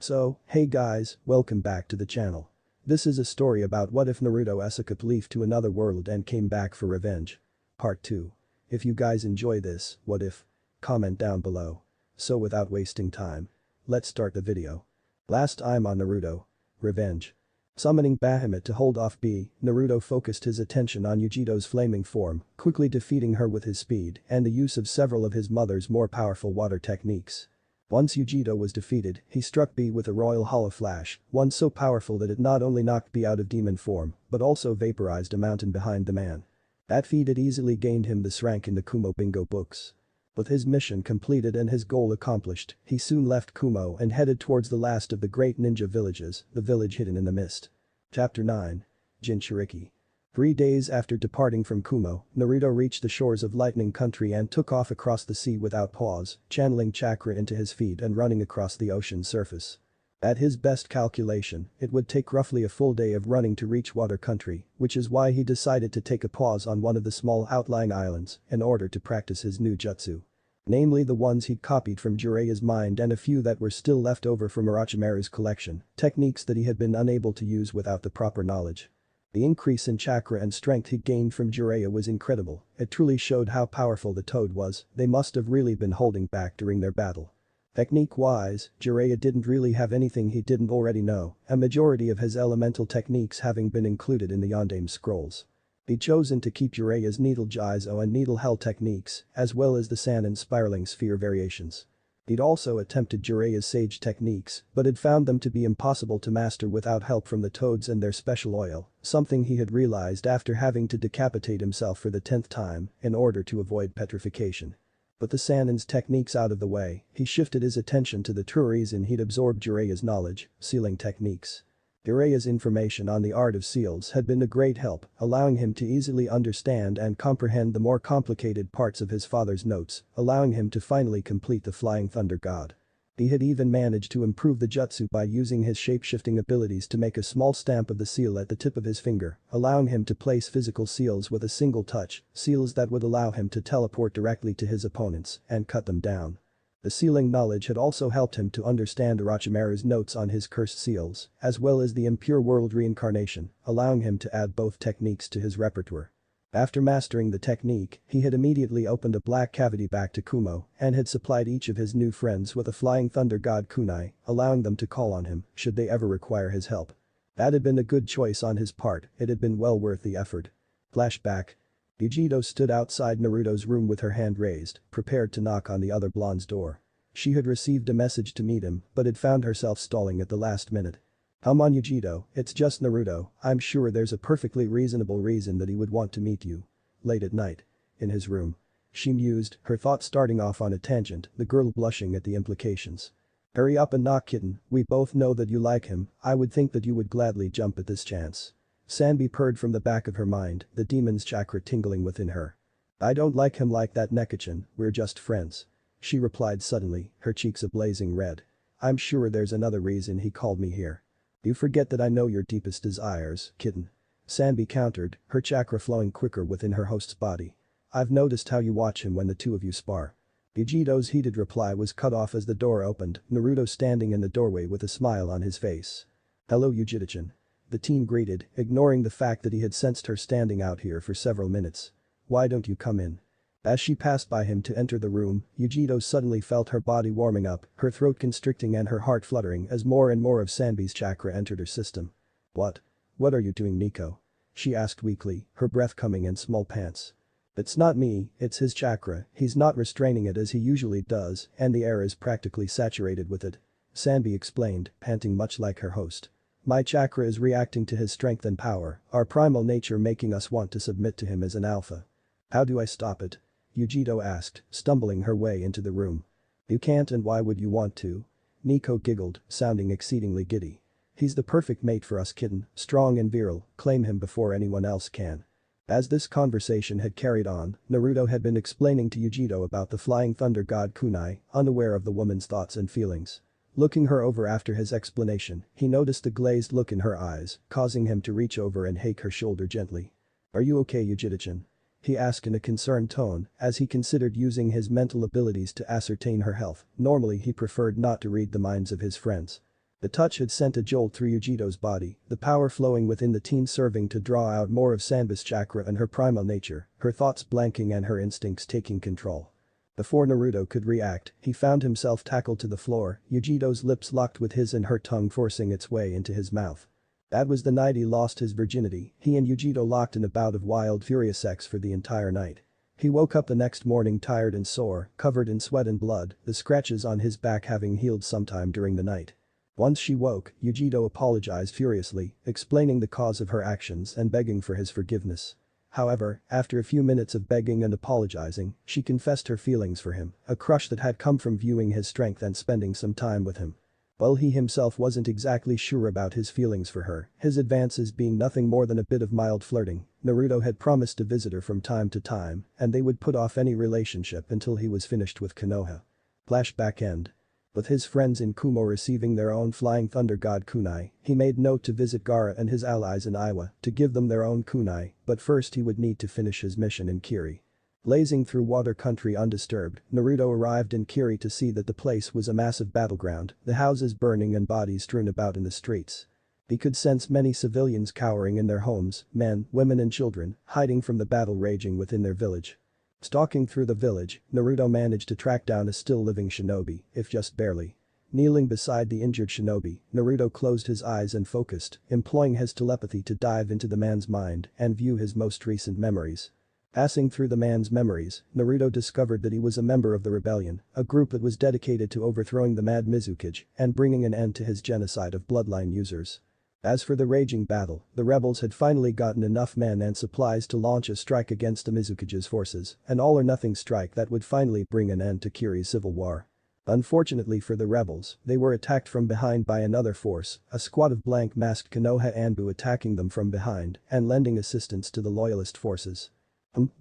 So, hey guys, welcome back to the channel. This is a story about what if Naruto escaped leaf to another world and came back for revenge. Part 2. If you guys enjoy this, what if? Comment down below. So without wasting time, let's start the video. Last time on Naruto. Revenge. Summoning Bahamut to hold off B, Naruto focused his attention on Yujito's flaming form, quickly defeating her with his speed and the use of several of his mother's more powerful water techniques. Once Yujito was defeated, he struck B with a royal hollow flash, one so powerful that it not only knocked B out of demon form, but also vaporized a mountain behind the man. That feat had easily gained him this rank in the Kumo bingo books. With his mission completed and his goal accomplished, he soon left Kumo and headed towards the last of the great ninja villages, the village hidden in the mist. Chapter 9. Jinchuriki. 3 days after departing from Kumo, Naruto reached the shores of Lightning Country and took off across the sea without pause, channeling chakra into his feet and running across the ocean surface. At his best calculation, it would take roughly a full day of running to reach Water Country, which is why he decided to take a pause on one of the small outlying islands in order to practice his new jutsu. Namely the ones he'd copied from Jiraiya's mind and a few that were still left over from Orochimaru's collection, techniques that he had been unable to use without the proper knowledge. The increase in chakra and strength he gained from Jiraiya was incredible, it truly showed how powerful the toad was, they must have really been holding back during their battle. Technique-wise, Jiraiya didn't really have anything he didn't already know, a majority of his elemental techniques having been included in the Yondaime scrolls. He'd chosen to keep Jiraiya's Needle Jizo and Needle Hell techniques, as well as the sand and spiraling sphere variations. He'd also attempted Jiraiya's Sage techniques, but had found them to be impossible to master without help from the toads and their special oil, something he had realized after having to decapitate himself for the 10th time in order to avoid petrification. With the Sanin's techniques out of the way, he shifted his attention to the true reason he'd absorbed Jiraiya's knowledge, sealing techniques. Jiraiya's information on the art of seals had been a great help, allowing him to easily understand and comprehend the more complicated parts of his father's notes, allowing him to finally complete the Flying Thunder God. He had even managed to improve the jutsu by using his shape-shifting abilities to make a small stamp of the seal at the tip of his finger, allowing him to place physical seals with a single touch, seals that would allow him to teleport directly to his opponents and cut them down. The sealing knowledge had also helped him to understand Orochimaru's notes on his cursed seals, as well as the impure world reincarnation, allowing him to add both techniques to his repertoire. After mastering the technique, he had immediately opened a black cavity back to Kumo and had supplied each of his new friends with a Flying Thunder God kunai, allowing them to call on him should they ever require his help. That had been a good choice on his part, it had been well worth the effort. Flashback. Yujito stood outside Naruto's room with her hand raised, prepared to knock on the other blonde's door. She had received a message to meet him but had found herself stalling at the last minute. "Come on Yujito, it's just Naruto, I'm sure there's a perfectly reasonable reason that he would want to meet you." Late at night. In his room. She mused, her thoughts starting off on a tangent, the girl blushing at the implications. "Hurry up and knock kitten, we both know that you like him, I would think that you would gladly jump at this chance." Sanbi purred from the back of her mind, the demon's chakra tingling within her. "I don't like him like that Nekichin, we're just friends." She replied suddenly, her cheeks a blazing red. "I'm sure there's another reason he called me here." "You forget that I know your deepest desires, kitten." Sanbi countered, her chakra flowing quicker within her host's body. "I've noticed how you watch him when the two of you spar." Yujito's heated reply was cut off as the door opened, Naruto standing in the doorway with a smile on his face. "Hello Yujito-chan." The teen greeted, ignoring the fact that he had sensed her standing out here for several minutes. "Why don't you come in?" As she passed by him to enter the room, Yujito suddenly felt her body warming up, her throat constricting and her heart fluttering as more and more of Sanbi's chakra entered her system. What are you doing Nico?" she asked weakly, her breath coming in small pants. "It's not me, it's his chakra, he's not restraining it as he usually does and the air is practically saturated with it." Sanbi explained, panting much like her host. "My chakra is reacting to his strength and power, our primal nature making us want to submit to him as an alpha." "How do I stop it?" Yujito asked, stumbling her way into the room. "You can't and why would you want to?" Nico giggled, sounding exceedingly giddy. "He's the perfect mate for us kitten, strong and virile, claim him before anyone else can." As this conversation had carried on, Naruto had been explaining to Yujito about the Flying Thunder God kunai, unaware of the woman's thoughts and feelings. Looking her over after his explanation, he noticed the glazed look in her eyes, causing him to reach over and hake her shoulder gently. "Are you okay Yujito-chan?" he asked in a concerned tone, as he considered using his mental abilities to ascertain her health, normally he preferred not to read the minds of his friends. The touch had sent a jolt through Yujito's body, the power flowing within the teen serving to draw out more of Sanba's chakra and her primal nature, her thoughts blanking and her instincts taking control. Before Naruto could react, he found himself tackled to the floor, Yujito's lips locked with his and her tongue forcing its way into his mouth. That was the night he lost his virginity, he and Yujito locked in a bout of wild furious sex for the entire night. He woke up the next morning tired and sore, covered in sweat and blood, the scratches on his back having healed sometime during the night. Once she woke, Yujito apologized furiously, explaining the cause of her actions and begging for his forgiveness. However, after a few minutes of begging and apologizing, she confessed her feelings for him, a crush that had come from viewing his strength and spending some time with him. While he himself wasn't exactly sure about his feelings for her, his advances being nothing more than a bit of mild flirting, Naruto had promised to visit her from time to time, and they would put off any relationship until he was finished with Konoha. Flashback end. With his friends in Kumo receiving their own flying thunder god kunai, he made note to visit Gaara and his allies in Iwa to give them their own kunai, but first he would need to finish his mission in Kiri. Blazing through water country undisturbed, Naruto arrived in Kiri to see that the place was a massive battleground, the houses burning and bodies strewn about in the streets. He could sense many civilians cowering in their homes, men, women and children, hiding from the battle raging within their village. Stalking through the village, Naruto managed to track down a still-living shinobi, if just barely. Kneeling beside the injured shinobi, Naruto closed his eyes and focused, employing his telepathy to dive into the man's mind and view his most recent memories. Passing through the man's memories, Naruto discovered that he was a member of the rebellion, a group that was dedicated to overthrowing the Mad Mizukage and bringing an end to his genocide of bloodline users. As for the raging battle, the rebels had finally gotten enough men and supplies to launch a strike against the Mizukage's forces, an all-or-nothing strike that would finally bring an end to Kiri's civil war. Unfortunately for the rebels, they were attacked from behind by another force, a squad of blank-masked Konoha Anbu attacking them from behind and lending assistance to the loyalist forces.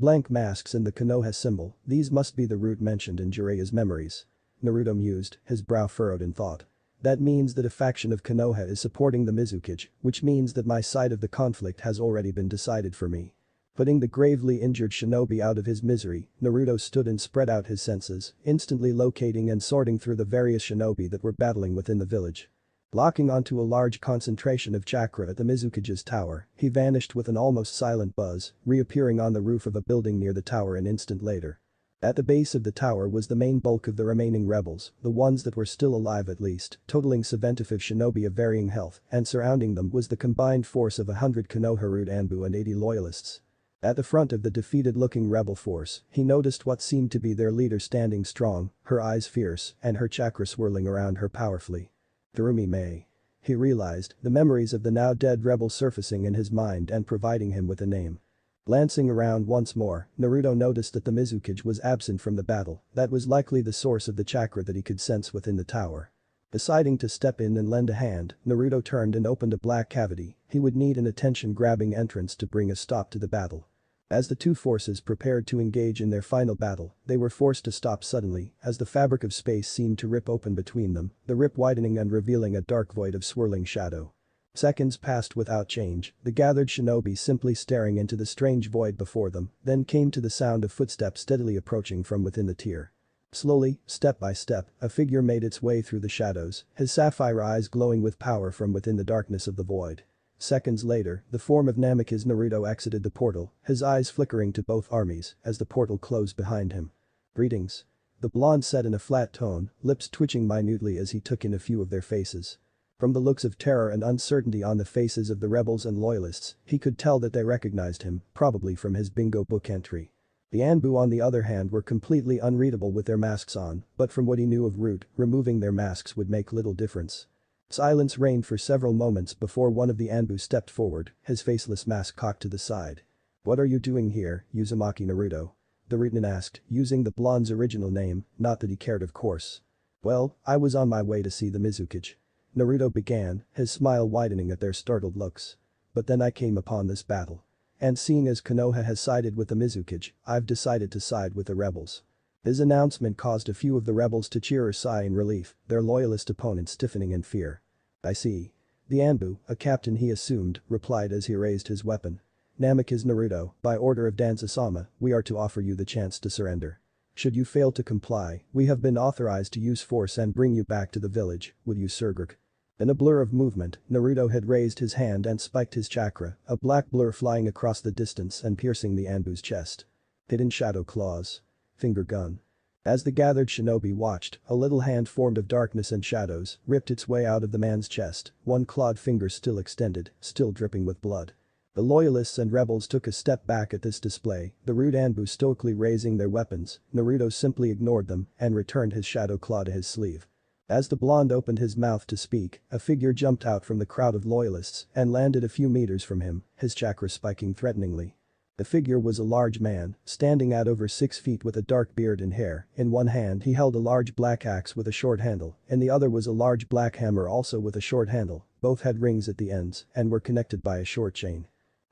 Blank masks and the Konoha symbol, these must be the root mentioned in Jiraiya's memories. Naruto mused, his brow furrowed in thought. That means that a faction of Konoha is supporting the Mizukage, which means that my side of the conflict has already been decided for me. Putting the gravely injured shinobi out of his misery, Naruto stood and spread out his senses, instantly locating and sorting through the various shinobi that were battling within the village. Locking onto a large concentration of chakra at the Mizukage's tower, he vanished with an almost silent buzz, reappearing on the roof of a building near the tower an instant later. At the base of the tower was the main bulk of the remaining rebels, the ones that were still alive at least, totaling 75 shinobi of varying health, and surrounding them was the combined force of 100 Konoha Root Anbu and 80 loyalists. At the front of the defeated-looking rebel force, he noticed what seemed to be their leader standing strong, her eyes fierce, and her chakra swirling around her powerfully. Darumi Mei. He realized, the memories of the now-dead rebel surfacing in his mind and providing him with a name. Glancing around once more, Naruto noticed that the Mizukage was absent from the battle, that was likely the source of the chakra that he could sense within the tower. Deciding to step in and lend a hand, Naruto turned and opened a black cavity, he would need an attention-grabbing entrance to bring a stop to the battle. As the two forces prepared to engage in their final battle, they were forced to stop suddenly as the fabric of space seemed to rip open between them, the rip widening and revealing a dark void of swirling shadow. Seconds passed without change, the gathered shinobi simply staring into the strange void before them, then came to the sound of footsteps steadily approaching from within the tier. Slowly, step by step, a figure made its way through the shadows, his sapphire eyes glowing with power from within the darkness of the void. Seconds later, the form of Namikaze Naruto exited the portal, his eyes flickering to both armies as the portal closed behind him. "Greetings." The blonde said in a flat tone, lips twitching minutely as he took in a few of their faces. From the looks of terror and uncertainty on the faces of the rebels and loyalists, he could tell that they recognized him, probably from his bingo book entry. The Anbu on the other hand were completely unreadable with their masks on, but from what he knew of Root, removing their masks would make little difference. Silence reigned for several moments before one of the Anbu stepped forward, his faceless mask cocked to the side. "What are you doing here, Uzumaki Naruto?" the Rootnin asked, using the blonde's original name, not that he cared of course. "Well, I was on my way to see the Mizukage." Naruto began, his smile widening at their startled looks. "But then I came upon this battle. And seeing as Konoha has sided with the Mizukage, I've decided to side with the rebels." His announcement caused a few of the rebels to cheer or sigh in relief, their loyalist opponents stiffening in fear. "I see." The Anbu, a captain he assumed, replied as he raised his weapon. "Namikaze Naruto, by order of Danzasama, we are to offer you the chance to surrender. Should you fail to comply, we have been authorized to use force and bring you back to the village, will you surrender?" In a blur of movement, Naruto had raised his hand and spiked his chakra, a black blur flying across the distance and piercing the Anbu's chest. Hidden shadow claws. Finger gun. As the gathered shinobi watched, a little hand formed of darkness and shadows ripped its way out of the man's chest, one clawed finger still extended, still dripping with blood. The loyalists and rebels took a step back at this display, the rude Anbu stoically raising their weapons. Naruto simply ignored them and returned his shadow claw to his sleeve. As the blonde opened his mouth to speak, a figure jumped out from the crowd of loyalists and landed a few meters from him, his chakra spiking threateningly. The figure was a large man, standing at over 6 feet with a dark beard and hair. In one hand he held a large black axe with a short handle, in the other was a large black hammer also with a short handle. Both had rings at the ends and were connected by a short chain.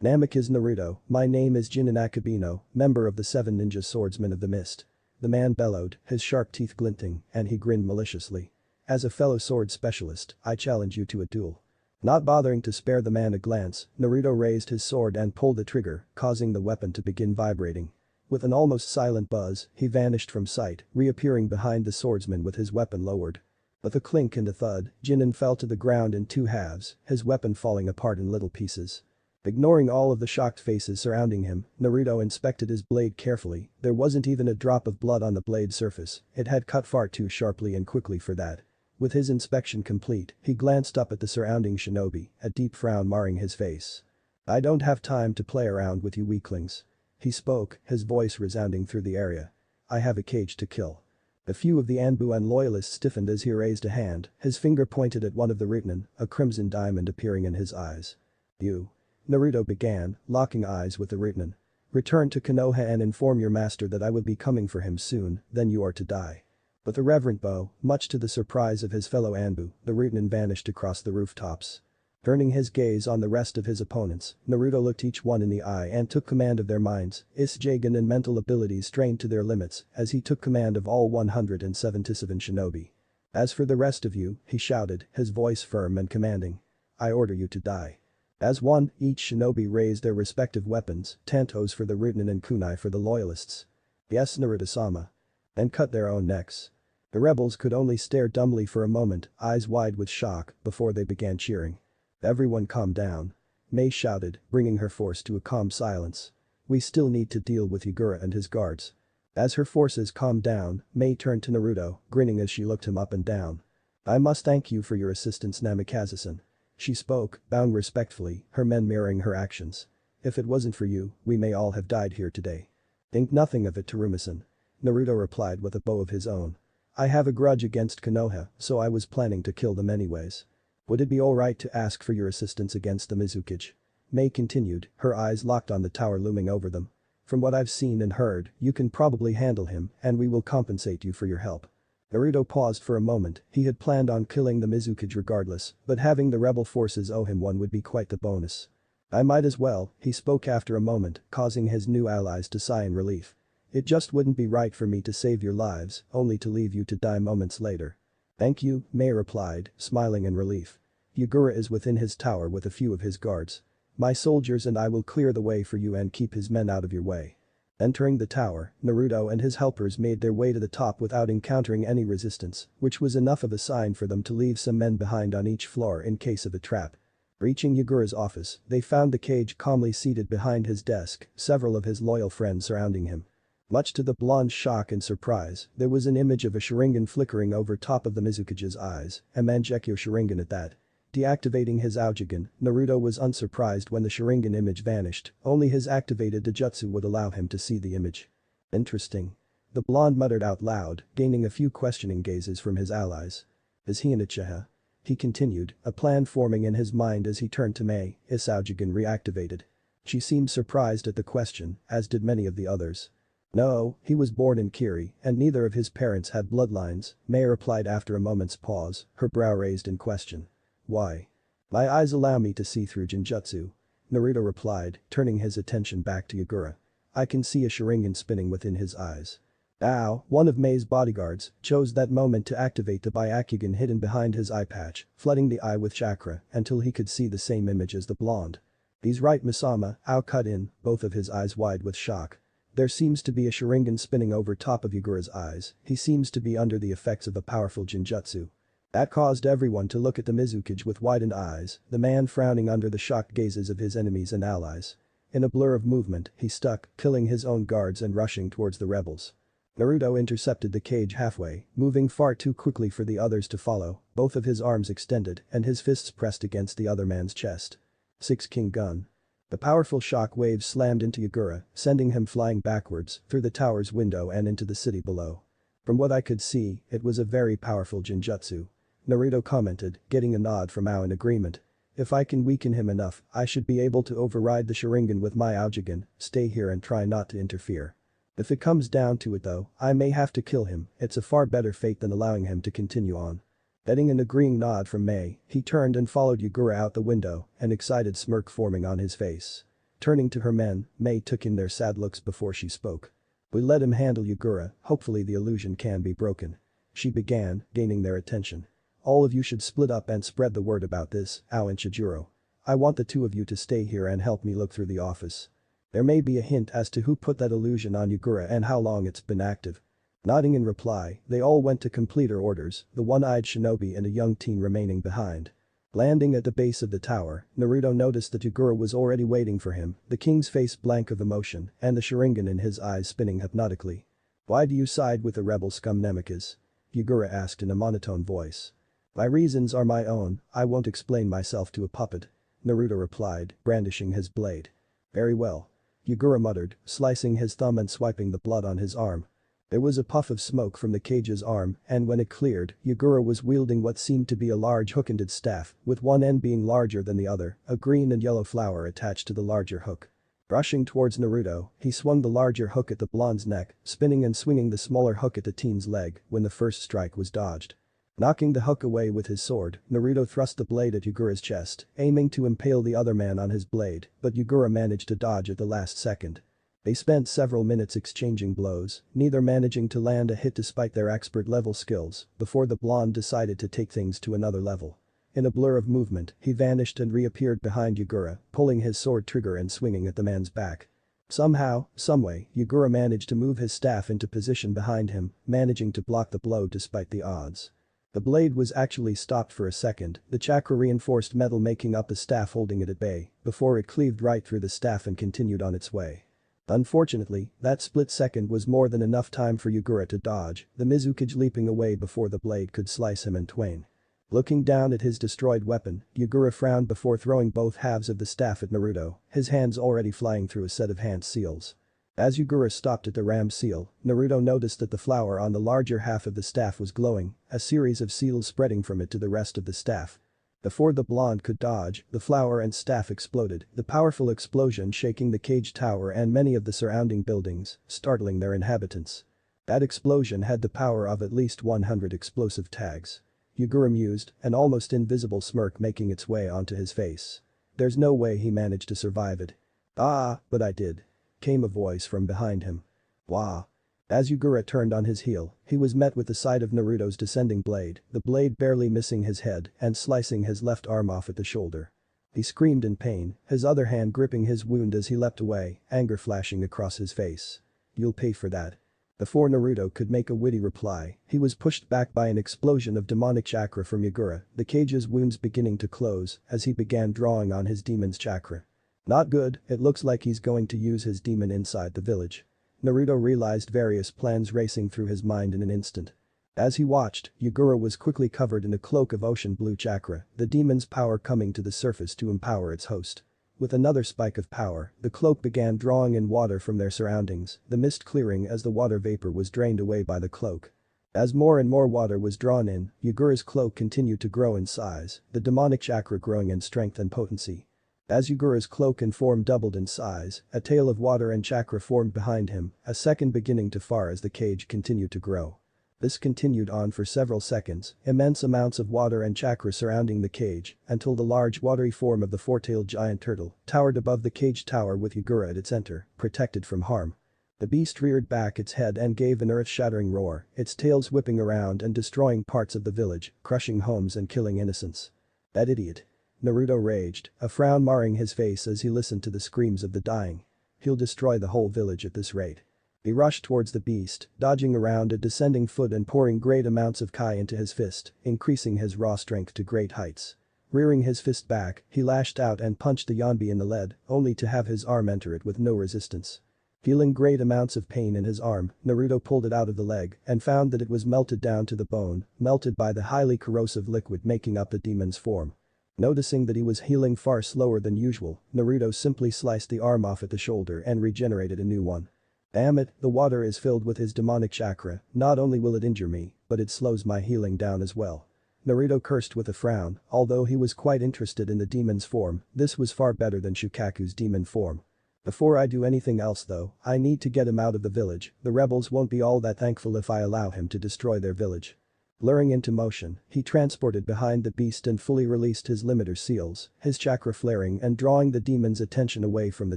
Namek is Naruto, my name is Jinin Akabino, member of the 7 ninja swordsmen of the mist. The man bellowed, his sharp teeth glinting, and he grinned maliciously. As a fellow sword specialist, I challenge you to a duel. Not bothering to spare the man a glance, Naruto raised his sword and pulled the trigger, causing the weapon to begin vibrating. With an almost silent buzz, he vanished from sight, reappearing behind the swordsman with his weapon lowered. With a clink and a thud, Jinin fell to the ground in 2 halves, his weapon falling apart in little pieces. Ignoring all of the shocked faces surrounding him, Naruto inspected his blade carefully. There wasn't even a drop of blood on the blade surface, it had cut far too sharply and quickly for that. With his inspection complete, he glanced up at the surrounding shinobi, a deep frown marring his face. I don't have time to play around with you weaklings. He spoke, his voice resounding through the area. I have a cage to kill. A few of the Anbu and loyalists stiffened as he raised a hand, his finger pointed at one of the Ryunin, a crimson diamond appearing in his eyes. You. Naruto began, locking eyes with the Ryunin. Return to Konoha and inform your master that I will be coming for him soon, then you are to die. With a reverent bow, much to the surprise of his fellow Anbu, the Ryunin vanished across the rooftops. Turning his gaze on the rest of his opponents, Naruto looked each one in the eye and took command of their minds, Jagen and mental abilities strained to their limits as he took command of all 177 shinobi. As for the rest of you, he shouted, his voice firm and commanding. I order you to die. As one, each shinobi raised their respective weapons, tantos for the Ryunin and kunai for the loyalists. Yes, Naruto-sama. And cut their own necks. The rebels could only stare dumbly for a moment, eyes wide with shock, before they began cheering. Everyone calm down. Mei shouted, bringing her force to a calm silence. We still need to deal with Yagura and his guards. As her forces calmed down, Mei turned to Naruto, grinning as she looked him up and down. I must thank you for your assistance, Namikaze-san. She spoke, bowing respectfully, her men mirroring her actions. If it wasn't for you, we may all have died here today. Think nothing of it, Teruma-san. Naruto replied with a bow of his own. I have a grudge against Konoha, so I was planning to kill them anyways. Would it be alright to ask for your assistance against the Mizukage? Mei continued, her eyes locked on the tower looming over them. From what I've seen and heard, you can probably handle him and we will compensate you for your help. Naruto paused for a moment, he had planned on killing the Mizukage regardless, but having the rebel forces owe him one would be quite the bonus. I might as well, he spoke after a moment, causing his new allies to sigh in relief. It just wouldn't be right for me to save your lives, only to leave you to die moments later. Thank you, Mei replied, smiling in relief. Yagura is within his tower with a few of his guards. My soldiers and I will clear the way for you and keep his men out of your way. Entering the tower, Naruto and his helpers made their way to the top without encountering any resistance, which was enough of a sign for them to leave some men behind on each floor in case of a trap. Reaching Yagura's office, they found the cage calmly seated behind his desk, several of his loyal friends surrounding him. Much to the blonde's shock and surprise, there was an image of a Sharingan flickering over top of the Mizukage's eyes, a Mangekyo Sharingan at that. Deactivating his Aojigen, Naruto was unsurprised when the Sharingan image vanished, only his activated Dojutsu would allow him to see the image. Interesting. The blonde muttered out loud, gaining a few questioning gazes from his allies. Is he an Uchiha? He continued, a plan forming in his mind as he turned to Mei, his Aojigen reactivated. She seemed surprised at the question, as did many of the others. No, he was born in Kiri, and neither of his parents had bloodlines, Mei replied after a moment's pause, her brow raised in question. Why? My eyes allow me to see through Genjutsu. Naruto replied, turning his attention back to Yagura. I can see a Sharingan spinning within his eyes. Ow, one of Mei's bodyguards, chose that moment to activate the Byakugan hidden behind his eye patch, flooding the eye with chakra until he could see the same image as the blonde. He's right, Misama, Ao cut in, both of his eyes wide with shock. There seems to be a Sharingan spinning over top of Yagura's eyes, he seems to be under the effects of a powerful Genjutsu. That caused everyone to look at the Mizukage with widened eyes, the man frowning under the shocked gazes of his enemies and allies. In a blur of movement, he stuck, killing his own guards and rushing towards the rebels. Naruto intercepted the cage halfway, moving far too quickly for the others to follow, both of his arms extended and his fists pressed against the other man's chest. 6 King Gun. The powerful shock waves slammed into Yagura, sending him flying backwards, through the tower's window and into the city below. From what I could see, it was a very powerful genjutsu. Naruto commented, getting a nod from Ao in agreement. If I can weaken him enough, I should be able to override the Sharingan with my Aojigen, stay here and try not to interfere. If it comes down to it though, I may have to kill him, it's a far better fate than allowing him to continue on. Getting an agreeing nod from Mei, he turned and followed Yagura out the window, an excited smirk forming on his face. Turning to her men, Mei took in their sad looks before she spoke. We let him handle Yagura, hopefully the illusion can be broken. She began, gaining their attention. All of you should split up and spread the word about this, Ao and Chijuro. I want the two of you to stay here and help me look through the office. There may be a hint as to who put that illusion on Yagura and how long it's been active. Nodding in reply, they all went to complete her orders, the one-eyed shinobi and a young teen remaining behind. Landing at the base of the tower, Naruto noticed that Yagura was already waiting for him, the king's face blank of emotion and the Sharingan in his eyes spinning hypnotically. Why do you side with the rebel scum Nemicus? Yagura asked in a monotone voice. My reasons are my own, I won't explain myself to a puppet. Naruto replied, brandishing his blade. Very well. Yagura muttered, slicing his thumb and swiping the blood on his arm. There was a puff of smoke from the cage's arm and when it cleared, Yagura was wielding what seemed to be a large hook-ended staff, with one end being larger than the other, a green and yellow flower attached to the larger hook. Rushing towards Naruto, he swung the larger hook at the blonde's neck, spinning and swinging the smaller hook at the teen's leg when the first strike was dodged. Knocking the hook away with his sword, Naruto thrust the blade at Yagura's chest, aiming to impale the other man on his blade, but Yagura managed to dodge at the last second. They spent several minutes exchanging blows, neither managing to land a hit despite their expert-level skills, before the blonde decided to take things to another level. In a blur of movement, he vanished and reappeared behind Yagura, pulling his sword trigger and swinging at the man's back. Somehow, someway, Yagura managed to move his staff into position behind him, managing to block the blow despite the odds. The blade was actually stopped for a second, the chakra-reinforced metal making up a staff holding it at bay, before it cleaved right through the staff and continued on its way. Unfortunately, that split second was more than enough time for Yagura to dodge, the Mizukage leaping away before the blade could slice him in twain. Looking down at his destroyed weapon, Yagura frowned before throwing both halves of the staff at Naruto, his hands already flying through a set of hand seals. As Yagura stopped at the ram seal, Naruto noticed that the flower on the larger half of the staff was glowing, a series of seals spreading from it to the rest of the staff. Before the blonde could dodge, the flower and staff exploded, the powerful explosion shaking the cage tower and many of the surrounding buildings, startling their inhabitants. That explosion had the power of at least 100 explosive tags. Yagura mused, an almost invisible smirk making its way onto his face. There's no way he managed to survive it. Ah, but I did. Came a voice from behind him. Wah. As Yagura turned on his heel, he was met with the sight of Naruto's descending blade, the blade barely missing his head and slicing his left arm off at the shoulder. He screamed in pain, his other hand gripping his wound as he leapt away, anger flashing across his face. You'll pay for that. Before Naruto could make a witty reply, he was pushed back by an explosion of demonic chakra from Yagura, the cage's wounds beginning to close as he began drawing on his demon's chakra. Not good, it looks like he's going to use his demon inside the village. Naruto realized various plans racing through his mind in an instant. As he watched, Yagura was quickly covered in a cloak of ocean blue chakra, the demon's power coming to the surface to empower its host. With another spike of power, the cloak began drawing in water from their surroundings, the mist clearing as the water vapor was drained away by the cloak. As more and more water was drawn in, Yagura's cloak continued to grow in size, the demonic chakra growing in strength and potency. As Yagura's cloak and form doubled in size, a tail of water and chakra formed behind him, a second beginning to far as the cage continued to grow. This continued on for several seconds, immense amounts of water and chakra surrounding the cage, until the large watery form of the four-tailed giant turtle towered above the cage tower with Yagura at its center, protected from harm. The beast reared back its head and gave an earth-shattering roar, its tails whipping around and destroying parts of the village, crushing homes and killing innocents. That idiot. Naruto raged, a frown marring his face as he listened to the screams of the dying. He'll destroy the whole village at this rate. He rushed towards the beast, dodging around a descending foot and pouring great amounts of Kai into his fist, increasing his raw strength to great heights. Rearing his fist back, he lashed out and punched the Yonbi in the lead, only to have his arm enter it with no resistance. Feeling great amounts of pain in his arm, Naruto pulled it out of the leg and found that it was melted down to the bone, melted by the highly corrosive liquid making up the demon's form. Noticing that he was healing far slower than usual, Naruto simply sliced the arm off at the shoulder and regenerated a new one. Damn it, the water is filled with his demonic chakra, not only will it injure me, but it slows my healing down as well. Naruto cursed with a frown, although he was quite interested in the demon's form, this was far better than Shukaku's demon form. Before I do anything else though, I need to get him out of the village, the rebels won't be all that thankful if I allow him to destroy their village. Luring into motion, he transported behind the beast and fully released his limiter seals, his chakra flaring and drawing the demon's attention away from the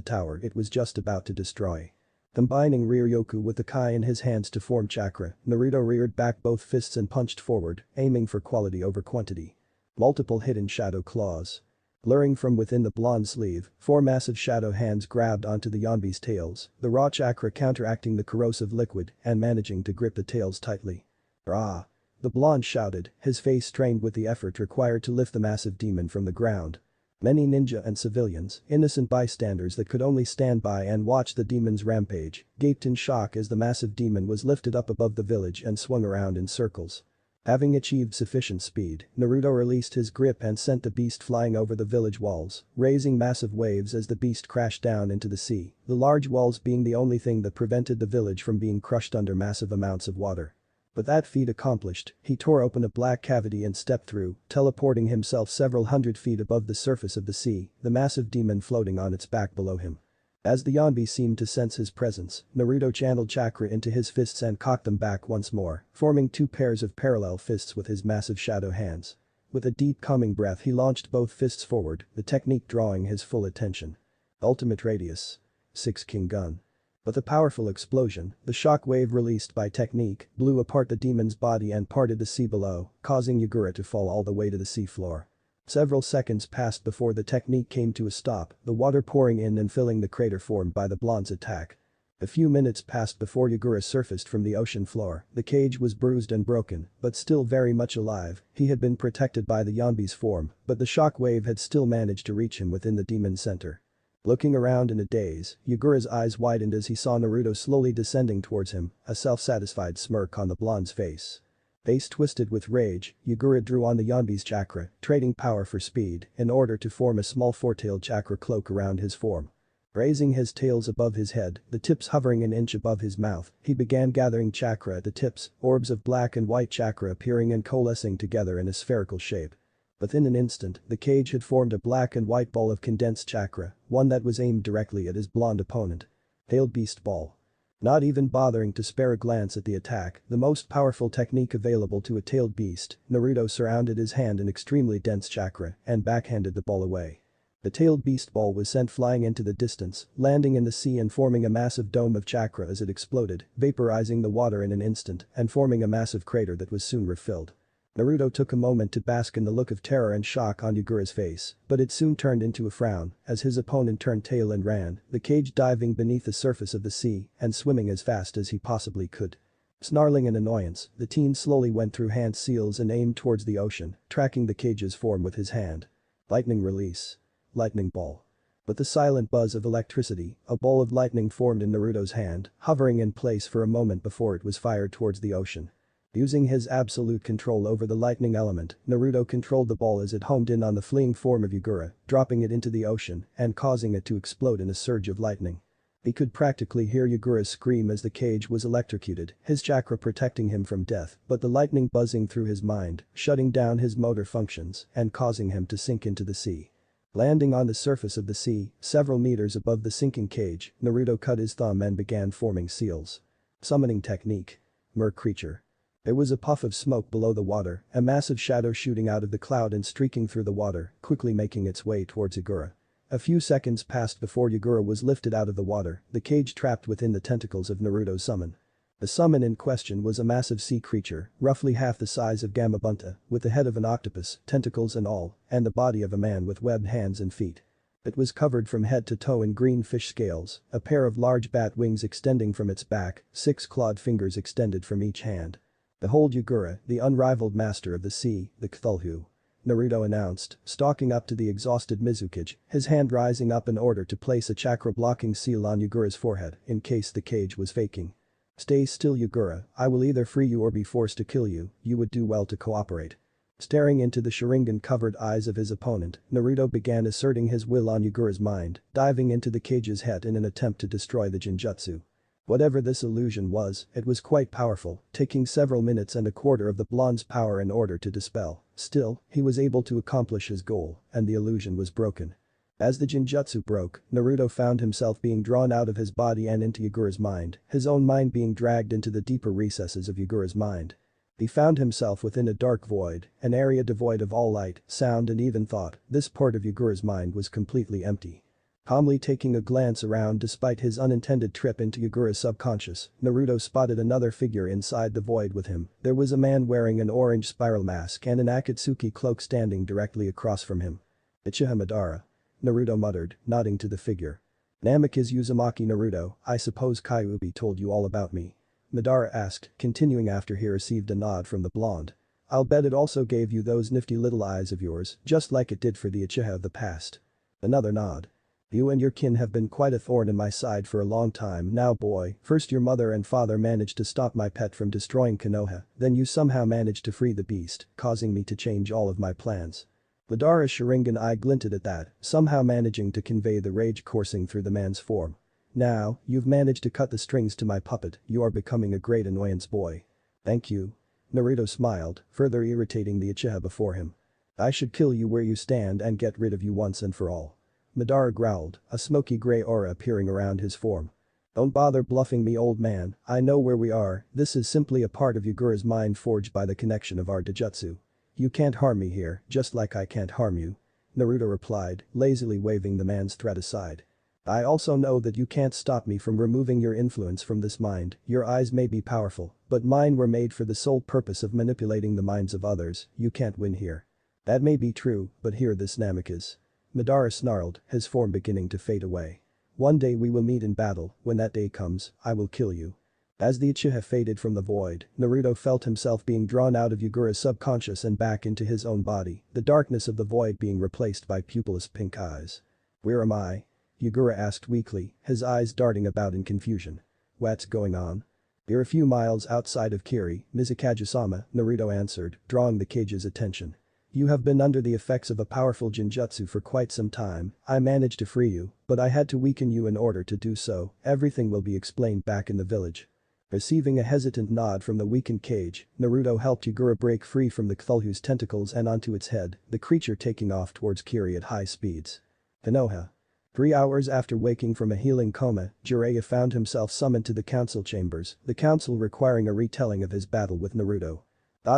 tower it was just about to destroy. Combining rear yoku with the Kai in his hands to form chakra, Naruto reared back both fists and punched forward, aiming for quality over quantity. Multiple hidden shadow claws. Luring from within the blonde sleeve, 4 massive shadow hands grabbed onto the Yonbi's tails, the raw chakra counteracting the corrosive liquid and managing to grip the tails tightly. "Rah!" The blonde shouted, his face strained with the effort required to lift the massive demon from the ground. Many ninja and civilians, innocent bystanders that could only stand by and watch the demon's rampage, gaped in shock as the massive demon was lifted up above the village and swung around in circles. Having achieved sufficient speed, Naruto released his grip and sent the beast flying over the village walls, raising massive waves as the beast crashed down into the sea, the large walls being the only thing that prevented the village from being crushed under massive amounts of water. With that feat accomplished, he tore open a black cavity and stepped through, teleporting himself several hundred feet above the surface of the sea, the massive demon floating on its back below him. As the Yonbi seemed to sense his presence, Naruto channeled chakra into his fists and cocked them back once more, forming 2 pairs of parallel fists with his massive shadow hands. With a deep calming breath he launched both fists forward, the technique drawing his full attention. Ultimate radius. 6 King Gun. With a powerful explosion, the shock wave released by technique blew apart the demon's body and parted the sea below, causing Yagura to fall all the way to the sea floor. Several seconds passed before the technique came to a stop, the water pouring in and filling the crater formed by the blonde's attack. A few minutes passed before Yagura surfaced from the ocean floor, the cage was bruised and broken, but still very much alive, he had been protected by the Yonbi's form, but the shock wave had still managed to reach him within the demon's center. Looking around in a daze, Yagura's eyes widened as he saw Naruto slowly descending towards him, a self-satisfied smirk on the blonde's face. Face twisted with rage, Yagura drew on the Yonbi's chakra, trading power for speed, in order to form a small 4-tailed chakra cloak around his form. Raising his tails above his head, the tips hovering an inch above his mouth, he began gathering chakra at the tips, orbs of black and white chakra appearing and coalescing together in a spherical shape. Within an instant, the cage had formed a black and white ball of condensed chakra, one that was aimed directly at his blonde opponent. Tailed Beast Ball. Not even bothering to spare a glance at the attack, the most powerful technique available to a tailed beast, Naruto surrounded his hand in extremely dense chakra and backhanded the ball away. The tailed beast ball was sent flying into the distance, landing in the sea and forming a massive dome of chakra as it exploded, vaporizing the water in an instant and forming a massive crater that was soon refilled. Naruto took a moment to bask in the look of terror and shock on Yagura's face, but it soon turned into a frown as his opponent turned tail and ran, the cage diving beneath the surface of the sea and swimming as fast as he possibly could. Snarling in annoyance, the teen slowly went through hand seals and aimed towards the ocean, tracking the cage's form with his hand. Lightning release. Lightning ball. With the silent buzz of electricity, a ball of lightning formed in Naruto's hand, hovering in place for a moment before it was fired towards the ocean. Using his absolute control over the lightning element, Naruto controlled the ball as it homed in on the fleeing form of Yagura, dropping it into the ocean and causing it to explode in a surge of lightning. He could practically hear Yagura scream as the cage was electrocuted, his chakra protecting him from death, but the lightning buzzing through his mind, shutting down his motor functions and causing him to sink into the sea. Landing on the surface of the sea, several meters above the sinking cage, Naruto cut his thumb and began forming seals. Summoning technique. Mer creature. There was a puff of smoke below the water, a massive shadow shooting out of the cloud and streaking through the water, quickly making its way towards Yagura. A few seconds passed before Yagura was lifted out of the water, the cage trapped within the tentacles of Naruto's summon. The summon in question was a massive sea creature, roughly half the size of Gamabunta, with the head of an octopus, tentacles and all, and the body of a man with webbed hands and feet. It was covered from head to toe in green fish scales, a pair of large bat wings extending from its back, 6 clawed fingers extended from each hand. "Behold Yagura, the unrivaled master of the sea, the Cthulhu," Naruto announced, stalking up to the exhausted Mizukage, his hand rising up in order to place a chakra-blocking seal on Yagura's forehead in case the cage was faking. "Stay still Yagura, I will either free you or be forced to kill you, you would do well to cooperate." Staring into the Sharingan-covered eyes of his opponent, Naruto began asserting his will on Yagura's mind, diving into the cage's head in an attempt to destroy the Jinjutsu. Whatever this illusion was, it was quite powerful, taking several minutes and a quarter of the blonde's power in order to dispel. Still, he was able to accomplish his goal, and the illusion was broken. As the Jinjutsu broke, Naruto found himself being drawn out of his body and into Yagura's mind, his own mind being dragged into the deeper recesses of Yagura's mind. He found himself within a dark void, an area devoid of all light, sound and even thought. This part of Yagura's mind was completely empty. Calmly taking a glance around despite his unintended trip into Yagura's subconscious, Naruto spotted another figure inside the void with him. There was a man wearing an orange spiral mask and an Akatsuki cloak standing directly across from him. "Uchiha Madara," Naruto muttered, nodding to the figure. "Namikaze Uzumaki Naruto, I suppose Kyuubi told you all about me?" Madara asked, continuing after he received a nod from the blonde. "I'll bet it also gave you those nifty little eyes of yours, just like it did for the Uchiha of the past." Another nod. "You and your kin have been quite a thorn in my side for a long time now boy, first your mother and father managed to stop my pet from destroying Konoha, then you somehow managed to free the beast, causing me to change all of my plans." Madara's Sharingan eye glinted at that, somehow managing to convey the rage coursing through the man's form. "Now, you've managed to cut the strings to my puppet, you are becoming a great annoyance boy." "Thank you." Naruto smiled, further irritating the Uchiha before him. "I should kill you where you stand and get rid of you once and for all." Madara growled, a smoky gray aura appearing around his form. "Don't bother bluffing me old man, I know where we are, this is simply a part of Yagura's mind forged by the connection of our Dojutsu. You can't harm me here, just like I can't harm you," Naruto replied, lazily waving the man's threat aside. "I also know that you can't stop me from removing your influence from this mind, your eyes may be powerful, but mine were made for the sole purpose of manipulating the minds of others, you can't win here." "That may be true, but hear this Namikaze." Madara snarled, his form beginning to fade away. "One day we will meet in battle, when that day comes, I will kill you." As the Uchiha faded from the void, Naruto felt himself being drawn out of Yagura's subconscious and back into his own body, the darkness of the void being replaced by pupilless pink eyes. "Where am I?" Yagura asked weakly, his eyes darting about in confusion. "What's going on?" "You're a few miles outside of Kiri, Mizukage-sama," Naruto answered, drawing the cage's attention. "You have been under the effects of a powerful Jinjutsu for quite some time, I managed to free you, but I had to weaken you in order to do so, everything will be explained back in the village." Receiving a hesitant nod from the weakened cage, Naruto helped Yagura break free from the Cthulhu's tentacles and onto its head, the creature taking off towards Kiri at high speeds. Konoha. 3 hours after waking from a healing coma, Jiraiya found himself summoned to the council chambers, the council requiring a retelling of his battle with Naruto.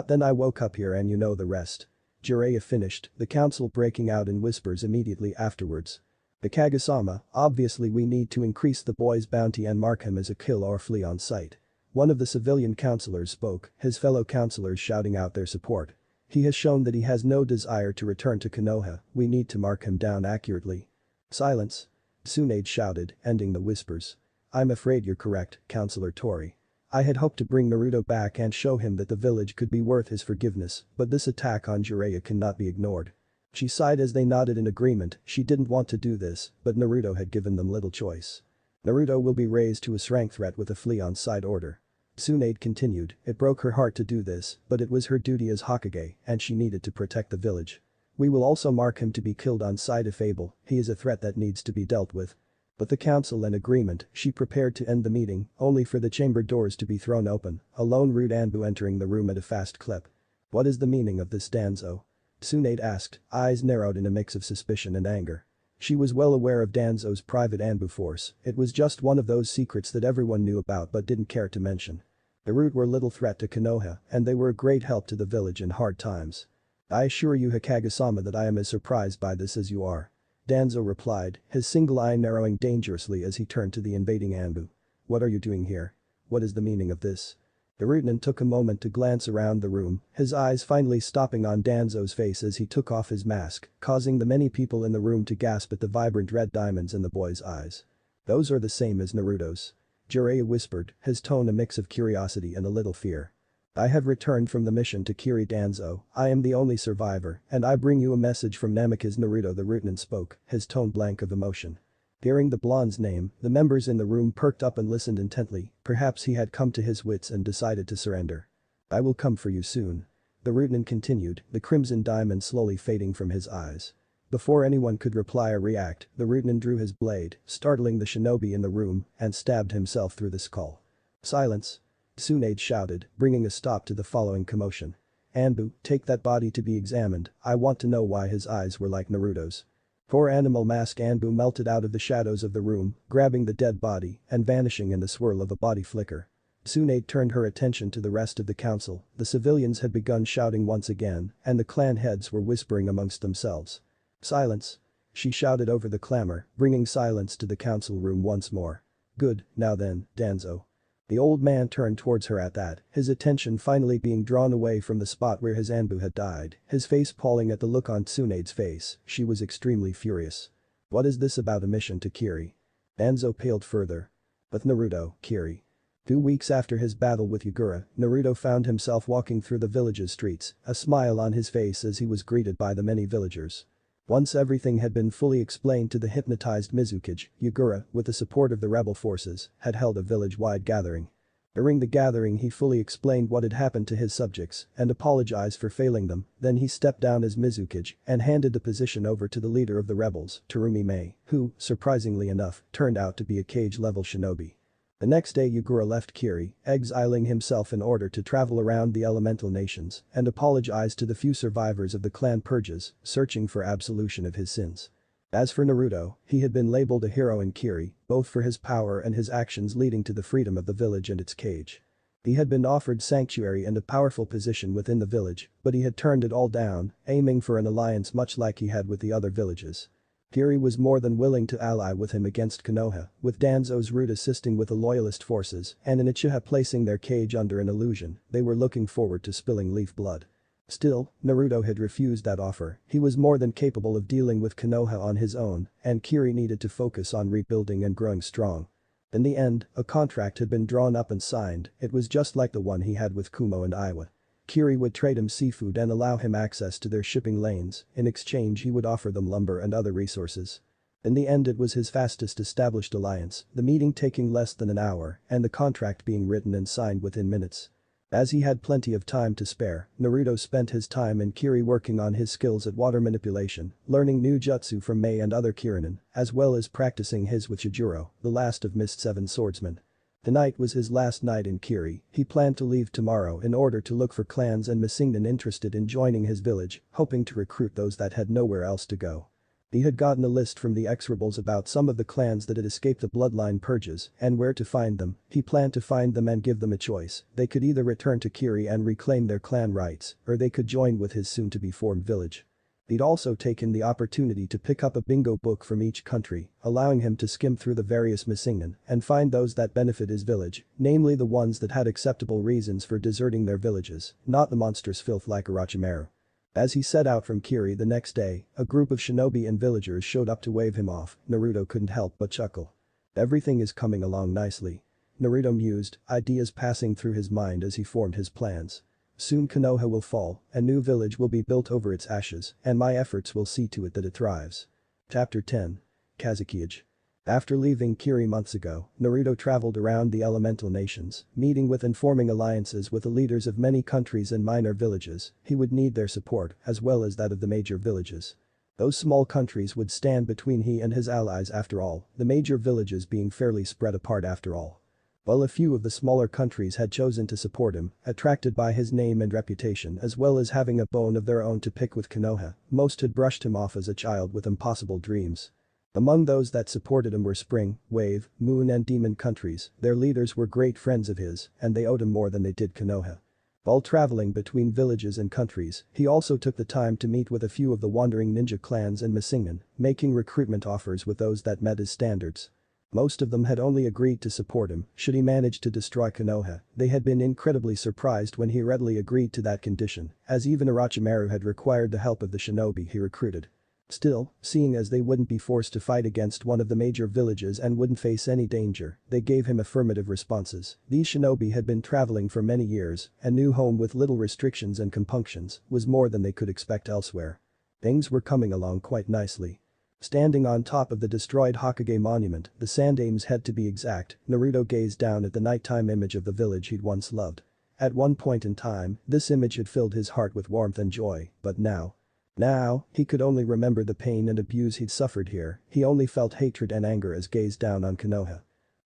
Then I woke up here and you know the rest." Jiraiya finished, the council breaking out in whispers immediately afterwards. "The Kage-sama, obviously we need to increase the boy's bounty and mark him as a kill or flee on sight." One of the civilian councillors spoke, his fellow councillors shouting out their support. "He has shown that he has no desire to return to Konoha, we need to mark him down accurately." "Silence!" Tsunade shouted, ending the whispers. "I'm afraid you're correct, Councillor Tori. I had hoped to bring Naruto back and show him that the village could be worth his forgiveness, but this attack on Jiraiya cannot be ignored." She sighed as they nodded in agreement, she didn't want to do this, but Naruto had given them little choice. "Naruto will be raised to a rank threat with a flee on sight order." Tsunade continued, it broke her heart to do this, but it was her duty as Hokage, and she needed to protect the village. "We will also mark him to be killed on sight if able, he is a threat that needs to be dealt with." But the council in agreement, she prepared to end the meeting, only for the chamber doors to be thrown open, a lone rude Anbu entering the room at a fast clip. "What is the meaning of this Danzo?" Tsunade asked, eyes narrowed in a mix of suspicion and anger. She was well aware of Danzo's private Anbu force, it was just one of those secrets that everyone knew about but didn't care to mention. The Root were little threat to Konoha, and they were a great help to the village in hard times. "I assure you Hokage-sama that I am as surprised by this as you are." Danzo replied, his single eye narrowing dangerously as he turned to the invading Anbu. "What are you doing here? What is the meaning of this?" The lieutenant took a moment to glance around the room, his eyes finally stopping on Danzo's face as he took off his mask, causing the many people in the room to gasp at the vibrant red diamonds in the boy's eyes. "Those are the same as Naruto's," Jiraiya whispered, his tone a mix of curiosity and a little fear. "I have returned from the mission to Kiri Danzo, I am the only survivor, and I bring you a message from Namikaze Naruto," the lieutenant spoke, his tone blank of emotion. Hearing the blonde's name, the members in the room perked up and listened intently, perhaps he had come to his wits and decided to surrender. "I will come for you soon." The lieutenant continued, the crimson diamond slowly fading from his eyes. Before anyone could reply or react, the lieutenant drew his blade, startling the shinobi in the room, and stabbed himself through the skull. "Silence!" Tsunade shouted, bringing a stop to the following commotion. "Anbu, take that body to be examined, I want to know why his eyes were like Naruto's." Poor animal mask Anbu melted out of the shadows of the room, grabbing the dead body and vanishing in the swirl of a body flicker. Tsunade turned her attention to the rest of the council, the civilians had begun shouting once again, and the clan heads were whispering amongst themselves. "Silence!" she shouted over the clamor, bringing silence to the council room once more. "Good, now then, Danzo." The old man turned towards her at that, his attention finally being drawn away from the spot where his Anbu had died, his face palling at the look on Tsunade's face, she was extremely furious. "What is this about a mission to Kiri?" Danzo paled further. "With Naruto, Kiri." 2 weeks after his battle with Yagura, Naruto found himself walking through the village's streets, a smile on his face as he was greeted by the many villagers. Once everything had been fully explained to the hypnotized Mizukage, Yagura, with the support of the rebel forces, had held a village-wide gathering. During the gathering he fully explained what had happened to his subjects and apologized for failing them, then he stepped down as Mizukage and handed the position over to the leader of the rebels, Terumi Mei, who, surprisingly enough, turned out to be a cage-level shinobi. The next day Yagura left Kiri, exiling himself in order to travel around the elemental nations and apologize to the few survivors of the clan purges, searching for absolution of his sins. As for Naruto, he had been labeled a hero in Kiri, both for his power and his actions leading to the freedom of the village and its cage. He had been offered sanctuary and a powerful position within the village, but he had turned it all down, aiming for an alliance much like he had with the other villages. Kiri was more than willing to ally with him against Konoha, with Danzo's route assisting with the loyalist forces and an Uchiha placing their cage under an illusion, they were looking forward to spilling leaf blood. Still, Naruto had refused that offer, he was more than capable of dealing with Konoha on his own, and Kiri needed to focus on rebuilding and growing strong. In the end, a contract had been drawn up and signed, it was just like the one he had with Kumo and Iwa. Kiri would trade him seafood and allow him access to their shipping lanes, in exchange he would offer them lumber and other resources. In the end it was his fastest established alliance, the meeting taking less than an hour and the contract being written and signed within minutes. As he had plenty of time to spare, Naruto spent his time in Kiri working on his skills at water manipulation, learning new jutsu from Mei and other Kirinin, as well as practicing his with Chijuro, the last of Mist 7 swordsmen. Tonight was his last night in Kiri, he planned to leave tomorrow in order to look for clans and Missingnon interested in joining his village, hoping to recruit those that had nowhere else to go. He had gotten a list from the ex-rebels about some of the clans that had escaped the bloodline purges and where to find them, he planned to find them and give them a choice, they could either return to Kiri and reclaim their clan rights, or they could join with his soon-to-be-formed village. He'd also taken the opportunity to pick up a bingo book from each country, allowing him to skim through the various Missingnon and find those that benefit his village, namely the ones that had acceptable reasons for deserting their villages, not the monstrous filth like Orochimaru. As he set out from Kiri the next day, a group of shinobi and villagers showed up to wave him off, Naruto couldn't help but chuckle. Everything is coming along nicely. Naruto mused, ideas passing through his mind as he formed his plans. Soon Konoha will fall, a new village will be built over its ashes, and my efforts will see to it that it thrives. Chapter 10. Kazekage. After leaving Kiri months ago, Naruto traveled around the elemental nations, meeting with and forming alliances with the leaders of many countries and minor villages, he would need their support as well as that of the major villages. Those small countries would stand between he and his allies after all, the major villages being fairly spread apart after all. While a few of the smaller countries had chosen to support him, attracted by his name and reputation as well as having a bone of their own to pick with Konoha, most had brushed him off as a child with impossible dreams. Among those that supported him were Spring, Wave, Moon and Demon countries, their leaders were great friends of his, and they owed him more than they did Konoha. While traveling between villages and countries, he also took the time to meet with a few of the wandering ninja clans and Missingnon, making recruitment offers with those that met his standards. Most of them had only agreed to support him should he manage to destroy Konoha. They had been incredibly surprised when he readily agreed to that condition, as even Orochimaru had required the help of the shinobi he recruited. Still, seeing as they wouldn't be forced to fight against one of the major villages and wouldn't face any danger, they gave him affirmative responses. These shinobi had been traveling for many years, and new home with little restrictions and compunctions was more than they could expect elsewhere. Things were coming along quite nicely. Standing on top of the destroyed Hokage monument, the Sandame's head to be exact, Naruto gazed down at the nighttime image of the village he'd once loved. At one point in time, this image had filled his heart with warmth and joy, but now, he could only remember the pain and abuse he'd suffered here. He only felt hatred and anger as gazed down on Konoha.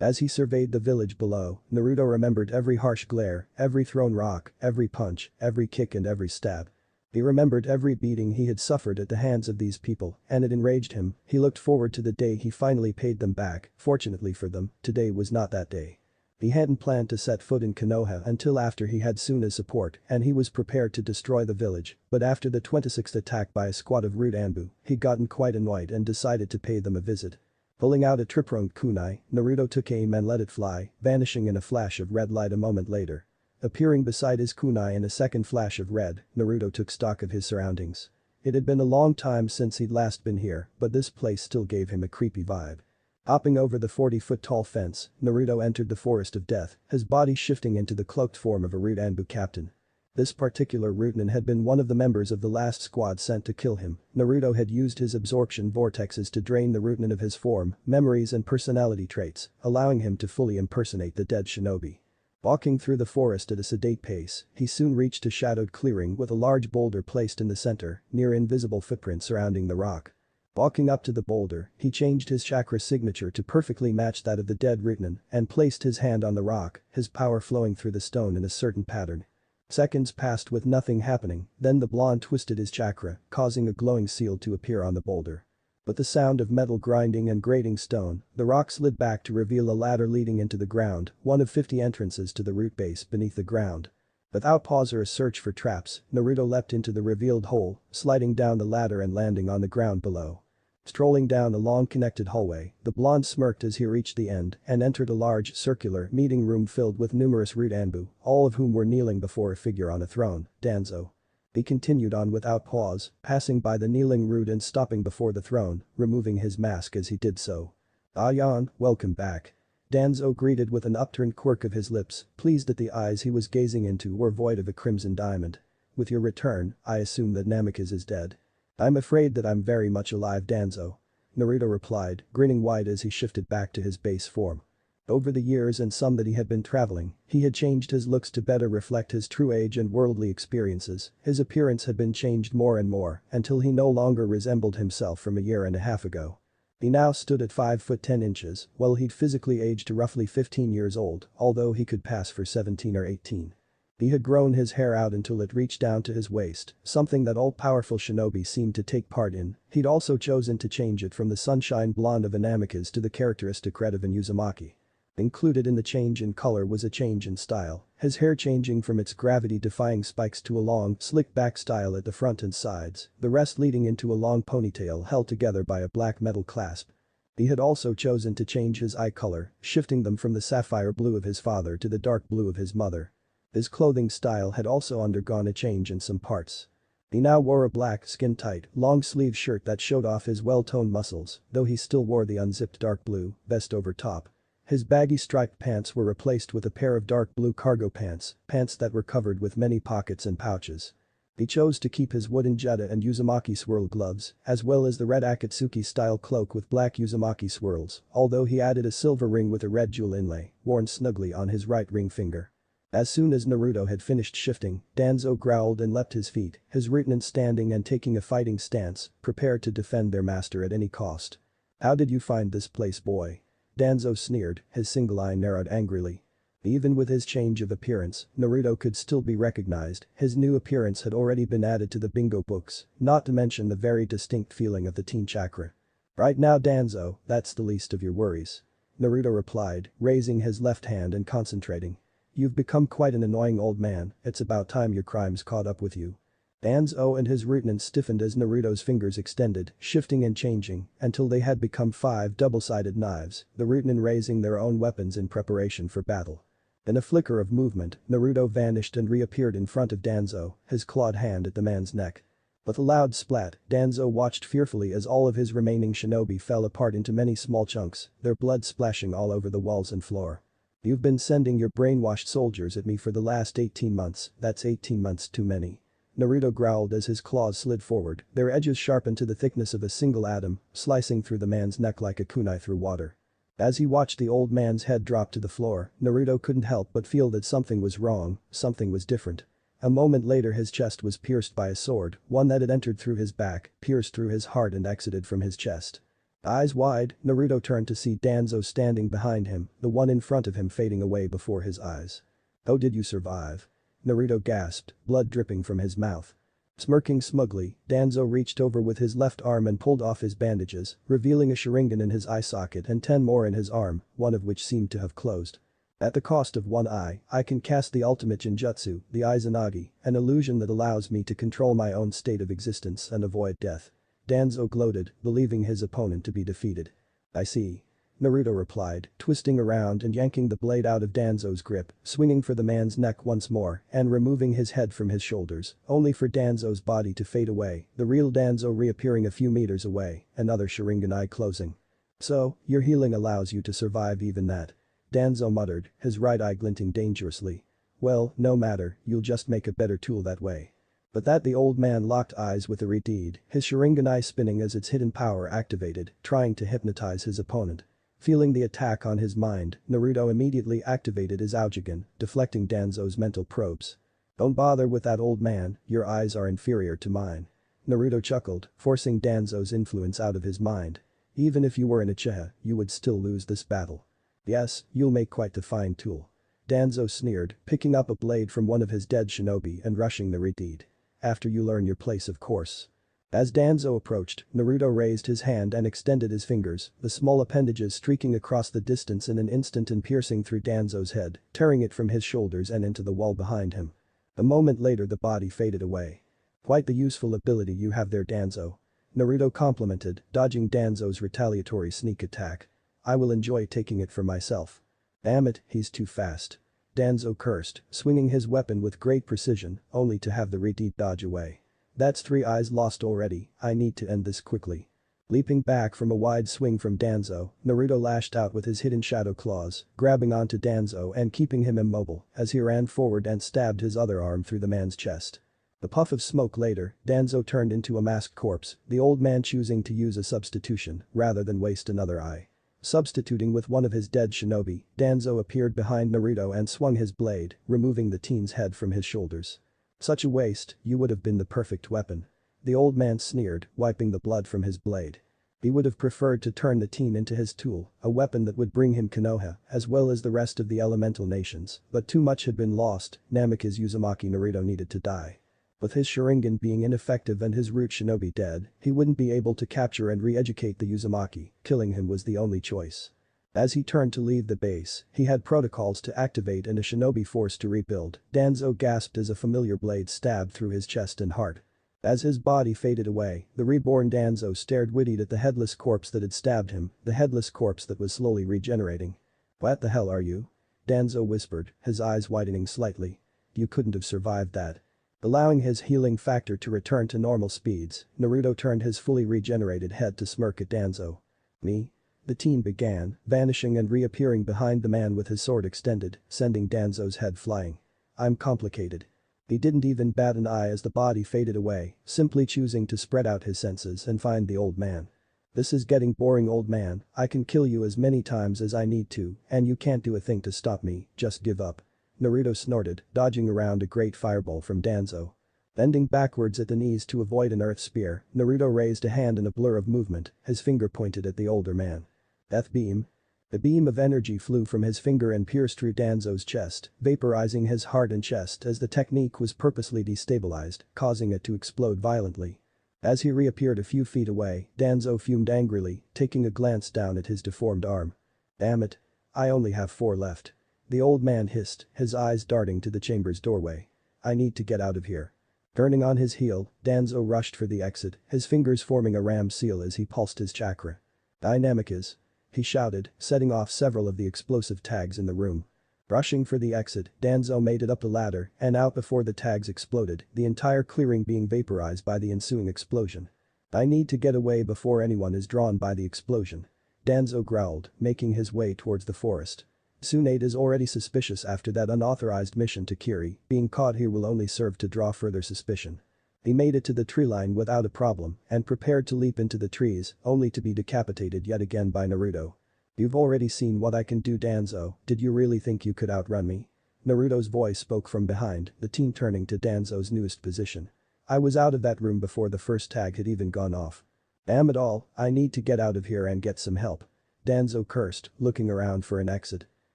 As he surveyed the village below, Naruto remembered every harsh glare, every thrown rock, every punch, every kick and every stab. He remembered every beating he had suffered at the hands of these people, and it enraged him. He looked forward to the day he finally paid them back. Fortunately for them, today was not that day. He hadn't planned to set foot in Konoha until after he had Suna's support, and he was prepared to destroy the village, but after the 26th attack by a squad of rude Anbu, he'd gotten quite annoyed and decided to pay them a visit. Pulling out a tripronged kunai, Naruto took aim and let it fly, vanishing in a flash of red light a moment later. Appearing beside his kunai in a second flash of red, Naruto took stock of his surroundings. It had been a long time since he'd last been here, but this place still gave him a creepy vibe. Hopping over the 40-foot-tall fence, Naruto entered the forest of death, his body shifting into the cloaked form of a rude Anbu captain. This particular Rutanen had been one of the members of the last squad sent to kill him. Naruto had used his absorption vortexes to drain the Rutanen of his form, memories and personality traits, allowing him to fully impersonate the dead shinobi. Walking through the forest at a sedate pace, he soon reached a shadowed clearing with a large boulder placed in the center, near invisible footprints surrounding the rock. Walking up to the boulder, he changed his chakra signature to perfectly match that of the dead Rutanen and placed his hand on the rock, his power flowing through the stone in a certain pattern. Seconds passed with nothing happening, then the blonde twisted his chakra, causing a glowing seal to appear on the boulder. With the sound of metal grinding and grating stone, the rock slid back to reveal a ladder leading into the ground, one of 50 entrances to the root base beneath the ground. Without pause or a search for traps, Naruto leapt into the revealed hole, sliding down the ladder and landing on the ground below. Strolling down a long connected hallway, the blonde smirked as he reached the end and entered a large, circular meeting room filled with numerous rude Anbu, all of whom were kneeling before a figure on a throne, Danzo. He continued on without pause, passing by the kneeling rude and stopping before the throne, removing his mask as he did so. "Ayan, welcome back." Danzo greeted with an upturned quirk of his lips, pleased that the eyes he was gazing into were void of a crimson diamond. "With your return, I assume that Namikaze is dead." "I'm afraid that I'm very much alive, Danzo," Naruto replied, grinning wide as he shifted back to his base form. Over the years and some that he had been traveling, he had changed his looks to better reflect his true age and worldly experiences. His appearance had been changed more and more until he no longer resembled himself from a year and a half ago. He now stood at 5 foot 10 inches, while he'd physically aged to roughly 15 years old, although he could pass for 17 or 18. He had grown his hair out until it reached down to his waist, something that all-powerful shinobi seemed to take part in. He'd also chosen to change it from the sunshine blonde of an Namikaze to the characteristic red of an Uzumaki. Included in the change in color was a change in style, his hair changing from its gravity-defying spikes to a long, slick-back style at the front and sides, the rest leading into a long ponytail held together by a black metal clasp. He had also chosen to change his eye color, shifting them from the sapphire blue of his father to the dark blue of his mother. His clothing style had also undergone a change in some parts. He now wore a black, skin-tight, long-sleeve shirt that showed off his well-toned muscles, though he still wore the unzipped dark blue vest over top. His baggy striped pants were replaced with a pair of dark blue cargo pants that were covered with many pockets and pouches. He chose to keep his wooden jeta and Uzumaki swirl gloves, as well as the red Akatsuki-style cloak with black Uzumaki swirls, although he added a silver ring with a red jewel inlay, worn snugly on his right ring finger. As soon as Naruto had finished shifting, Danzo growled and leapt his feet, his Rutanen standing and taking a fighting stance, prepared to defend their master at any cost. "How did you find this place, boy?" Danzo sneered, his single eye narrowed angrily. Even with his change of appearance, Naruto could still be recognized. His new appearance had already been added to the bingo books, not to mention the very distinct feeling of the teen chakra. "Right now, Danzo, that's the least of your worries," Naruto replied, raising his left hand and concentrating. "You've become quite an annoying old man, it's about time your crimes caught up with you." Danzo and his rootenant stiffened as Naruto's fingers extended, shifting and changing, until they had become 5 double-sided knives, the rootenin raising their own weapons in preparation for battle. In a flicker of movement, Naruto vanished and reappeared in front of Danzo, his clawed hand at the man's neck. With a loud splat, Danzo watched fearfully as all of his remaining shinobi fell apart into many small chunks, their blood splashing all over the walls and floor. "You've been sending your brainwashed soldiers at me for the last 18 months, that's 18 months too many." Naruto growled as his claws slid forward, their edges sharpened to the thickness of a single atom, slicing through the man's neck like a kunai through water. As he watched the old man's head drop to the floor, Naruto couldn't help but feel that something was wrong, something was different. A moment later his chest was pierced by a sword, one that had entered through his back, pierced through his heart and exited from his chest. Eyes wide, Naruto turned to see Danzo standing behind him, the one in front of him fading away before his eyes. "How did you survive?" Naruto gasped, blood dripping from his mouth. Smirking smugly, Danzo reached over with his left arm and pulled off his bandages, revealing a Sharingan in his eye socket and 10 more in his arm, one of which seemed to have closed. "At the cost of one eye, I can cast the ultimate Genjutsu, the Izanagi, an illusion that allows me to control my own state of existence and avoid death." Danzo gloated, believing his opponent to be defeated. "I see." Naruto replied, twisting around and yanking the blade out of Danzo's grip, swinging for the man's neck once more and removing his head from his shoulders, only for Danzo's body to fade away, the real Danzo reappearing a few meters away, another Sharingan eye closing. "So, your healing allows you to survive even that?" Danzo muttered, his right eye glinting dangerously. "Well, no matter, you'll just make a better tool that way." But that the old man locked eyes with the Redeed, his Sharingan eye spinning as its hidden power activated, trying to hypnotize his opponent. Feeling the attack on his mind, Naruto immediately activated his Aojigen, deflecting Danzo's mental probes. "Don't bother with that, old man, your eyes are inferior to mine." Naruto chuckled, forcing Danzo's influence out of his mind. "Even if you were an Uchiha, you would still lose this battle." "Yes, you'll make quite the fine tool." Danzo sneered, picking up a blade from one of his dead shinobi and rushing the Redeed. "After you learn your place, of course." As Danzo approached, Naruto raised his hand and extended his fingers, the small appendages streaking across the distance in an instant and piercing through Danzo's head, tearing it from his shoulders and into the wall behind him. A moment later the body faded away. "Quite the useful ability you have there, Danzo." Naruto complimented, dodging Danzo's retaliatory sneak attack. "I will enjoy taking it for myself." "Damn it, he's too fast." Danzo cursed, swinging his weapon with great precision, only to have the Redeed dodge away. "That's 3 eyes lost already, I need to end this quickly." Leaping back from a wide swing from Danzo, Naruto lashed out with his hidden shadow claws, grabbing onto Danzo and keeping him immobile as he ran forward and stabbed his other arm through the man's chest. A puff of smoke later, Danzo turned into a masked corpse, the old man choosing to use a substitution rather than waste another eye. Substituting with one of his dead shinobi, Danzo appeared behind Naruto and swung his blade, removing the teen's head from his shoulders. "Such a waste, you would have been the perfect weapon." The old man sneered, wiping the blood from his blade. He would have preferred to turn the teen into his tool, a weapon that would bring him Konoha, as well as the rest of the elemental nations, but too much had been lost, Namikaze Uzumaki Naruto needed to die. With his Sharingan being ineffective and his root shinobi dead, he wouldn't be able to capture and re-educate the Uzumaki, killing him was the only choice. As he turned to leave the base, he had protocols to activate and a shinobi force to rebuild. Danzo gasped as a familiar blade stabbed through his chest and heart. As his body faded away, the reborn Danzo stared wittied at the headless corpse that had stabbed him, the headless corpse that was slowly regenerating. "What the hell are you?" Danzo whispered, his eyes widening slightly. "You couldn't have survived that." Allowing his healing factor to return to normal speeds, Naruto turned his fully regenerated head to smirk at Danzo. "Me?" The teen began, vanishing and reappearing behind the man with his sword extended, sending Danzo's head flying. "I'm complicated." He didn't even bat an eye as the body faded away, simply choosing to spread out his senses and find the old man. "This is getting boring, old man, I can kill you as many times as I need to, and you can't do a thing to stop me, just give up." Naruto snorted, dodging around a great fireball from Danzo. Bending backwards at the knees to avoid an earth spear, Naruto raised a hand in a blur of movement, his finger pointed at the older man. "Death beam." A beam of energy flew from his finger and pierced through Danzo's chest, vaporizing his heart and chest as the technique was purposely destabilized, causing it to explode violently. As he reappeared a few feet away, Danzo fumed angrily, taking a glance down at his deformed arm. "Damn it. I only have 4 left." The old man hissed, his eyes darting to the chamber's doorway. "I need to get out of here." Turning on his heel, Danzo rushed for the exit, his fingers forming a ram seal as he pulsed his chakra. "Dynamic is," he shouted, setting off several of the explosive tags in the room. Rushing for the exit, Danzo made it up the ladder and out before the tags exploded, the entire clearing being vaporized by the ensuing explosion. "I need to get away before anyone is drawn by the explosion," Danzo growled, making his way towards the forest. Tsunade is already suspicious after that unauthorized mission to Kiri, being caught here will only serve to draw further suspicion. He made it to the tree line without a problem and prepared to leap into the trees, only to be decapitated yet again by Naruto. "You've already seen what I can do, Danzo, did you really think you could outrun me?" Naruto's voice spoke from behind, the teen turning to Danzo's newest position. "I was out of that room before the first tag had even gone off. Damn it all, I need to get out of here and get some help." Danzo cursed, looking around for an exit.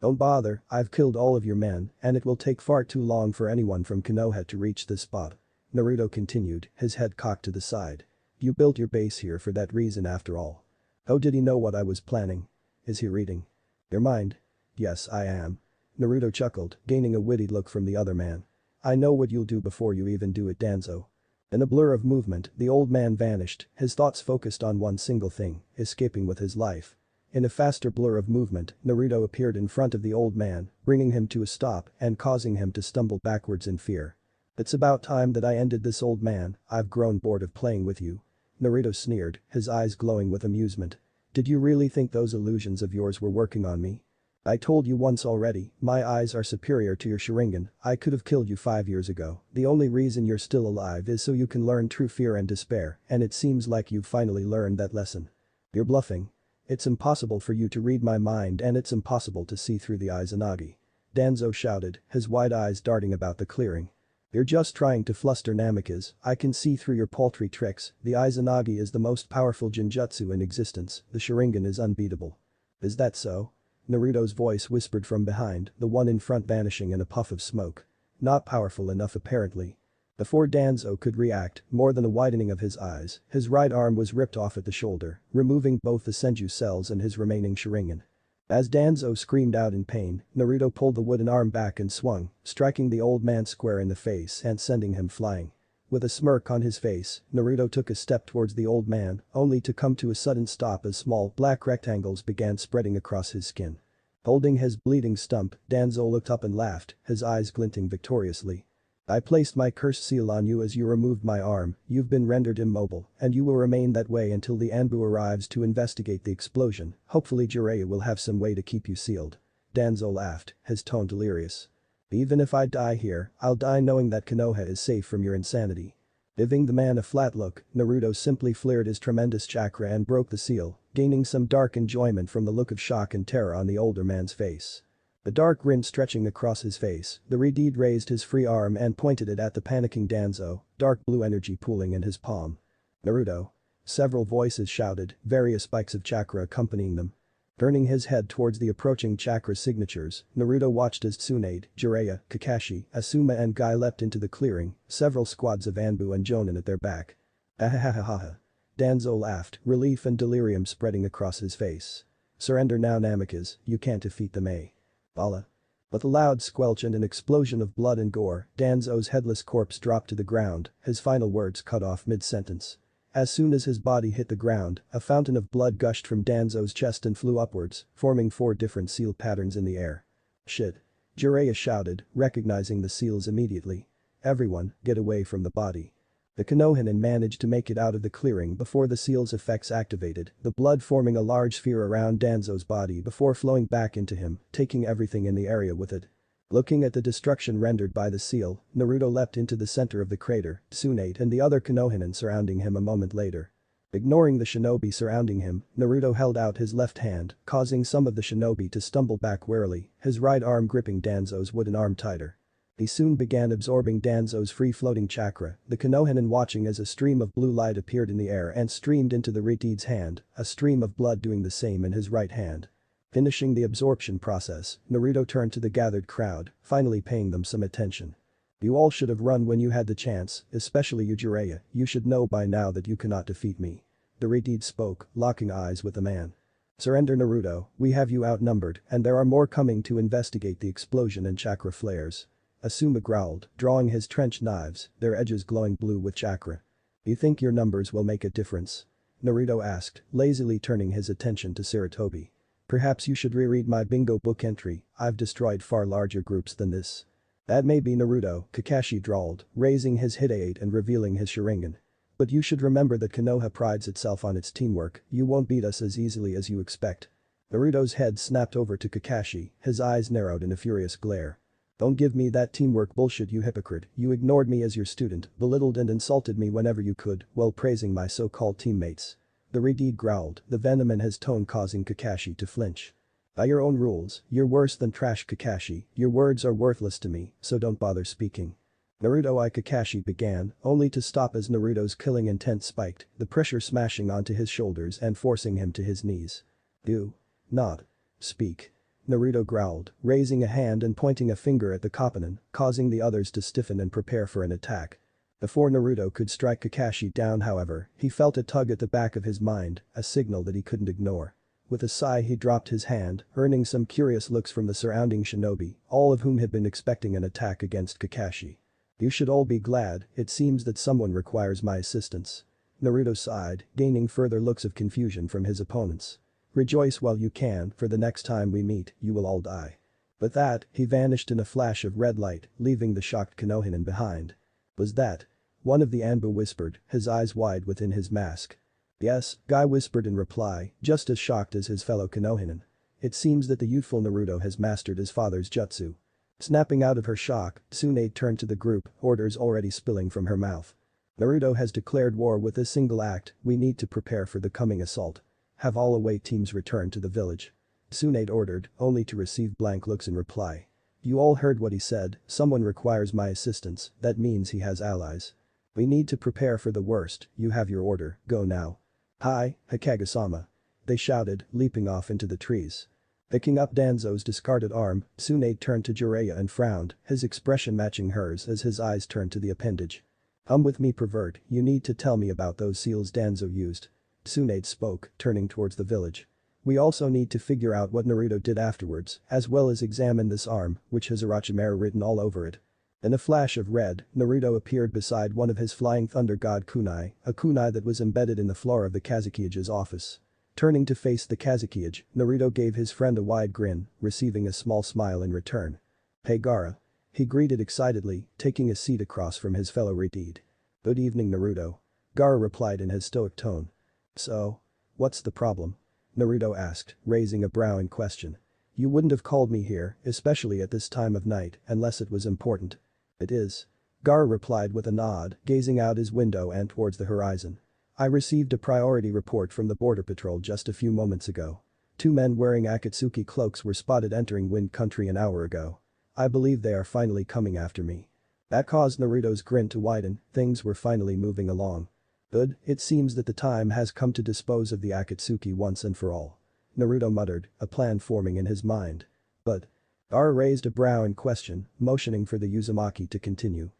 "Don't bother, I've killed all of your men, and it will take far too long for anyone from Konoha to reach this spot." Naruto continued, his head cocked to the side. "You built your base here for that reason after all." "Oh, did he know what I was planning? Is he reading your mind?" "Yes, I am." Naruto chuckled, gaining a witty look from the other man. "I know what you'll do before you even do it, Danzo." In a blur of movement, the old man vanished, his thoughts focused on one single thing, escaping with his life. In a faster blur of movement, Naruto appeared in front of the old man, bringing him to a stop and causing him to stumble backwards in fear. "It's about time that I ended this, old man, I've grown bored of playing with you." Naruto sneered, his eyes glowing with amusement. "Did you really think those illusions of yours were working on me? I told you once already, my eyes are superior to your Sharingan, I could have killed you 5 years ago, the only reason you're still alive is so you can learn true fear and despair, and it seems like you've finally learned that lesson. You're bluffing. It's impossible for you to read my mind and it's impossible to see through the Izanagi." Danzo shouted, his wide eyes darting about the clearing. "You're just trying to fluster Namikaze, I can see through your paltry tricks, the Izanagi is the most powerful genjutsu in existence, the Sharingan is unbeatable." "Is that so?" Naruto's voice whispered from behind, the one in front vanishing in a puff of smoke. "Not powerful enough apparently." Before Danzo could react, more than a widening of his eyes, his right arm was ripped off at the shoulder, removing both the Senju cells and his remaining Sharingan. As Danzo screamed out in pain, Naruto pulled the wooden arm back and swung, striking the old man square in the face and sending him flying. With a smirk on his face, Naruto took a step towards the old man, only to come to a sudden stop as small black rectangles began spreading across his skin. Holding his bleeding stump, Danzo looked up and laughed, his eyes glinting victoriously. "I placed my curse seal on you as you removed my arm, you've been rendered immobile, and you will remain that way until the Anbu arrives to investigate the explosion, hopefully Jiraiya will have some way to keep you sealed." Danzo laughed, his tone delirious. "Even if I die here, I'll die knowing that Konoha is safe from your insanity." Giving the man a flat look, Naruto simply flared his tremendous chakra and broke the seal, gaining some dark enjoyment from the look of shock and terror on the older man's face. The dark grin stretching across his face, the Redeed raised his free arm and pointed it at the panicking Danzo, dark blue energy pooling in his palm. "Naruto." Several voices shouted, various spikes of chakra accompanying them. Turning his head towards the approaching chakra signatures, Naruto watched as Tsunade, Jiraiya, Kakashi, Asuma and Guy leapt into the clearing, several squads of Anbu and Jonin at their back. "Ahahaha." Danzo laughed, relief and delirium spreading across his face. "Surrender now, Namikaze, you can't defeat them, eh? Bala." With a loud squelch and an explosion of blood and gore, Danzo's headless corpse dropped to the ground, his final words cut off mid-sentence. As soon as his body hit the ground, a fountain of blood gushed from Danzo's chest and flew upwards, forming 4 different seal patterns in the air. "Shit." Jiraiya shouted, recognizing the seals immediately. "Everyone, get away from the body." The Konohanin managed to make it out of the clearing before the seal's effects activated, the blood forming a large sphere around Danzo's body before flowing back into him, taking everything in the area with it. Looking at the destruction rendered by the seal, Naruto leapt into the center of the crater, Tsunade and the other Konohanin surrounding him a moment later. Ignoring the shinobi surrounding him, Naruto held out his left hand, causing some of the shinobi to stumble back warily, his right arm gripping Danzo's wooden arm tighter. He soon began absorbing Danzo's free-floating chakra, the Konohanin watching as a stream of blue light appeared in the air and streamed into the Redeed's hand, a stream of blood doing the same in his right hand. Finishing the absorption process, Naruto turned to the gathered crowd, finally paying them some attention. "You all should have run when you had the chance, especially you Jiraiya, you should know by now that you cannot defeat me." The Redeed spoke, locking eyes with the man. "Surrender, Naruto, we have you outnumbered and there are more coming to investigate the explosion and chakra flares." Asuma growled, drawing his trench knives, their edges glowing blue with chakra. You think your numbers will make a difference? Naruto asked, lazily turning his attention to Sarutobi. Perhaps you should reread my bingo book entry, I've destroyed far larger groups than this. That may be Naruto, Kakashi drawled, raising his Hidayate and revealing his Sharingan. But you should remember that Konoha prides itself on its teamwork, you won't beat us as easily as you expect. Naruto's head snapped over to Kakashi, his eyes narrowed in a furious glare. Don't give me that teamwork bullshit, you hypocrite, you ignored me as your student, belittled and insulted me whenever you could, while praising my so-called teammates. The Redeed growled, the venom in his tone causing Kakashi to flinch. By your own rules, you're worse than trash, Kakashi, your words are worthless to me, so don't bother speaking. Naruto Kakashi began, only to stop as Naruto's killing intent spiked, the pressure smashing onto his shoulders and forcing him to his knees. Do not speak. Naruto growled, raising a hand and pointing a finger at the Koppanen, causing the others to stiffen and prepare for an attack. Before Naruto could strike Kakashi down, however, he felt a tug at the back of his mind, a signal that he couldn't ignore. With a sigh he dropped his hand, earning some curious looks from the surrounding shinobi, all of whom had been expecting an attack against Kakashi. You should all be glad, it seems that someone requires my assistance. Naruto sighed, gaining further looks of confusion from his opponents. Rejoice while you can, for the next time we meet, you will all die. With that, he vanished in a flash of red light, leaving the shocked Konohinen behind. Was that? One of the Anbu whispered, his eyes wide within his mask. Yes, Guy whispered in reply, just as shocked as his fellow Konohinen. It seems that the youthful Naruto has mastered his father's jutsu. Snapping out of her shock, Tsunade turned to the group, orders already spilling from her mouth. Naruto has declared war with this single act, we need to prepare for the coming assault. Have all away teams return to the village. Tsunade ordered, only to receive blank looks in reply. You all heard what he said, someone requires my assistance, that means he has allies. We need to prepare for the worst, you have your order, go now. Hi, Hokage-sama. They shouted, leaping off into the trees. Picking up Danzo's discarded arm, Tsunade turned to Jiraiya and frowned, his expression matching hers as his eyes turned to the appendage. Come with me, pervert, you need to tell me about those seals Danzo used. Tsunade spoke, turning towards the village. We also need to figure out what Naruto did afterwards, as well as examine this arm, which has Orochimaru written all over it. In a flash of red, Naruto appeared beside one of his flying thunder god kunai, a kunai that was embedded in the floor of the Kazukiyage's office. Turning to face the Kazukiyage, Naruto gave his friend a wide grin, receiving a small smile in return. Hey Gaara. He greeted excitedly, taking a seat across from his fellow Redeed. Good evening, Naruto. Gaara replied in his stoic tone. So? What's the problem? Naruto asked, raising a brow in question. You wouldn't have called me here, especially at this time of night, unless it was important. It is. Gaara replied with a nod, gazing out his window and towards the horizon. I received a priority report from the border patrol just a few moments ago. 2 men wearing Akatsuki cloaks were spotted entering Wind Country an hour ago. I believe they are finally coming after me. That caused Naruto's grin to widen, things were finally moving along. Good, it seems that the time has come to dispose of the Akatsuki once and for all. Naruto muttered, a plan forming in his mind. But. Gaara raised a brow in question, motioning for the Uzumaki to continue.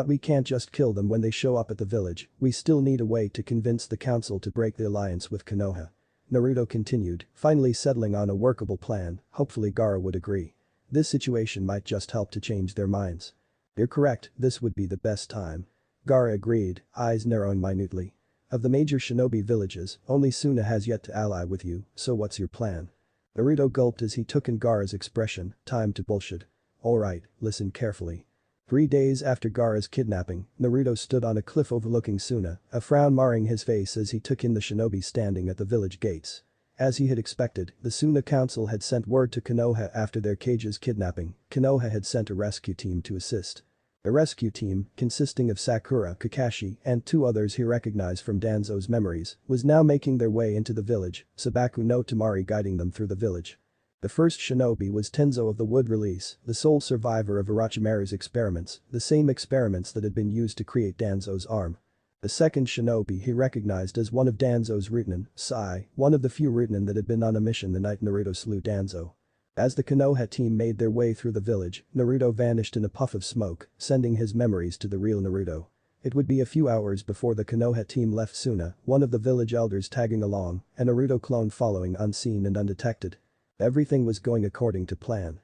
We can't just kill them when they show up at the village, we still need a way to convince the council to break the alliance with Konoha. Naruto continued, finally settling on a workable plan, hopefully Gaara would agree. This situation might just help to change their minds. You're correct, this would be the best time. Gaara agreed, eyes narrowing minutely. Of the major shinobi villages, only Suna has yet to ally with you, so what's your plan? Naruto gulped as he took in Gaara's expression, time to bullshit. Alright, listen carefully. 3 days after Gaara's kidnapping, Naruto stood on a cliff overlooking Suna, a frown marring his face as he took in the shinobi standing at the village gates. As he had expected, the Suna council had sent word to Konoha after their Kage's kidnapping. Konoha had sent a rescue team to assist. The rescue team, consisting of Sakura, Kakashi, and 2 others he recognized from Danzo's memories, was now making their way into the village, Sabaku no Tamari guiding them through the village. The first shinobi was Tenzo of the Wood Release, the sole survivor of Orochimaru's experiments, the same experiments that had been used to create Danzo's arm. The second shinobi he recognized as one of Danzo's Rutanen, Sai, one of the few Rutanen that had been on a mission the night Naruto slew Danzo. As the Konoha team made their way through the village, Naruto vanished in a puff of smoke, sending his memories to the real Naruto. It would be a few hours before the Konoha team left Suna, one of the village elders tagging along, a Naruto clone following unseen and undetected. Everything was going according to plan.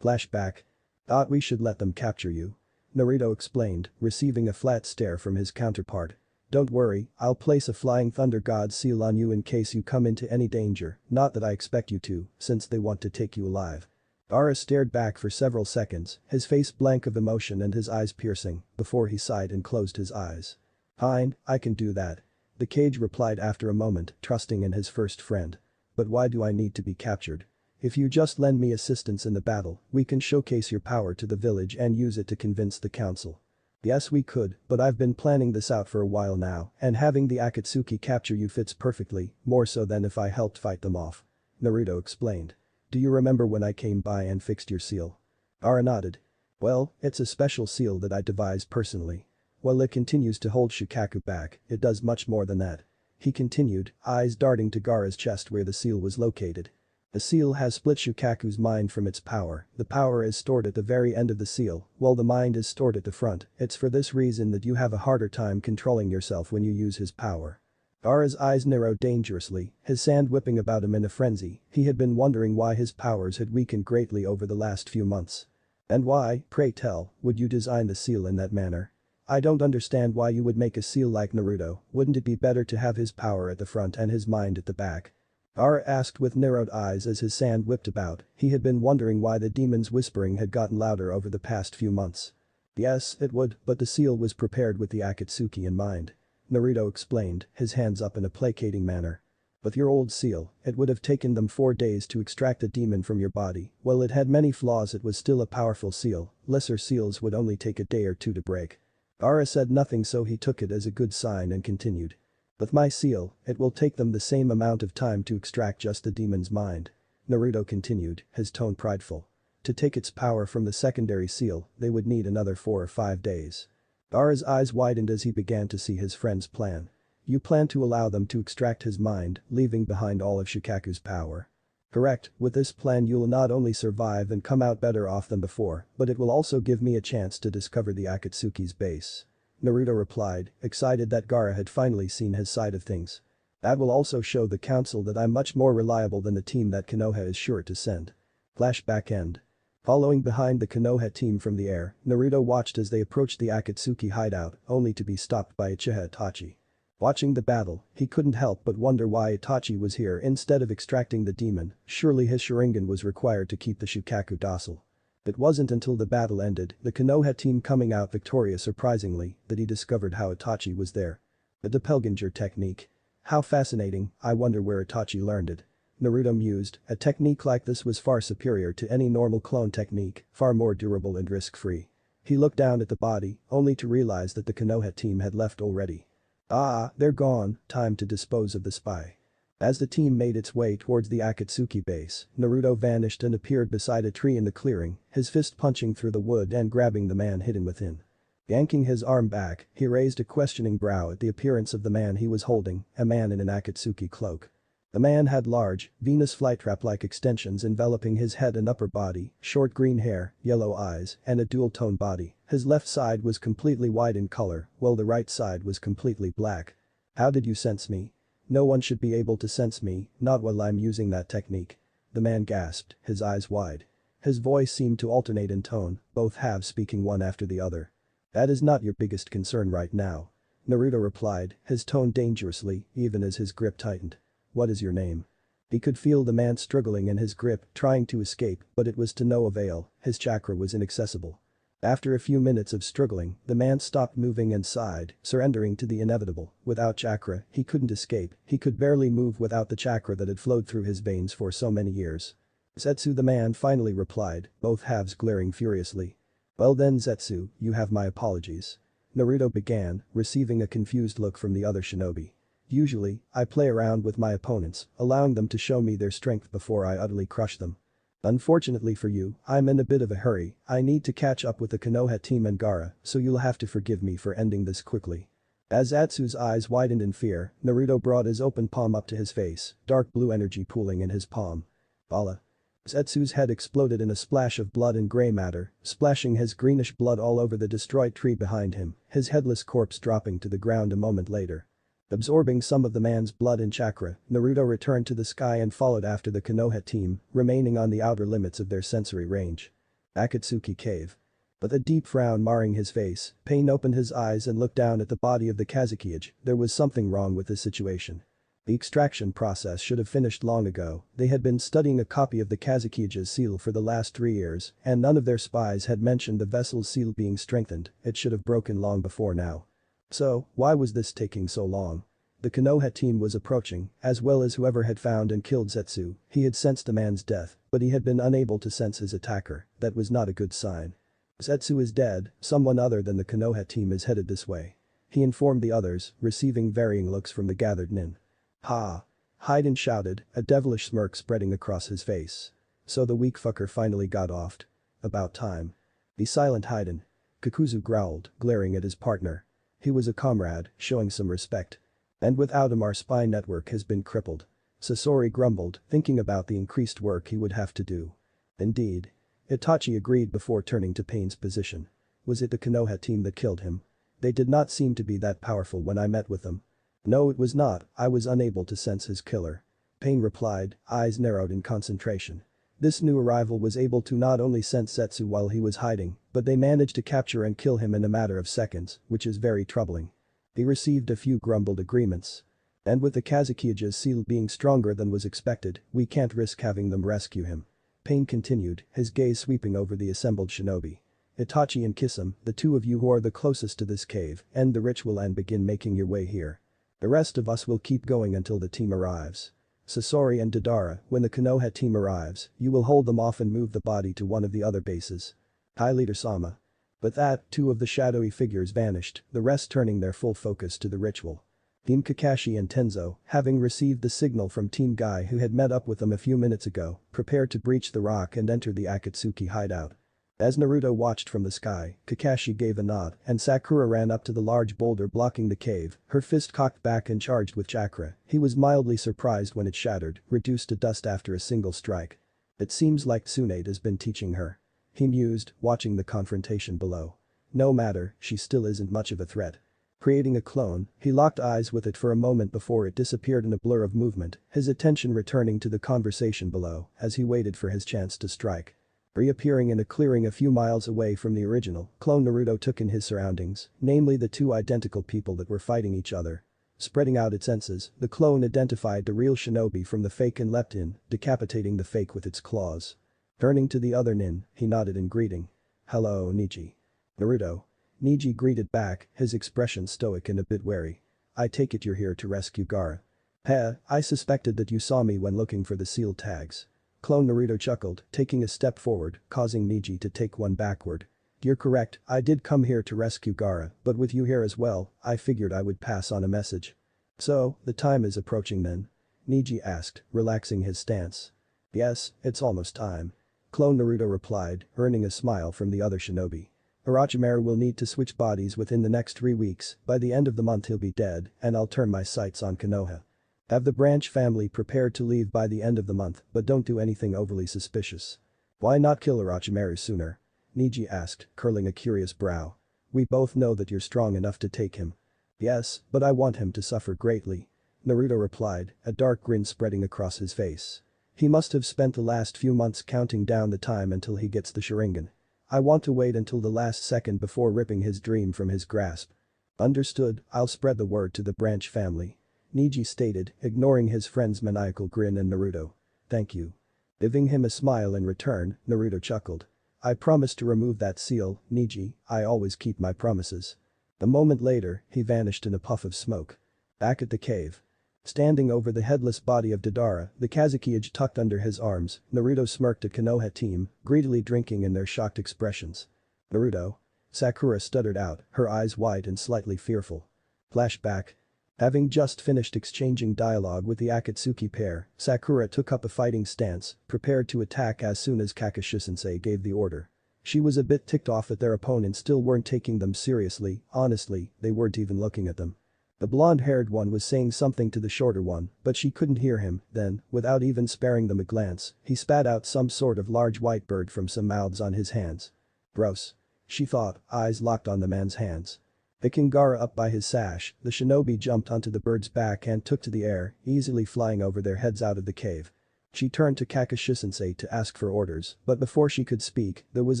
Flashback. Thought we should let them capture you. Naruto explained, receiving a flat stare from his counterpart. Don't worry, I'll place a flying thunder god seal on you in case you come into any danger, not that I expect you to, since they want to take you alive. Gaara stared back for several seconds, his face blank of emotion and his eyes piercing, before he sighed and closed his eyes. Fine, I can do that. The cage replied after a moment, trusting in his first friend. But why do I need to be captured? If you just lend me assistance in the battle, we can showcase your power to the village and use it to convince the council. Yes we could, but I've been planning this out for a while now, and having the Akatsuki capture you fits perfectly, more so than if I helped fight them off. Naruto explained. Do you remember when I came by and fixed your seal? Gaara nodded. Well, it's a special seal that I devised personally. While it continues to hold Shukaku back, it does much more than that. He continued, eyes darting to Gaara's chest where the seal was located. The seal has split Shukaku's mind from its power, the power is stored at the very end of the seal, while the mind is stored at the front. It's for this reason that you have a harder time controlling yourself when you use his power. Gaara's eyes narrowed dangerously, his sand whipping about him in a frenzy. He had been wondering why his powers had weakened greatly over the last few months. And why, pray tell, would you design the seal in that manner? I don't understand why you would make a seal like Naruto, wouldn't it be better to have his power at the front and his mind at the back? Gaara asked with narrowed eyes as his sand whipped about. He had been wondering why the demon's whispering had gotten louder over the past few months. Yes, it would, but the seal was prepared with the Akatsuki in mind. Naruto explained, his hands up in a placating manner. With your old seal, it would have taken them 4 days to extract the demon from your body. While it had many flaws, it was still a powerful seal. Lesser seals would only take a day or two to break. Gaara said nothing, so he took it as a good sign and continued. With my seal, it will take them the same amount of time to extract just the demon's mind. Naruto continued, his tone prideful. To take its power from the secondary seal, they would need another 4 or 5 days. Gaara's eyes widened as he began to see his friend's plan. You plan to allow them to extract his mind, leaving behind all of Shukaku's power. Correct, with this plan you'll not only survive and come out better off than before, but it will also give me a chance to discover the Akatsuki's base. Naruto replied, excited that Gaara had finally seen his side of things. That will also show the council that I'm much more reliable than the team that Konoha is sure to send. Flashback end. Following behind the Konoha team from the air, Naruto watched as they approached the Akatsuki hideout, only to be stopped by Uchiha Itachi. Watching the battle, he couldn't help but wonder why Itachi was here instead of extracting the demon. Surely his Sharingan was required to keep the Shukaku docile. It wasn't until the battle ended, the Konoha team coming out victorious surprisingly, that he discovered how Itachi was there. The doppelganger technique. How fascinating, I wonder where Itachi learned it. Naruto mused, a technique like this was far superior to any normal clone technique, far more durable and risk-free. He looked down at the body, only to realize that the Konoha team had left already. Ah, they're gone, time to dispose of the spy. As the team made its way towards the Akatsuki base, Naruto vanished and appeared beside a tree in the clearing, his fist punching through the wood and grabbing the man hidden within. Yanking his arm back, he raised a questioning brow at the appearance of the man he was holding, a man in an Akatsuki cloak. The man had large, Venus flytrap-like extensions enveloping his head and upper body, short green hair, yellow eyes, and a dual-tone body. His left side was completely white in color, while the right side was completely black. How did you sense me? No one should be able to sense me, not while I'm using that technique. The man gasped, his eyes wide. His voice seemed to alternate in tone, both halves speaking one after the other. That is not your biggest concern right now. Naruto replied, his tone dangerously, even as his grip tightened. What is your name? He could feel the man struggling in his grip, trying to escape, but it was to no avail, his chakra was inaccessible. After a few minutes of struggling, the man stopped moving and sighed, surrendering to the inevitable. Without chakra, he couldn't escape, he could barely move without the chakra that had flowed through his veins for so many years. Zetsu, the man finally replied, both halves glaring furiously. Well then Zetsu, you have my apologies. Naruto began, receiving a confused look from the other shinobi. Usually, I play around with my opponents, allowing them to show me their strength before I utterly crush them. Unfortunately for you, I'm in a bit of a hurry, I need to catch up with the Konoha team and Gaara, so you'll have to forgive me for ending this quickly. As Zetsu's eyes widened in fear, Naruto brought his open palm up to his face, dark blue energy pooling in his palm. Allah. Zetsu's head exploded in a splash of blood and gray matter, splashing his greenish blood all over the destroyed tree behind him, his headless corpse dropping to the ground a moment later. Absorbing some of the man's blood and chakra, Naruto returned to the sky and followed after the Konoha team, remaining on the outer limits of their sensory range. Akatsuki Cave. With a deep frown marring his face, Pain opened his eyes and looked down at the body of the Kazukiage. There was something wrong with this situation. The extraction process should have finished long ago. They had been studying a copy of the Kazukiage's seal for the last 3 years, and none of their spies had mentioned the vessel's seal being strengthened. It should have broken long before now. So, why was this taking so long? The Konoha team was approaching, as well as whoever had found and killed Zetsu. He had sensed the man's death, but he had been unable to sense his attacker. That was not a good sign. Zetsu is dead, someone other than the Konoha team is headed this way. He informed the others, receiving varying looks from the gathered nin. Ha! Haiden shouted, a devilish smirk spreading across his face. So the weak fucker finally got offed. About time. Be silent, Haiden. Kakuzu growled, glaring at his partner. He was a comrade, showing some respect. And without him our spy network has been crippled. Sasori grumbled, thinking about the increased work he would have to do. Indeed. Itachi agreed before turning to Pain's position. Was it the Konoha team that killed him? They did not seem to be that powerful when I met with them. No, it was not. I was unable to sense his killer. Pain replied, eyes narrowed in concentration. This new arrival was able to not only sense Zetsu while he was hiding, but they managed to capture and kill him in a matter of seconds, which is very troubling. He received a few grumbled agreements. And with the Kazukiage's seal being stronger than was expected, we can't risk having them rescue him. Pain continued, his gaze sweeping over the assembled shinobi. Itachi and Kisame, the two of you who are the closest to this cave, end the ritual and begin making your way here. The rest of us will keep going until the team arrives. Sasori and Deidara, when the Konoha team arrives, you will hold them off and move the body to one of the other bases. Hi Leader-sama. With that, 2 of the shadowy figures vanished, the rest turning their full focus to the ritual. Team Kakashi and Tenzo, having received the signal from Team Guy who had met up with them a few minutes ago, prepared to breach the rock and enter the Akatsuki hideout. As Naruto watched from the sky, Kakashi gave a nod and Sakura ran up to the large boulder blocking the cave, her fist cocked back and charged with chakra. He was mildly surprised when it shattered, reduced to dust after a single strike. It seems like Tsunade has been teaching her. He mused, watching the confrontation below. No matter, she still isn't much of a threat. Creating a clone, he locked eyes with it for a moment before it disappeared in a blur of movement, his attention returning to the conversation below as he waited for his chance to strike. Reappearing in a clearing a few miles away from the original, clone Naruto took in his surroundings, namely the 2 identical people that were fighting each other. Spreading out its senses, the clone identified the real shinobi from the fake and leapt in, decapitating the fake with its claws. Turning to the other nin, he nodded in greeting. Hello, Niji. Naruto. Niji greeted back, his expression stoic and a bit wary. I take it you're here to rescue Gaara. Heh, I suspected that you saw me when looking for the sealed tags. Clone Naruto chuckled, taking a step forward, causing Niji to take one backward. You're correct, I did come here to rescue Gaara, but with you here as well, I figured I would pass on a message. So, the time is approaching then? Niji asked, relaxing his stance. Yes, it's almost time. Clone Naruto replied, earning a smile from the other shinobi. Orochimaru will need to switch bodies within the next 3 weeks, by the end of the month he'll be dead, and I'll turn my sights on Konoha. Have the Branch family prepared to leave by the end of the month, but don't do anything overly suspicious. Why not kill Orochimaru sooner? Niji asked, curling a curious brow. We both know that you're strong enough to take him. Yes, but I want him to suffer greatly. Naruto replied, a dark grin spreading across his face. He must have spent the last few months counting down the time until he gets the Sharingan. I want to wait until the last second before ripping his dream from his grasp. Understood, I'll spread the word to the Branch family. Niji stated, ignoring his friend's maniacal grin and Naruto. Thank you. Giving him a smile in return, Naruto chuckled. I promised to remove that seal, Niji, I always keep my promises. A moment later, he vanished in a puff of smoke. Back at the cave. Standing over the headless body of Deidara, the Kazukiage tucked under his arms, Naruto smirked at Konoha team, greedily drinking in their shocked expressions. Naruto? Sakura stuttered out, her eyes wide and slightly fearful. Flashback. Having just finished exchanging dialogue with the Akatsuki pair, Sakura took up a fighting stance, prepared to attack as soon as Kakashi-sensei gave the order. She was a bit ticked off that their opponents still weren't taking them seriously, honestly, they weren't even looking at them. The blonde-haired one was saying something to the shorter one, but she couldn't hear him, then, without even sparing them a glance, he spat out some sort of large white bird from some mouths on his hands. Gross. She thought, eyes locked on the man's hands. Picking Gaara up by his sash, the shinobi jumped onto the bird's back and took to the air, easily flying over their heads out of the cave. She turned to Kakashi-sensei to ask for orders, but before she could speak, there was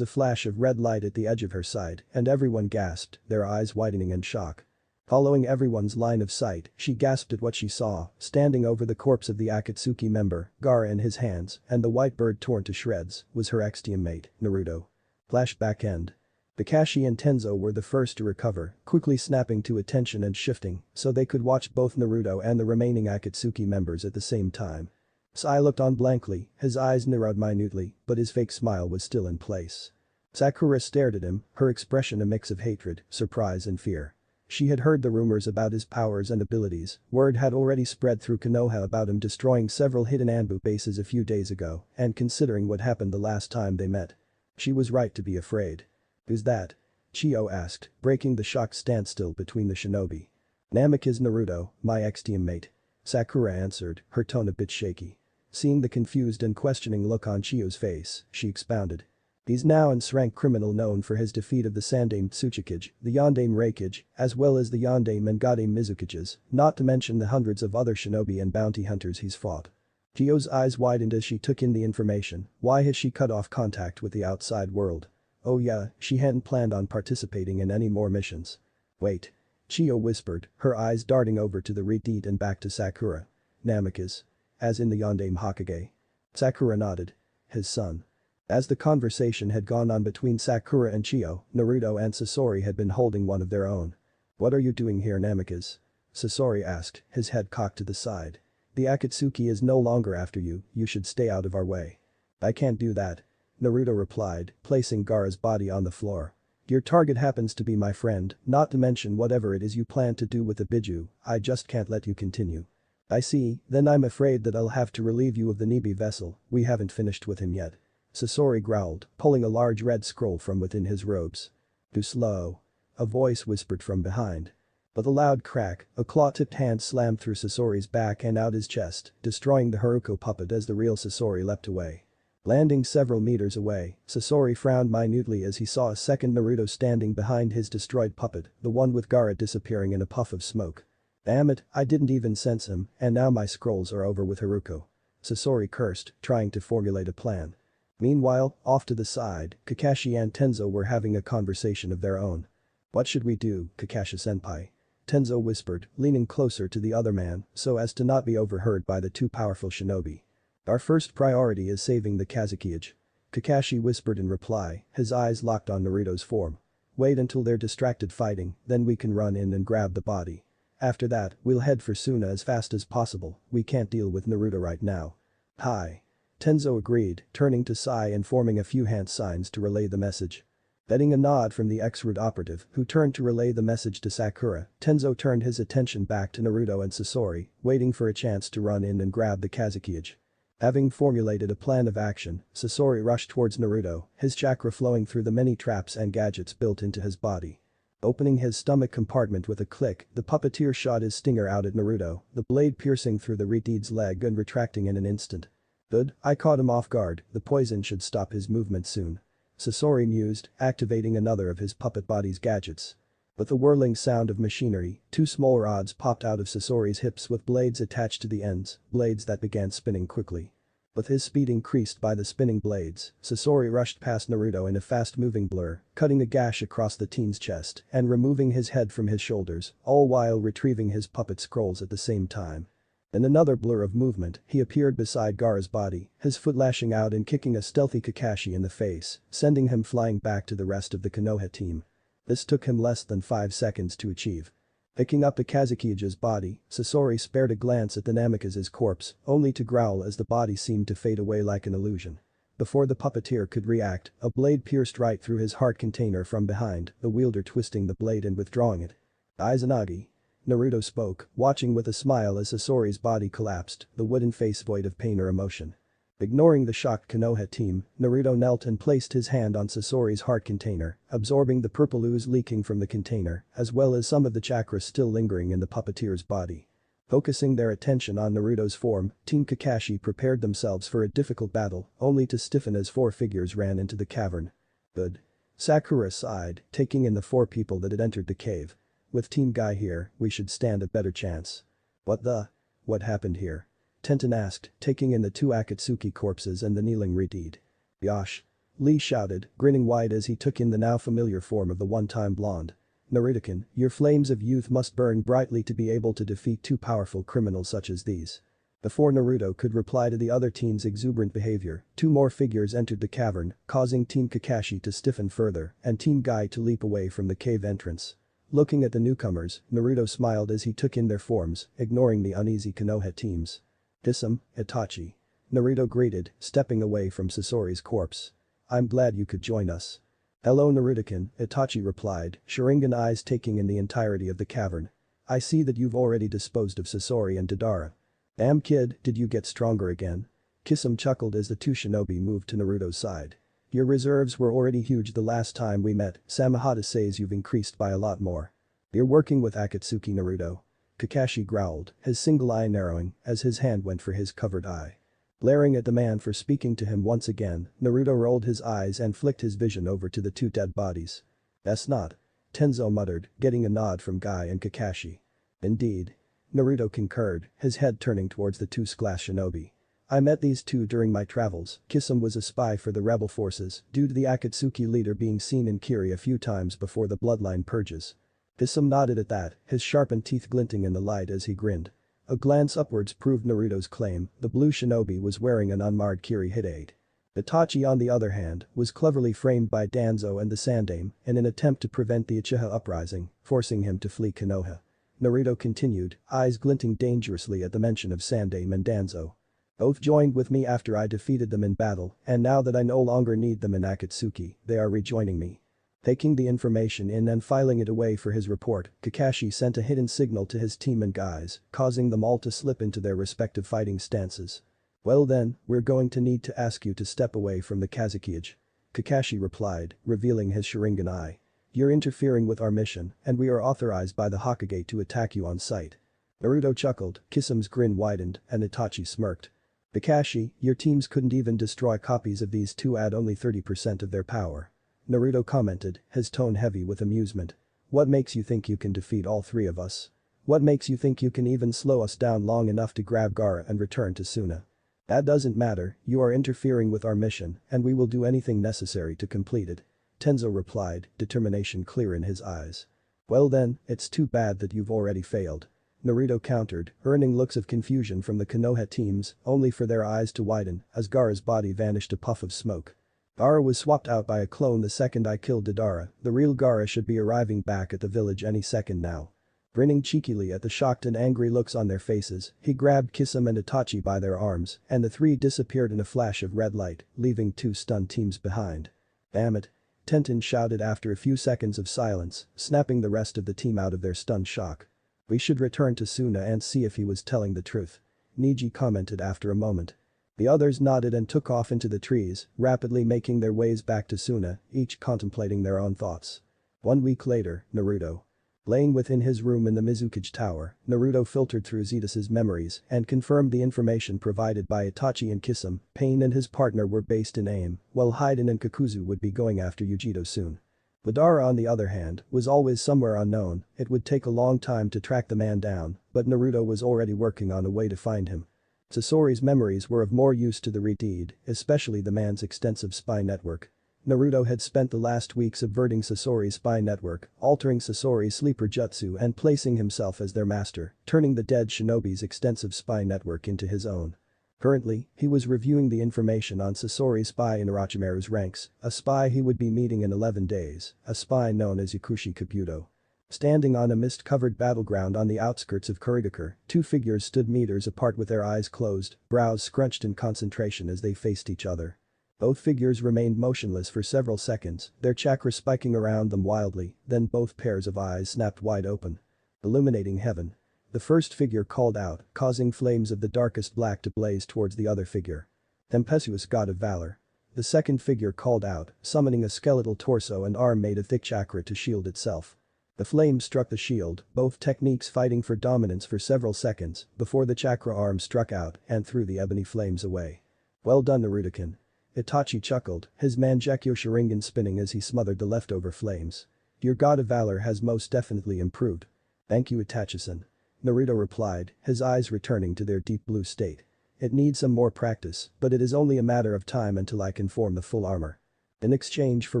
a flash of red light at the edge of her side, and everyone gasped, their eyes widening in shock. Following everyone's line of sight, she gasped at what she saw, standing over the corpse of the Akatsuki member, Gaara in his hands, and the white bird torn to shreds, was her ex-teammate, Naruto. Flashback end. Kakashi and Tenzo were the first to recover, quickly snapping to attention and shifting, so they could watch both Naruto and the remaining Akatsuki members at the same time. Sai looked on blankly, his eyes narrowed minutely, but his fake smile was still in place. Sakura stared at him, her expression a mix of hatred, surprise and fear. She had heard the rumors about his powers and abilities, word had already spread through Konoha about him destroying several hidden Anbu bases a few days ago, and considering what happened the last time they met. She was right to be afraid. "Who's that?" Chiyo asked, breaking the shocked standstill between the shinobi. "Namikaze Naruto, my ex-teammate," Sakura answered, her tone a bit shaky. Seeing the confused and questioning look on Chiyo's face, she expounded. "He's now an S-rank criminal known for his defeat of the Sandame Tsuchikage, the Yondaime Reikage, as well as the Yondaime and Godaime Mizukages, not to mention the hundreds of other shinobi and bounty hunters he's fought." Chiyo's eyes widened as she took in the information. Why had she cut off contact with the outside world? Oh yeah, she hadn't planned on participating in any more missions. "Wait." Chiyo whispered, her eyes darting over to the retreat and back to Sakura. "Namikaze. As in the Yondaime Hokage." Sakura nodded. "His son." As the conversation had gone on between Sakura and Chiyo, Naruto and Sasori had been holding one of their own. "What are you doing here, Namikaze?" Sasori asked, his head cocked to the side. "The Akatsuki is no longer after you, you should stay out of our way." "I can't do that," Naruto replied, placing Gaara's body on the floor. "Your target happens to be my friend, not to mention whatever it is you plan to do with the Biju, I just can't let you continue." "I see, then I'm afraid that I'll have to relieve you of the Nibi vessel, we haven't finished with him yet." Sasori growled, pulling a large red scroll from within his robes. "Too slow." A voice whispered from behind. With a loud crack, a claw-tipped hand slammed through Sasori's back and out his chest, destroying the Haruko puppet as the real Sasori leapt away. Landing several meters away, Sasori frowned minutely as he saw a second Naruto standing behind his destroyed puppet, the one with Gaara disappearing in a puff of smoke. "Damn it, I didn't even sense him, and now my scrolls are over with Haruko." Sasori cursed, trying to formulate a plan. Meanwhile, off to the side, Kakashi and Tenzo were having a conversation of their own. "What should we do, Kakashi-senpai?" Tenzo whispered, leaning closer to the other man so as to not be overheard by the two powerful shinobi. "Our first priority is saving the Kazekage." Kakashi whispered in reply, his eyes locked on Naruto's form. "Wait until they're distracted fighting, then we can run in and grab the body. After that, we'll head for Suna as fast as possible, we can't deal with Naruto right now." "Hi." Tenzo agreed, turning to Sai and forming a few hand signs to relay the message. Getting a nod from the ex-root operative, who turned to relay the message to Sakura, Tenzo turned his attention back to Naruto and Sasori, waiting for a chance to run in and grab the Kazekage. Having formulated a plan of action, Sasori rushed towards Naruto, his chakra flowing through the many traps and gadgets built into his body. Opening his stomach compartment with a click, the puppeteer shot his stinger out at Naruto, the blade piercing through the retreat's leg and retracting in an instant. "Good, I caught him off guard, the poison should stop his movement soon." Sasori mused, activating another of his puppet body's gadgets. With the whirling sound of machinery, two small rods popped out of Sasori's hips with blades attached to the ends, blades that began spinning quickly. With his speed increased by the spinning blades, Sasori rushed past Naruto in a fast-moving blur, cutting a gash across the teen's chest and removing his head from his shoulders, all while retrieving his puppet scrolls at the same time. In another blur of movement, he appeared beside Gaara's body, his foot lashing out and kicking a stealthy Kakashi in the face, sending him flying back to the rest of the Konoha team. This took him less than 5 seconds to achieve. Picking up the Kazukiyage's body, Sasori spared a glance at the Namikaze's corpse, only to growl as the body seemed to fade away like an illusion. Before the puppeteer could react, a blade pierced right through his heart container from behind, the wielder twisting the blade and withdrawing it. "Izanagi." Naruto spoke, watching with a smile as Sasori's body collapsed, the wooden face void of pain or emotion. Ignoring the shocked Konoha team, Naruto knelt and placed his hand on Sasori's heart container, absorbing the purple ooze leaking from the container, as well as some of the chakra still lingering in the puppeteer's body. Focusing their attention on Naruto's form, Team Kakashi prepared themselves for a difficult battle, only to stiffen as 4 figures ran into the cavern. "Good." Sakura sighed, taking in the 4 people that had entered the cave. "With Team Guy here, we should stand a better chance." What happened here?" Tenten asked, taking in the two Akatsuki corpses and the kneeling Reed. Yosh. Lee shouted, grinning wide as he took in the now familiar form of the one-time blonde. Naruto-kun, your flames of youth must burn brightly to be able to defeat two powerful criminals such as these. Before Naruto could reply to the other teen's exuberant behavior, two more figures entered the cavern, causing Team Kakashi to stiffen further and Team Guy to leap away from the cave entrance. Looking at the newcomers, Naruto smiled as he took in their forms, ignoring the uneasy Konoha teams. Kisame, Itachi. Naruto greeted, stepping away from Sasori's corpse. I'm glad you could join us. Hello Naruto-kun, Itachi replied, Sharingan eyes taking in the entirety of the cavern. I see that you've already disposed of Sasori and Deidara. Damn kid, did you get stronger again? Kisame chuckled as the two shinobi moved to Naruto's side. Your reserves were already huge the last time we met, Samahata says you've increased by a lot more. You're working with Akatsuki Naruto. Kakashi growled, his single eye narrowing as his hand went for his covered eye. Glaring at the man for speaking to him once again, Naruto rolled his eyes and flicked his vision over to the two dead bodies. That's not. Tenzo muttered, getting a nod from Guy and Kakashi. Indeed. Naruto concurred, his head turning towards the two Sklash shinobi. I met these two during my travels. Kisame was a spy for the rebel forces due to the Akatsuki leader being seen in Kiri a few times before the bloodline purges. Kisame nodded at that, his sharpened teeth glinting in the light as he grinned. A glance upwards proved Naruto's claim, the blue shinobi was wearing an unmarred Kiri Hidate. Itachi on the other hand, was cleverly framed by Danzo and the Sandaime in an attempt to prevent the Uchiha uprising, forcing him to flee Konoha. Naruto continued, eyes glinting dangerously at the mention of Sandaime and Danzo. Both joined with me after I defeated them in battle, and now that I no longer need them in Akatsuki, they are rejoining me. Taking the information in and filing it away for his report, Kakashi sent a hidden signal to his team and guys, causing them all to slip into their respective fighting stances. Well then, we're going to need to ask you to step away from the Kazekage. Kakashi replied, revealing his Sharingan eye. You're interfering with our mission, and we are authorized by the Hokage to attack you on sight. Naruto chuckled, Kisame's grin widened, and Itachi smirked. Kakashi, your teams couldn't even destroy copies of these two at only 30% of their power. Naruto commented, his tone heavy with amusement. What makes you think you can defeat all three of us? What makes you think you can even slow us down long enough to grab Gaara and return to Suna? That doesn't matter, you are interfering with our mission, and we will do anything necessary to complete it. Tenzo replied, determination clear in his eyes. Well then, it's too bad that you've already failed. Naruto countered, earning looks of confusion from the Konoha teams, only for their eyes to widen as Gaara's body vanished a puff of smoke. Gaara was swapped out by a clone the second I killed Deidara, the real Gaara should be arriving back at the village any second now. Grinning cheekily at the shocked and angry looks on their faces, he grabbed Kisame and Itachi by their arms, and the three disappeared in a flash of red light, leaving two stunned teams behind. Damn it. Tenten shouted after a few seconds of silence, snapping the rest of the team out of their stunned shock. We should return to Suna and see if he was telling the truth. Neji commented after a moment. The others nodded and took off into the trees, rapidly making their ways back to Suna, each contemplating their own thoughts. 1 week later, Naruto. Laying within his room in the Mizukage Tower, Naruto filtered through Zetas's memories and confirmed the information provided by Itachi and Kisame. Pain and his partner were based in AIM, while Haiden and Kakuzu would be going after Yujito soon. Madara on the other hand, was always somewhere unknown, it would take a long time to track the man down, but Naruto was already working on a way to find him. Sasori's memories were of more use to the Reed, especially the man's extensive spy network. Naruto had spent the last week subverting Sasori's spy network, altering Sasori's sleeper jutsu and placing himself as their master, turning the dead shinobi's extensive spy network into his own. Currently, he was reviewing the information on Sasori's spy in Orochimaru's ranks, a spy he would be meeting in 11 days, a spy known as Yakushi Kabuto. Standing on a mist-covered battleground on the outskirts of Kurigakure, two figures stood meters apart with their eyes closed, brows scrunched in concentration as they faced each other. Both figures remained motionless for several seconds, their chakra spiking around them wildly, then both pairs of eyes snapped wide open. Illuminating heaven. The first figure called out, causing flames of the darkest black to blaze towards the other figure. Tempestuous god of valor. The second figure called out, summoning a skeletal torso and arm made of thick chakra to shield itself. The flame struck the shield, both techniques fighting for dominance for several seconds before the chakra arm struck out and threw the ebony flames away. Well done Naruto-kun. Itachi chuckled, his Mangekyo Sharingan spinning as he smothered the leftover flames. Your god of valor has most definitely improved. Thank you Itachi-san. Naruto replied, his eyes returning to their deep blue state. It needs some more practice, but it is only a matter of time until I can form the full armor. In exchange for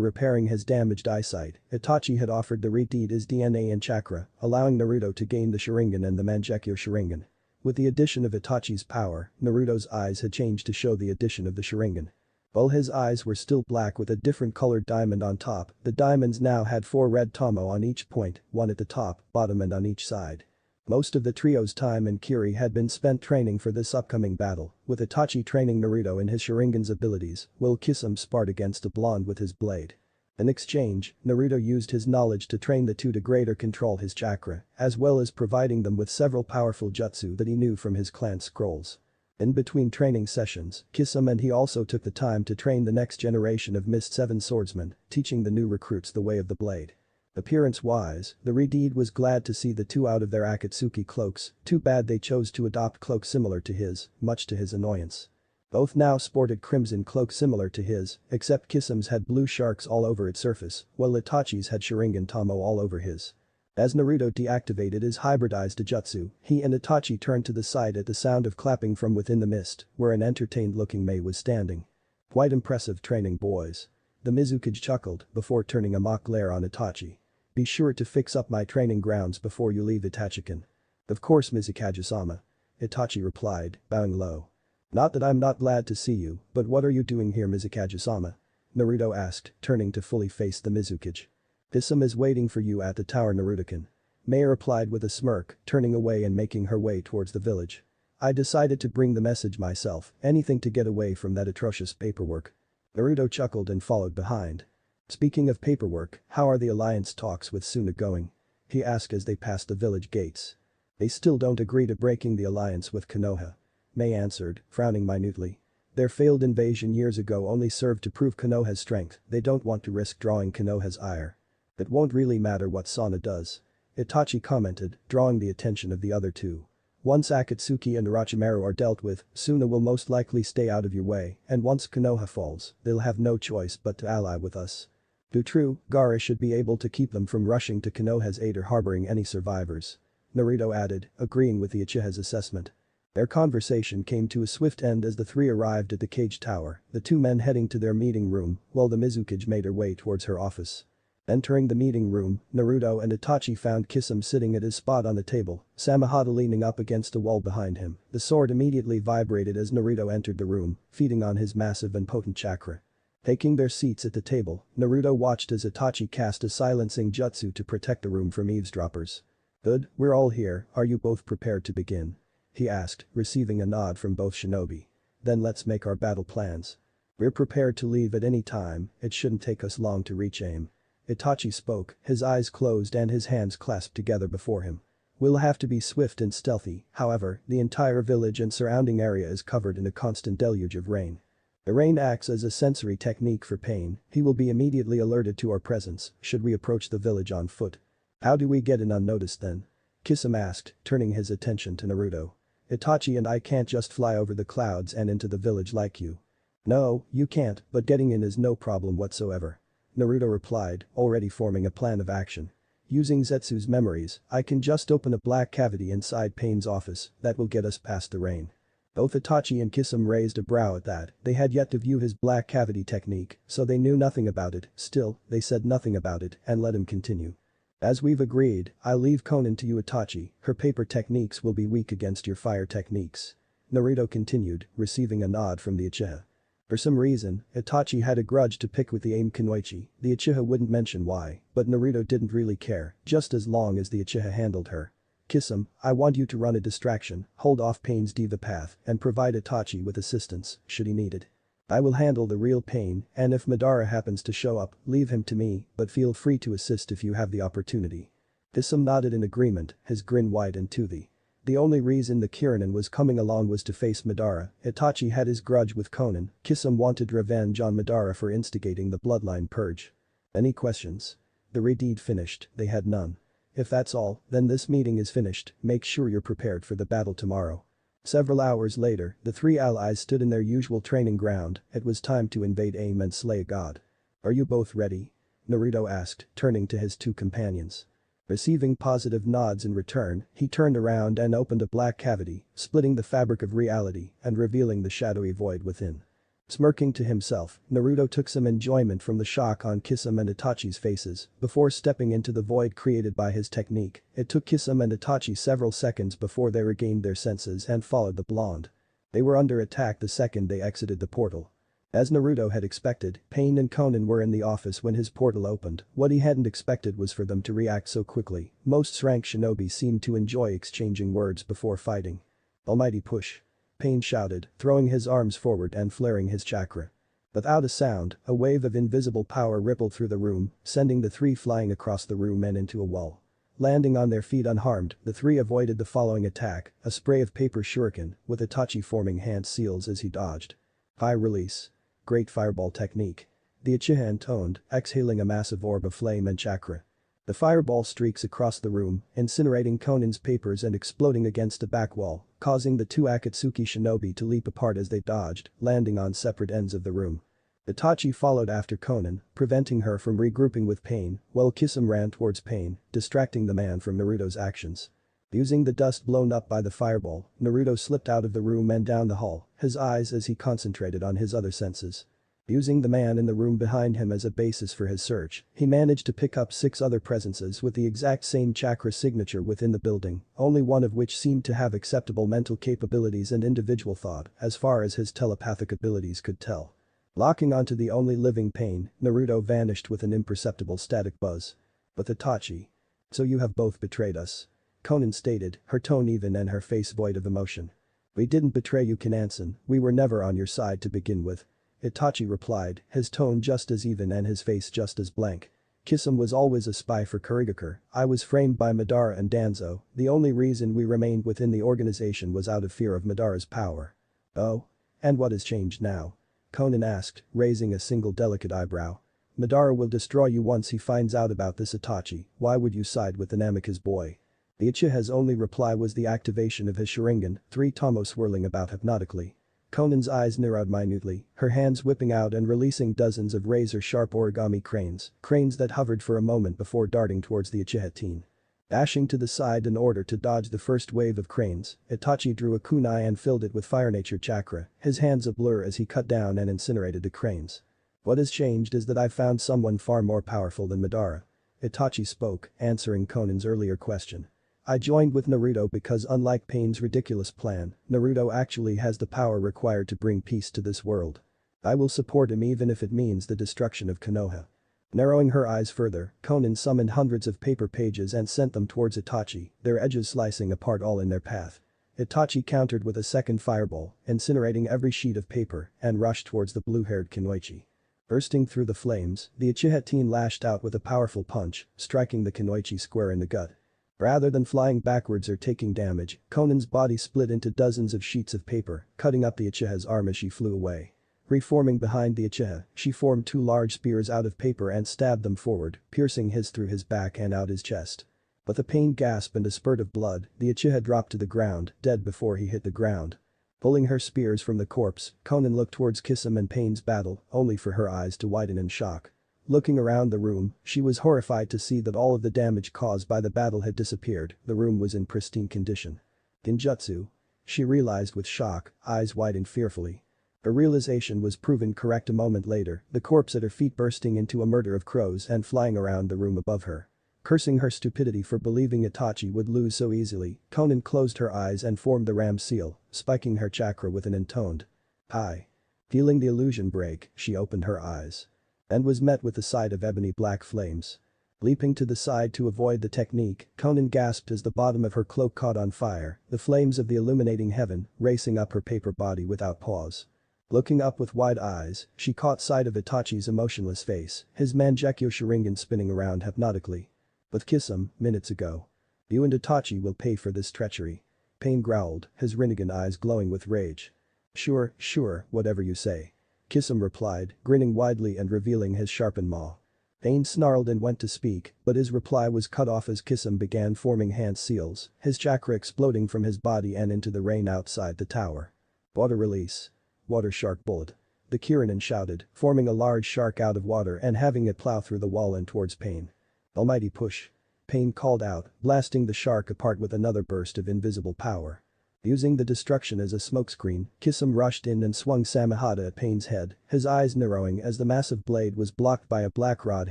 repairing his damaged eyesight, Itachi had offered the Red Deed his DNA and chakra, allowing Naruto to gain the Sharingan and the Mangekyo Sharingan. With the addition of Itachi's power, Naruto's eyes had changed to show the addition of the Sharingan. While his eyes were still black with a different colored diamond on top, the diamonds now had 4 red tomo on each point, one at the top, bottom and on each side. Most of the trio's time in Kiri had been spent training for this upcoming battle, with Itachi training Naruto in his Sharingan's abilities, while Kisame sparred against a blonde with his blade. In exchange, Naruto used his knowledge to train the two to greater control his chakra, as well as providing them with several powerful jutsu that he knew from his clan scrolls. In between training sessions, Kisame and he also took the time to train the next generation of Mist 7 swordsmen, teaching the new recruits the way of the blade. Appearance-wise, the Red Deed was glad to see the two out of their Akatsuki cloaks, too bad they chose to adopt cloaks similar to his, much to his annoyance. Both now sported crimson cloaks similar to his, except Kisame's had blue sharks all over its surface, while Itachi's had Sharingan Tomo all over his. As Naruto deactivated his hybridized jutsu, he and Itachi turned to the side at the sound of clapping from within the mist, where an entertained-looking Mei was standing. Quite impressive training, boys. The Mizukage chuckled before turning a mock glare on Itachi. Be sure to fix up my training grounds before you leave Itachi-kun. Of course, Mizukage-sama. Itachi replied, bowing low. Not that I'm not glad to see you, but what are you doing here, Mizukage-sama? Naruto asked, turning to fully face the Mizukage. Kisame is waiting for you at the tower, Naruto-kun. Mei replied with a smirk, turning away and making her way towards the village. I decided to bring the message myself, anything to get away from that atrocious paperwork. Naruto chuckled and followed behind. Speaking of paperwork, how are the alliance talks with Suna going? He asked as they passed the village gates. They still don't agree to breaking the alliance with Konoha. Mei answered, frowning minutely. Their failed invasion years ago only served to prove Konoha's strength, they don't want to risk drawing Konoha's ire. It won't really matter what Suna does. Itachi commented, drawing the attention of the other two. Once Akatsuki and Orochimaru are dealt with, Suna will most likely stay out of your way, and once Konoha falls, they'll have no choice but to ally with us. To true, Gaara should be able to keep them from rushing to Konoha's aid or harboring any survivors. Naruto added, agreeing with the Uchiha's assessment. Their conversation came to a swift end as the three arrived at the cage tower, the two men heading to their meeting room, while the Mizukage made her way towards her office. Entering the meeting room, Naruto and Itachi found Kisame sitting at his spot on the table, Samehada leaning up against the wall behind him. The sword immediately vibrated as Naruto entered the room, feeding on his massive and potent chakra. Taking their seats at the table, Naruto watched as Itachi cast a silencing jutsu to protect the room from eavesdroppers. Good, we're all here, are you both prepared to begin? He asked, receiving a nod from both shinobi. Then let's make our battle plans. We're prepared to leave at any time, it shouldn't take us long to reach aim. Itachi spoke, his eyes closed and his hands clasped together before him. We'll have to be swift and stealthy, however, the entire village and surrounding area is covered in a constant deluge of rain. The rain acts as a sensory technique for Pain, he will be immediately alerted to our presence should we approach the village on foot. How do we get in unnoticed then? Kisame asked, turning his attention to Naruto. Itachi and I can't just fly over the clouds and into the village like you. No, you can't, but getting in is no problem whatsoever. Naruto replied, already forming a plan of action. Using Zetsu's memories, I can just open a black cavity inside Pain's office that will get us past the rain. Both Itachi and Kisame raised a brow at that, they had yet to view his black cavity technique, so they knew nothing about it, still, they said nothing about it and let him continue. As we've agreed, I'll leave Konan to you Itachi, her paper techniques will be weak against your fire techniques. Naruto continued, receiving a nod from the Uchiha. For some reason, Itachi had a grudge to pick with the Aim Kunoichi, the Uchiha wouldn't mention why, but Naruto didn't really care, just as long as the Uchiha handled her. Kisame, I want you to run a distraction, hold off Pain's diva path, and provide Itachi with assistance, should he need it. I will handle the real Pain, and if Madara happens to show up, leave him to me, but feel free to assist if you have the opportunity. Kisame nodded in agreement, his grin widened to the only reason the Kiranin was coming along was to face Madara, Itachi had his grudge with Konan, Kisame wanted revenge on Madara for instigating the bloodline purge. Any questions? The Red Deed finished, they had none. If that's all, then this meeting is finished, make sure you're prepared for the battle tomorrow. Several hours later, the three allies stood in their usual training ground, it was time to invade Aim and slay a god. Are you both ready? Naruto asked, turning to his two companions. Receiving positive nods in return, he turned around and opened a black cavity, splitting the fabric of reality and revealing the shadowy void within. Smirking to himself, Naruto took some enjoyment from the shock on Kisame and Itachi's faces before stepping into the void created by his technique. It took Kisame and Itachi several seconds before they regained their senses and followed the blonde. They were under attack the second they exited the portal. As Naruto had expected, Pain and Konan were in the office when his portal opened. What he hadn't expected was for them to react so quickly. Most rank shinobi seemed to enjoy exchanging words before fighting. Almighty push. Pain shouted, throwing his arms forward and flaring his chakra. Without a sound, a wave of invisible power rippled through the room, sending the three flying across the room and into a wall. Landing on their feet unharmed, the three avoided the following attack, a spray of paper shuriken, with Itachi forming hand seals as he dodged. High release. Great fireball technique. The Uchiha intoned, exhaling a massive orb of flame and chakra. The fireball streaks across the room, incinerating Konan's papers and exploding against a back wall, causing the two Akatsuki shinobi to leap apart as they dodged, landing on separate ends of the room. Itachi followed after Konan, preventing her from regrouping with Pain, while Kisame ran towards Pain, distracting the man from Naruto's actions. Using the dust blown up by the fireball, Naruto slipped out of the room and down the hall, his eyes as he concentrated on his other senses. Using the man in the room behind him as a basis for his search, he managed to pick up 6 other presences with the exact same chakra signature within the building, only one of which seemed to have acceptable mental capabilities and individual thought, as far as his telepathic abilities could tell. Locking onto the only living Pain, Naruto vanished with an imperceptible static buzz. But Itachi. So you have both betrayed us. Konan stated, her tone even and her face void of emotion. We didn't betray you, Kanansen, we were never on your side to begin with. Itachi replied, his tone just as even and his face just as blank. Kisame was always a spy for Kurigakure. I was framed by Madara and Danzo. The only reason we remained within the organization was out of fear of Madara's power. Oh? And what has changed now? Konan asked, raising a single delicate eyebrow. Madara will destroy you once he finds out about this, Itachi. Why would you side with an amicus boy? The Uchiha's only reply was the activation of his Sharingan, 3 tomo swirling about hypnotically. Konan's eyes narrowed minutely, her hands whipping out and releasing dozens of razor-sharp origami cranes that hovered for a moment before darting towards the Uchiha teen. Dashing to the side in order to dodge the first wave of cranes, Itachi drew a kunai and filled it with fire nature chakra, his hands a blur as he cut down and incinerated the cranes. What has changed is that I've found someone far more powerful than Madara. Itachi spoke, answering Konan's earlier question. I joined with Naruto because unlike Pain's ridiculous plan, Naruto actually has the power required to bring peace to this world. I will support him even if it means the destruction of Konoha. Narrowing her eyes further, Konan summoned hundreds of paper pages and sent them towards Itachi, their edges slicing apart all in their path. Itachi countered with a second fireball, incinerating every sheet of paper, and rushed towards the blue-haired Kunoichi. Bursting through the flames, the Uchiha teen lashed out with a powerful punch, striking the Kunoichi square in the gut. Rather than flying backwards or taking damage, Konan's body split into dozens of sheets of paper, cutting up the Uchiha's arm as she flew away. Reforming behind the Uchiha, she formed 2 large spears out of paper and stabbed them forward, piercing his through his back and out his chest. With a pained gasp and a spurt of blood, the Uchiha dropped to the ground, dead before he hit the ground. Pulling her spears from the corpse, Konan looked towards Kisame and Pain's battle, only for her eyes to widen in shock. Looking around the room, she was horrified to see that all of the damage caused by the battle had disappeared, the room was in pristine condition. Genjutsu? She realized with shock, eyes widened fearfully. Her realization was proven correct a moment later, the corpse at her feet bursting into a murder of crows and flying around the room above her. Cursing her stupidity for believing Itachi would lose so easily, Konan closed her eyes and formed the ram seal, spiking her chakra with an intoned "Hi." Feeling the illusion break, she opened her eyes. And was met with the sight of ebony black flames. Leaping to the side to avoid the technique, Konan gasped as the bottom of her cloak caught on fire, the flames of the illuminating heaven racing up her paper body without pause. Looking up with wide eyes, she caught sight of Itachi's emotionless face, his Mangekyo Sharingan spinning around hypnotically. With Kisame, minutes ago. You and Itachi will pay for this treachery. Pain growled, his Rinnegan eyes glowing with rage. Sure, whatever you say. Kisame replied, grinning widely and revealing his sharpened maw. Pain snarled and went to speak, but his reply was cut off as Kisame began forming hand seals, his chakra exploding from his body and into the rain outside the tower. Water release. Water shark bullet. The Kiranin shouted, forming a large shark out of water and having it plow through the wall and towards Pain. Almighty push. Pain called out, blasting the shark apart with another burst of invisible power. Using the destruction as a smokescreen, Kisum rushed in and swung Samahata at Pain's head, his eyes narrowing as the massive blade was blocked by a black rod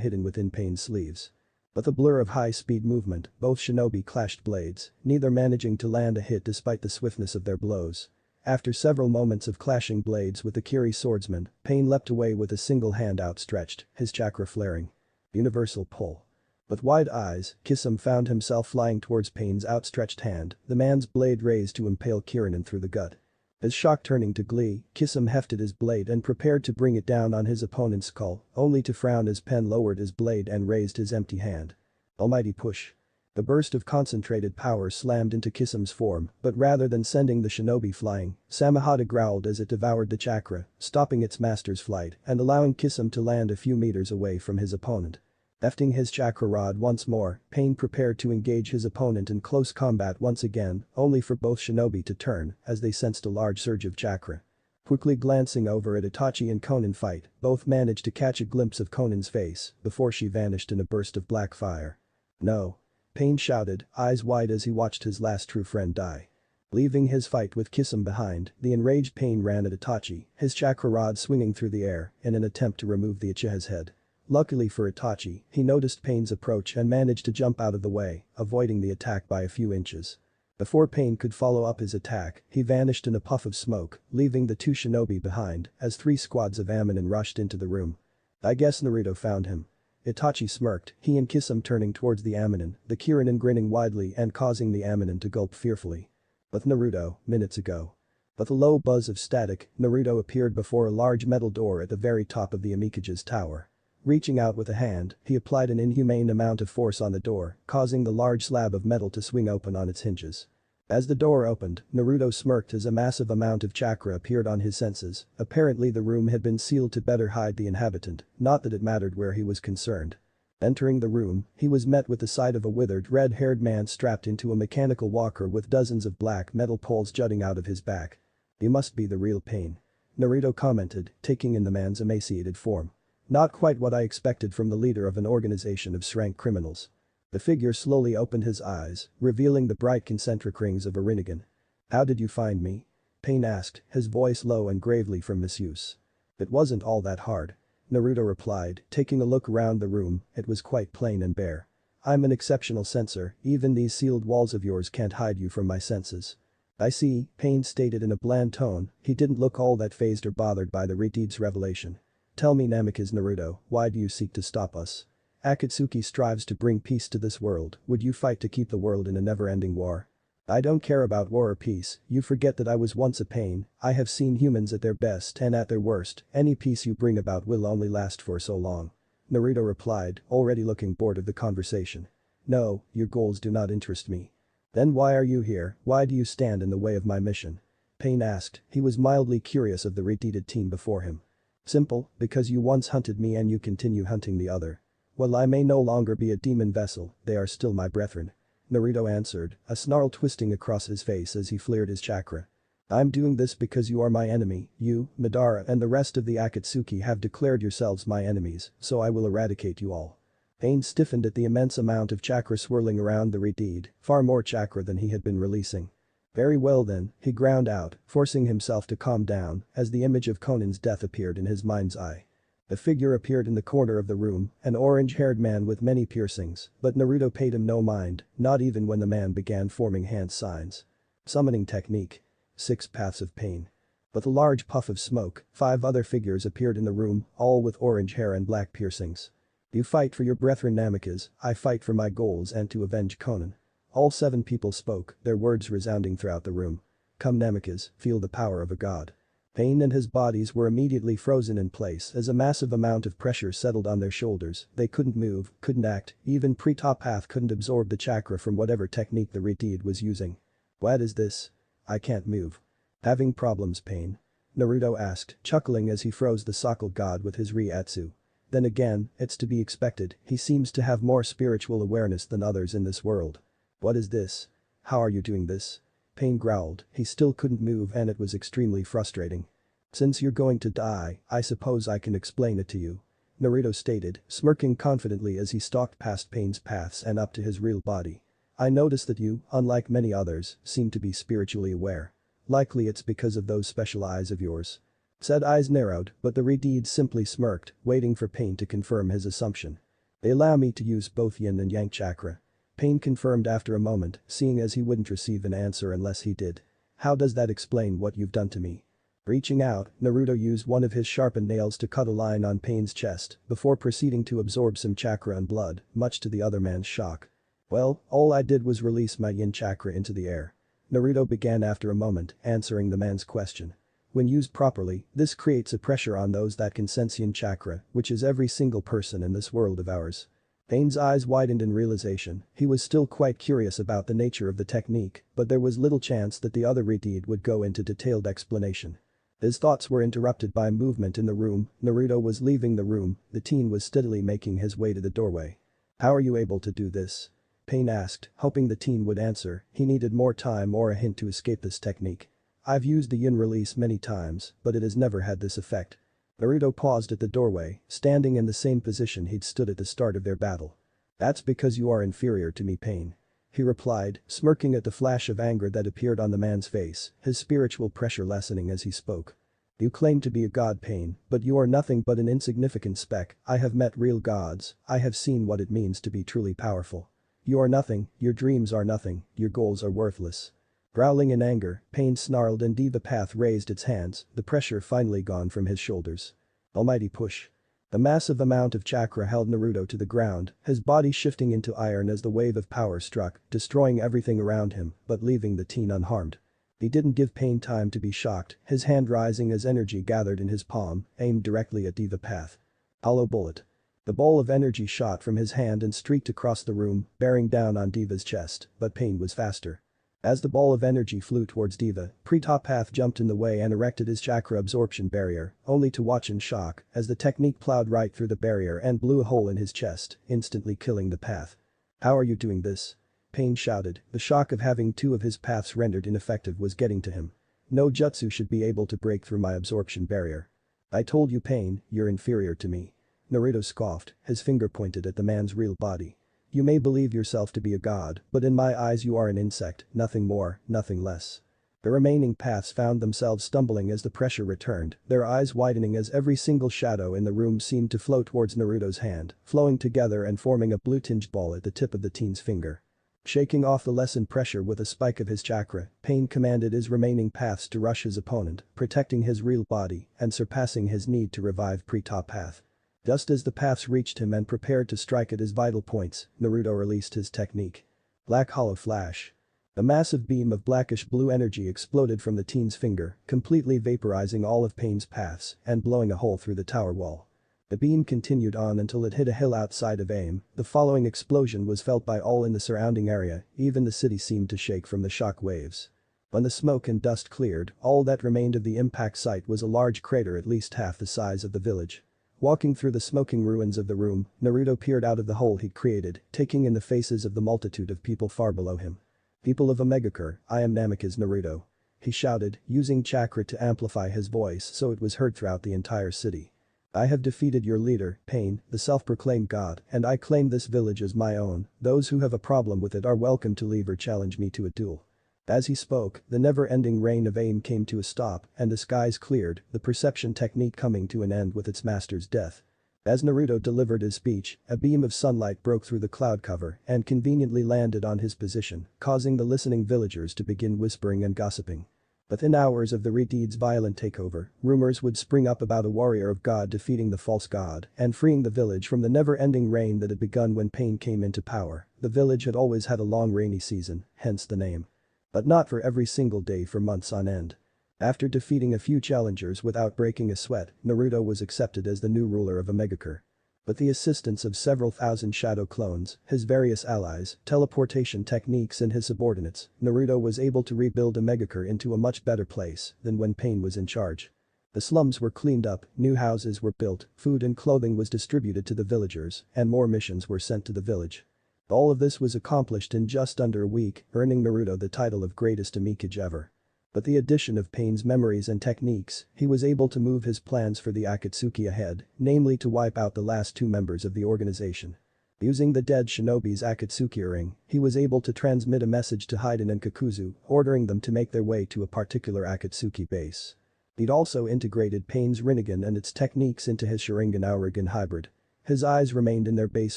hidden within Pain's sleeves. With a blur of high-speed movement, both shinobi clashed blades, neither managing to land a hit despite the swiftness of their blows. After several moments of clashing blades with the Kiri swordsman, Pain leapt away with a single hand outstretched, his chakra flaring. Universal pull. With wide eyes, Kisum found himself flying towards Pain's outstretched hand, the man's blade raised to impale Kiranen through the gut. His shock turning to glee, Kisum hefted his blade and prepared to bring it down on his opponent's skull, only to frown as Pen lowered his blade and raised his empty hand. Almighty push. The burst of concentrated power slammed into Kisum's form, but rather than sending the shinobi flying, Samahata growled as it devoured the chakra, stopping its master's flight and allowing Kisum to land a few meters away from his opponent. Hefting his chakra rod once more, Pain prepared to engage his opponent in close combat once again, only for both shinobi to turn as they sensed a large surge of chakra. Quickly glancing over at Itachi and Konan fight, both managed to catch a glimpse of Konan's face before she vanished in a burst of black fire. No. Pain shouted, eyes wide as he watched his last true friend die. Leaving his fight with Kisum behind, the enraged Pain ran at Itachi, his chakra rod swinging through the air in an attempt to remove the Uchiha's head. Luckily for Itachi, he noticed Pain's approach and managed to jump out of the way, avoiding the attack by a few inches. Before Pain could follow up his attack, he vanished in a puff of smoke, leaving the two shinobi behind as 3 squads of Aminin rushed into the room. I guess Naruto found him. Itachi smirked, he and Kisum turning towards the Aminin, the Kiranin grinning widely and causing the Aminin to gulp fearfully. With Naruto, minutes ago. With a low buzz of static, Naruto appeared before a large metal door at the very top of the Amikage's tower. Reaching out with a hand, he applied an inhumane amount of force on the door, causing the large slab of metal to swing open on its hinges. As the door opened, Naruto smirked as a massive amount of chakra appeared on his senses, apparently the room had been sealed to better hide the inhabitant, not that it mattered where he was concerned. Entering the room, he was met with the sight of a withered red-haired man strapped into a mechanical walker with dozens of black metal poles jutting out of his back. "You must be the real Pain," Naruto commented, taking in the man's emaciated form. "Not quite what I expected from the leader of an organization of rank criminals." The figure slowly opened his eyes, revealing the bright concentric rings of a Rinnegan. "How did you find me?" Pain asked, his voice low and gravely from misuse. "It wasn't all that hard," Naruto replied, taking a look around the room. It was quite plain and bare. "I'm an exceptional sensor, even these sealed walls of yours can't hide you from my senses." "I see," Pain stated in a bland tone, he didn't look all that fazed or bothered by the Ritide's revelation. "Tell me Namikaze Naruto, why do you seek to stop us? Akatsuki strives to bring peace to this world, would you fight to keep the world in a never-ending war?" "I don't care about war or peace, you forget that I was once a Pain, I have seen humans at their best and at their worst, any peace you bring about will only last for so long." Naruto replied, already looking bored of the conversation. "No, your goals do not interest me." "Then why are you here, why do you stand in the way of my mission?" Pain asked, he was mildly curious of the retarded team before him. "Simple, because you once hunted me and you continue hunting the other. While I may no longer be a demon vessel, they are still my brethren," Naruto answered, a snarl twisting across his face as he flared his chakra. "I'm doing this because you are my enemy, you, Madara and the rest of the Akatsuki have declared yourselves my enemies, so I will eradicate you all." Pain stiffened at the immense amount of chakra swirling around the Retide, far more chakra than he had been releasing. "Very well then," he ground out, forcing himself to calm down as the image of Conan's death appeared in his mind's eye. The figure appeared in the corner of the room, an orange-haired man with many piercings, but Naruto paid him no mind, not even when the man began forming hand signs. Summoning technique. 6 paths of pain. With a large puff of smoke, 5 other figures appeared in the room, all with orange hair and black piercings. "You fight for your brethren Namikaze, I fight for my goals and to avenge Konan." All 7 people spoke, their words resounding throughout the room. "Come Namikaze, feel the power of a god." Pain and his bodies were immediately frozen in place as a massive amount of pressure settled on their shoulders, they couldn't move, couldn't act, even Pre-Top couldn't absorb the chakra from whatever technique the Retide was using. "What is this? I can't move." "Having problems Pain?" Naruto asked, chuckling as he froze the Sokal god with his Ryatsu. "Then again, it's to be expected, he seems to have more spiritual awareness than others in this world." "What is this? How are you doing this?" Pain growled, he still couldn't move and it was extremely frustrating. "Since you're going to die, I suppose I can explain it to you." Naruto stated, smirking confidently as he stalked past Pain's paths and up to his real body. I notice that you, unlike many others, seem to be spiritually aware. Likely it's because of those special eyes of yours. Said eyes narrowed, but the Redeed simply smirked, waiting for Pain to confirm his assumption. They allow me to use both yin and yang chakra. Pain confirmed after a moment, seeing as he wouldn't receive an answer unless he did. How does that explain what you've done to me? Reaching out, Naruto used one of his sharpened nails to cut a line on Pain's chest, before proceeding to absorb some chakra and blood, much to the other man's shock. Well, all I did was release my yin chakra into the air. Naruto began after a moment, answering the man's question. When used properly, this creates a pressure on those that can sense yin chakra, which is every single person in this world of ours. Pain's eyes widened in realization. He was still quite curious about the nature of the technique, but there was little chance that the other Redeed would go into detailed explanation. His thoughts were interrupted by movement in the room. Naruto was leaving the room, the teen was steadily making his way to the doorway. How are you able to do this? Pain asked, hoping the teen would answer. He needed more time or a hint to escape this technique. I've used the yin release many times, but it has never had this effect. Naruto paused at the doorway, standing in the same position he'd stood at the start of their battle. That's because you are inferior to me, Pain. He replied, smirking at the flash of anger that appeared on the man's face, his spiritual pressure lessening as he spoke. You claim to be a god, Pain, but you are nothing but an insignificant speck. I have met real gods, I have seen what it means to be truly powerful. You are nothing, your dreams are nothing, your goals are worthless. Growling in anger, Pain snarled and Diva Path raised its hands, the pressure finally gone from his shoulders. Almighty push. The massive amount of chakra held Naruto to the ground, his body shifting into iron as the wave of power struck, destroying everything around him, but leaving the teen unharmed. He didn't give Pain time to be shocked, his hand rising as energy gathered in his palm, aimed directly at Diva Path. Hollow bullet. The ball of energy shot from his hand and streaked across the room, bearing down on Diva's chest, but Pain was faster. As the ball of energy flew towards Diva, Pretapath jumped in the way and erected his chakra absorption barrier, only to watch in shock as the technique plowed right through the barrier and blew a hole in his chest, instantly killing the path. How are you doing this? Pain shouted, the shock of having two of his paths rendered ineffective was getting to him. No jutsu should be able to break through my absorption barrier. I told you, Pain, you're inferior to me. Naruto scoffed, his finger pointed at the man's real body. You may believe yourself to be a god, but in my eyes you are an insect, nothing more, nothing less. The remaining paths found themselves stumbling as the pressure returned, their eyes widening as every single shadow in the room seemed to flow towards Naruto's hand, flowing together and forming a blue-tinged ball at the tip of the teen's finger. Shaking off the lessened pressure with a spike of his chakra, Pain commanded his remaining paths to rush his opponent, protecting his real body and surpassing his need to revive Pretapath. Just as the paths reached him and prepared to strike at his vital points, Naruto released his technique. Black Hollow Flash. A massive beam of blackish-blue energy exploded from the teen's finger, completely vaporizing all of Pain's paths and blowing a hole through the tower wall. The beam continued on until it hit a hill outside of aim. The following explosion was felt by all in the surrounding area, even the city seemed to shake from the shock waves. When the smoke and dust cleared, all that remained of the impact site was a large crater at least half the size of the village. Walking through the smoking ruins of the room, Naruto peered out of the hole he'd created, taking in the faces of the multitude of people far below him. People of Omegakure, I am Namikaze Naruto. He shouted, using chakra to amplify his voice so it was heard throughout the entire city. I have defeated your leader, Pain, the self-proclaimed god, and I claim this village as my own. Those who have a problem with it are welcome to leave or challenge me to a duel. As he spoke, the never-ending rain of aim came to a stop and the skies cleared, the perception technique coming to an end with its master's death. As Naruto delivered his speech, a beam of sunlight broke through the cloud cover and conveniently landed on his position, causing the listening villagers to begin whispering and gossiping. Within hours of the Redeed's violent takeover, rumors would spring up about a warrior of God defeating the false god and freeing the village from the never-ending rain that had begun when Pain came into power. The village had always had a long rainy season, hence the name. But not for every single day for months on end. After defeating a few challengers without breaking a sweat, Naruto was accepted as the new ruler of Omegakure. With the assistance of several thousand shadow clones, his various allies, teleportation techniques and his subordinates, Naruto was able to rebuild Omegakure into a much better place than when Pain was in charge. The slums were cleaned up, new houses were built, food and clothing was distributed to the villagers, and more missions were sent to the village. All of this was accomplished in just under a week, earning Naruto the title of greatest Omikage ever. But the addition of Pain's memories and techniques, he was able to move his plans for the Akatsuki ahead, namely to wipe out the last two members of the organization. Using the dead shinobi's Akatsuki ring, he was able to transmit a message to Haiden and Kakuzu, ordering them to make their way to a particular Akatsuki base. He'd also integrated Pain's Rinnegan and its techniques into his Sharingan-Aurigan hybrid. His eyes remained in their base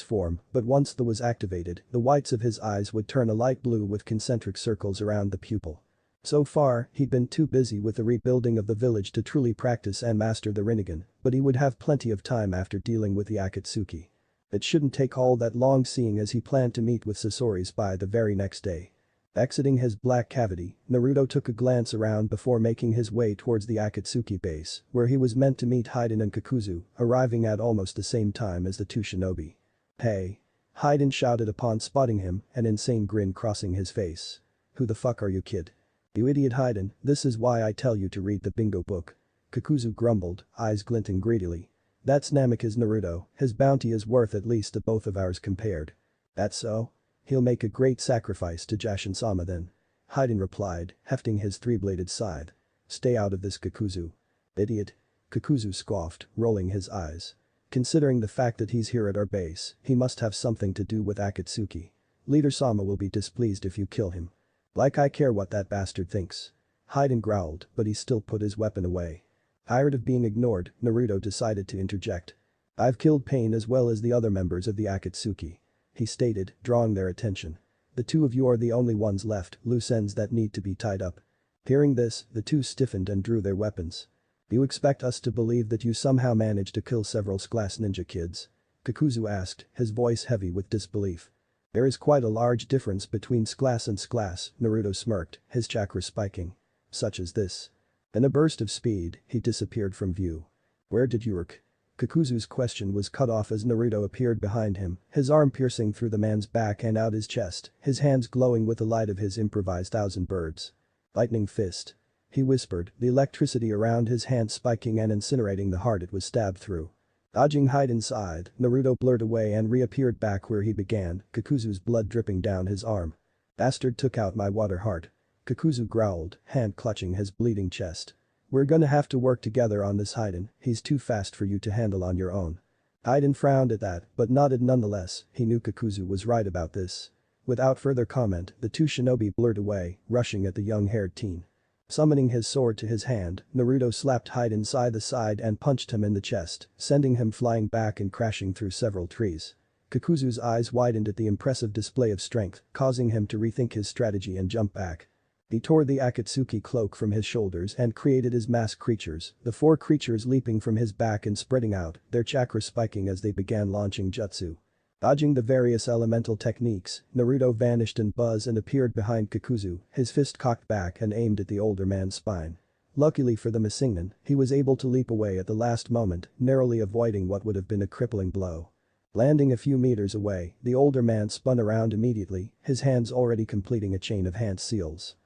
form, but once the was activated, the whites of his eyes would turn a light blue with concentric circles around the pupil. So far, he'd been too busy with the rebuilding of the village to truly practice and master the Rinnegan, but he would have plenty of time after dealing with the Akatsuki. It shouldn't take all that long seeing as he planned to meet with Sasori's spy the very next day. Exiting his black cavity, Naruto took a glance around before making his way towards the Akatsuki base, where he was meant to meet Haiden and Kakuzu, arriving at almost the same time as the two shinobi. "Hey!" Haiden shouted upon spotting him, an insane grin crossing his face. "Who the fuck are you, kid? You idiot Haiden, this is why I tell you to read the bingo book." Kakuzu grumbled, eyes glinting greedily. "That's Namikaze Naruto, his bounty is worth at least the both of ours compared." "That's so? He'll make a great sacrifice to Jashin-sama then." Haiden replied, hefting his three-bladed scythe. "Stay out of this, Kakuzu." "Idiot." Kakuzu scoffed, rolling his eyes. "Considering the fact that he's here at our base, he must have something to do with Akatsuki. Leader Sama will be displeased if you kill him." "Like I care what that bastard thinks." Haiden growled, but he still put his weapon away. Tired of being ignored, Naruto decided to interject. "I've killed Pain as well as the other members of the Akatsuki," he stated, drawing their attention. "The two of you are the only ones left, loose ends that need to be tied up." Hearing this, the two stiffened and drew their weapons. "Do you expect us to believe that you somehow managed to kill several class ninja kids?" Kakuzu asked, his voice heavy with disbelief. "There is quite a large difference between class and class," Naruto smirked, his chakra spiking. "Such as this." In a burst of speed, he disappeared from view. "Where did you work?" Kakuzu's question was cut off as Naruto appeared behind him, his arm piercing through the man's back and out his chest, his hands glowing with the light of his improvised thousand birds. "Lightning fist," he whispered, the electricity around his hand spiking and incinerating the heart it was stabbed through. Dodging Haiden's side, Naruto blurred away and reappeared back where he began, Kakuzu's blood dripping down his arm. "Bastard took out my water heart." Kakuzu growled, hand clutching his bleeding chest. "We're gonna have to work together on this Haiden, he's too fast for you to handle on your own." Haiden frowned at that, but nodded nonetheless, he knew Kakuzu was right about this. Without further comment, the two shinobi blurred away, rushing at the young-haired teen. Summoning his sword to his hand, Naruto slapped Haiden side to side and punched him in the chest, sending him flying back and crashing through several trees. Kakuzu's eyes widened at the impressive display of strength, causing him to rethink his strategy and jump back. He tore the Akatsuki cloak from his shoulders and created his masked creatures, the four creatures leaping from his back and spreading out, their chakra spiking as they began launching jutsu. Dodging the various elemental techniques, Naruto vanished in buzz and appeared behind Kakuzu, his fist cocked back and aimed at the older man's spine. Luckily for the Missingnon, he was able to leap away at the last moment, narrowly avoiding what would have been a crippling blow. Landing a few meters away, the older man spun around immediately, his hands already completing a chain of hand seals.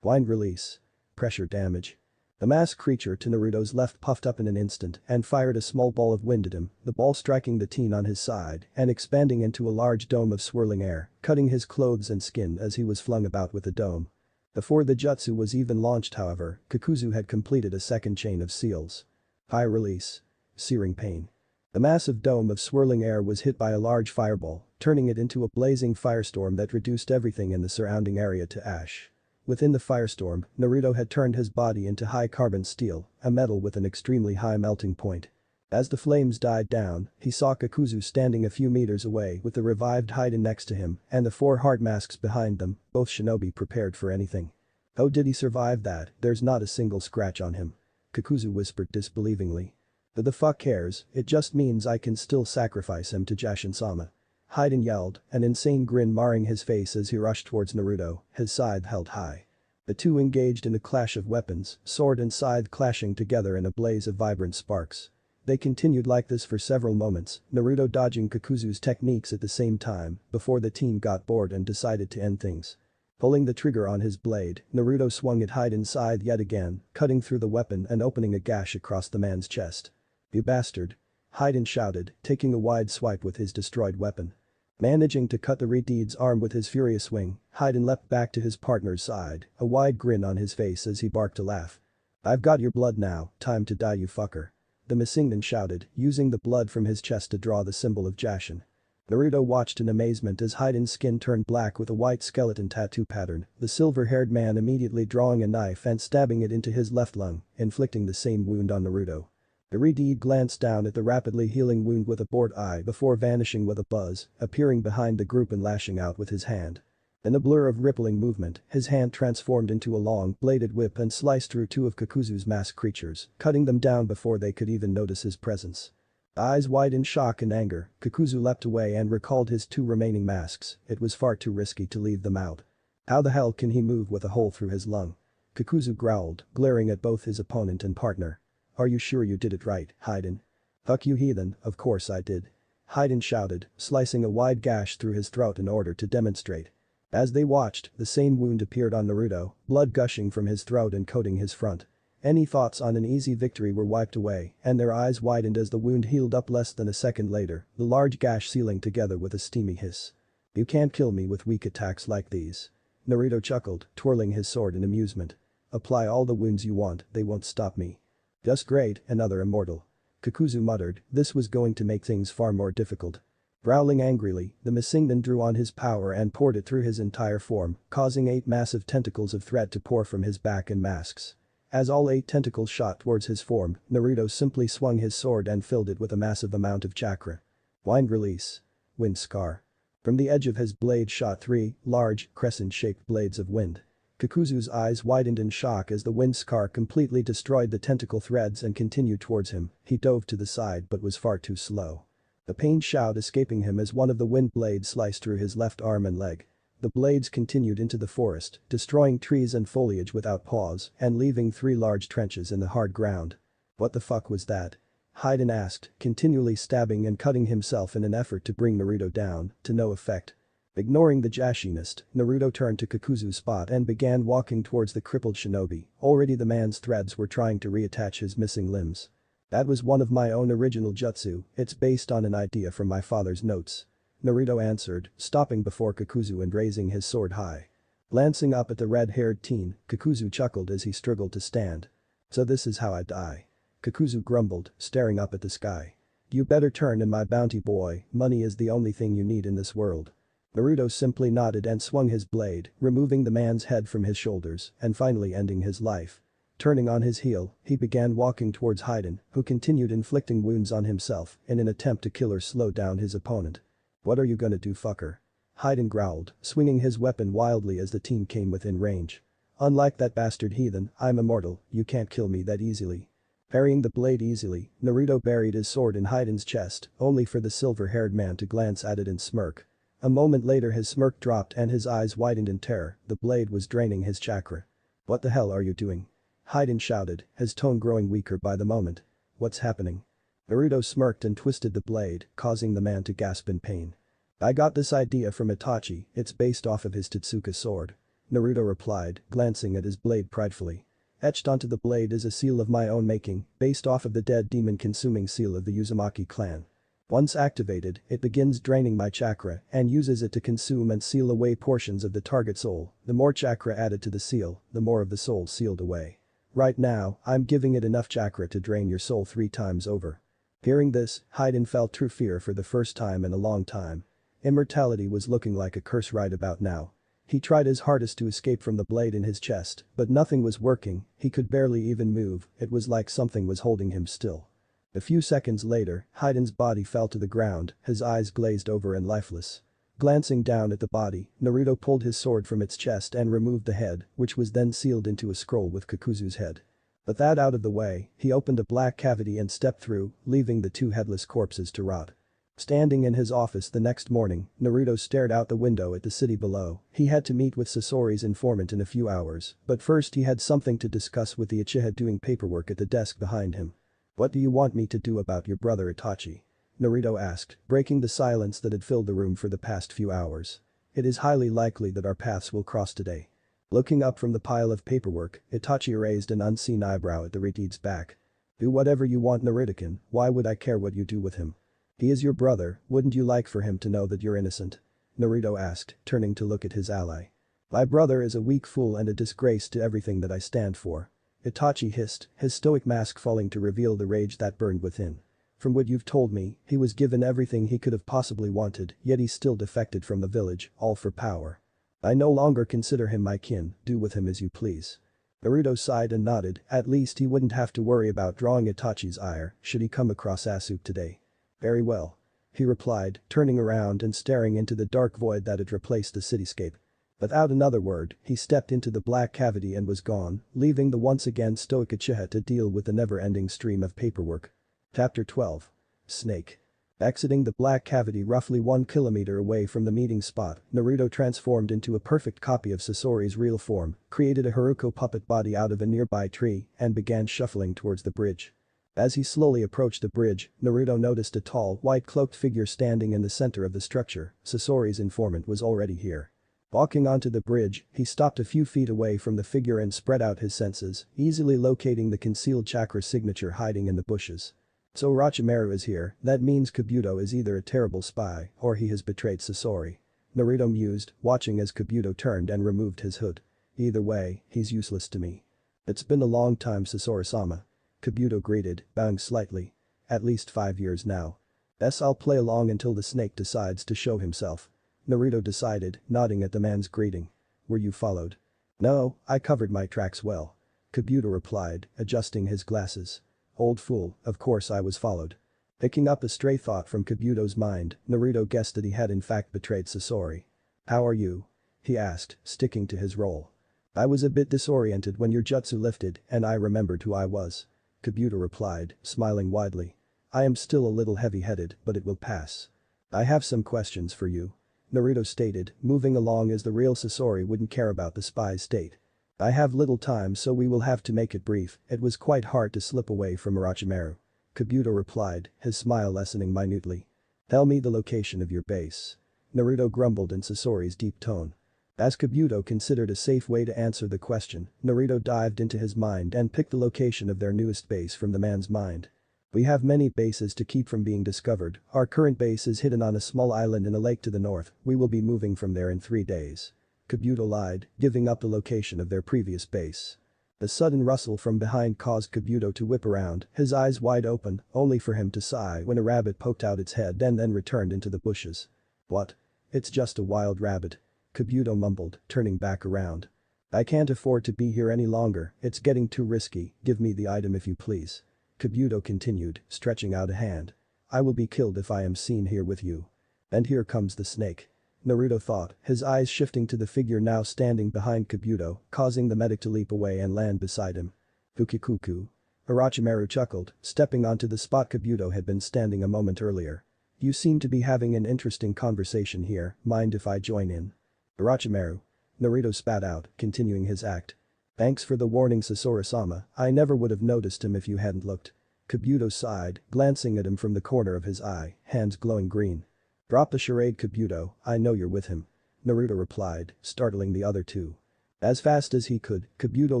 Blind release. Pressure damage. The masked creature to Naruto's left puffed up in an instant and fired a small ball of wind at him, the ball striking the teen on his side and expanding into a large dome of swirling air, cutting his clothes and skin as he was flung about with the dome. Before the jutsu was even launched however, Kakuzu had completed a second chain of seals. High release. Searing pain. The massive dome of swirling air was hit by a large fireball, turning it into a blazing firestorm that reduced everything in the surrounding area to ash. Within the firestorm, Naruto had turned his body into high-carbon steel, a metal with an extremely high melting point. As the flames died down, he saw Kakuzu standing a few meters away with the revived Haiden next to him and the four heart masks behind them, both shinobi prepared for anything. "How did he survive that? There's not a single scratch on him." Kakuzu whispered disbelievingly. "Who the fuck cares, it just means I can still sacrifice him to Jashin-sama." Haiden yelled, an insane grin marring his face as he rushed towards Naruto, his scythe held high. The two engaged in a clash of weapons, sword and scythe clashing together in a blaze of vibrant sparks. They continued like this for several moments, Naruto dodging Kakuzu's techniques at the same time, before the teen got bored and decided to end things. Pulling the trigger on his blade, Naruto swung at Haiden's scythe yet again, cutting through the weapon and opening a gash across the man's chest. "You bastard!" Haiden shouted, taking a wide swipe with his destroyed weapon. Managing to cut the Redeed's arm with his furious swing, Haiden leapt back to his partner's side, a wide grin on his face as he barked a laugh. "I've got your blood now, time to die you fucker." The Missingnon shouted, using the blood from his chest to draw the symbol of Jashin. Naruto watched in amazement as Haiden's skin turned black with a white skeleton tattoo pattern, the silver-haired man immediately drawing a knife and stabbing it into his left lung, inflicting the same wound on Naruto. The Redeed glanced down at the rapidly healing wound with a bored eye before vanishing with a buzz, appearing behind the group and lashing out with his hand. In a blur of rippling movement, his hand transformed into a long, bladed whip and sliced through two of Kakuzu's masked creatures, cutting them down before they could even notice his presence. Eyes wide in shock and anger, Kakuzu leapt away and recalled his two remaining masks. It was far too risky to leave them out. How the hell can he move with a hole through his lung? Kakuzu growled, glaring at both his opponent and partner. "Are you sure you did it right, Haiden?" "Fuck you heathen, of course I did." Haiden shouted, slicing a wide gash through his throat in order to demonstrate. As they watched, the same wound appeared on Naruto, blood gushing from his throat and coating his front. Any thoughts on an easy victory were wiped away, and their eyes widened as the wound healed up less than a second later, the large gash sealing together with a steamy hiss. "You can't kill me with weak attacks like these." Naruto chuckled, twirling his sword in amusement. "Apply all the wounds you want, they won't stop me." "Just great, another immortal." Kakuzu muttered, this was going to make things far more difficult. Growling angrily, the Missingnon drew on his power and poured it through his entire form, causing 8 massive tentacles of threat to pour from his back and masks. As all 8 tentacles shot towards his form, Naruto simply swung his sword and filled it with a massive amount of chakra. Wind release. Wind scar. From the edge of his blade shot 3 large, crescent-shaped blades of wind. Kakuzu's eyes widened in shock as the wind scar completely destroyed the tentacle threads and continued towards him. He dove to the side but was far too slow. A pained shout escaping him as one of the wind blades sliced through his left arm and leg. The blades continued into the forest, destroying trees and foliage without pause and leaving 3 large trenches in the hard ground. "What the fuck was that?" Haiden asked, continually stabbing and cutting himself in an effort to bring Naruto down, to no effect. Ignoring the Jashinist, Naruto turned to Kakuzu's spot and began walking towards the crippled shinobi. Already the man's threads were trying to reattach his missing limbs. "That was one of my own original jutsu, it's based on an idea from my father's notes." Naruto answered, stopping before Kakuzu and raising his sword high. Glancing up at the red-haired teen, Kakuzu chuckled as he struggled to stand. "So this is how I die." Kakuzu grumbled, staring up at the sky. "You better turn in my bounty boy, money is the only thing you need in this world." Naruto simply nodded and swung his blade, removing the man's head from his shoulders and finally ending his life. Turning on his heel, he began walking towards Haiden, who continued inflicting wounds on himself in an attempt to kill or slow down his opponent. "What are you gonna do, fucker?" Haiden growled, swinging his weapon wildly as the teen came within range. "Unlike that bastard heathen, I'm immortal, you can't kill me that easily." Parrying the blade easily, Naruto buried his sword in Haiden's chest, only for the silver-haired man to glance at it and smirk. A moment later his smirk dropped and his eyes widened in terror, the blade was draining his chakra. "What the hell are you doing?" Haiden shouted, his tone growing weaker by the moment. "What's happening?" Naruto smirked and twisted the blade, causing the man to gasp in pain. "I got this idea from Itachi, it's based off of his Totsuka sword." Naruto replied, glancing at his blade pridefully. "Etched onto the blade is a seal of my own making, based off of the dead demon-consuming seal of the Uzumaki clan. Once activated, it begins draining my chakra and uses it to consume and seal away portions of the target soul. The more chakra added to the seal, the more of the soul sealed away. Right now, I'm giving it enough chakra to drain your soul 3 times over." Hearing this, Haiden felt true fear for the first time in a long time. Immortality was looking like a curse right about now. He tried his hardest to escape from the blade in his chest, but nothing was working, he could barely even move, it was like something was holding him still. A few seconds later, Haiden's body fell to the ground, his eyes glazed over and lifeless. Glancing down at the body, Naruto pulled his sword from its chest and removed the head, which was then sealed into a scroll with Kakuzu's head. But that out of the way, he opened a black cavity and stepped through, leaving the 2 headless corpses to rot. Standing in his office the next morning, Naruto stared out the window at the city below. He had to meet with Sasori's informant in a few hours, but first he had something to discuss with the Uchiha doing paperwork at the desk behind him. "What do you want me to do about your brother Itachi?" Naruto asked, breaking the silence that had filled the room for the past few hours. "It is highly likely that our paths will cross today." Looking up from the pile of paperwork, Itachi raised an unseen eyebrow at the Redeed's back. "Do whatever you want, Naruto-kun, why would I care what you do with him?" He is your brother, wouldn't you like for him to know that you're innocent? Naruto asked, turning to look at his ally. My brother is a weak fool and a disgrace to everything that I stand for. Itachi hissed, his stoic mask falling to reveal the rage that burned within. From what you've told me, he was given everything he could have possibly wanted, yet he still defected from the village, all for power. I no longer consider him my kin, do with him as you please. Naruto sighed and nodded, at least he wouldn't have to worry about drawing Itachi's ire should he come across Sasuke today. Very well. He replied, turning around and staring into the dark void that had replaced the cityscape. Without another word, he stepped into the black cavity and was gone, leaving the once again stoic Uchiha to deal with the never-ending stream of paperwork. Chapter 12. Snake. Exiting the black cavity roughly 1 kilometer away from the meeting spot, Naruto transformed into a perfect copy of Sasori's real form, created a Haruko puppet body out of a nearby tree, and began shuffling towards the bridge. As he slowly approached the bridge, Naruto noticed a tall, white-cloaked figure standing in the center of the structure. Sasori's informant was already here. Walking onto the bridge, he stopped a few feet away from the figure and spread out his senses, easily locating the concealed chakra signature hiding in the bushes. So Orochimaru is here, that means Kabuto is either a terrible spy or he has betrayed Sasori. Naruto mused, watching as Kabuto turned and removed his hood. Either way, he's useless to me. It's been a long time, Sasori-sama. Kabuto greeted, bowing slightly. At least 5 years now. Guess I'll play along until the snake decides to show himself. Naruto decided, nodding at the man's greeting. Were you followed? No, I covered my tracks well. Kabuto replied, adjusting his glasses. Old fool, of course I was followed. Picking up a stray thought from Kabuto's mind, Naruto guessed that he had in fact betrayed Sasori. How are you? He asked, sticking to his role. I was a bit disoriented when your jutsu lifted and I remembered who I was. Kabuto replied, smiling widely. I am still a little heavy-headed, but it will pass. I have some questions for you. Naruto stated, moving along as the real Sasori wouldn't care about the spy's state. I have little time so we will have to make it brief, it was quite hard to slip away from Orochimaru. Kabuto replied, his smile lessening minutely. Tell me the location of your base. Naruto grumbled in Sasori's deep tone. As Kabuto considered a safe way to answer the question, Naruto dived into his mind and picked the location of their newest base from the man's mind. We have many bases to keep from being discovered, our current base is hidden on a small island in a lake to the north, we will be moving from there in 3 days. Kabuto lied, giving up the location of their previous base. The sudden rustle from behind caused Kabuto to whip around, his eyes wide open, only for him to sigh when a rabbit poked out its head and then returned into the bushes. What? It's just a wild rabbit. Kabuto mumbled, turning back around. I can't afford to be here any longer, it's getting too risky, give me the item if you please. Kabuto continued, stretching out a hand. I will be killed if I am seen here with you. And here comes the snake. Naruto thought, his eyes shifting to the figure now standing behind Kabuto, causing the medic to leap away and land beside him. Fukikuku. Orochimaru chuckled, stepping onto the spot Kabuto had been standing a moment earlier. You seem to be having an interesting conversation here, mind if I join in? Orochimaru. Naruto spat out, continuing his act. Thanks for the warning, Sasori-sama, I never would have noticed him if you hadn't looked. Kabuto sighed, glancing at him from the corner of his eye, hands glowing green. Drop the charade, Kabuto, I know you're with him. Naruto replied, startling the other two. As fast as he could, Kabuto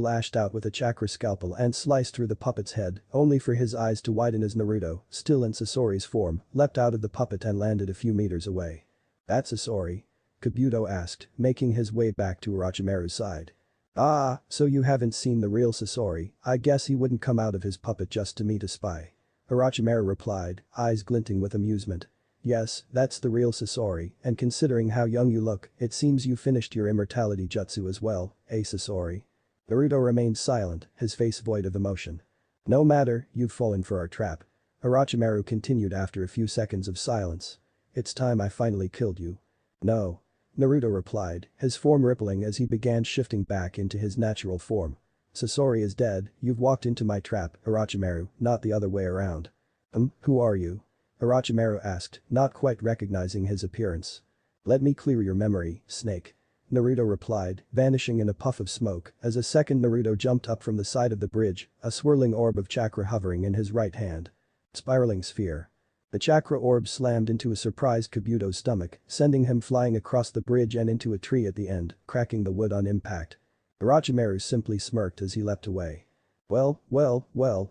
lashed out with a chakra scalpel and sliced through the puppet's head, only for his eyes to widen as Naruto, still in Sasori's form, leapt out of the puppet and landed a few meters away. That's Sasori? Kabuto asked, making his way back to Orochimaru's side. Ah, so you haven't seen the real Sasori, I guess he wouldn't come out of his puppet just to meet a spy. Orochimaru replied, eyes glinting with amusement. Yes, that's the real Sasori, and considering how young you look, it seems you finished your immortality jutsu as well, eh Sasori? Naruto remained silent, his face void of emotion. No matter, you've fallen for our trap. Orochimaru continued after a few seconds of silence. It's time I finally killed you. No. Naruto replied, his form rippling as he began shifting back into his natural form. Sasori is dead, you've walked into my trap, Orochimaru, not the other way around. Who are you? Orochimaru asked, not quite recognizing his appearance. Let me clear your memory, Snake. Naruto replied, vanishing in a puff of smoke as a second Naruto jumped up from the side of the bridge, a swirling orb of chakra hovering in his right hand. Spiraling sphere. The chakra orb slammed into a surprised Kabuto's stomach, sending him flying across the bridge and into a tree at the end, cracking the wood on impact. Orochimaru simply smirked as he leapt away. Well,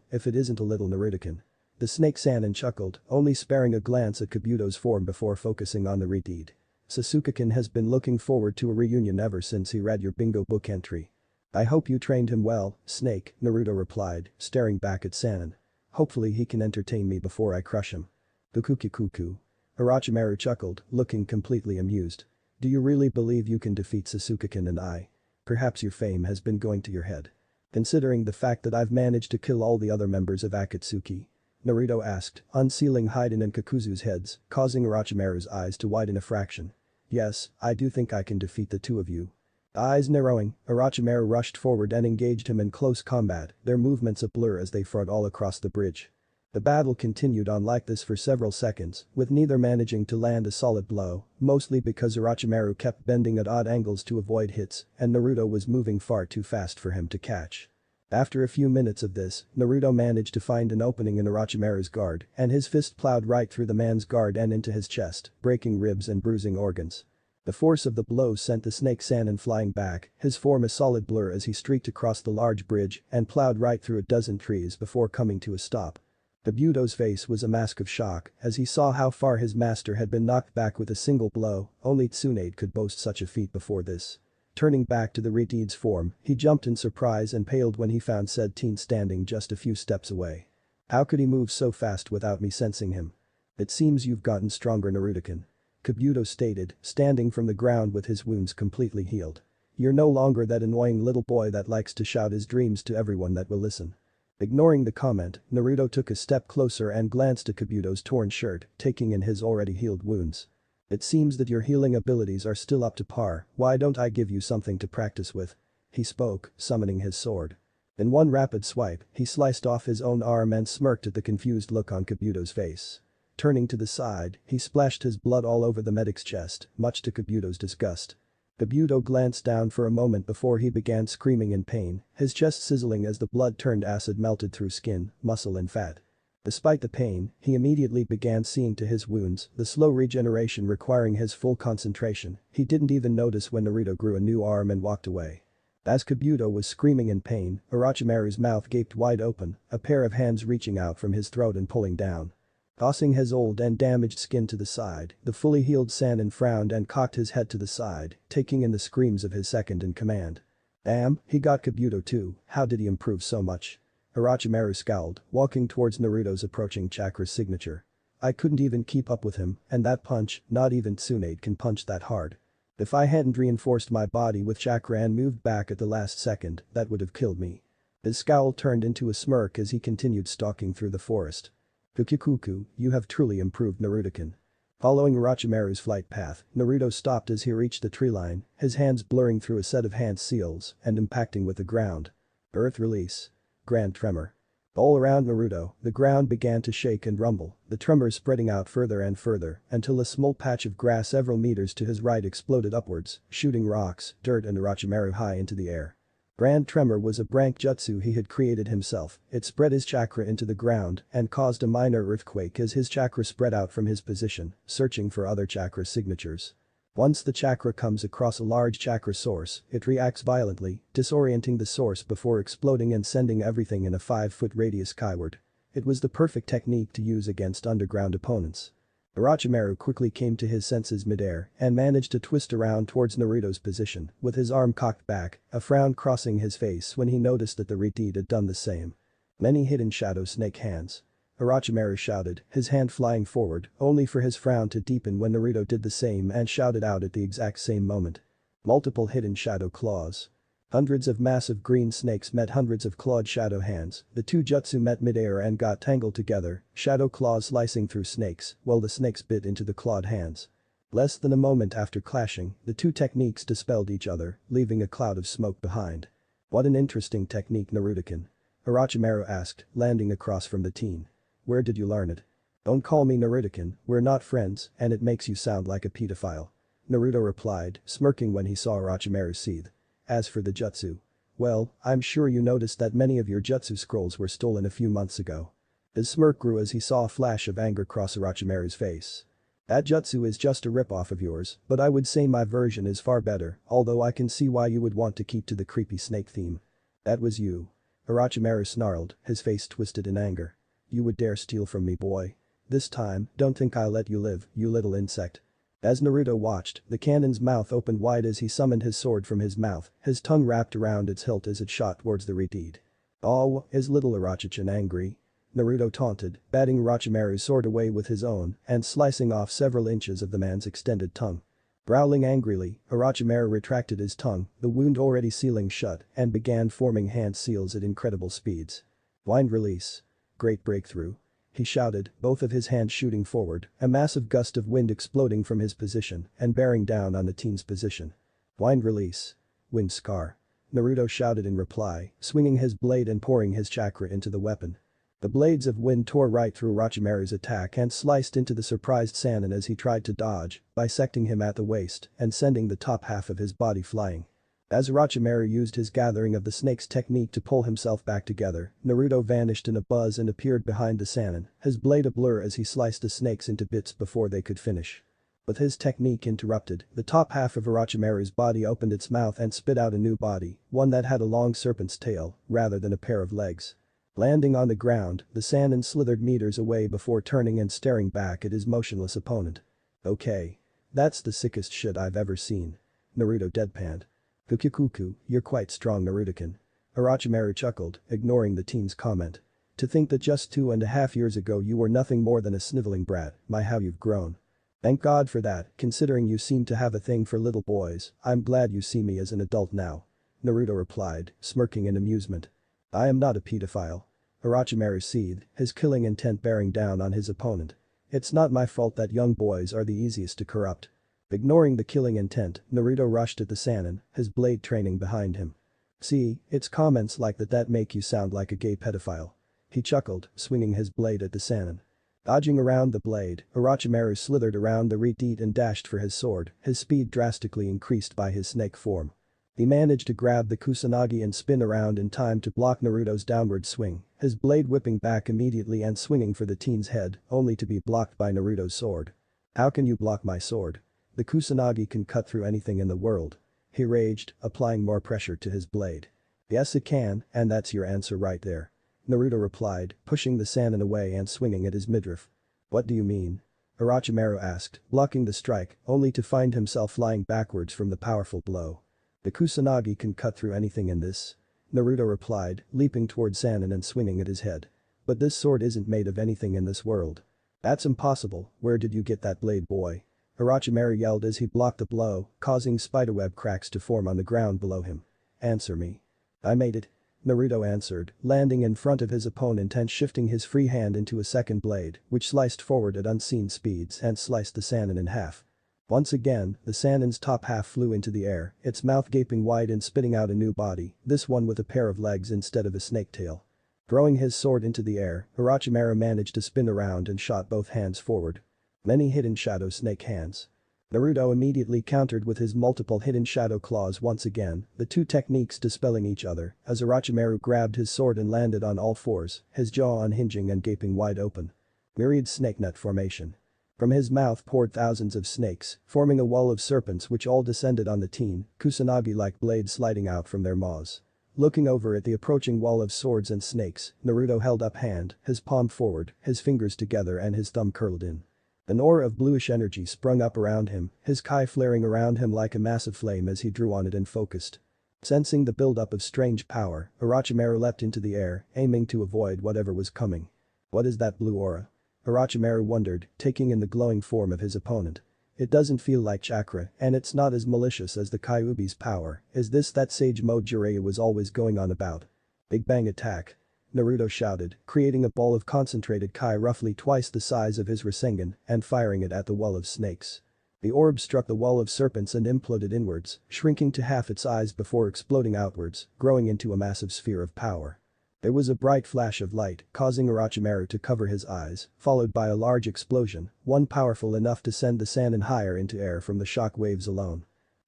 if it isn't a little Narutokan. The snake Sanin chuckled, only sparing a glance at Kabuto's form before focusing on the redeed. Sasuke-kun has been looking forward to a reunion ever since he read your bingo book entry. I hope you trained him well, Snake, Naruto replied, staring back at Sanin. Hopefully he can entertain me before I crush him. Bukuki-kuku. Orochimaru chuckled, looking completely amused. Do you really believe you can defeat Sasuke-kun and I? Perhaps your fame has been going to your head. Considering the fact that I've managed to kill all the other members of Akatsuki? Naruto asked, unsealing Hiden and Kakuzu's heads, causing Orochimaru's eyes to widen a fraction. Yes, I do think I can defeat the two of you. Eyes narrowing, Orochimaru rushed forward and engaged him in close combat, their movements a blur as they fought all across the bridge. The battle continued on like this for several seconds, with neither managing to land a solid blow, mostly because Orochimaru kept bending at odd angles to avoid hits, and Naruto was moving far too fast for him to catch. After a few minutes of this, Naruto managed to find an opening in Orochimaru's guard, and his fist plowed right through the man's guard and into his chest, breaking ribs and bruising organs. The force of the blow sent the snake Sanin flying back, his form a solid blur as he streaked across the large bridge and plowed right through a dozen trees before coming to a stop. Kabuto's face was a mask of shock as he saw how far his master had been knocked back with a single blow, only Tsunade could boast such a feat before this. Turning back to the Reteed's form, he jumped in surprise and paled when he found said teen standing just a few steps away. How could he move so fast without me sensing him? It seems you've gotten stronger, Naruto-kun. Kabuto stated, standing from the ground with his wounds completely healed. You're no longer that annoying little boy that likes to shout his dreams to everyone that will listen. Ignoring the comment, Naruto took a step closer and glanced at Kabuto's torn shirt, taking in his already healed wounds. It seems that your healing abilities are still up to par, why don't I give you something to practice with? He spoke, summoning his sword. In one rapid swipe, he sliced off his own arm and smirked at the confused look on Kabuto's face. Turning to the side, he splashed his blood all over the medic's chest, much to Kabuto's disgust. Kabuto glanced down for a moment before he began screaming in pain, his chest sizzling as the blood turned acid melted through skin, muscle and fat. Despite the pain, he immediately began seeing to his wounds, the slow regeneration requiring his full concentration. He didn't even notice when Naruto grew a new arm and walked away. As Kabuto was screaming in pain, Orochimaru's mouth gaped wide open, a pair of hands reaching out from his throat and pulling down. Tossing his old and damaged skin to the side, the fully healed Sanin frowned and cocked his head to the side, taking in the screams of his second in command. Damn, he got Kabuto too, how did he improve so much? Orochimaru scowled, walking towards Naruto's approaching chakra signature. I couldn't even keep up with him, and that punch, not even Tsunade can punch that hard. If I hadn't reinforced my body with chakra and moved back at the last second, that would have killed me. His scowl turned into a smirk as he continued stalking through the forest. Kukikuku, you have truly improved, Naruto-kun. Following Orochimaru's flight path, Naruto stopped as he reached the tree line, his hands blurring through a set of hand seals and impacting with the ground. Earth release. Grand tremor. All around Naruto, the ground began to shake and rumble, the tremors spreading out further and further until a small patch of grass several meters to his right exploded upwards, shooting rocks, dirt and Orochimaru high into the air. Grand Tremor was a brank jutsu he had created himself, it spread his chakra into the ground and caused a minor earthquake as his chakra spread out from his position, searching for other chakra signatures. Once the chakra comes across a large chakra source, it reacts violently, disorienting the source before exploding and sending everything in a 5-foot radius skyward. It was the perfect technique to use against underground opponents. Orochimaru quickly came to his senses midair and managed to twist around towards Naruto's position, with his arm cocked back, a frown crossing his face when he noticed that the Reteed had done the same. Many hidden shadow snake hands. Orochimaru shouted, his hand flying forward, only for his frown to deepen when Naruto did the same and shouted out at the exact same moment. Multiple hidden shadow claws. Hundreds of massive green snakes met hundreds of clawed shadow hands, the two jutsu met midair and got tangled together, shadow claws slicing through snakes, while the snakes bit into the clawed hands. Less than a moment after clashing, the two techniques dispelled each other, leaving a cloud of smoke behind. What an interesting technique, Naruto-kun. Orochimaru asked, landing across from the teen. Where did you learn it? Don't call me Naruto-kun, we're not friends, and it makes you sound like a pedophile. Naruto replied, smirking when he saw Orochimaru seethe. As for the jutsu. Well, I'm sure you noticed that many of your jutsu scrolls were stolen a few months ago. His smirk grew as he saw a flash of anger cross Orochimaru's face. That jutsu is just a rip-off of yours, but I would say my version is far better, although I can see why you would want to keep to the creepy snake theme. That was you. Orochimaru snarled, his face twisted in anger. You would dare steal from me, boy. This time, don't think I'll let you live, you little insect. As Naruto watched, the cannon's mouth opened wide as he summoned his sword from his mouth, his tongue wrapped around its hilt as it shot towards the reed. "Oh, is little Orochimaru angry?" Naruto taunted, batting Orochimaru's sword away with his own and slicing off several inches of the man's extended tongue. Growling angrily, Orochimaru retracted his tongue, the wound already sealing shut, and began forming hand seals at incredible speeds. Blind release. Great breakthrough. He shouted, both of his hands shooting forward, a massive gust of wind exploding from his position and bearing down on the teen's position. Blind release. Wind scar. Naruto shouted in reply, swinging his blade and pouring his chakra into the weapon. The blades of wind tore right through Orochimaru's attack and sliced into the surprised Sannin as he tried to dodge, bisecting him at the waist and sending the top half of his body flying. As Orochimaru used his gathering of the snake's technique to pull himself back together, Naruto vanished in a buzz and appeared behind the Sannin, his blade a blur as he sliced the snakes into bits before they could finish. With his technique interrupted, the top half of Orochimaru's body opened its mouth and spit out a new body, one that had a long serpent's tail, rather than a pair of legs. Landing on the ground, the Sannin slithered meters away before turning and staring back at his motionless opponent. "Okay. That's the sickest shit I've ever seen." Naruto deadpanned. "Kukukuku, you're quite strong, Naruto-kun." Orochimaru chuckled, ignoring the teen's comment. "To think that just 2.5 years ago you were nothing more than a sniveling brat, my how you've grown. Thank God for that, considering you seem to have a thing for little boys, I'm glad you see me as an adult now." Naruto replied, smirking in amusement. "I am not a pedophile." Orochimaru seethed, his killing intent bearing down on his opponent. "It's not my fault that young boys are the easiest to corrupt." Ignoring the killing intent, Naruto rushed at the Sannin, his blade training behind him. "See, it's comments like that make you sound like a gay pedophile." He chuckled, swinging his blade at the Sannin. Dodging around the blade, Orochimaru slithered around the reed and dashed for his sword, his speed drastically increased by his snake form. He managed to grab the Kusanagi and spin around in time to block Naruto's downward swing, his blade whipping back immediately and swinging for the teen's head, only to be blocked by Naruto's sword. "How can you block my sword? The Kusanagi can cut through anything in the world." He raged, applying more pressure to his blade. "Yes it can, and that's your answer right there." Naruto replied, pushing the Sannin away and swinging at his midriff. "What do you mean?" Orochimaru asked, blocking the strike, only to find himself flying backwards from the powerful blow. "The Kusanagi can cut through anything in this." Naruto replied, leaping toward Sannin and swinging at his head. "But this sword isn't made of anything in this world." "That's impossible, where did you get that blade, boy?" Orochimaru yelled as he blocked the blow, causing spiderweb cracks to form on the ground below him. "Answer me." "I made it." Naruto answered, landing in front of his opponent and shifting his free hand into a second blade, which sliced forward at unseen speeds and sliced the Sannin in half. Once again, the Sannin's top half flew into the air, its mouth gaping wide and spitting out a new body, this one with a pair of legs instead of a snake tail. Throwing his sword into the air, Orochimaru managed to spin around and shot both hands forward. Many hidden shadow snake hands. Naruto immediately countered with his multiple hidden shadow claws once again, the two techniques dispelling each other, as Orochimaru grabbed his sword and landed on all fours, his jaw unhinging and gaping wide open. Myriad snake net formation. From his mouth poured thousands of snakes, forming a wall of serpents which all descended on the teen, Kusanagi-like blades sliding out from their maws. Looking over at the approaching wall of swords and snakes, Naruto held up hand, his palm forward, his fingers together and his thumb curled in. An aura of bluish energy sprung up around him, his kai flaring around him like a massive flame as he drew on it and focused. Sensing the buildup of strange power, Orochimaru leapt into the air, aiming to avoid whatever was coming. "What is that blue aura?" Orochimaru wondered, taking in the glowing form of his opponent. "It doesn't feel like chakra, and it's not as malicious as the Kyuubi's power. Is this that sage mode Jiraiya was always going on about?" "Big bang attack." Naruto shouted, creating a ball of concentrated kai roughly twice the size of his Rasengan and firing it at the wall of snakes. The orb struck the wall of serpents and imploded inwards, shrinking to half its size before exploding outwards, growing into a massive sphere of power. There was a bright flash of light, causing Orochimaru to cover his eyes, followed by a large explosion, one powerful enough to send the Sannin higher into air from the shock waves alone.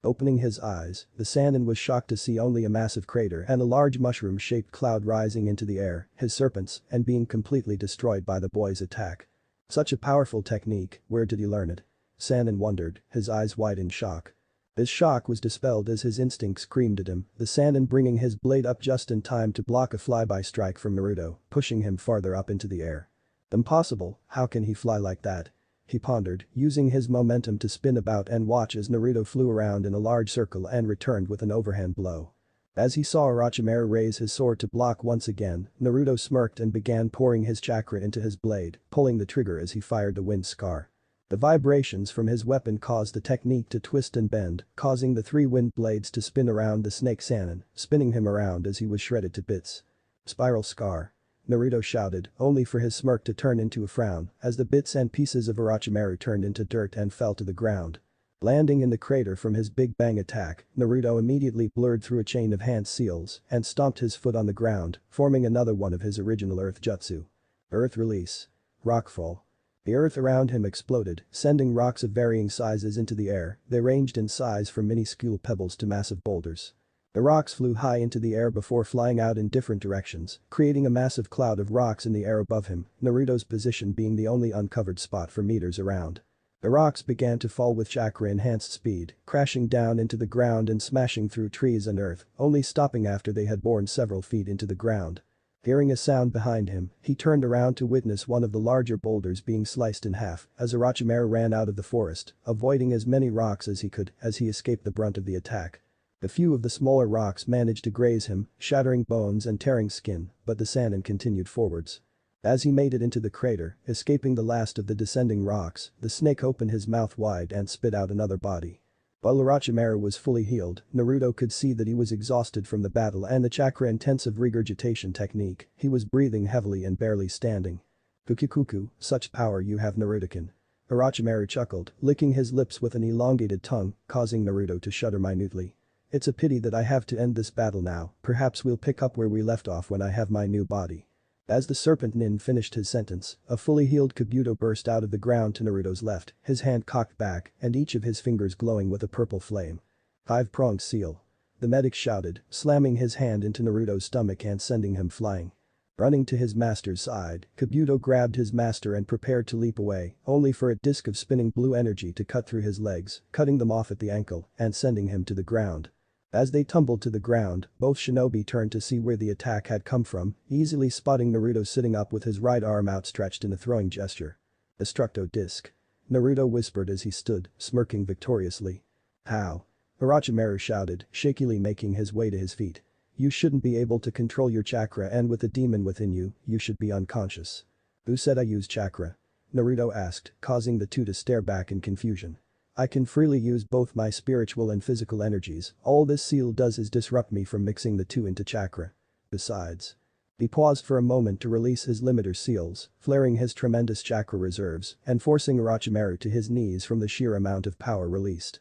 Opening his eyes, the Sannin was shocked to see only a massive crater and a large mushroom-shaped cloud rising into the air, his serpents, and being completely destroyed by the boy's attack. Such a powerful technique, where did he learn it? Sannin wondered, his eyes wide in shock. This shock was dispelled as his instinct screamed at him, the Sannin bringing his blade up just in time to block a flyby strike from Naruto, pushing him farther up into the air. Impossible, how can he fly like that? He pondered, using his momentum to spin about and watch as Naruto flew around in a large circle and returned with an overhand blow. As he saw Orochimaru raise his sword to block once again, Naruto smirked and began pouring his chakra into his blade, pulling the trigger as he fired the wind scar. The vibrations from his weapon caused the technique to twist and bend, causing the three wind blades to spin around the snake Sannin, spinning him around as he was shredded to bits. Spiral scar. Naruto shouted, only for his smirk to turn into a frown, as the bits and pieces of Orochimaru turned into dirt and fell to the ground. Landing in the crater from his Big Bang attack, Naruto immediately blurred through a chain of hand seals and stomped his foot on the ground, forming another one of his original Earth Jutsu. Earth release. Rockfall. The earth around him exploded, sending rocks of varying sizes into the air. They ranged in size from minuscule pebbles to massive boulders. The rocks flew high into the air before flying out in different directions, creating a massive cloud of rocks in the air above him, Naruto's position being the only uncovered spot for meters around. The rocks began to fall with chakra-enhanced speed, crashing down into the ground and smashing through trees and earth, only stopping after they had borne several feet into the ground. Hearing a sound behind him, he turned around to witness one of the larger boulders being sliced in half as Orochimaru ran out of the forest, avoiding as many rocks as he could as he escaped the brunt of the attack. A few of the smaller rocks managed to graze him, shattering bones and tearing skin, but the Sannin continued forwards. As he made it into the crater, escaping the last of the descending rocks, the snake opened his mouth wide and spit out another body. While Orochimaru was fully healed, Naruto could see that he was exhausted from the battle and the chakra-intensive regurgitation technique. He was breathing heavily and barely standing. Fukukuku, such power you have, Naruto-kun. Orochimaru chuckled, licking his lips with an elongated tongue, causing Naruto to shudder minutely. It's a pity that I have to end this battle now, perhaps we'll pick up where we left off when I have my new body. As the serpent nin finished his sentence, a fully healed Kabuto burst out of the ground to Naruto's left, his hand cocked back and each of his fingers glowing with a purple flame. Five-pronged seal. The medic shouted, slamming his hand into Naruto's stomach and sending him flying. Running to his master's side, Kabuto grabbed his master and prepared to leap away, only for a disc of spinning blue energy to cut through his legs, cutting them off at the ankle and sending him to the ground. As they tumbled to the ground, both shinobi turned to see where the attack had come from, easily spotting Naruto sitting up with his right arm outstretched in a throwing gesture. Destructo disc. Naruto whispered as he stood, smirking victoriously. How? Orochimaru shouted, shakily making his way to his feet. You shouldn't be able to control your chakra, and with a demon within you, you should be unconscious. Who said I use chakra? Naruto asked, causing the two to stare back in confusion. I can freely use both my spiritual and physical energies, all this seal does is disrupt me from mixing the two into chakra. Besides. He paused for a moment to release his limiter seals, flaring his tremendous chakra reserves and forcing Orochimaru to his knees from the sheer amount of power released.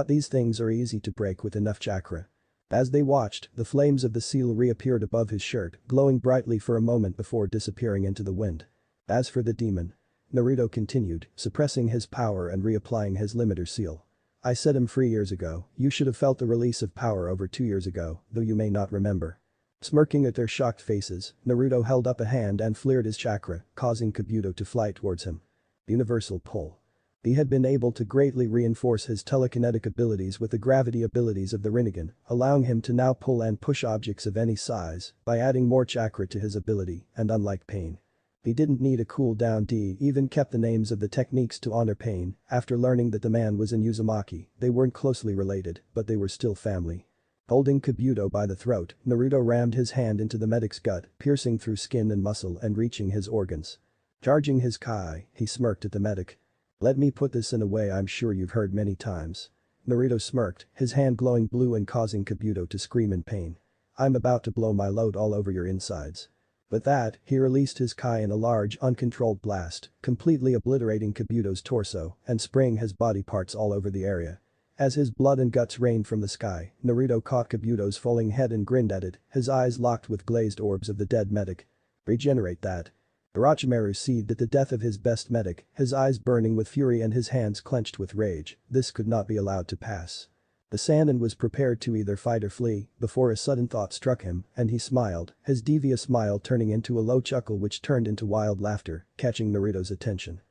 These things are easy to break with enough chakra. As they watched, the flames of the seal reappeared above his shirt, glowing brightly for a moment before disappearing into the wind. As for the demon. Naruto continued, suppressing his power and reapplying his limiter seal. I set him free years ago, you should have felt the release of power over 2 years ago, though you may not remember. Smirking at their shocked faces, Naruto held up a hand and flared his chakra, causing Kabuto to fly towards him. Universal pull. He had been able to greatly reinforce his telekinetic abilities with the gravity abilities of the Rinnegan, allowing him to now pull and push objects of any size by adding more chakra to his ability, and unlike Pain. He didn't need a cooldown. He even kept the names of the techniques to honor Pain. After learning that the man was in Uzumaki, they weren't closely related, but they were still family. Holding Kabuto by the throat, Naruto rammed his hand into the medic's gut, piercing through skin and muscle and reaching his organs. Charging his kai, he smirked at the medic. Let me put this in a way I'm sure you've heard many times. Naruto smirked, his hand glowing blue and causing Kabuto to scream in pain. I'm about to blow my load all over your insides. With that, he released his kai in a large, uncontrolled blast, completely obliterating Kabuto's torso and spraying his body parts all over the area. As his blood and guts rained from the sky, Naruto caught Kabuto's falling head and grinned at it, his eyes locked with glazed orbs of the dead medic. Regenerate that. Orochimaru seethed at the death of his best medic, his eyes burning with fury and his hands clenched with rage. This could not be allowed to pass. The Sannin was prepared to either fight or flee before a sudden thought struck him, and he smiled, his devious smile turning into a low chuckle which turned into wild laughter, catching Naruto's attention.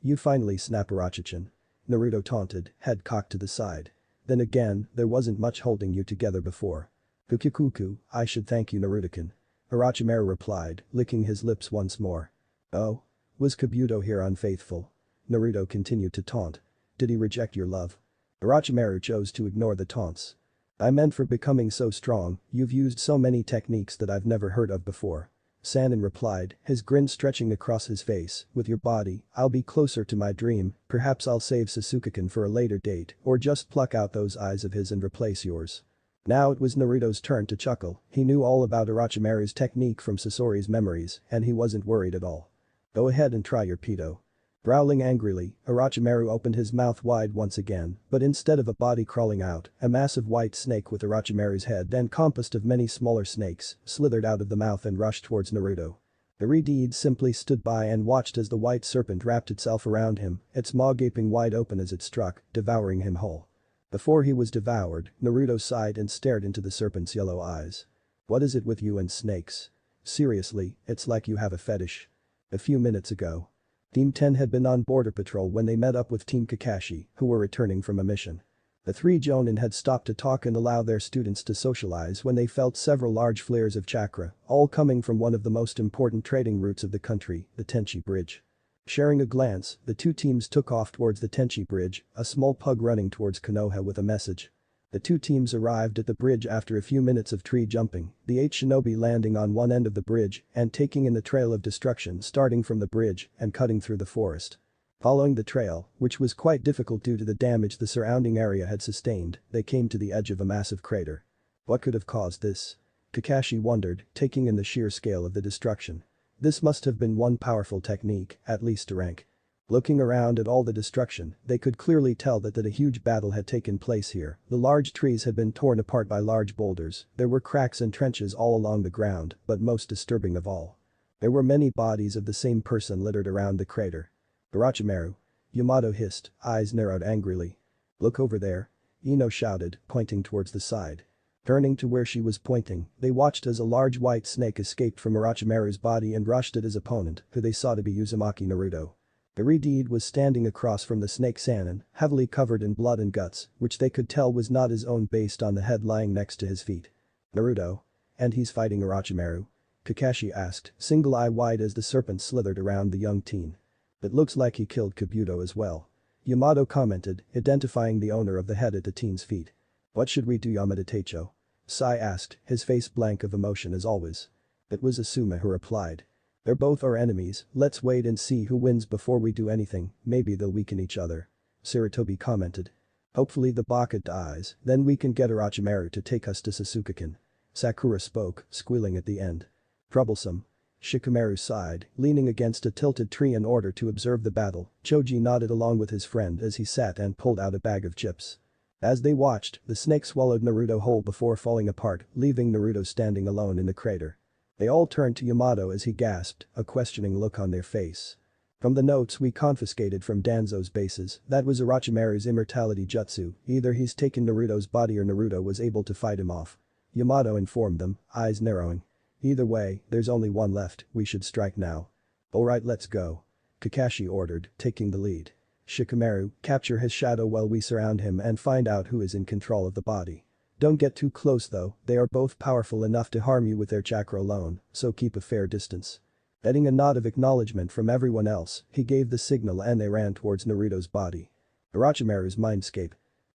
You finally snap, Orochi-chan. Naruto taunted, head cocked to the side. Then again, there wasn't much holding you together before. Fukukuku, I should thank you, Naruto-kun. Orochimaru replied, licking his lips once more. Oh? Was Kabuto here unfaithful? Naruto continued to taunt. Did he reject your love? Orochimaru chose to ignore the taunts. I meant for becoming so strong, you've used so many techniques that I've never heard of before. Sannin replied, his grin stretching across his face, with your body, I'll be closer to my dream, perhaps I'll save Sasuke-kun for a later date or just pluck out those eyes of his and replace yours. Now it was Naruto's turn to chuckle, he knew all about Orochimaru's technique from Sasori's memories and he wasn't worried at all. Go ahead and try your pedo. Growling angrily, Orochimaru opened his mouth wide once again, but instead of a body crawling out, a massive white snake with Orochimaru's head and composed of many smaller snakes slithered out of the mouth and rushed towards Naruto. The Redeed simply stood by and watched as the white serpent wrapped itself around him, its maw gaping wide open as it struck, devouring him whole. Before he was devoured, Naruto sighed and stared into the serpent's yellow eyes. What is it with you and snakes? Seriously, it's like you have a fetish. A few minutes ago. Team 10 had been on border patrol when they met up with Team Kakashi, who were returning from a mission. The three Jonin had stopped to talk and allow their students to socialize when they felt several large flares of chakra, all coming from one of the most important trading routes of the country, the Tenchi Bridge. Sharing a glance, the two teams took off towards the Tenchi Bridge, a small pug running towards Konoha with a message. The two teams arrived at the bridge after a few minutes of tree jumping, the 8 shinobi landing on one end of the bridge and taking in the trail of destruction starting from the bridge and cutting through the forest. Following the trail, which was quite difficult due to the damage the surrounding area had sustained, they came to the edge of a massive crater. What could have caused this? Kakashi wondered, taking in the sheer scale of the destruction. This must have been one powerful technique, at least to rank. Looking around at all the destruction, they could clearly tell that a huge battle had taken place here, the large trees had been torn apart by large boulders, there were cracks and trenches all along the ground, but most disturbing of all. There were many bodies of the same person littered around the crater. Orochimaru. Yamato hissed, eyes narrowed angrily. Look over there. Ino shouted, pointing towards the side. Turning to where she was pointing, they watched as a large white snake escaped from Orochimaru's body and rushed at his opponent, who they saw to be Uzumaki Naruto. The Redeed was standing across from the snake Sannin, heavily covered in blood and guts, which they could tell was not his own based on the head lying next to his feet. Naruto? And he's fighting Orochimaru? Kakashi asked, single eye wide as the serpent slithered around the young teen. It looks like he killed Kabuto as well. Yamato commented, identifying the owner of the head at the teen's feet. What should we do, Yamada Teicho? Sai asked, his face blank of emotion as always. It was Asuma who replied. They're both our enemies, let's wait and see who wins before we do anything, maybe they'll weaken each other. Sarutobi commented. Hopefully the Baka dies, then we can get Orochimaru to take us to Sasuke-kun. Sakura spoke, squealing at the end. Troublesome. Shikamaru sighed, leaning against a tilted tree in order to observe the battle. Choji nodded along with his friend as he sat and pulled out a bag of chips. As they watched, the snake swallowed Naruto whole before falling apart, leaving Naruto standing alone in the crater. They all turned to Yamato as he gasped, a questioning look on their face. From the notes we confiscated from Danzo's bases, that was Orochimaru's immortality jutsu, either he's taken Naruto's body or Naruto was able to fight him off. Yamato informed them, eyes narrowing. Either way, there's only one left, we should strike now. Alright, let's go. Kakashi ordered, taking the lead. Shikamaru, capture his shadow while we surround him and find out who is in control of the body. Don't get too close though, they are both powerful enough to harm you with their chakra alone, so keep a fair distance. Getting a nod of acknowledgement from everyone else, he gave the signal and they ran towards Naruto's body. Orochimaru's mindscape.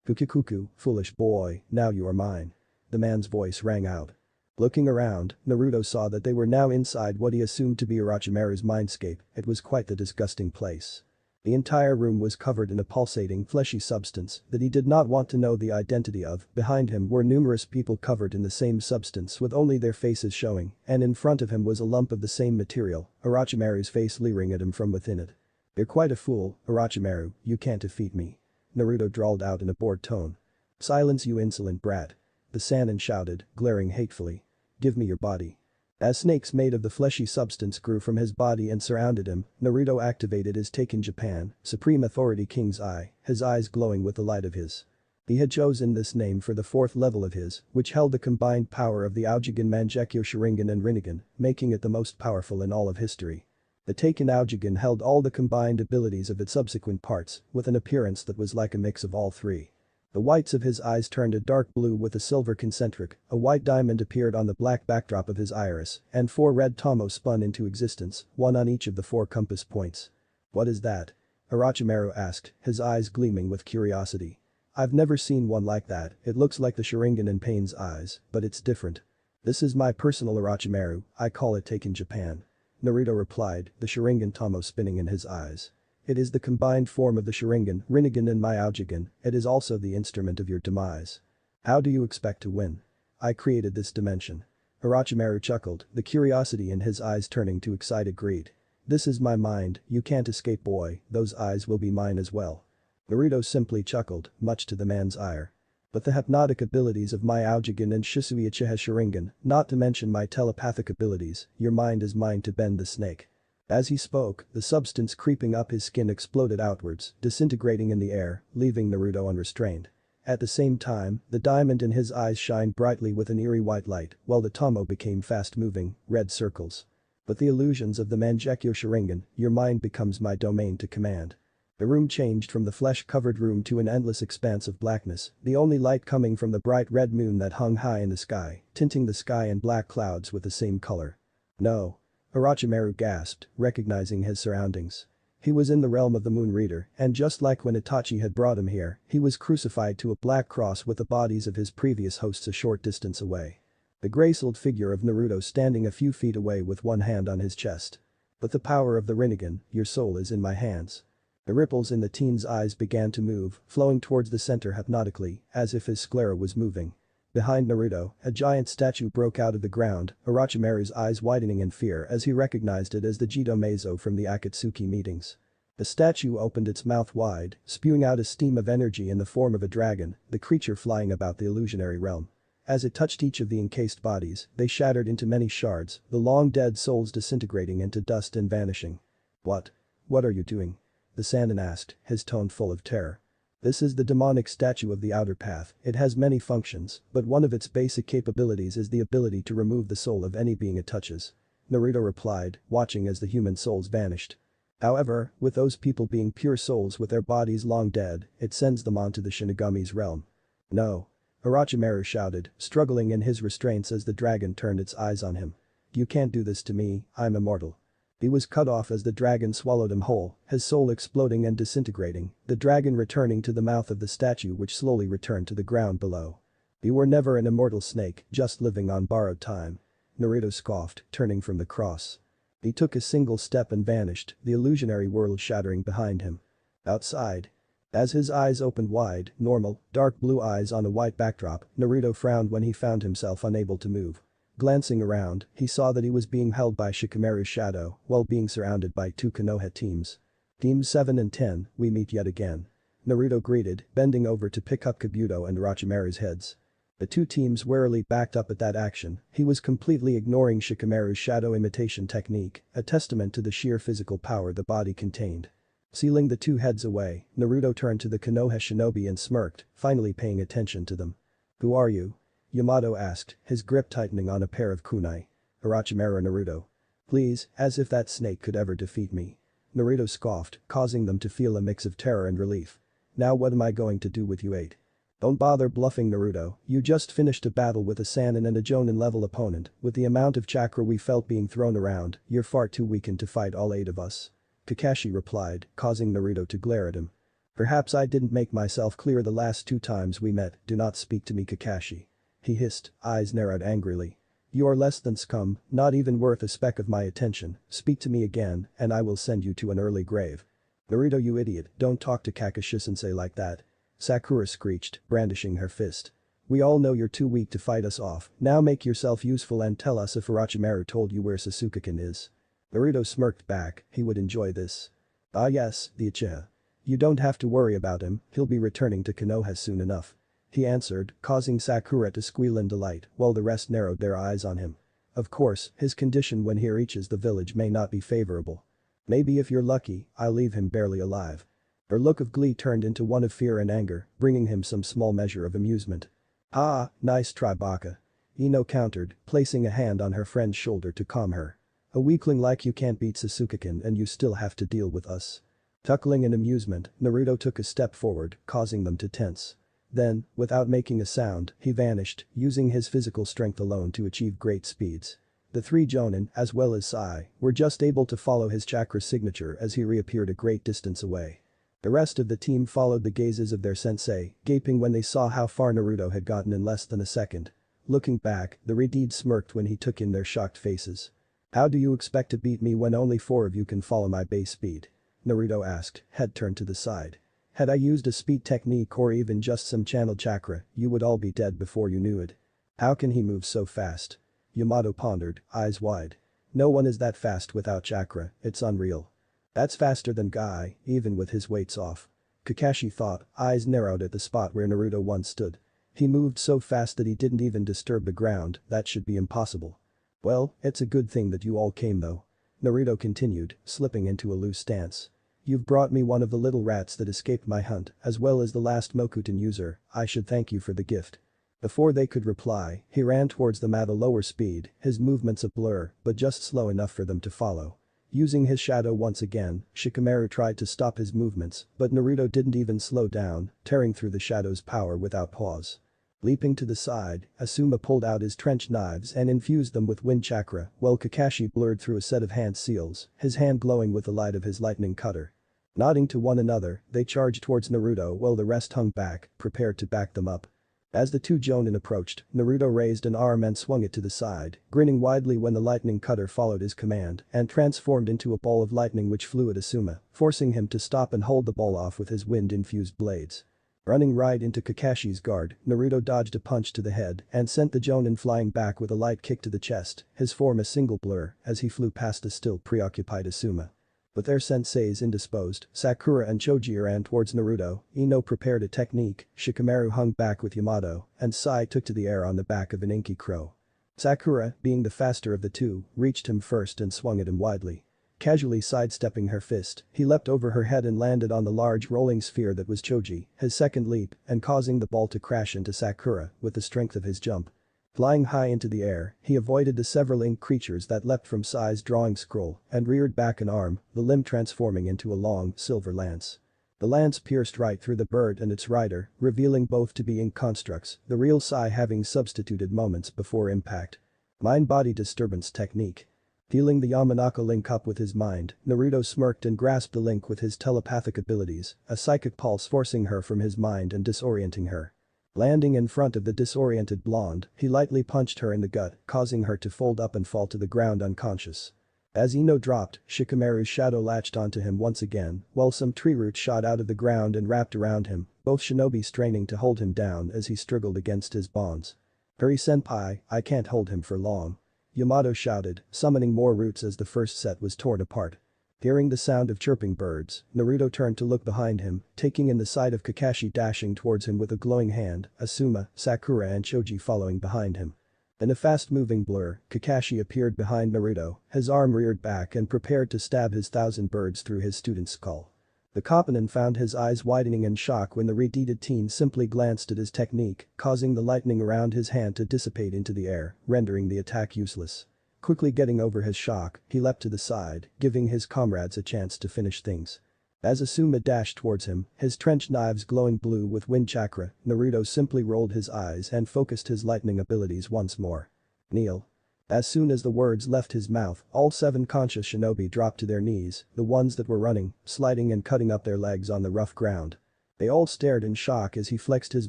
Kukikuku, foolish boy, now you are mine. The man's voice rang out. Looking around, Naruto saw that they were now inside what he assumed to be Orochimaru's mindscape, it was quite the disgusting place. The entire room was covered in a pulsating fleshy substance that he did not want to know the identity of. Behind him were numerous people covered in the same substance with only their faces showing, and in front of him was a lump of the same material, Orochimaru's face leering at him from within it. You're quite a fool, Orochimaru, you can't defeat me. Naruto drawled out in a bored tone. Silence, you insolent brat. The Sannin shouted, glaring hatefully. Give me your body. As snakes made of the fleshy substance grew from his body and surrounded him, Naruto activated his Taken Japan, Supreme Authority King's Eye, his eyes glowing with the light of his. He had chosen this name for the 4th level of his, which held the combined power of the Aojigen Mangekyo Sharingan and Rinnegan, making it the most powerful in all of history. The Taken Aojigen held all the combined abilities of its subsequent parts, with an appearance that was like a mix of all three. The whites of his eyes turned a dark blue with a silver concentric, a white diamond appeared on the black backdrop of his iris, and 4 red tomos spun into existence, one on each of the 4 compass points. "What is that?" Orochimaru asked, his eyes gleaming with curiosity. "I've never seen one like that, it looks like the Sharingan in Pain's eyes, but it's different." "This is my personal Orochimaru, I call it Take in Japan." Naruto replied, the Sharingan tomo spinning in his eyes. "It is the combined form of the Sharingan, Rinnegan and Myojigan, it is also the instrument of your demise. How do you expect to win? I created this dimension." Orochimaru chuckled, the curiosity in his eyes turning to excited greed. "This is my mind, you can't escape boy, those eyes will be mine as well." Naruto simply chuckled, much to the man's ire. "But the hypnotic abilities of Myojigan and Shisui Uchiha Sharingan, not to mention my telepathic abilities, your mind is mine to bend the snake." As he spoke, the substance creeping up his skin exploded outwards, disintegrating in the air, leaving Naruto unrestrained. At the same time, the diamond in his eyes shined brightly with an eerie white light, while the tomo became fast-moving, red circles. "But the illusions of the Mangekyo Sharingan, your mind becomes my domain to command." The room changed from the flesh-covered room to an endless expanse of blackness, the only light coming from the bright red moon that hung high in the sky, tinting the sky and black clouds with the same color. "No." Orochimaru gasped, recognizing his surroundings. He was in the realm of the Moon Reader, and just like when Itachi had brought him here, he was crucified to a black cross with the bodies of his previous hosts a short distance away. The graceful figure of Naruto standing a few feet away with one hand on his chest. "But the power of the Rinnegan, your soul is in my hands." The ripples in the teen's eyes began to move, flowing towards the center hypnotically, as if his sclera was moving. Behind Naruto, a giant statue broke out of the ground, Orochimaru's eyes widening in fear as he recognized it as the Jido Meizo from the Akatsuki meetings. The statue opened its mouth wide, spewing out a steam of energy in the form of a dragon, the creature flying about the illusionary realm. As it touched each of the encased bodies, they shattered into many shards, the long-dead souls disintegrating into dust and vanishing. "What? What are you doing?" the Sannin asked, his tone full of terror. "This is the demonic statue of the outer path, it has many functions, but one of its basic capabilities is the ability to remove the soul of any being it touches." Naruto replied, watching as the human souls vanished. "However, with those people being pure souls with their bodies long dead, it sends them on to the Shinigami's realm." "No." Orochimaru shouted, struggling in his restraints as the dragon turned its eyes on him. "You can't do this to me, I'm immortal." He was cut off as the dragon swallowed him whole, his soul exploding and disintegrating, the dragon returning to the mouth of the statue which slowly returned to the ground below. "You were never an immortal snake, just living on borrowed time." Naruto scoffed, turning from the cross. He took a single step and vanished, the illusionary world shattering behind him. Outside. As his eyes opened wide, normal, dark blue eyes on a white backdrop, Naruto frowned when he found himself unable to move. Glancing around, he saw that he was being held by Shikamaru's shadow while being surrounded by 2 Konoha teams. "Teams 7 and 10, we meet yet again." Naruto greeted, bending over to pick up Kabuto and Orochimaru's heads. The 2 teams warily backed up at that action, he was completely ignoring Shikamaru's shadow imitation technique, a testament to the sheer physical power the body contained. Sealing the 2 heads away, Naruto turned to the Konoha shinobi and smirked, finally paying attention to them. "Who are you?" Yamato asked, his grip tightening on a pair of kunai. "Orochimaru and Naruto." "Please, as if that snake could ever defeat me." Naruto scoffed, causing them to feel a mix of terror and relief. "Now what am I going to do with you 8? "Don't bother bluffing Naruto, you just finished a battle with a Sannin and a Jonin level opponent, with the amount of chakra we felt being thrown around, you're far too weakened to fight all 8 of us." Kakashi replied, causing Naruto to glare at him. "Perhaps I didn't make myself clear the last 2 times we met, do not speak to me Kakashi." He hissed, eyes narrowed angrily. "You are less than scum, not even worth a speck of my attention, speak to me again, and I will send you to an early grave." "Naruto you idiot, don't talk to Kakashi-sensei like that." Sakura screeched, brandishing her fist. "We all know you're too weak to fight us off, now make yourself useful and tell us if Orochimaru told you where Sasuke-kun is." Naruto smirked back, he would enjoy this. "Ah yes, the Uchiha. You don't have to worry about him, he'll be returning to Konoha soon enough." He answered, causing Sakura to squeal in delight while the rest narrowed their eyes on him. Of course, his condition when he reaches the village may not be favorable. "Maybe if you're lucky, I'll leave him barely alive." Her look of glee turned into one of fear and anger, bringing him some small measure of amusement. "Ah, nice try Baka." Ino countered, placing a hand on her friend's shoulder to calm her. "A weakling like you can't beat Sasuke-kun and you still have to deal with us." Chuckling in amusement, Naruto took a step forward, causing them to tense. Then, without making a sound, he vanished, using his physical strength alone to achieve great speeds. The three Jonin, as well as Sai, were just able to follow his chakra signature as he reappeared a great distance away. The rest of the team followed the gazes of their sensei, gaping when they saw how far Naruto had gotten in less than a second. Looking back, the Redeed smirked when he took in their shocked faces. "How do you expect to beat me when only 4 of you can follow my base speed?" Naruto asked, head turned to the side. "Had I used a speed technique or even just some channeled chakra, you would all be dead before you knew it. How can he move so fast?" Yamato pondered, eyes wide. "No one is that fast without chakra, it's unreal." "That's faster than Guy, even with his weights off." Kakashi thought, eyes narrowed at the spot where Naruto once stood. He moved so fast that he didn't even disturb the ground, that should be impossible. "Well, it's a good thing that you all came though." Naruto continued, slipping into a loose stance. "You've brought me one of the little rats that escaped my hunt, as well as the last Mokuton user, I should thank you for the gift." Before they could reply, he ran towards them at a lower speed, his movements a blur, but just slow enough for them to follow. Using his shadow once again, Shikamaru tried to stop his movements, but Naruto didn't even slow down, tearing through the shadow's power without pause. Leaping to the side, Asuma pulled out his trench knives and infused them with wind chakra, while Kakashi blurred through a set of hand seals, his hand glowing with the light of his lightning cutter. Nodding to one another, they charged towards Naruto while the rest hung back, prepared to back them up. As the two Jonin approached, Naruto raised an arm and swung it to the side, grinning widely when the lightning cutter followed his command and transformed into a ball of lightning which flew at Asuma, forcing him to stop and hold the ball off with his wind-infused blades. Running right into Kakashi's guard, Naruto dodged a punch to the head and sent the Jonin flying back with a light kick to the chest, his form a single blur as he flew past the still preoccupied Asuma. With their senseis indisposed, Sakura and Choji ran towards Naruto, Ino prepared a technique, Shikamaru hung back with Yamato, and Sai took to the air on the back of an inky crow. Sakura, being the faster of the two, reached him first and swung at him widely. Casually sidestepping her fist, he leapt over her head and landed on the large rolling sphere that was Choji, his second leap, and causing the ball to crash into Sakura with the strength of his jump. Flying high into the air, he avoided the several ink creatures that leapt from Sai's drawing scroll and reared back an arm, the limb transforming into a long, silver lance. The lance pierced right through the bird and its rider, revealing both to be ink constructs, the real Sai having substituted moments before impact. Mind-body disturbance technique. Feeling the Yamanaka link up with his mind, Naruto smirked and grasped the link with his telepathic abilities, a psychic pulse forcing her from his mind and disorienting her. Landing in front of the disoriented blonde, he lightly punched her in the gut, causing her to fold up and fall to the ground unconscious. As Ino dropped, Shikamaru's shadow latched onto him once again, while some tree roots shot out of the ground and wrapped around him, both shinobi straining to hold him down as he struggled against his bonds. "Hurry senpai, I can't hold him for long," Yamato shouted, summoning more roots as the first set was torn apart. Hearing the sound of chirping birds, Naruto turned to look behind him, taking in the sight of Kakashi dashing towards him with a glowing hand, Asuma, Sakura and Choji following behind him. In a fast-moving blur, Kakashi appeared behind Naruto, his arm reared back and prepared to stab his 1,000 birds through his student's skull. The Koppanen found his eyes widening in shock when the redeeded teen simply glanced at his technique, causing the lightning around his hand to dissipate into the air, rendering the attack useless. Quickly getting over his shock, he leapt to the side, giving his comrades a chance to finish things. As Asuma dashed towards him, his trench knives glowing blue with wind chakra, Naruto simply rolled his eyes and focused his lightning abilities once more. "Kneel." As soon as the words left his mouth, all 7 conscious shinobi dropped to their knees, the ones that were running, sliding and cutting up their legs on the rough ground. They all stared in shock as he flexed his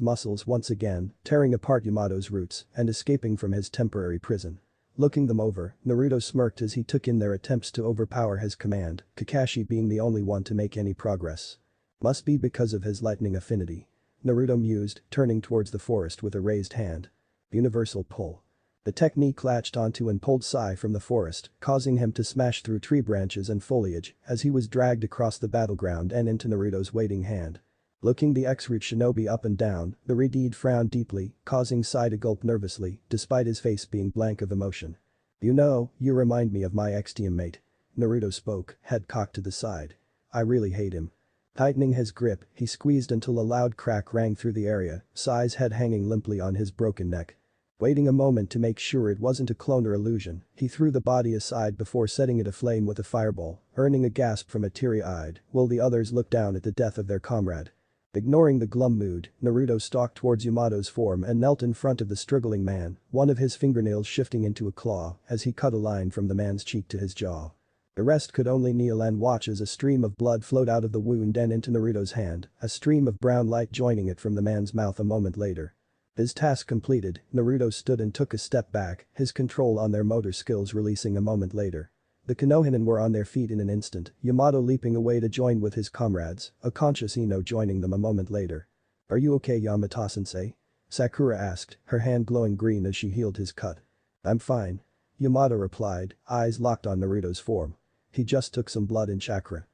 muscles once again, tearing apart Yamato's roots and escaping from his temporary prison. Looking them over, Naruto smirked as he took in their attempts to overpower his command, Kakashi being the only one to make any progress. Must be because of his lightning affinity. Naruto mused, turning towards the forest with a raised hand. Universal pull. The technique latched onto and pulled Sai from the forest, causing him to smash through tree branches and foliage as he was dragged across the battleground and into Naruto's waiting hand. Looking the ex-root shinobi up and down, the Redeed frowned deeply, causing Sai to gulp nervously, despite his face being blank of emotion. "You know, you remind me of my ex-teammate." Naruto spoke, head cocked to the side. "I really hate him." Tightening his grip, he squeezed until a loud crack rang through the area, Sai's head hanging limply on his broken neck. Waiting a moment to make sure it wasn't a clone or illusion, he threw the body aside before setting it aflame with a fireball, earning a gasp from a teary-eyed, while the others looked down at the death of their comrade. Ignoring the glum mood, Naruto stalked towards Yamato's form and knelt in front of the struggling man, one of his fingernails shifting into a claw as he cut a line from the man's cheek to his jaw. The rest could only kneel and watch as a stream of blood flowed out of the wound and into Naruto's hand, a stream of brown light joining it from the man's mouth a moment later. His task completed, Naruto stood and took a step back, his control on their motor skills releasing a moment later. The Konohinen were on their feet in an instant, Yamato leaping away to join with his comrades, a conscious Ino joining them a moment later. "Are you okay, Yamato-sensei?" Sakura asked, her hand glowing green as she healed his cut. "I'm fine." Yamato replied, eyes locked on Naruto's form. "He just took some blood and chakra."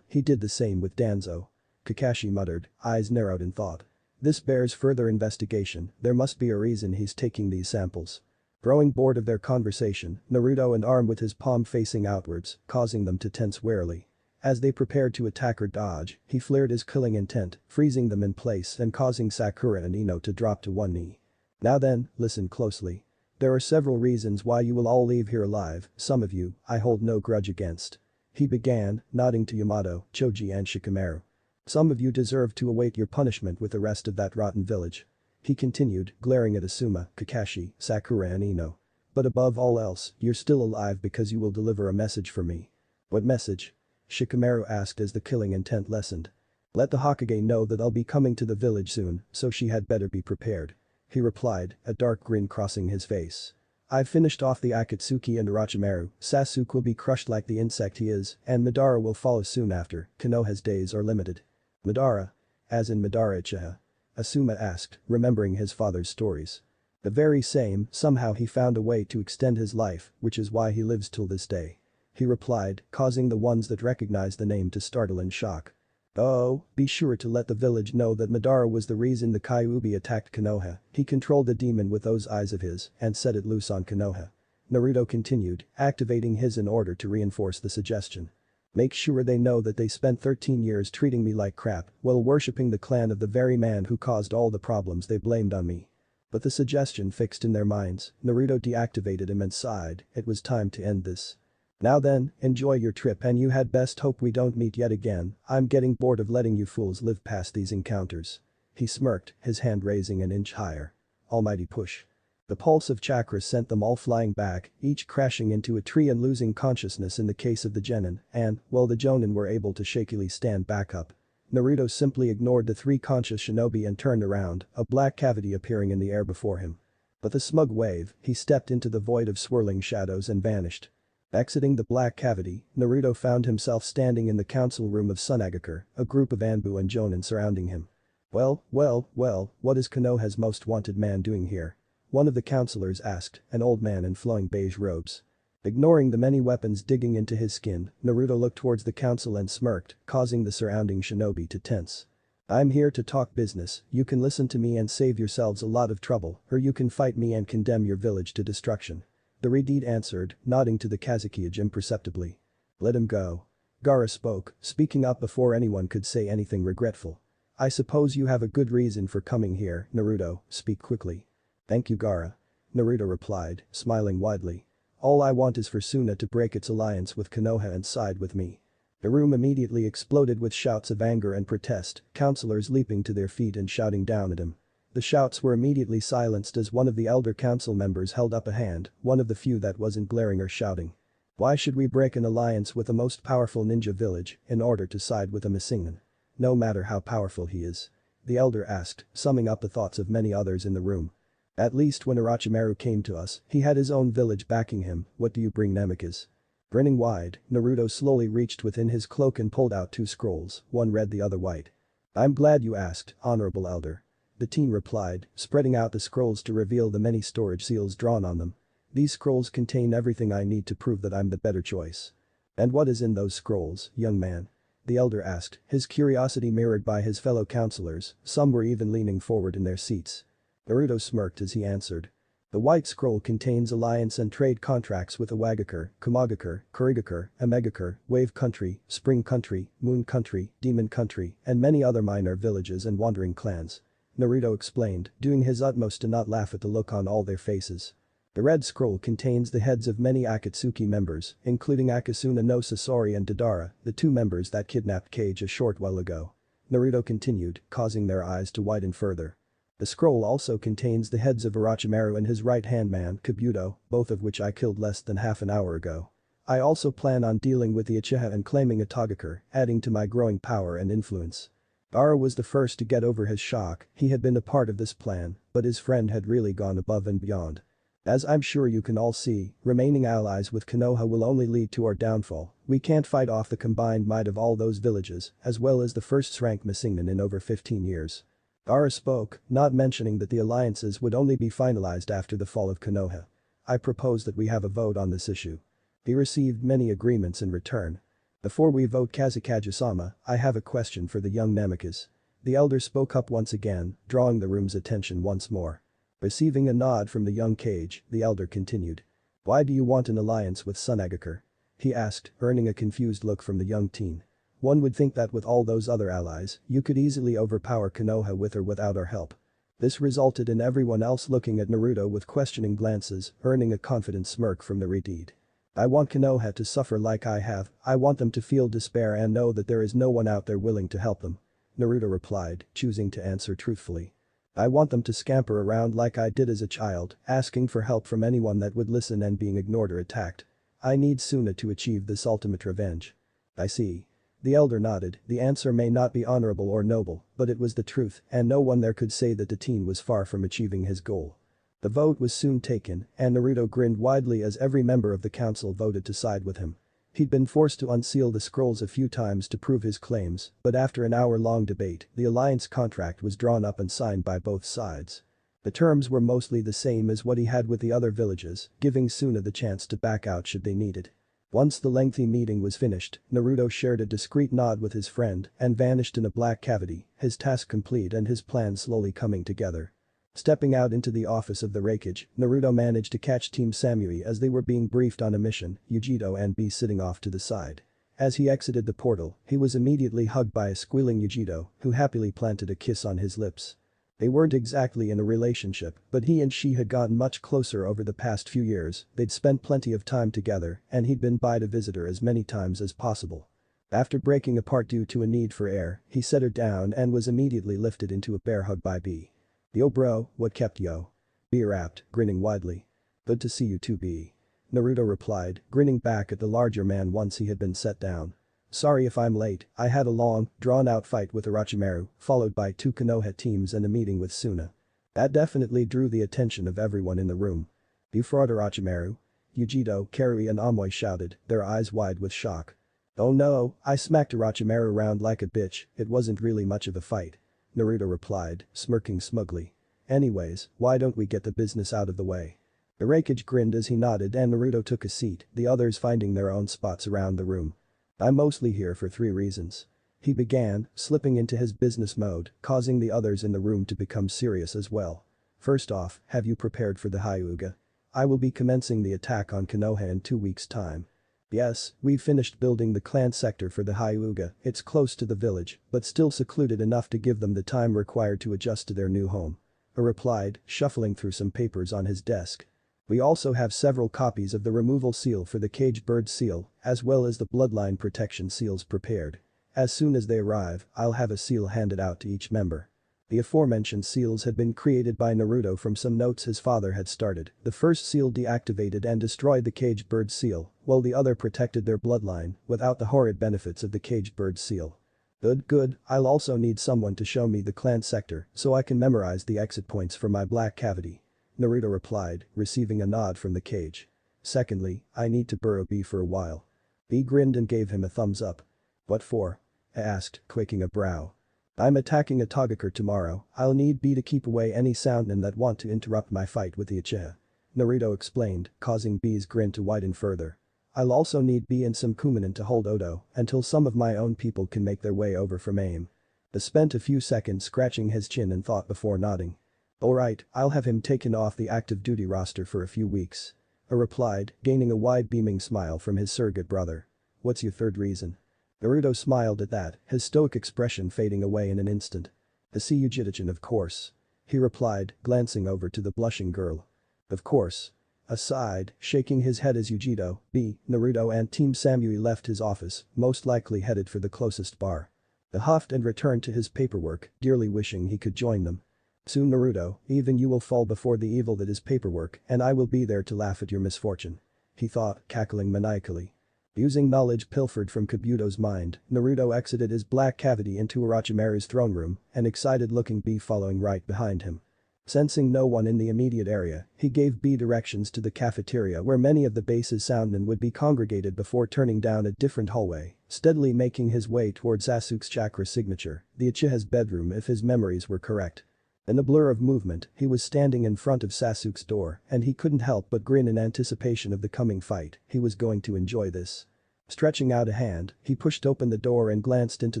He did the same with Danzo." Kakashi muttered, eyes narrowed in thought. "This bears further investigation, there must be a reason he's taking these samples." Growing bored of their conversation, Naruto and armed with his palm facing outwards, causing them to tense warily. As they prepared to attack or dodge, he flared his killing intent, freezing them in place and causing Sakura and Ino to drop to one knee. "Now then, listen closely. There are several reasons why you will all leave here alive, some of you, I hold no grudge against." He began, nodding to Yamato, Choji and Shikamaru. "Some of you deserve to await your punishment with the rest of that rotten village." He continued, glaring at Asuma, Kakashi, Sakura and Ino. "But above all else, you're still alive because you will deliver a message for me." "What message?" Shikamaru asked as the killing intent lessened. "Let the Hokage know that I'll be coming to the village soon, so she had better be prepared." He replied, a dark grin crossing his face. "I've finished off the Akatsuki and Orochimaru, Sasuke will be crushed like the insect he is, and Madara will follow soon after, Konoha's days are limited." "Madara? As in Madara Uchiha?" Asuma asked, remembering his father's stories. "The very same, somehow he found a way to extend his life, which is why he lives till this day." He replied, causing the ones that recognized the name to startle in shock. "Oh, be sure to let the village know that Madara was the reason the Kyuubi attacked Konoha, he controlled the demon with those eyes of his and set it loose on Konoha." Naruto continued, activating his in order to reinforce the suggestion. "Make sure they know that they spent 13 years treating me like crap while worshipping the clan of the very man who caused all the problems they blamed on me." But the suggestion fixed in their minds, Naruto deactivated him and sighed, it was time to end this. "Now then, enjoy your trip and you had best hope we don't meet yet again, I'm getting bored of letting you fools live past these encounters." He smirked, his hand raising an inch higher. Almighty push. The pulse of chakra sent them all flying back, each crashing into a tree and losing consciousness in the case of the genin, and, while the jonin were able to shakily stand back up. Naruto simply ignored the three conscious shinobi and turned around, a black cavity appearing in the air before him. With a smug wave, he stepped into the void of swirling shadows and vanished. Exiting the black cavity, Naruto found himself standing in the council room of Sunagakure, a group of Anbu and Jonin surrounding him. Well, what is Konoha's most wanted man doing here?" One of the counselors asked, an old man in flowing beige robes. Ignoring the many weapons digging into his skin, Naruto looked towards the council and smirked, causing the surrounding shinobi to tense. "I'm here to talk business, you can listen to me and save yourselves a lot of trouble, or you can fight me and condemn your village to destruction." The Redeed answered, nodding to the Kazukiage imperceptibly. "Let him go." Gaara spoke, speaking up before anyone could say anything regretful. "I suppose you have a good reason for coming here, Naruto, speak quickly." "Thank you, Gaara." Naruto replied, smiling widely. "All I want is for Suna to break its alliance with Konoha and side with me." The room immediately exploded with shouts of anger and protest, counselors leaping to their feet and shouting down at him. The shouts were immediately silenced as one of the elder council members held up a hand, one of the few that wasn't glaring or shouting. "Why should we break an alliance with the most powerful ninja village in order to side with a Missingen? No matter how powerful he is?" The elder asked, summing up the thoughts of many others in the room. "At least when Orochimaru came to us, he had his own village backing him, what do you bring Namikaze?" Grinning wide, Naruto slowly reached within his cloak and pulled out 2 scrolls, one red the other white. "I'm glad you asked, honorable elder." The teen replied, spreading out the scrolls to reveal the many storage seals drawn on them. "These scrolls contain everything I need to prove that I'm the better choice." "And what is in those scrolls, young man?" the elder asked, his curiosity mirrored by his fellow counselors, some were even leaning forward in their seats. Naruto smirked as he answered. "The white scroll contains alliance and trade contracts with Iwagakure, Kumagakure, Kurigakure, Amegakure, Wave Country, Spring Country, Moon Country, Demon Country, and many other minor villages and wandering clans." Naruto explained, doing his utmost to not laugh at the look on all their faces. "The red scroll contains the heads of many Akatsuki members, including Akasuna no Sasori and Deidara, the 2 members that kidnapped Kage a short while ago." Naruto continued, causing their eyes to widen further. The scroll also contains the heads of Orochimaru and his right-hand man, Kabuto, both of which I killed less than half an hour ago. I also plan on dealing with the Uchiha and claiming a Togeker, adding to my growing power and influence. Gaara was the first to get over his shock. He had been a part of this plan, but his friend had really gone above and beyond. As I'm sure you can all see, remaining allies with Konoha will only lead to our downfall. We can't fight off the combined might of all those villages, as well as the first-rank Missingnen in over 15 years. Gaara spoke, not mentioning that the alliances would only be finalized after the fall of Konoha. I propose that we have a vote on this issue. He received many agreements in return. Before we vote Kazekage-sama, I have a question for the young Namikaze. The elder spoke up once again, drawing the room's attention once more. Receiving a nod from the young Kage, the elder continued. Why do you want an alliance with Tsunagakure? He asked, earning a confused look from the young teen. One would think that with all those other allies, you could easily overpower Konoha with or without our help. This resulted in everyone else looking at Naruto with questioning glances, earning a confident smirk from the Redeed. I want Konoha to suffer like I have. I want them to feel despair and know that there is no one out there willing to help them. Naruto replied, choosing to answer truthfully. I want them to scamper around like I did as a child, asking for help from anyone that would listen and being ignored or attacked. I need Suna to achieve this ultimate revenge. I see. The elder nodded. The answer may not be honorable or noble, but it was the truth, and no one there could say that the teen was far from achieving his goal. The vote was soon taken, and Naruto grinned widely as every member of the council voted to side with him. He'd been forced to unseal the scrolls a few times to prove his claims, but after an hour-long debate, the alliance contract was drawn up and signed by both sides. The terms were mostly the same as what he had with the other villages, giving Suna the chance to back out should they need it. Once the lengthy meeting was finished, Naruto shared a discreet nod with his friend and vanished in a black cavity, his task complete and his plan slowly coming together. Stepping out into the office of the Raikage, Naruto managed to catch Team Samui as they were being briefed on a mission, Yujito and B sitting off to the side. As he exited the portal, he was immediately hugged by a squealing Yujito, who happily planted a kiss on his lips. They weren't exactly in a relationship, but he and she had gotten much closer over the past few years, they'd spent plenty of time together, and he'd been by to visit her as many times as possible. After breaking apart due to a need for air, he set her down and was immediately lifted into a bear hug by B. Yo bro, what kept yo? B rapped, grinning widely. Good to see you too B. Naruto replied, grinning back at the larger man once he had been set down. Sorry if I'm late, I had a long, drawn-out fight with Orochimaru, followed by 2 Konoha teams and a meeting with Suna. That definitely drew the attention of everyone in the room. You fought Orochimaru? Yujito, Karui and Amoy shouted, their eyes wide with shock. Oh no, I smacked Orochimaru around like a bitch, it wasn't really much of a fight. Naruto replied, smirking smugly. Anyways, why don't we get the business out of the way? The Raikage grinned as he nodded and Naruto took a seat, the others finding their own spots around the room. I'm mostly here for 3 reasons. He began, slipping into his business mode, causing the others in the room to become serious as well. First off, have you prepared for the Hyuga? I will be commencing the attack on Konoha in 2 weeks' time. Yes, we've finished building the clan sector for the Hyuga, it's close to the village, but still secluded enough to give them the time required to adjust to their new home. He replied, shuffling through some papers on his desk. We also have several copies of the removal seal for the caged bird seal, as well as the bloodline protection seals prepared. As soon as they arrive, I'll have a seal handed out to each member. The aforementioned seals had been created by Naruto from some notes his father had started. The first seal deactivated and destroyed the caged bird seal, while the other protected their bloodline, without the horrid benefits of the caged bird seal. Good, I'll also need someone to show me the clan sector, so I can memorize the exit points for my black cavity. Naruto replied, receiving a nod from the cage. Secondly, I need to burrow B for a while. B grinned and gave him a thumbs up. What for? I asked, quaking a brow. I'm attacking a Togeker tomorrow, I'll need B to keep away any Soundnen that want to interrupt my fight with the Uchiha. Naruto explained, causing B's grin to widen further. I'll also need B and some Kuminen to hold Odo until some of my own people can make their way over from AIM. He spent a few seconds scratching his chin and thought before nodding. Alright, I'll have him taken off the active duty roster for a few weeks. He replied, gaining a wide beaming smile from his surrogate brother. What's your third reason? Naruto smiled at that, his stoic expression fading away in an instant. To see Yujito-chan of course. He replied, glancing over to the blushing girl. Of course. Aside, shaking his head as Yujito, B, Naruto and Team Samui left his office, most likely headed for the closest bar. He huffed and returned to his paperwork, dearly wishing he could join them. Soon Naruto, even you will fall before the evil that is paperwork, and I will be there to laugh at your misfortune. He thought, cackling maniacally. Using knowledge pilfered from Kabuto's mind, Naruto exited his black cavity into Orochimaru's throne room, an excited-looking bee following right behind him. Sensing no one in the immediate area, he gave B directions to the cafeteria where many of the base's soundmen would be congregated before turning down a different hallway, steadily making his way toward Sasuke's chakra signature, the Uchiha's bedroom if his memories were correct. In the blur of movement, he was standing in front of Sasuke's door, and he couldn't help but grin in anticipation of the coming fight. He was going to enjoy this. Stretching out a hand, he pushed open the door and glanced into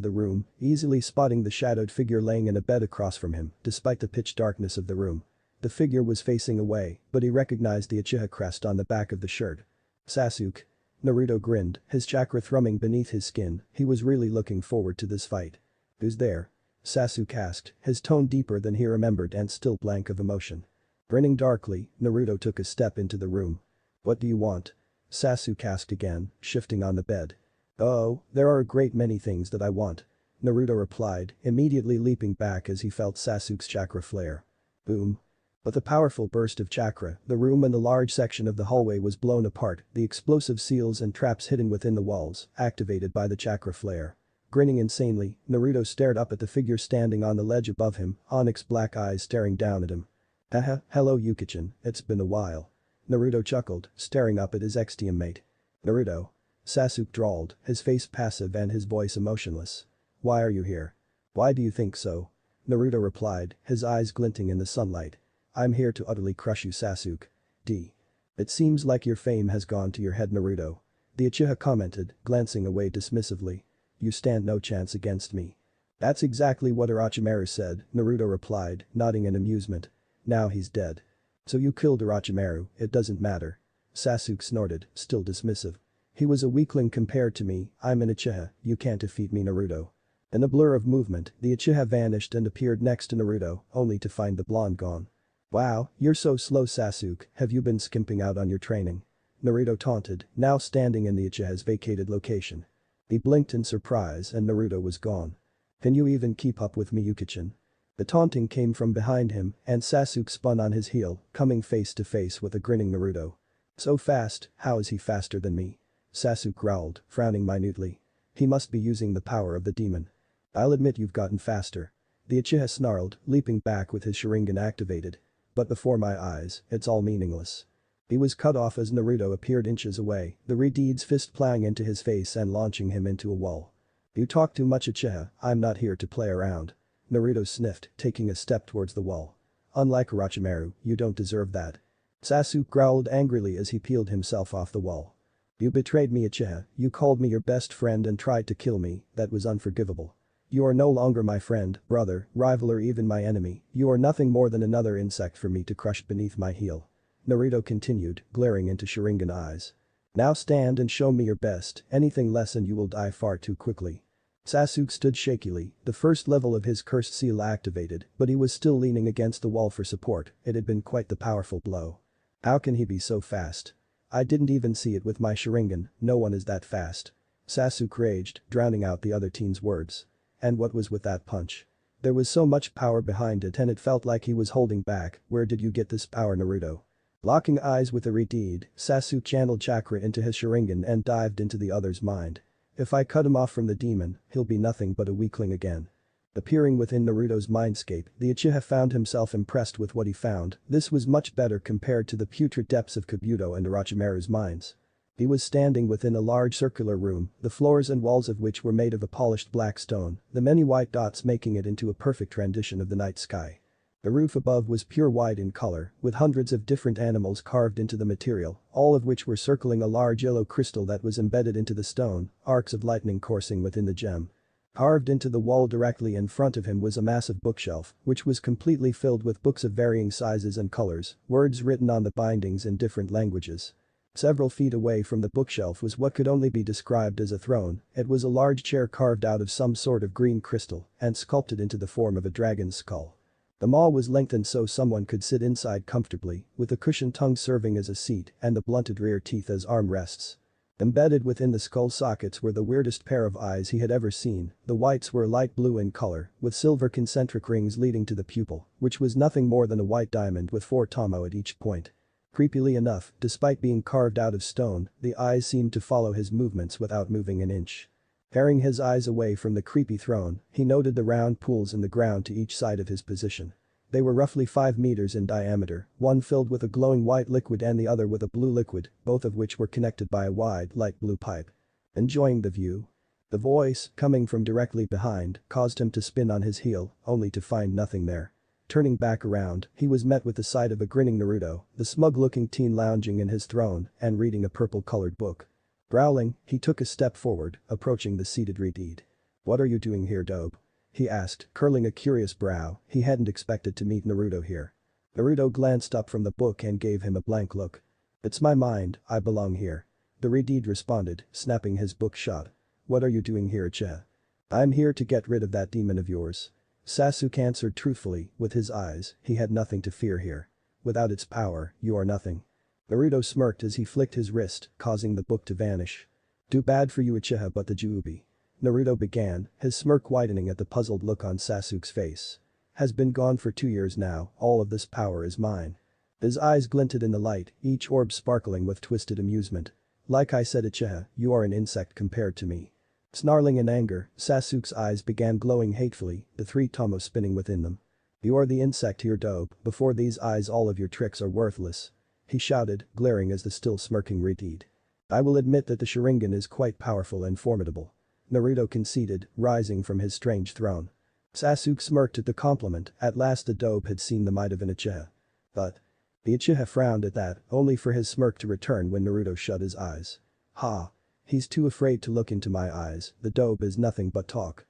the room, easily spotting the shadowed figure laying in a bed across from him, despite the pitch darkness of the room. The figure was facing away, but he recognized the Uchiha crest on the back of the shirt. Sasuke. Naruto grinned, his chakra thrumming beneath his skin. He was really looking forward to this fight. Who's there? Sasuke asked, his tone deeper than he remembered and still blank of emotion. Grinning darkly, Naruto took a step into the room. What do you want? Sasuke asked again, shifting on the bed. Oh, there are a great many things that I want. Naruto replied, immediately leaping back as he felt Sasuke's chakra flare. Boom. With a powerful burst of chakra, the room and the large section of the hallway was blown apart, the explosive seals and traps hidden within the walls, activated by the chakra flare. Grinning insanely, Naruto stared up at the figure standing on the ledge above him, onyx black eyes staring down at him. Haha, hello Yuki-chan, it's been a while. Naruto chuckled, staring up at his ex-teammate. Naruto. Sasuke drawled, his face passive and his voice emotionless. Why are you here? Why do you think so? Naruto replied, his eyes glinting in the sunlight. I'm here to utterly crush you Sasuke. It seems like your fame has gone to your head Naruto. The Uchiha commented, glancing away dismissively. You stand no chance against me. That's exactly what Orochimaru said, Naruto replied, nodding in amusement. Now he's dead. So you killed Orochimaru, it doesn't matter. Sasuke snorted, still dismissive. He was a weakling compared to me, I'm an Uchiha, you can't defeat me Naruto. In a blur of movement, the Uchiha vanished and appeared next to Naruto, only to find the blonde gone. Wow, you're so slow Sasuke, have you been skimping out on your training? Naruto taunted, now standing in the Uchiha's vacated location. He blinked in surprise and Naruto was gone. Can you even keep up with me Yuki-chan? The taunting came from behind him and Sasuke spun on his heel, coming face to face with a grinning Naruto. So fast, how is he faster than me? Sasuke growled, frowning minutely. He must be using the power of the demon. I'll admit you've gotten faster. The Uchiha snarled, leaping back with his Sharingan activated. But before my eyes, it's all meaningless. He was cut off as Naruto appeared inches away, the Redeed's fist plowing into his face and launching him into a wall. You talk too much Uchiha, I'm not here to play around. Naruto sniffed, taking a step towards the wall. Unlike Orochimaru, you don't deserve that. Sasuke growled angrily as he peeled himself off the wall. You betrayed me Uchiha, you called me your best friend and tried to kill me, that was unforgivable. You are no longer my friend, brother, rival or even my enemy, you are nothing more than another insect for me to crush beneath my heel. Naruto continued, glaring into Sharingan eyes. Now stand and show me your best, anything less and you will die far too quickly. Sasuke stood shakily, the first level of his cursed seal activated, but he was still leaning against the wall for support, it had been quite the powerful blow. How can he be so fast? I didn't even see it with my Sharingan, no one is that fast. Sasuke raged, drowning out the other teen's words. And what was with that punch? There was so much power behind it and it felt like he was holding back, where did you get this power Naruto? Locking eyes with a Redeed, Sasuke channeled chakra into his Sharingan and dived into the other's mind. If I cut him off from the demon, he'll be nothing but a weakling again. Appearing within Naruto's mindscape, the Uchiha found himself impressed with what he found, this was much better compared to the putrid depths of Kabuto and Orochimaru's minds. He was standing within a large circular room, the floors and walls of which were made of a polished black stone, the many white dots making it into a perfect rendition of the night sky. The roof above was pure white in color, with hundreds of different animals carved into the material, all of which were circling a large yellow crystal that was embedded into the stone, arcs of lightning coursing within the gem. Carved into the wall directly in front of him was a massive bookshelf, which was completely filled with books of varying sizes and colors, words written on the bindings in different languages. Several feet away from the bookshelf was what could only be described as a throne, it was a large chair carved out of some sort of green crystal and sculpted into the form of a dragon's skull. The maw was lengthened so someone could sit inside comfortably, with a cushioned tongue serving as a seat and the blunted rear teeth as armrests. Embedded within the skull sockets were the weirdest pair of eyes he had ever seen. The whites were light blue in color, with silver concentric rings leading to the pupil, which was nothing more than a white diamond with 4 tomo at each point. Creepily enough, despite being carved out of stone, the eyes seemed to follow his movements without moving an inch. Tearing his eyes away from the creepy throne, he noted the round pools in the ground to each side of his position. They were roughly 5 meters in diameter, one filled with a glowing white liquid and the other with a blue liquid, both of which were connected by a wide, light blue pipe. Enjoying the view? The voice, coming from directly behind, caused him to spin on his heel, only to find nothing there. Turning back around, he was met with the sight of a grinning Naruto, the smug-looking teen lounging in his throne and reading a purple-colored book. Growling, he took a step forward, approaching the seated Redeed. "What are you doing here, Dobe?" he asked, curling a curious brow. He hadn't expected to meet Naruto here. Naruto glanced up from the book and gave him a blank look. "It's my mind, I belong here." The Redeed responded, snapping his book shut. "What are you doing here, Che?" "I'm here to get rid of that demon of yours." Sasuke answered truthfully, with his eyes. He had nothing to fear here. "Without its power, you are nothing." Naruto smirked as he flicked his wrist, causing the book to vanish. "Too bad for you, Uchiha, but the Juubi," Naruto began, his smirk widening at the puzzled look on Sasuke's face. "Has been gone for 2 years now, all of this power is mine." His eyes glinted in the light, each orb sparkling with twisted amusement. "Like I said, Uchiha, you are an insect compared to me." Snarling in anger, Sasuke's eyes began glowing hatefully, the 3 tomo spinning within them. "You are the insect here, Dobe, before these eyes all of your tricks are worthless," he shouted, glaring as the still smirking Redeed. "I will admit that the Sharingan is quite powerful and formidable," Naruto conceded, rising from his strange throne. Sasuke smirked at the compliment. At last the Dobe had seen the might of an Uchiha. But the Uchiha frowned at that, only for his smirk to return when Naruto shut his eyes. "Ha. He's too afraid to look into my eyes, the Dobe is nothing but talk."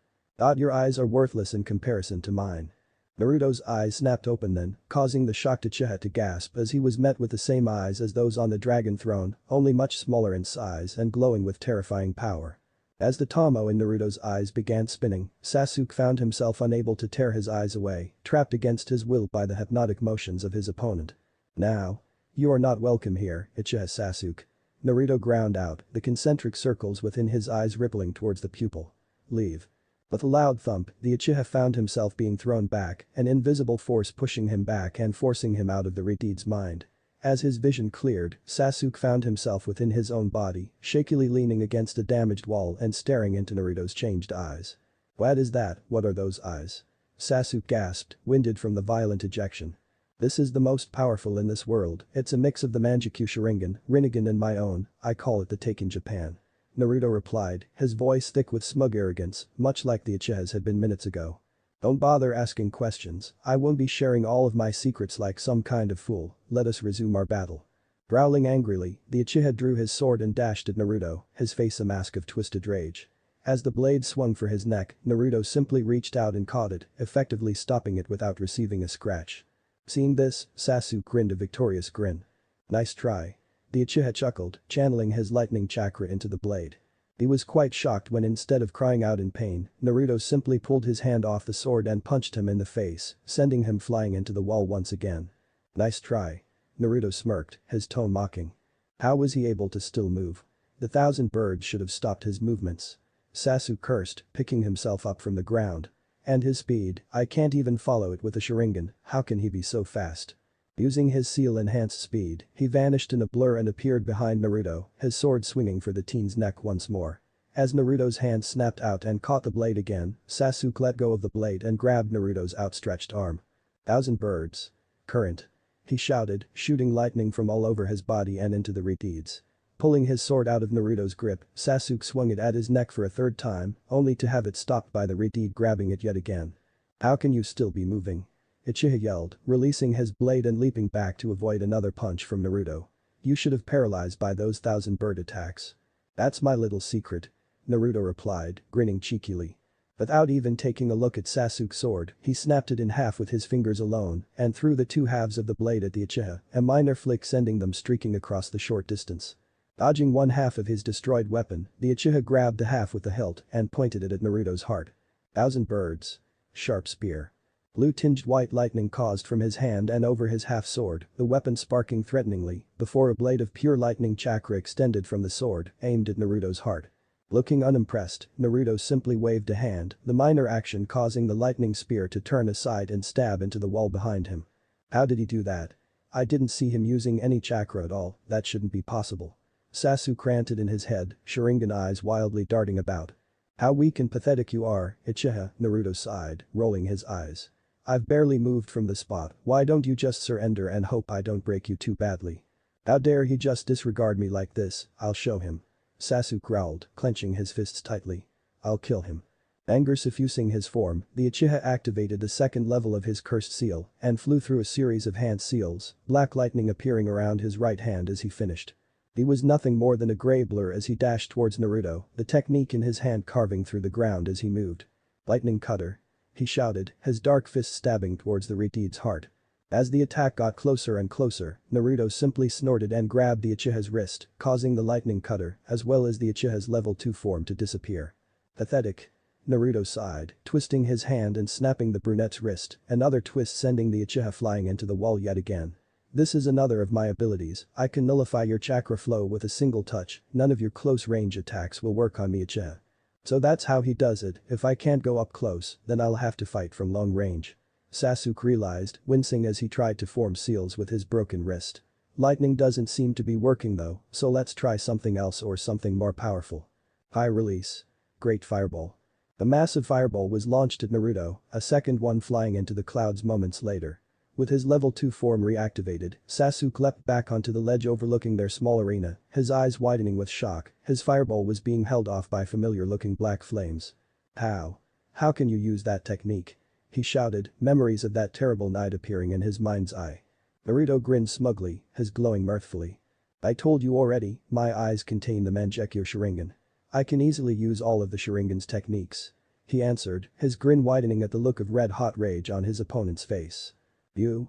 "Your eyes are worthless in comparison to mine." Naruto's eyes snapped open then, causing the shocked Uchiha to gasp as he was met with the same eyes as those on the dragon throne, only much smaller in size and glowing with terrifying power. As the tomo in Naruto's eyes began spinning, Sasuke found himself unable to tear his eyes away, trapped against his will by the hypnotic motions of his opponent. "Now. You are not welcome here, Uchiha Sasuke." Naruto ground out, the concentric circles within his eyes rippling towards the pupil. "Leave." With a loud thump, the Uchiha found himself being thrown back, an invisible force pushing him back and forcing him out of the Redeed's mind. As his vision cleared, Sasuke found himself within his own body, shakily leaning against a damaged wall and staring into Naruto's changed eyes. "What is that? What are those eyes?" Sasuke gasped, winded from the violent ejection. "This is the most powerful in this world, it's a mix of the Manjikyu Sharingan, Rinnegan and my own, I call it the Taken Japan." Naruto replied, his voice thick with smug arrogance, much like the Uchiha's had been minutes ago. "Don't bother asking questions, I won't be sharing all of my secrets like some kind of fool, let us resume our battle." Growling angrily, the Uchiha drew his sword and dashed at Naruto, his face a mask of twisted rage. As the blade swung for his neck, Naruto simply reached out and caught it, effectively stopping it without receiving a scratch. Seeing this, Sasuke grinned a victorious grin. "Nice try." The Uchiha chuckled, channeling his lightning chakra into the blade. He was quite shocked when instead of crying out in pain, Naruto simply pulled his hand off the sword and punched him in the face, sending him flying into the wall once again. "Nice try." Naruto smirked, his tone mocking. How was he able to still move? The 1,000 birds should have stopped his movements. Sasuke cursed, picking himself up from the ground. And his speed, I can't even follow it with a Sharingan, how can he be so fast? Using his seal-enhanced speed, he vanished in a blur and appeared behind Naruto, his sword swinging for the teen's neck once more. As Naruto's hand snapped out and caught the blade again, Sasuke let go of the blade and grabbed Naruto's outstretched arm. "1,000 birds. Current." He shouted, shooting lightning from all over his body and into the Redeeds. Pulling his sword out of Naruto's grip, Sasuke swung it at his neck for a 3rd time, only to have it stopped by the Redeed grabbing it yet again. "How can you still be moving?" Uchiha yelled, releasing his blade and leaping back to avoid another punch from Naruto. "You should have paralyzed by those 1,000 bird attacks." "That's my little secret," Naruto replied, grinning cheekily. Without even taking a look at Sasuke's sword, he snapped it in half with his fingers alone and threw the 2 halves of the blade at the Uchiha, a minor flick sending them streaking across the short distance. Dodging one half of his destroyed weapon, the Uchiha grabbed the half with the hilt and pointed it at Naruto's heart. "1,000 birds. Sharp spear." Blue-tinged white lightning caused from his hand and over his half-sword, the weapon sparking threateningly, before a blade of pure lightning chakra extended from the sword, aimed at Naruto's heart. Looking unimpressed, Naruto simply waved a hand, the minor action causing the lightning spear to turn aside and stab into the wall behind him. How did he do that? I didn't see him using any chakra at all, that shouldn't be possible. Sasuke ranted in his head, Sharingan eyes wildly darting about. How weak and pathetic you are, Uchiha, Naruto sighed, rolling his eyes. I've barely moved from the spot, why don't you just surrender and hope I don't break you too badly? How dare he just disregard me like this, I'll show him. Sasuke growled, clenching his fists tightly. I'll kill him. Anger suffusing his form, the Uchiha activated the second level of his cursed seal and flew through a series of hand seals, black lightning appearing around his right hand as he finished. He was nothing more than a gray blur as he dashed towards Naruto, the technique in his hand carving through the ground as he moved. Lightning cutter. He shouted, his dark fist stabbing towards the Ritide's heart. As the attack got closer and closer, Naruto simply snorted and grabbed the Uchiha's wrist, causing the lightning cutter as well as the Uchiha's level 2 form to disappear. Pathetic. Naruto sighed, twisting his hand and snapping the brunette's wrist, another twist sending the Uchiha flying into the wall yet again. This is another of my abilities, I can nullify your chakra flow with a single touch, none of your close range attacks will work on me Uchiha. So that's how he does it, if I can't go up close, then I'll have to fight from long range. Sasuke realized, wincing as he tried to form seals with his broken wrist. Lightning doesn't seem to be working though, so let's try something else or something more powerful. High release. Great fireball. A massive fireball was launched at Naruto, a second one flying into the clouds moments later. With his level 2 form reactivated, Sasuke leapt back onto the ledge overlooking their small arena, his eyes widening with shock, his fireball was being held off by familiar-looking black flames. How? How can you use that technique? He shouted, memories of that terrible night appearing in his mind's eye. Naruto grinned smugly, his glowing mirthfully. I told you already, my eyes contain the Mangekyo Sharingan. I can easily use all of the Sharingan's techniques. He answered, his grin widening at the look of red-hot rage on his opponent's face. You.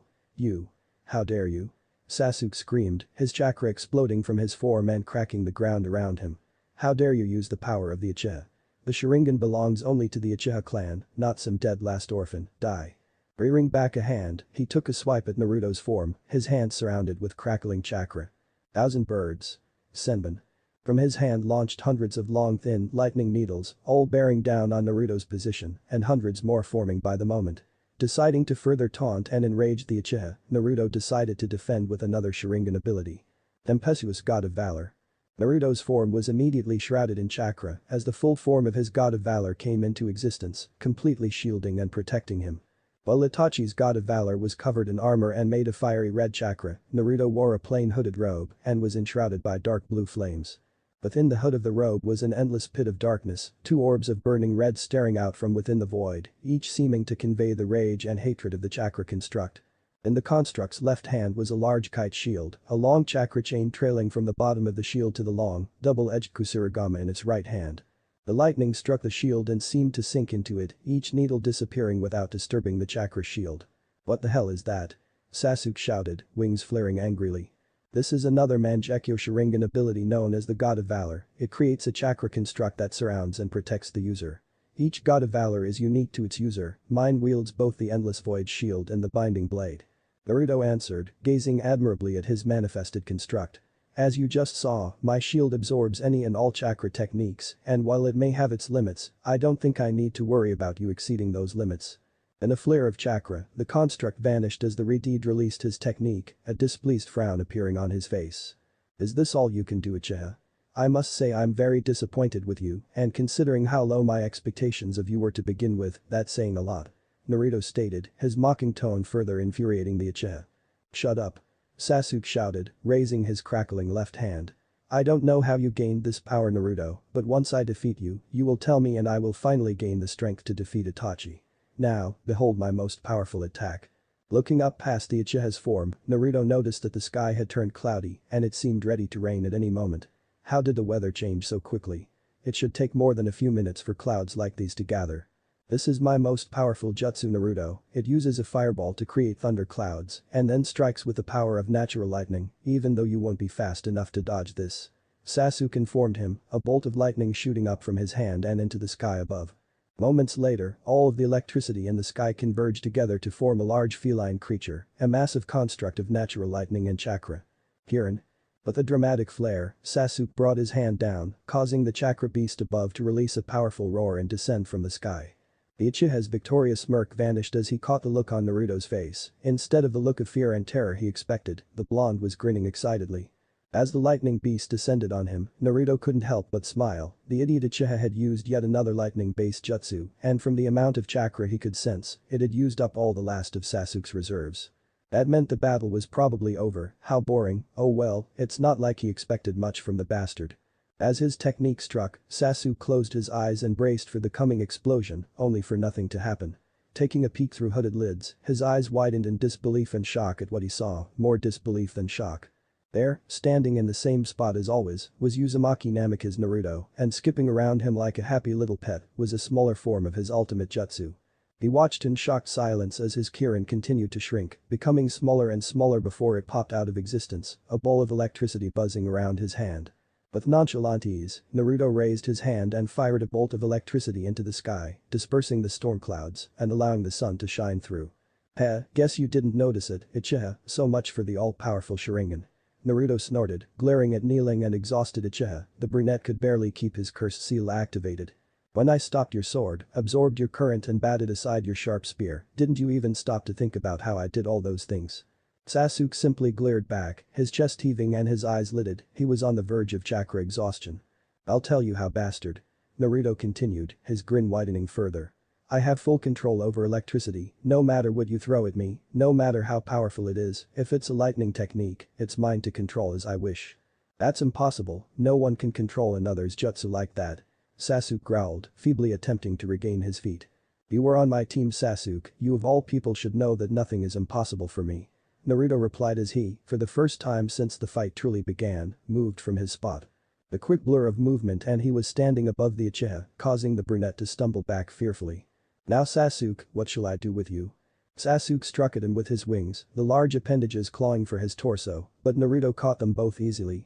How dare you? Sasuke screamed, his chakra exploding from his form and cracking the ground around him. How dare you use the power of the Uchiha? The Sharingan belongs only to the Uchiha clan, not some dead last orphan, die. Rearing back a hand, he took a swipe at Naruto's form, his hand surrounded with crackling chakra. Thousand birds. Senbon. From his hand launched hundreds of long thin lightning needles, all bearing down on Naruto's position, and hundreds more forming by the moment. Deciding to further taunt and enrage the Uchiha, Naruto decided to defend with another Sharingan ability. Tempestuous God of Valor. Naruto's form was immediately shrouded in chakra as the full form of his God of Valor came into existence, completely shielding and protecting him. While Itachi's God of Valor was covered in armor and made of fiery red chakra, Naruto wore a plain hooded robe and was enshrouded by dark blue flames. Within the hood of the robe was an endless pit of darkness, two orbs of burning red staring out from within the void, each seeming to convey the rage and hatred of the chakra construct. In the construct's left hand was a large kite shield, a long chakra chain trailing from the bottom of the shield to the long, double-edged kusarigama in its right hand. The lightning struck the shield and seemed to sink into it, each needle disappearing without disturbing the chakra shield. What the hell is that? Sasuke shouted, wings flaring angrily. This is another Mangekyo Sharingan ability known as the God of Valor. It creates a chakra construct that surrounds and protects the user. Each God of Valor is unique to its user, mine wields both the Endless Void shield and the Binding Blade. Naruto answered, gazing admirably at his manifested construct. As you just saw, my shield absorbs any and all chakra techniques, and while it may have its limits, I don't think I need to worry about you exceeding those limits. In a flare of chakra, the construct vanished as the Retide released his technique, a displeased frown appearing on his face. Is this all you can do, Uchiha? I must say I'm very disappointed with you, and considering how low my expectations of you were to begin with, that's saying a lot. Naruto stated, his mocking tone further infuriating the Uchiha. Shut up. Sasuke shouted, raising his crackling left hand. I don't know how you gained this power, Naruto, but once I defeat you, you will tell me and I will finally gain the strength to defeat Itachi. Now, behold my most powerful attack. Looking up past the Uchiha's form, Naruto noticed that the sky had turned cloudy and it seemed ready to rain at any moment. How did the weather change so quickly? It should take more than a few minutes for clouds like these to gather. This is my most powerful jutsu, Naruto. It uses a fireball to create thunder clouds and then strikes with the power of natural lightning, even though you won't be fast enough to dodge this. Sasuke informed him, a bolt of lightning shooting up from his hand and into the sky above. Moments later, all of the electricity in the sky converged together to form a large feline creature, a massive construct of natural lightning and chakra. Kirin. With a dramatic flare, Sasuke brought his hand down, causing the chakra beast above to release a powerful roar and descend from the sky. The Uchiha's victorious smirk vanished as he caught the look on Naruto's face. Instead of the look of fear and terror he expected, the blonde was grinning excitedly. As the lightning beast descended on him, Naruto couldn't help but smile. The idiot Uchiha had used yet another lightning-based jutsu, and from the amount of chakra he could sense, it had used up all the last of Sasuke's reserves. That meant the battle was probably over. How boring. Oh well, it's not like he expected much from the bastard. As his technique struck, Sasuke closed his eyes and braced for the coming explosion, only for nothing to happen. Taking a peek through hooded lids, his eyes widened in disbelief and shock at what he saw, more disbelief than shock. There, standing in the same spot as always, was Uzumaki Namikaze Naruto, and skipping around him like a happy little pet was a smaller form of his ultimate jutsu. He watched in shocked silence as his Kirin continued to shrink, becoming smaller and smaller before it popped out of existence, a ball of electricity buzzing around his hand. With nonchalant ease, Naruto raised his hand and fired a bolt of electricity into the sky, dispersing the storm clouds and allowing the sun to shine through. Guess you didn't notice it, Uchiha, so much for the all-powerful Sharingan. Naruto snorted, glaring at kneeling and exhausted Uchiha. The brunette could barely keep his cursed seal activated. When I stopped your sword, absorbed your current and batted aside your sharp spear, didn't you even stop to think about how I did all those things? Sasuke simply glared back, his chest heaving and his eyes lidded. He was on the verge of chakra exhaustion. I'll tell you how, bastard. Naruto continued, his grin widening further. I have full control over electricity, no matter what you throw at me, no matter how powerful it is, if it's a lightning technique, it's mine to control as I wish. That's impossible, no one can control another's jutsu like that. Sasuke growled, feebly attempting to regain his feet. You were on my team, Sasuke, you of all people should know that nothing is impossible for me. Naruto replied as he, for the first time since the fight truly began, moved from his spot. The quick blur of movement and he was standing above the Uchiha, causing the brunette to stumble back fearfully. Now Sasuke, what shall I do with you? Sasuke struck at him with his wings, the large appendages clawing for his torso, but Naruto caught them both easily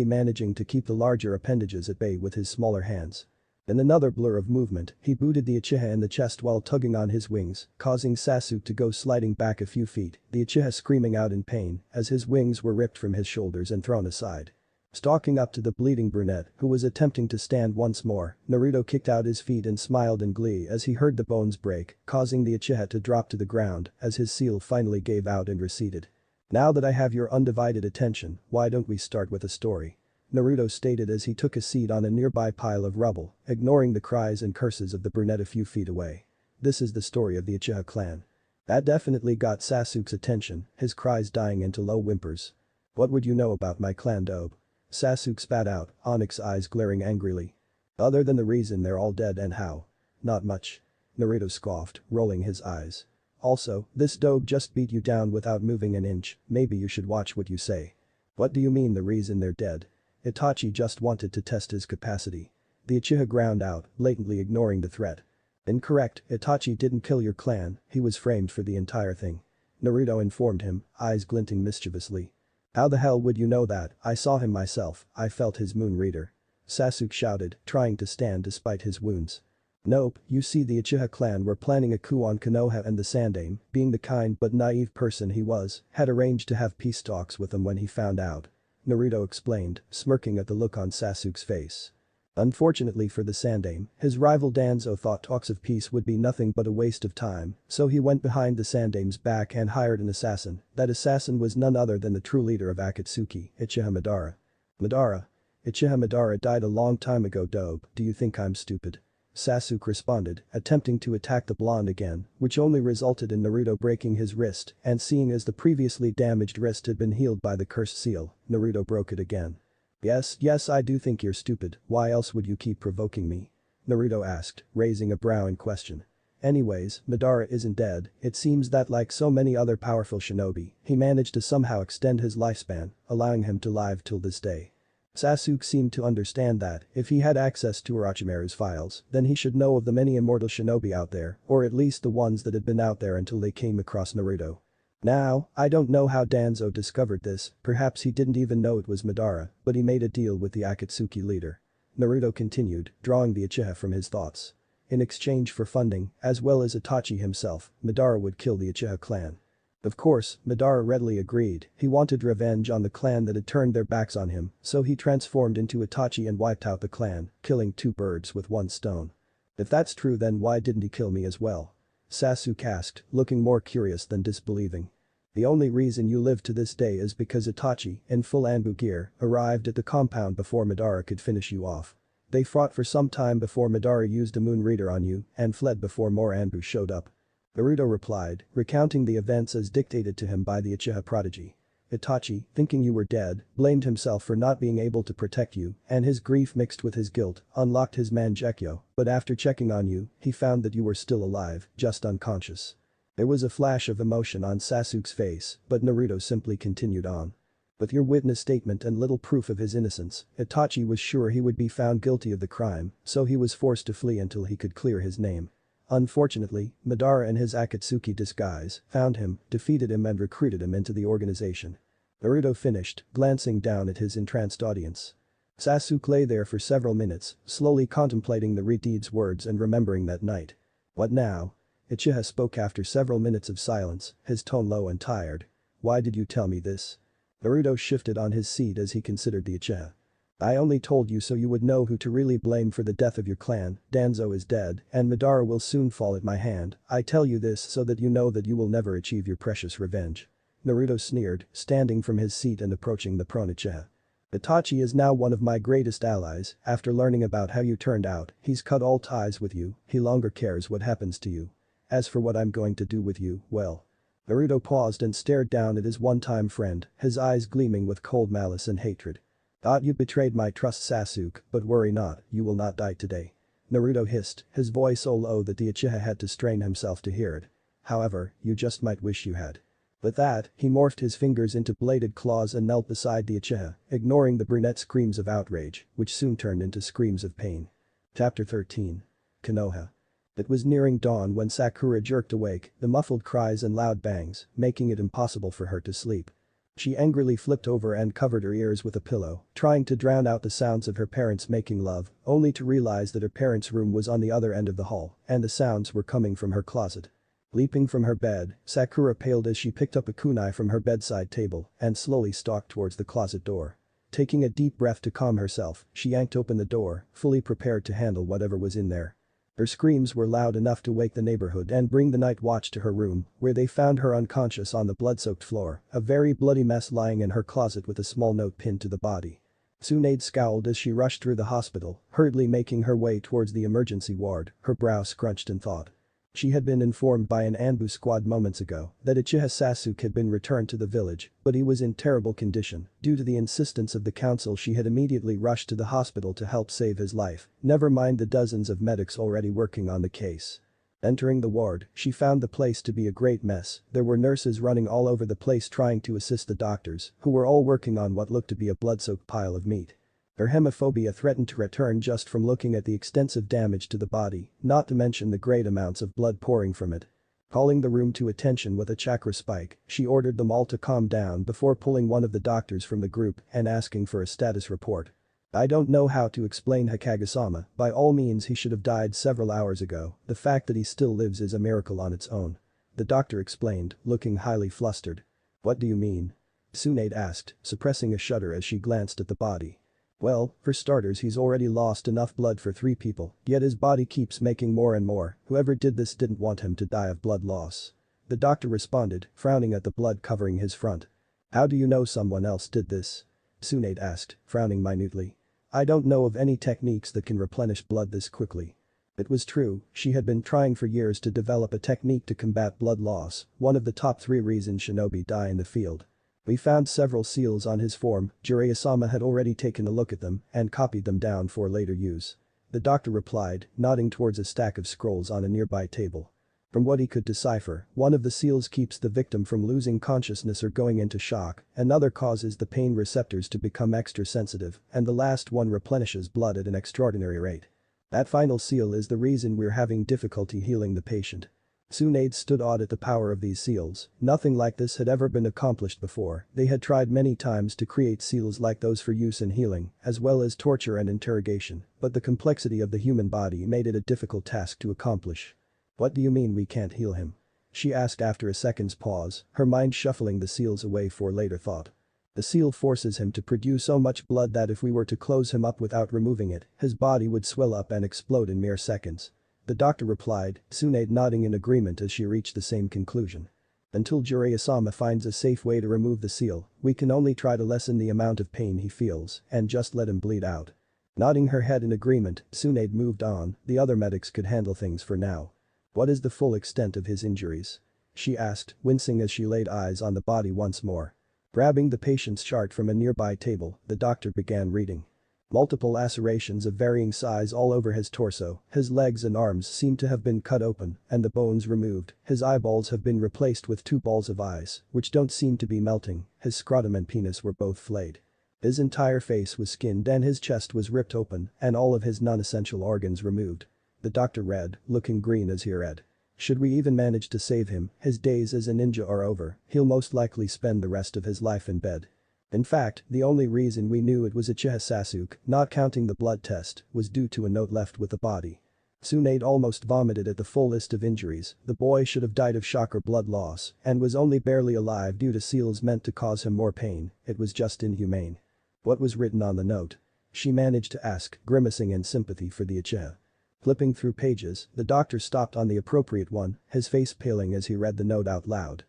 managing to keep the larger appendages at bay with his smaller hands. In another blur of movement, he booted the Uchiha in the chest while tugging on his wings, causing Sasuke to go sliding back a few feet, the Uchiha screaming out in pain as his wings were ripped from his shoulders and thrown aside. Stalking up to the bleeding brunette, who was attempting to stand once more, Naruto kicked out his feet and smiled in glee as he heard the bones break, causing the Uchiha to drop to the ground as his seal finally gave out and receded. Now that I have your undivided attention, why don't we start with a story? Naruto stated as he took a seat on a nearby pile of rubble, ignoring the cries and curses of the brunette a few feet away. This is the story of the Uchiha clan. That definitely got Sasuke's attention, his cries dying into low whimpers. What would you know about my clan, dope? Sasuke spat out, onyx eyes glaring angrily. Other than the reason they're all dead and how? Not much. Naruto scoffed, rolling his eyes. Also, this dope just beat you down without moving an inch, maybe you should watch what you say. What do you mean the reason they're dead? Itachi just wanted to test his capacity. The Uchiha ground out, blatantly ignoring the threat. Incorrect, Itachi didn't kill your clan, he was framed for the entire thing. Naruto informed him, eyes glinting mischievously. How the hell would you know that? I saw him myself, I felt his moon reader. Sasuke shouted, trying to stand despite his wounds. Nope, you see the Uchiha clan were planning a coup on Konoha and the Sandaime, being the kind but naive person he was, had arranged to have peace talks with them when he found out. Naruto explained, smirking at the look on Sasuke's face. Unfortunately for the Sandaime, his rival Danzo thought talks of peace would be nothing but a waste of time, so he went behind the Sandaime's back and hired an assassin. That assassin was none other than the true leader of Akatsuki, Uchiha Madara. Madara? Uchiha Madara died a long time ago, dope, do you think I'm stupid? Sasuke responded, attempting to attack the blonde again, which only resulted in Naruto breaking his wrist, and seeing as the previously damaged wrist had been healed by the cursed seal, Naruto broke it again. Yes, I do think you're stupid, why else would you keep provoking me? Naruto asked, raising a brow in question. Anyways, Madara isn't dead, it seems that like so many other powerful shinobi, he managed to somehow extend his lifespan, allowing him to live till this day. Sasuke seemed to understand that, if he had access to Orochimaru's files, then he should know of the many immortal shinobi out there, or at least the ones that had been out there until they came across Naruto. Now, I don't know how Danzo discovered this, perhaps he didn't even know it was Madara, but he made a deal with the Akatsuki leader. Naruto continued, drawing the Uchiha from his thoughts. In exchange for funding, as well as Itachi himself, Madara would kill the Uchiha clan. Of course, Madara readily agreed. He wanted revenge on the clan that had turned their backs on him, so he transformed into Itachi and wiped out the clan, killing two birds with one stone. If that's true, then why didn't he kill me as well? Sasuke asked, looking more curious than disbelieving. The only reason you live to this day is because Itachi, in full Anbu gear, arrived at the compound before Madara could finish you off. They fought for some time before Madara used a moon reader on you and fled before more Anbu showed up. Naruto replied, recounting the events as dictated to him by the Uchiha prodigy. Itachi, thinking you were dead, blamed himself for not being able to protect you, and his grief mixed with his guilt, unlocked his Mangekyo, but after checking on you, he found that you were still alive, just unconscious. There was a flash of emotion on Sasuke's face, but Naruto simply continued on. With your witness statement and little proof of his innocence, Itachi was sure he would be found guilty of the crime, so he was forced to flee until he could clear his name. Unfortunately, Madara in his Akatsuki disguise found him, defeated him and recruited him into the organization. Naruto finished, glancing down at his entranced audience. Sasuke lay there for several minutes, slowly contemplating the deed's words and remembering that night. What now? Uchiha spoke after several minutes of silence, his tone low and tired. Why did you tell me this? Naruto shifted on his seat as he considered the Uchiha. I only told you so you would know who to really blame for the death of your clan. Danzo is dead, and Madara will soon fall at my hand. I tell you this so that you know that you will never achieve your precious revenge. Naruto sneered, standing from his seat and approaching the prone Uchiha. Itachi is now one of my greatest allies. After learning about how you turned out, he's cut all ties with you. He longer cares what happens to you. As for what I'm going to do with you, well. Naruto paused and stared down at his one-time friend, his eyes gleaming with cold malice and hatred. Thought you betrayed my trust, Sasuke, but worry not, you will not die today. Naruto hissed, his voice so low that the Uchiha had to strain himself to hear it. However, you just might wish you had. With that, he morphed his fingers into bladed claws and knelt beside the Uchiha, ignoring the brunette's screams of outrage, which soon turned into screams of pain. Chapter 13. Konoha. It was nearing dawn when Sakura jerked awake, the muffled cries and loud bangs, making it impossible for her to sleep. She angrily flipped over and covered her ears with a pillow, trying to drown out the sounds of her parents making love, only to realize that her parents' room was on the other end of the hall, and the sounds were coming from her closet. Leaping from her bed, Sakura paled as she picked up a kunai from her bedside table and slowly stalked towards the closet door. Taking a deep breath to calm herself, she yanked open the door, fully prepared to handle whatever was in there. Her screams were loud enough to wake the neighborhood and bring the night watch to her room, where they found her unconscious on the blood-soaked floor, a very bloody mess lying in her closet with a small note pinned to the body. Tsunade scowled as she rushed through the hospital, hurriedly making her way towards the emergency ward, her brow scrunched in thought. She had been informed by an Anbu squad moments ago that Uchiha Sasuke had been returned to the village, but he was in terrible condition. Due to the insistence of the council, she had immediately rushed to the hospital to help save his life, never mind the dozens of medics already working on the case. Entering the ward, she found the place to be a great mess. There were nurses running all over the place trying to assist the doctors, who were all working on what looked to be a blood-soaked pile of meat. Her hemophobia threatened to return just from looking at the extensive damage to the body, not to mention the great amounts of blood pouring from it. Calling the room to attention with a chakra spike, she ordered them all to calm down before pulling one of the doctors from the group and asking for a status report. I don't know how to explain Hokage-sama, by all means he should have died several hours ago, the fact that he still lives is a miracle on its own. The doctor explained, looking highly flustered. What do you mean? Tsunade asked, suppressing a shudder as she glanced at the body. Well, for starters he's already lost enough blood for 3 people, yet his body keeps making more and more. Whoever did this didn't want him to die of blood loss. The doctor responded, frowning at the blood covering his front. How do you know someone else did this? Tsunade asked, frowning minutely. I don't know of any techniques that can replenish blood this quickly. It was true, she had been trying for years to develop a technique to combat blood loss, one of the top 3 reasons shinobi die in the field. We found several seals on his form. Jiraiya-sama had already taken a look at them and copied them down for later use. The doctor replied, nodding towards a stack of scrolls on a nearby table. From what he could decipher, one of the seals keeps the victim from losing consciousness or going into shock, another causes the pain receptors to become extra sensitive, and the last one replenishes blood at an extraordinary rate. That final seal is the reason we're having difficulty healing the patient. Tsunade stood awed at the power of these seals. Nothing like this had ever been accomplished before. They had tried many times to create seals like those for use in healing, as well as torture and interrogation, but the complexity of the human body made it a difficult task to accomplish. "What do you mean we can't heal him?" she asked after a second's pause, her mind shuffling the seals away for later thought. "The seal forces him to produce so much blood that if we were to close him up without removing it, his body would swell up and explode in mere seconds." The doctor replied, Tsunade nodding in agreement as she reached the same conclusion. "Until Jiraiya-sama finds a safe way to remove the seal, we can only try to lessen the amount of pain he feels and just let him bleed out." Nodding her head in agreement, Tsunade moved on, the other medics could handle things for now. "What is the full extent of his injuries?" she asked, wincing as she laid eyes on the body once more. Grabbing the patient's chart from a nearby table, the doctor began reading. Multiple lacerations of varying size all over his torso, his legs and arms seem to have been cut open and the bones removed, his eyeballs have been replaced with two balls of ice, which don't seem to be melting, his scrotum and penis were both flayed. His entire face was skinned and his chest was ripped open and all of his non-essential organs removed. The doctor read, looking green as he read. "Should we even manage to save him, his days as a ninja are over, he'll most likely spend the rest of his life in bed." In fact, the only reason we knew it was Uchiha Sasuke, not counting the blood test, was due to a note left with the body. Tsunade almost vomited at the full list of injuries. The boy should have died of shock or blood loss and was only barely alive due to seals meant to cause him more pain. It was just inhumane. What was written on the note? She managed to ask, grimacing in sympathy for the Uchiha. Flipping through pages, the doctor stopped on the appropriate one, his face paling as he read the note out loud.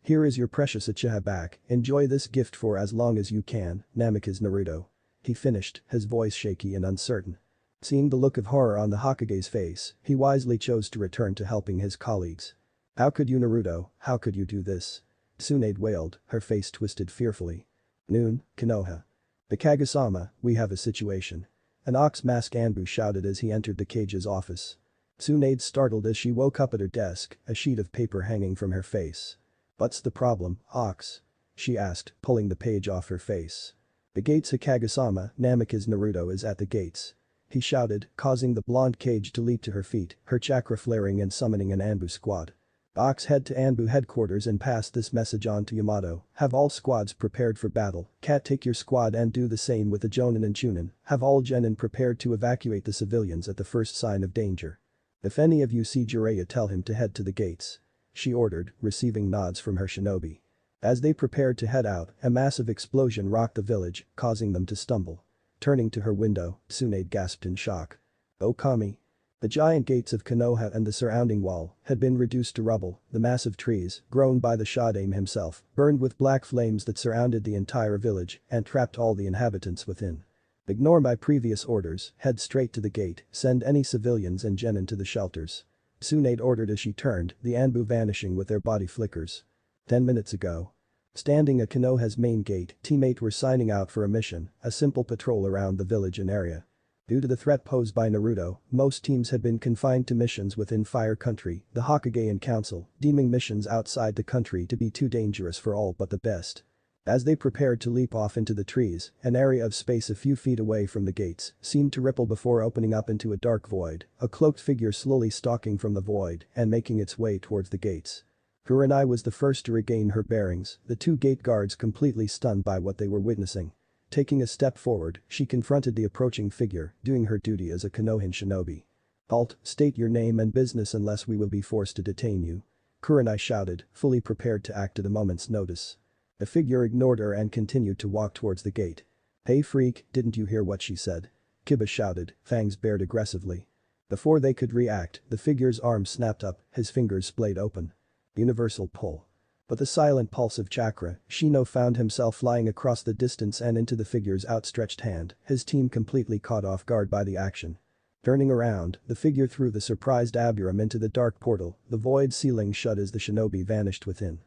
Here is your precious Uchiha back, enjoy this gift for as long as you can, Namikaze Naruto." He finished, his voice shaky and uncertain. Seeing the look of horror on the Hokage's face, he wisely chose to return to helping his colleagues. "How could you, Naruto, how could you do this?" Tsunade wailed, her face twisted fearfully. "Noon, Konoha. The Kage-sama, we have a situation." An ox mask Anbu shouted as he entered the cage's office. Tsunade startled as she woke up at her desk, a sheet of paper hanging from her face. "What's the problem, Ox?" she asked, pulling the page off her face. "The gates Hokage-sama, Namikaze Naruto is at the gates." He shouted, causing the blonde cage to leap to her feet, her chakra flaring and summoning an Anbu squad. Ox head to Anbu headquarters and pass this message on to Yamato. "Have all squads prepared for battle. Cat take your squad and do the same with the Jonin and Chunin. Have all genin prepared to evacuate the civilians at the first sign of danger. If any of you see Jiraiya, tell him to head to the gates," she ordered, receiving nods from her shinobi. As they prepared to head out, a massive explosion rocked the village, causing them to stumble. Turning to her window, Tsunade gasped in shock. "Oh Kami." The giant gates of Konoha and the surrounding wall had been reduced to rubble, the massive trees, grown by the Shodaime himself, burned with black flames that surrounded the entire village and trapped all the inhabitants within. "Ignore my previous orders, head straight to the gate, send any civilians and genin to the shelters," Tsunade ordered as she turned, the Anbu vanishing with their body flickers. 10 minutes ago. Standing at Konoha's main gate, teammates were signing out for a mission, a simple patrol around the village and area. Due to the threat posed by Naruto, most teams had been confined to missions within Fire Country, the Hokage and Council, deeming missions outside the country to be too dangerous for all but the best. As they prepared to leap off into the trees, an area of space a few feet away from the gates seemed to ripple before opening up into a dark void, a cloaked figure slowly stalking from the void and making its way towards the gates. Kurenai was the first to regain her bearings, the two gate guards completely stunned by what they were witnessing. Taking a step forward, she confronted the approaching figure, doing her duty as a Konohan shinobi. "Halt, state your name and business unless we will be forced to detain you," Kurenai shouted, fully prepared to act at a moment's notice. The figure ignored her and continued to walk towards the gate. "Hey freak, didn't you hear what she said?" Kiba shouted, fangs bared aggressively. Before they could react, the figure's arm snapped up, his fingers splayed open. Universal pull. With a silent pulse of chakra, Shino found himself flying across the distance and into the figure's outstretched hand, his team completely caught off guard by the action. Turning around, the figure threw the surprised Aburam into the dark portal, the void ceiling shut as the shinobi vanished within.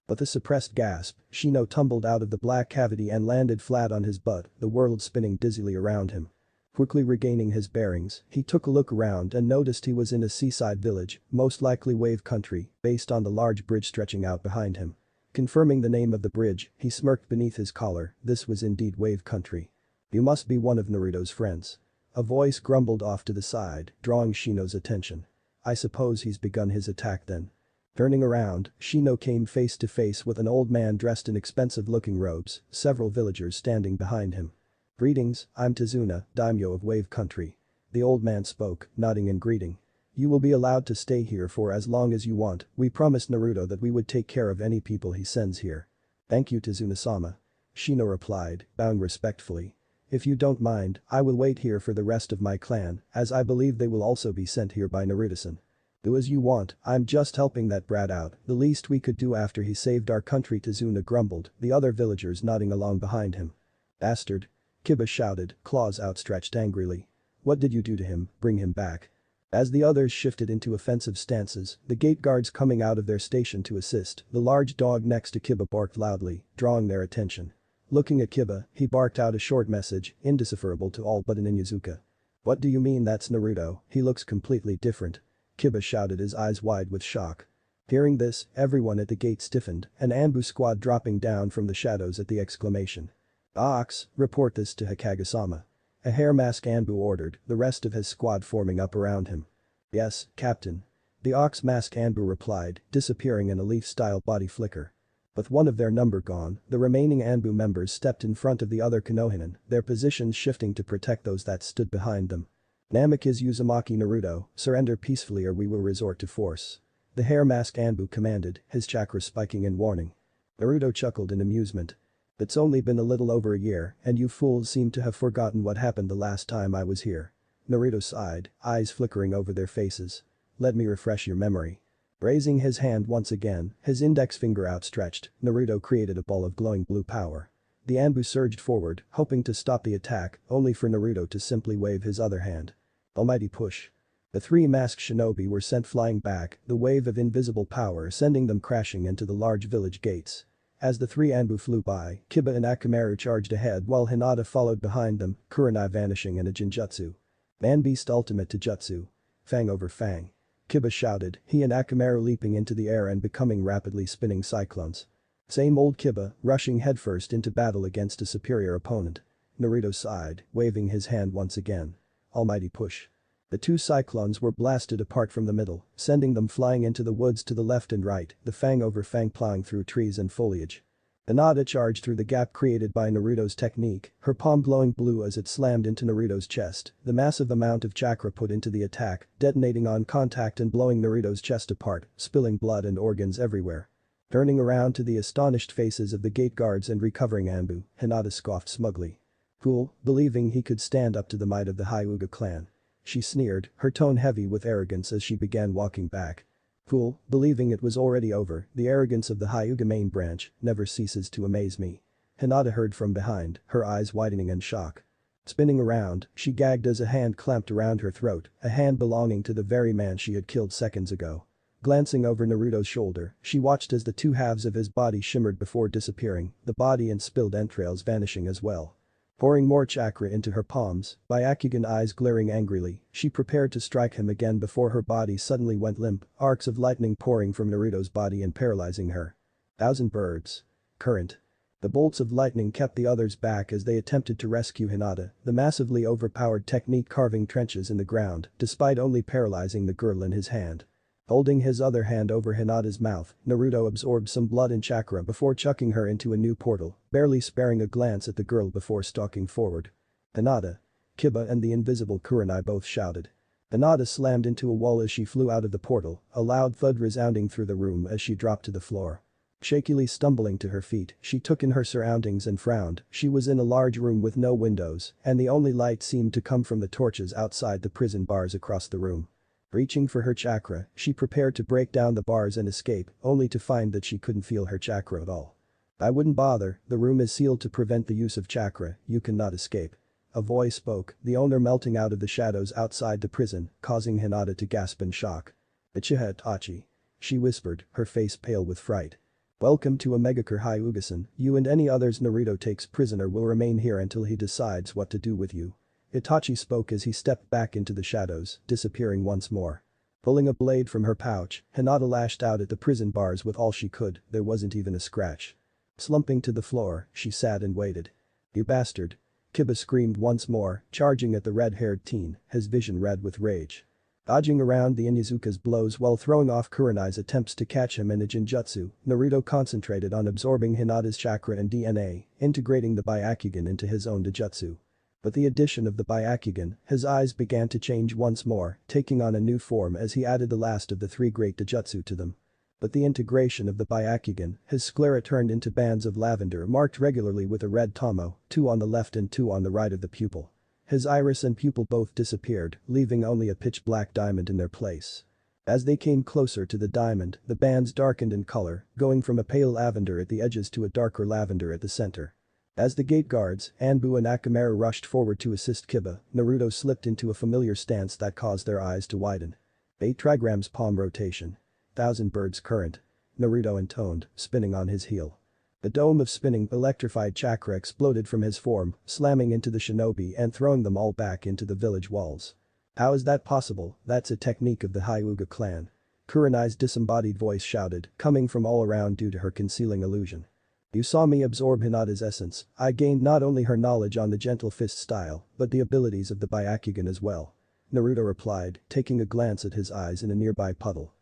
With a suppressed gasp, Shino tumbled out of the black cavity and landed flat on his butt, the world spinning dizzily around him. Quickly regaining his bearings, he took a look around and noticed he was in a seaside village, most likely Wave Country, based on the large bridge stretching out behind him. Confirming the name of the bridge, he smirked beneath his collar, this was indeed Wave Country. "You must be one of Naruto's friends." A voice grumbled off to the side, drawing Shino's attention. I suppose he's begun his attack then. Turning around, Shino came face to face with an old man dressed in expensive-looking robes, several villagers standing behind him. "Greetings, I'm Tizuna, daimyo of Wave Country." The old man spoke, nodding in greeting. "You will be allowed to stay here for as long as you want. We promised Naruto that we would take care of any people he sends here." "Thank you, Tizuna-sama." Shino replied, bowing respectfully. "If you don't mind, I will wait here for the rest of my clan, as I believe they will also be sent here by Naruto-san." "Do as you want, I'm just helping that brat out, the least we could do after he saved our country," Tizuna grumbled, the other villagers nodding along behind him. "Bastard!" Kiba shouted, claws outstretched angrily. "What did you do to him? Bring him back." As the others shifted into offensive stances, the gate guards coming out of their station to assist, the large dog next to Kiba barked loudly, drawing their attention. Looking at Kiba, he barked out a short message, indecipherable to all but an Inuzuka. "What do you mean that's Naruto? He looks completely different." Kiba shouted, his eyes wide with shock. Hearing this, everyone at the gate stiffened, an Anbu squad dropping down from the shadows at the exclamation. "Ox, report this to Hokage-sama." A hair mask Anbu ordered, the rest of his squad forming up around him. "Yes, Captain." The ox mask Anbu replied, disappearing in a leaf-style body flicker. With one of their number gone, the remaining Anbu members stepped in front of the other Konohinen, their positions shifting to protect those that stood behind them. "Namikaze Uzumaki Naruto, surrender peacefully or we will resort to force." The hair mask Anbu commanded, his chakra spiking in warning. Naruto chuckled in amusement. "It's only been a little over a year, and you fools seem to have forgotten what happened the last time I was here." Naruto sighed, eyes flickering over their faces. "Let me refresh your memory." Raising his hand once again, his index finger outstretched, Naruto created a ball of glowing blue power. The Anbu surged forward, hoping to stop the attack, only for Naruto to simply wave his other hand. Almighty push. The three masked shinobi were sent flying back, the wave of invisible power sending them crashing into the large village gates. As the three Anbu flew by, Kiba and Akamaru charged ahead while Hinata followed behind them, Kurenai vanishing in a Jinjutsu. Man-Beast Ultimate to Jutsu. Fang over Fang. Kiba shouted, he and Akamaru leaping into the air and becoming rapidly spinning cyclones. Same old Kiba, rushing headfirst into battle against a superior opponent. Naruto sighed, waving his hand once again. Almighty push. The two cyclones were blasted apart from the middle, sending them flying into the woods to the left and right, the fang over fang plowing through trees and foliage. Hinata charged through the gap created by Naruto's technique, her palm glowing blue as it slammed into Naruto's chest, the massive amount of chakra put into the attack, detonating on contact and blowing Naruto's chest apart, spilling blood and organs everywhere. Turning around to the astonished faces of the gate guards and recovering Anbu, Hinata scoffed smugly. Cool, believing he could stand up to the might of the Hyuga clan. She sneered, her tone heavy with arrogance as she began walking back. Fool, believing it was already over, the arrogance of the Hyuga main branch never ceases to amaze me. Hinata heard from behind, her eyes widening in shock. Spinning around, she gagged as a hand clamped around her throat, a hand belonging to the very man she had killed seconds ago. Glancing over Naruto's shoulder, she watched as the two halves of his body shimmered before disappearing, the body and spilled entrails vanishing as well. Pouring more chakra into her palms, Byakugan eyes glaring angrily, she prepared to strike him again before her body suddenly went limp, arcs of lightning pouring from Naruto's body and paralyzing her. Thousand birds. Current. The bolts of lightning kept the others back as they attempted to rescue Hinata, the massively overpowered technique carving trenches in the ground, despite only paralyzing the girl in his hand. Holding his other hand over Hinata's mouth, Naruto absorbed some blood and chakra before chucking her into a new portal, barely sparing a glance at the girl before stalking forward. Hinata. Kiba and the invisible Kurenai both shouted. Hinata slammed into a wall as she flew out of the portal, a loud thud resounding through the room as she dropped to the floor. Shakily stumbling to her feet, she took in her surroundings and frowned, she was in a large room with no windows, and the only light seemed to come from the torches outside the prison bars across the room. Reaching for her chakra, she prepared to break down the bars and escape, only to find that she couldn't feel her chakra at all. I wouldn't bother, the room is sealed to prevent the use of chakra, you cannot escape. A voice spoke, the owner melting out of the shadows outside the prison, causing Hinata to gasp in shock. Uchiha Itachi. She whispered, her face pale with fright. Welcome to Omegakure Hyuga-san, you and any others Naruto takes prisoner will remain here until he decides what to do with you. Itachi spoke as he stepped back into the shadows, disappearing once more. Pulling a blade from her pouch, Hinata lashed out at the prison bars with all she could, there wasn't even a scratch. Slumping to the floor, she sat and waited. You bastard. Kiba screamed once more, charging at the red-haired teen, his vision red with rage. Dodging around the Inuzuka's blows while throwing off Kurenai's attempts to catch him in a genjutsu, Naruto concentrated on absorbing Hinata's chakra and DNA, integrating the Byakugan into his own Dojutsu. With the addition of the Byakugan, his eyes began to change once more, taking on a new form as he added the last of the three great Dojutsu to them. With the integration of the Byakugan, his sclera turned into bands of lavender marked regularly with a red tomo, 2 on the left and 2 on the right of the pupil. His iris and pupil both disappeared, leaving only a pitch-black diamond in their place. As they came closer to the diamond, the bands darkened in color, going from a pale lavender at the edges to a darker lavender at the center. As the gate guards, Anbu and Akamaru rushed forward to assist Kiba, Naruto slipped into a familiar stance that caused their eyes to widen. 8 trigrams palm rotation. 1,000 birds current. Naruto intoned, spinning on his heel. The dome of spinning, electrified chakra exploded from his form, slamming into the shinobi and throwing them all back into the village walls. How is that possible? That's a technique of the Hyuga clan. Kurenai's disembodied voice shouted, coming from all around due to her concealing illusion. You saw me absorb Hinata's essence. I gained not only her knowledge on the gentle fist style, but the abilities of the Byakugan as well. Naruto replied, taking a glance at his eyes in a nearby puddle.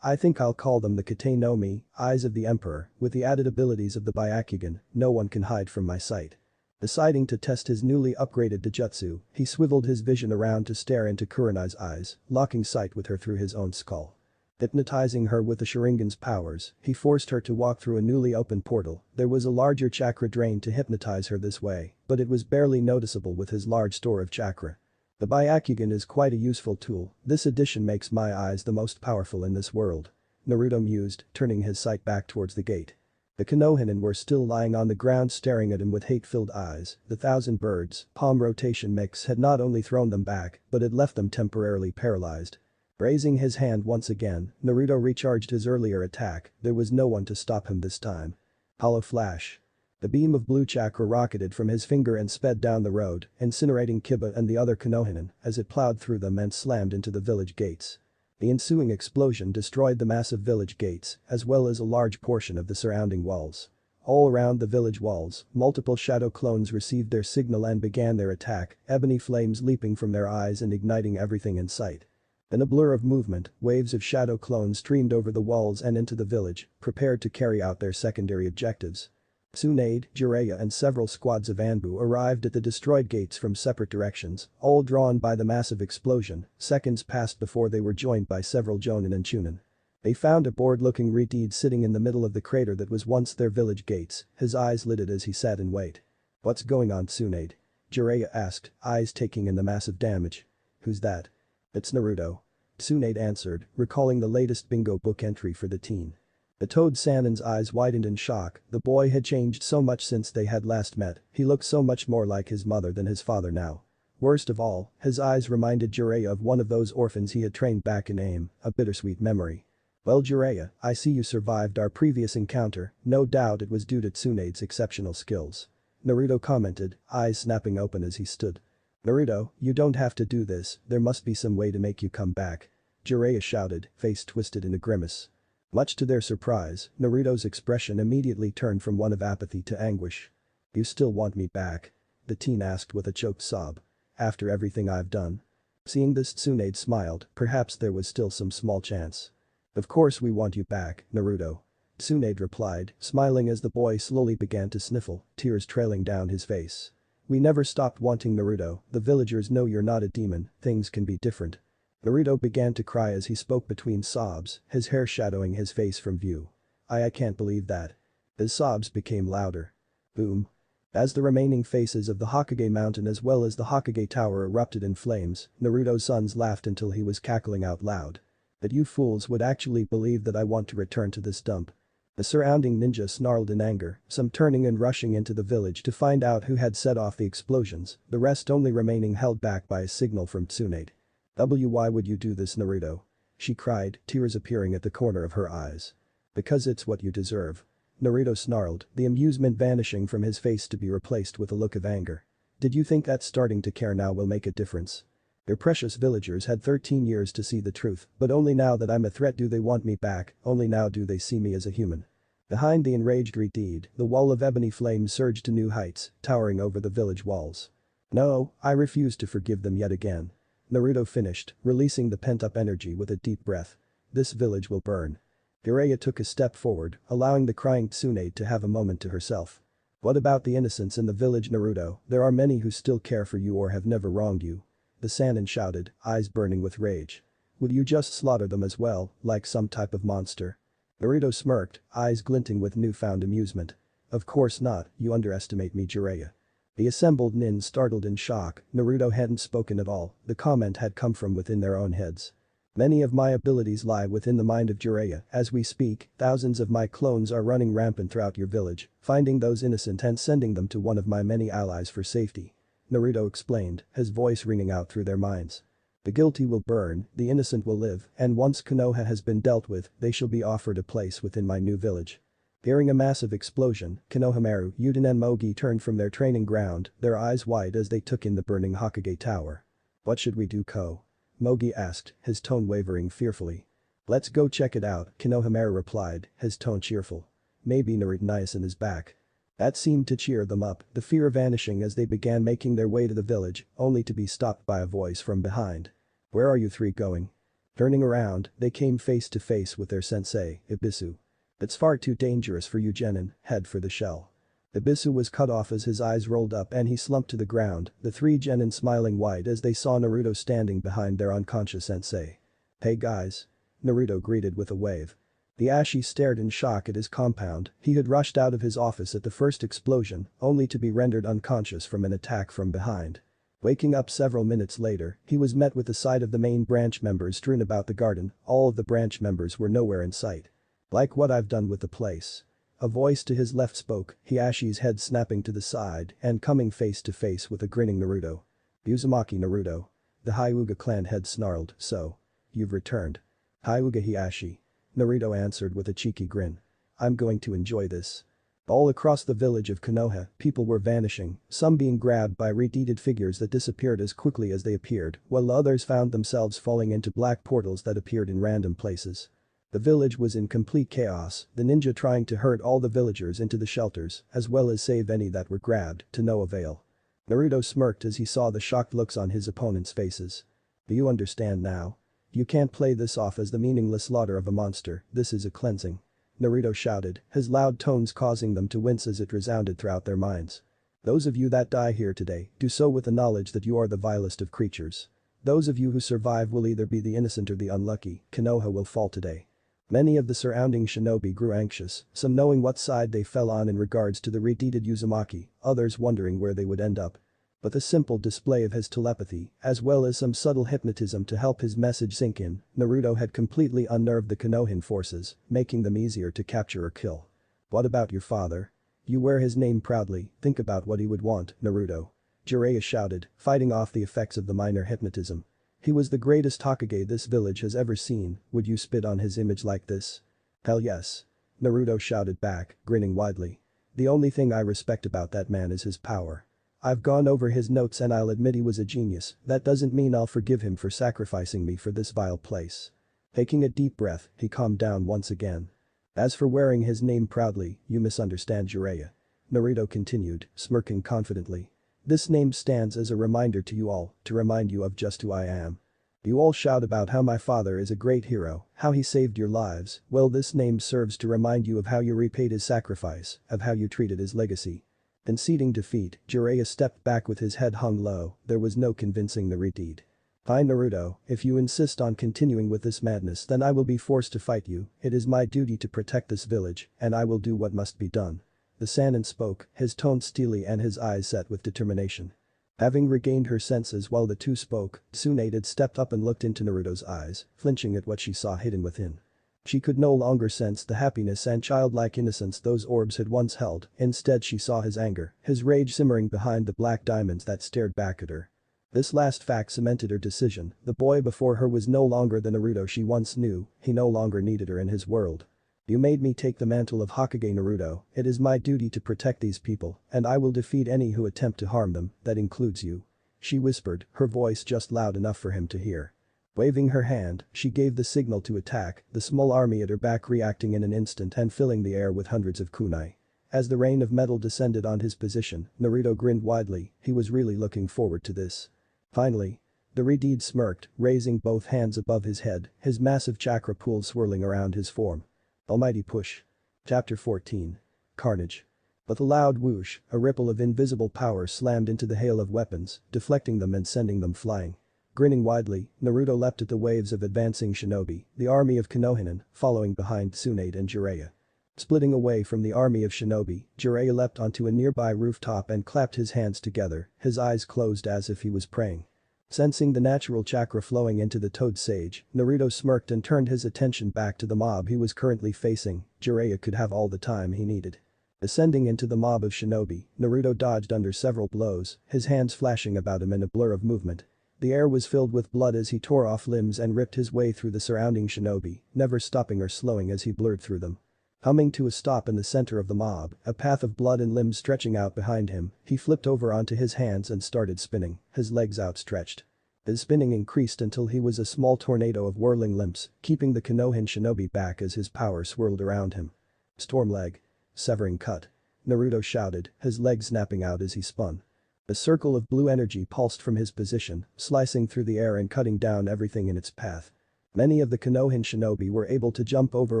I think I'll call them the Kate no Mi, Eyes of the Emperor, with the added abilities of the Byakugan, no one can hide from my sight. Deciding to test his newly upgraded Dojutsu, he swiveled his vision around to stare into Kurenai's eyes, locking sight with her through his own skull. Hypnotizing her with the Sharingan's powers, he forced her to walk through a newly opened portal. There was a larger chakra drain to hypnotize her this way, but it was barely noticeable with his large store of chakra. The Byakugan is quite a useful tool, this addition makes my eyes the most powerful in this world. Naruto mused, turning his sight back towards the gate. The Konohinen were still lying on the ground staring at him with hate-filled eyes. The 1,000 birds, palm rotation mix had not only thrown them back, but had left them temporarily paralyzed. Raising his hand once again, Naruto recharged his earlier attack, there was no one to stop him this time. Hollow flash. The beam of blue chakra rocketed from his finger and sped down the road, incinerating Kiba and the other Konohinen as it plowed through them and slammed into the village gates. The ensuing explosion destroyed the massive village gates, as well as a large portion of the surrounding walls. All around the village walls, multiple shadow clones received their signal and began their attack, ebony flames leaping from their eyes and igniting everything in sight. In a blur of movement, waves of shadow clones streamed over the walls and into the village, prepared to carry out their secondary objectives. Tsunade, Jiraiya and several squads of Anbu arrived at the destroyed gates from separate directions, all drawn by the massive explosion. Seconds passed before they were joined by several Jonin and Chunin. They found a bored-looking Redeed sitting in the middle of the crater that was once their village gates, his eyes lidded as he sat in wait. What's going on, Tsunade? Jiraiya asked, eyes taking in the massive damage. Who's that? It's Naruto. Tsunade answered, recalling the latest bingo book entry for the teen. The Toad Sannin's eyes widened in shock, the boy had changed so much since they had last met, he looked so much more like his mother than his father now. Worst of all, his eyes reminded Jiraiya of one of those orphans he had trained back in AIM, a bittersweet memory. Well Jiraiya, I see you survived our previous encounter, no doubt it was due to Tsunade's exceptional skills. Naruto commented, eyes snapping open as he stood. Naruto, you don't have to do this, there must be some way to make you come back. Jiraiya shouted, face twisted in a grimace. Much to their surprise, Naruto's expression immediately turned from one of apathy to anguish. You still want me back? The teen asked with a choked sob. After everything I've done? Seeing this Tsunade smiled, perhaps there was still some small chance. Of course we want you back, Naruto. Tsunade replied, smiling as the boy slowly began to sniffle, tears trailing down his face. We never stopped wanting Naruto, the villagers know you're not a demon, things can be different. Naruto began to cry as he spoke between sobs, his hair shadowing his face from view. I can't believe that. His sobs became louder. Boom. As the remaining faces of the Hokage mountain as well as the Hokage tower erupted in flames, Naruto's sons laughed until he was cackling out loud. That you fools would actually believe that I want to return to this dump. The surrounding ninja snarled in anger, some turning and rushing into the village to find out who had set off the explosions, the rest only remaining held back by a signal from Tsunade. Why would you do this, Naruto? She cried, tears appearing at the corner of her eyes. Because it's what you deserve. Naruto snarled, the amusement vanishing from his face to be replaced with a look of anger. Did you think that starting to care now will make a difference? Your precious villagers had 13 years to see the truth, but only now that I'm a threat do they want me back, only now do they see me as a human. Behind the enraged Redeed, the wall of ebony flames surged to new heights, towering over the village walls. No, I refuse to forgive them yet again. Naruto finished, releasing the pent-up energy with a deep breath. This village will burn. Jiraiya took a step forward, allowing the crying Tsunade to have a moment to herself. What about the innocents in the village, Naruto? There are many who still care for you or have never wronged you. The Sannin shouted, eyes burning with rage. Would you just slaughter them as well, like some type of monster? Naruto smirked, eyes glinting with newfound amusement. Of course not, you underestimate me, Jiraiya. The assembled nin startled in shock. Naruto hadn't spoken at all, the comment had come from within their own heads. Many of my abilities lie within the mind of Jiraiya. As we speak, thousands of my clones are running rampant throughout your village, finding those innocent and sending them to one of my many allies for safety. Naruto explained, his voice ringing out through their minds. The guilty will burn, the innocent will live, and once Konoha has been dealt with, they shall be offered a place within my new village. Hearing a massive explosion, Konohamaru, Yuden and Mogi turned from their training ground, their eyes wide as they took in the burning Hokage tower. What should we do, Ko? Mogi asked, his tone wavering fearfully. Let's go check it out, Konohamaru replied, his tone cheerful. Maybe Naruto Niacin is back. That seemed to cheer them up, the fear vanishing as they began making their way to the village, only to be stopped by a voice from behind. Where are you three going? Turning around, they came face to face with their sensei, Ibisu. It's far too dangerous for you, Genin, head for the shell. Ibisu was cut off as his eyes rolled up and he slumped to the ground, the three Genin smiling wide as they saw Naruto standing behind their unconscious sensei. Hey guys. Naruto greeted with a wave. The Ashi stared in shock at his compound, he had rushed out of his office at the first explosion, only to be rendered unconscious from an attack from behind. Waking up several minutes later, he was met with the sight of the main branch members strewn about the garden, all of the branch members were nowhere in sight. Like what I've done with the place. A voice to his left spoke, Hiashi's head snapping to the side and coming face to face with a grinning Naruto. Uzumaki Naruto. The Hyuga clan head snarled, so. You've returned. Hyuga Hiashi. Naruto answered with a cheeky grin. I'm going to enjoy this. All across the village of Konoha, people were vanishing, some being grabbed by red-deeded figures that disappeared as quickly as they appeared, while others found themselves falling into black portals that appeared in random places. The village was in complete chaos, the ninja trying to herd all the villagers into the shelters, as well as save any that were grabbed, to no avail. Naruto smirked as he saw the shocked looks on his opponents' faces. Do you understand now? You can't play this off as the meaningless slaughter of a monster, this is a cleansing. Naruto shouted, his loud tones causing them to wince as it resounded throughout their minds. Those of you that die here today, do so with the knowledge that you are the vilest of creatures. Those of you who survive will either be the innocent or the unlucky, Konoha will fall today. Many of the surrounding shinobi grew anxious, some knowing what side they fell on in regards to the red-deeded Uzumaki, others wondering where they would end up. But the simple display of his telepathy, as well as some subtle hypnotism to help his message sink in, Naruto had completely unnerved the Konohan forces, making them easier to capture or kill. What about your father? You wear his name proudly, think about what he would want, Naruto. Jiraiya shouted, fighting off the effects of the minor hypnotism. He was the greatest Hokage this village has ever seen, would you spit on his image like this? Hell yes. Naruto shouted back, grinning widely. The only thing I respect about that man is his power. I've gone over his notes and I'll admit he was a genius, that doesn't mean I'll forgive him for sacrificing me for this vile place. Taking a deep breath, he calmed down once again. As for wearing his name proudly, you misunderstand Jiraiya. Naruto continued, smirking confidently. This name stands as a reminder to you all, to remind you of just who I am. You all shout about how my father is a great hero, how he saved your lives, well this name serves to remind you of how you repaid his sacrifice, of how you treated his legacy. Conceding defeat, Jiraiya stepped back with his head hung low, there was no convincing the red-deed. Fine Naruto, if you insist on continuing with this madness then I will be forced to fight you, it is my duty to protect this village, and I will do what must be done. The Sannin spoke, his tone steely and his eyes set with determination. Having regained her senses while the two spoke, Tsunade had stepped up and looked into Naruto's eyes, flinching at what she saw hidden within. She could no longer sense the happiness and childlike innocence those orbs had once held, instead she saw his anger, his rage simmering behind the black diamonds that stared back at her. This last fact cemented her decision, the boy before her was no longer the Naruto she once knew, he no longer needed her in his world. You made me take the mantle of Hokage Naruto, it is my duty to protect these people, and I will defeat any who attempt to harm them, that includes you. She whispered, her voice just loud enough for him to hear. Waving her hand, she gave the signal to attack, the small army at her back reacting in an instant and filling the air with hundreds of kunai. As the rain of metal descended on his position, Naruto grinned widely, he was really looking forward to this. Finally. The Redeed smirked, raising both hands above his head, his massive chakra pool swirling around his form. Almighty push. Chapter 14. Carnage. With a loud whoosh, a ripple of invisible power slammed into the hail of weapons, deflecting them and sending them flying. Grinning widely, Naruto leapt at the waves of advancing shinobi, the army of Konohinen, following behind Tsunade and Jiraiya. Splitting away from the army of shinobi, Jiraiya leapt onto a nearby rooftop and clapped his hands together, his eyes closed as if he was praying. Sensing the natural chakra flowing into the Toad Sage, Naruto smirked and turned his attention back to the mob he was currently facing. Jiraiya could have all the time he needed. Ascending into the mob of shinobi, Naruto dodged under several blows, his hands flashing about him in a blur of movement. The air was filled with blood as he tore off limbs and ripped his way through the surrounding shinobi, never stopping or slowing as he blurred through them. Humming to a stop in the center of the mob, a path of blood and limbs stretching out behind him, he flipped over onto his hands and started spinning, his legs outstretched. His spinning increased until he was a small tornado of whirling limbs, keeping the Konohan shinobi back as his power swirled around him. Storm leg. Severing cut. Naruto shouted, his legs snapping out as he spun. A circle of blue energy pulsed from his position, slicing through the air and cutting down everything in its path. Many of the Konohan shinobi were able to jump over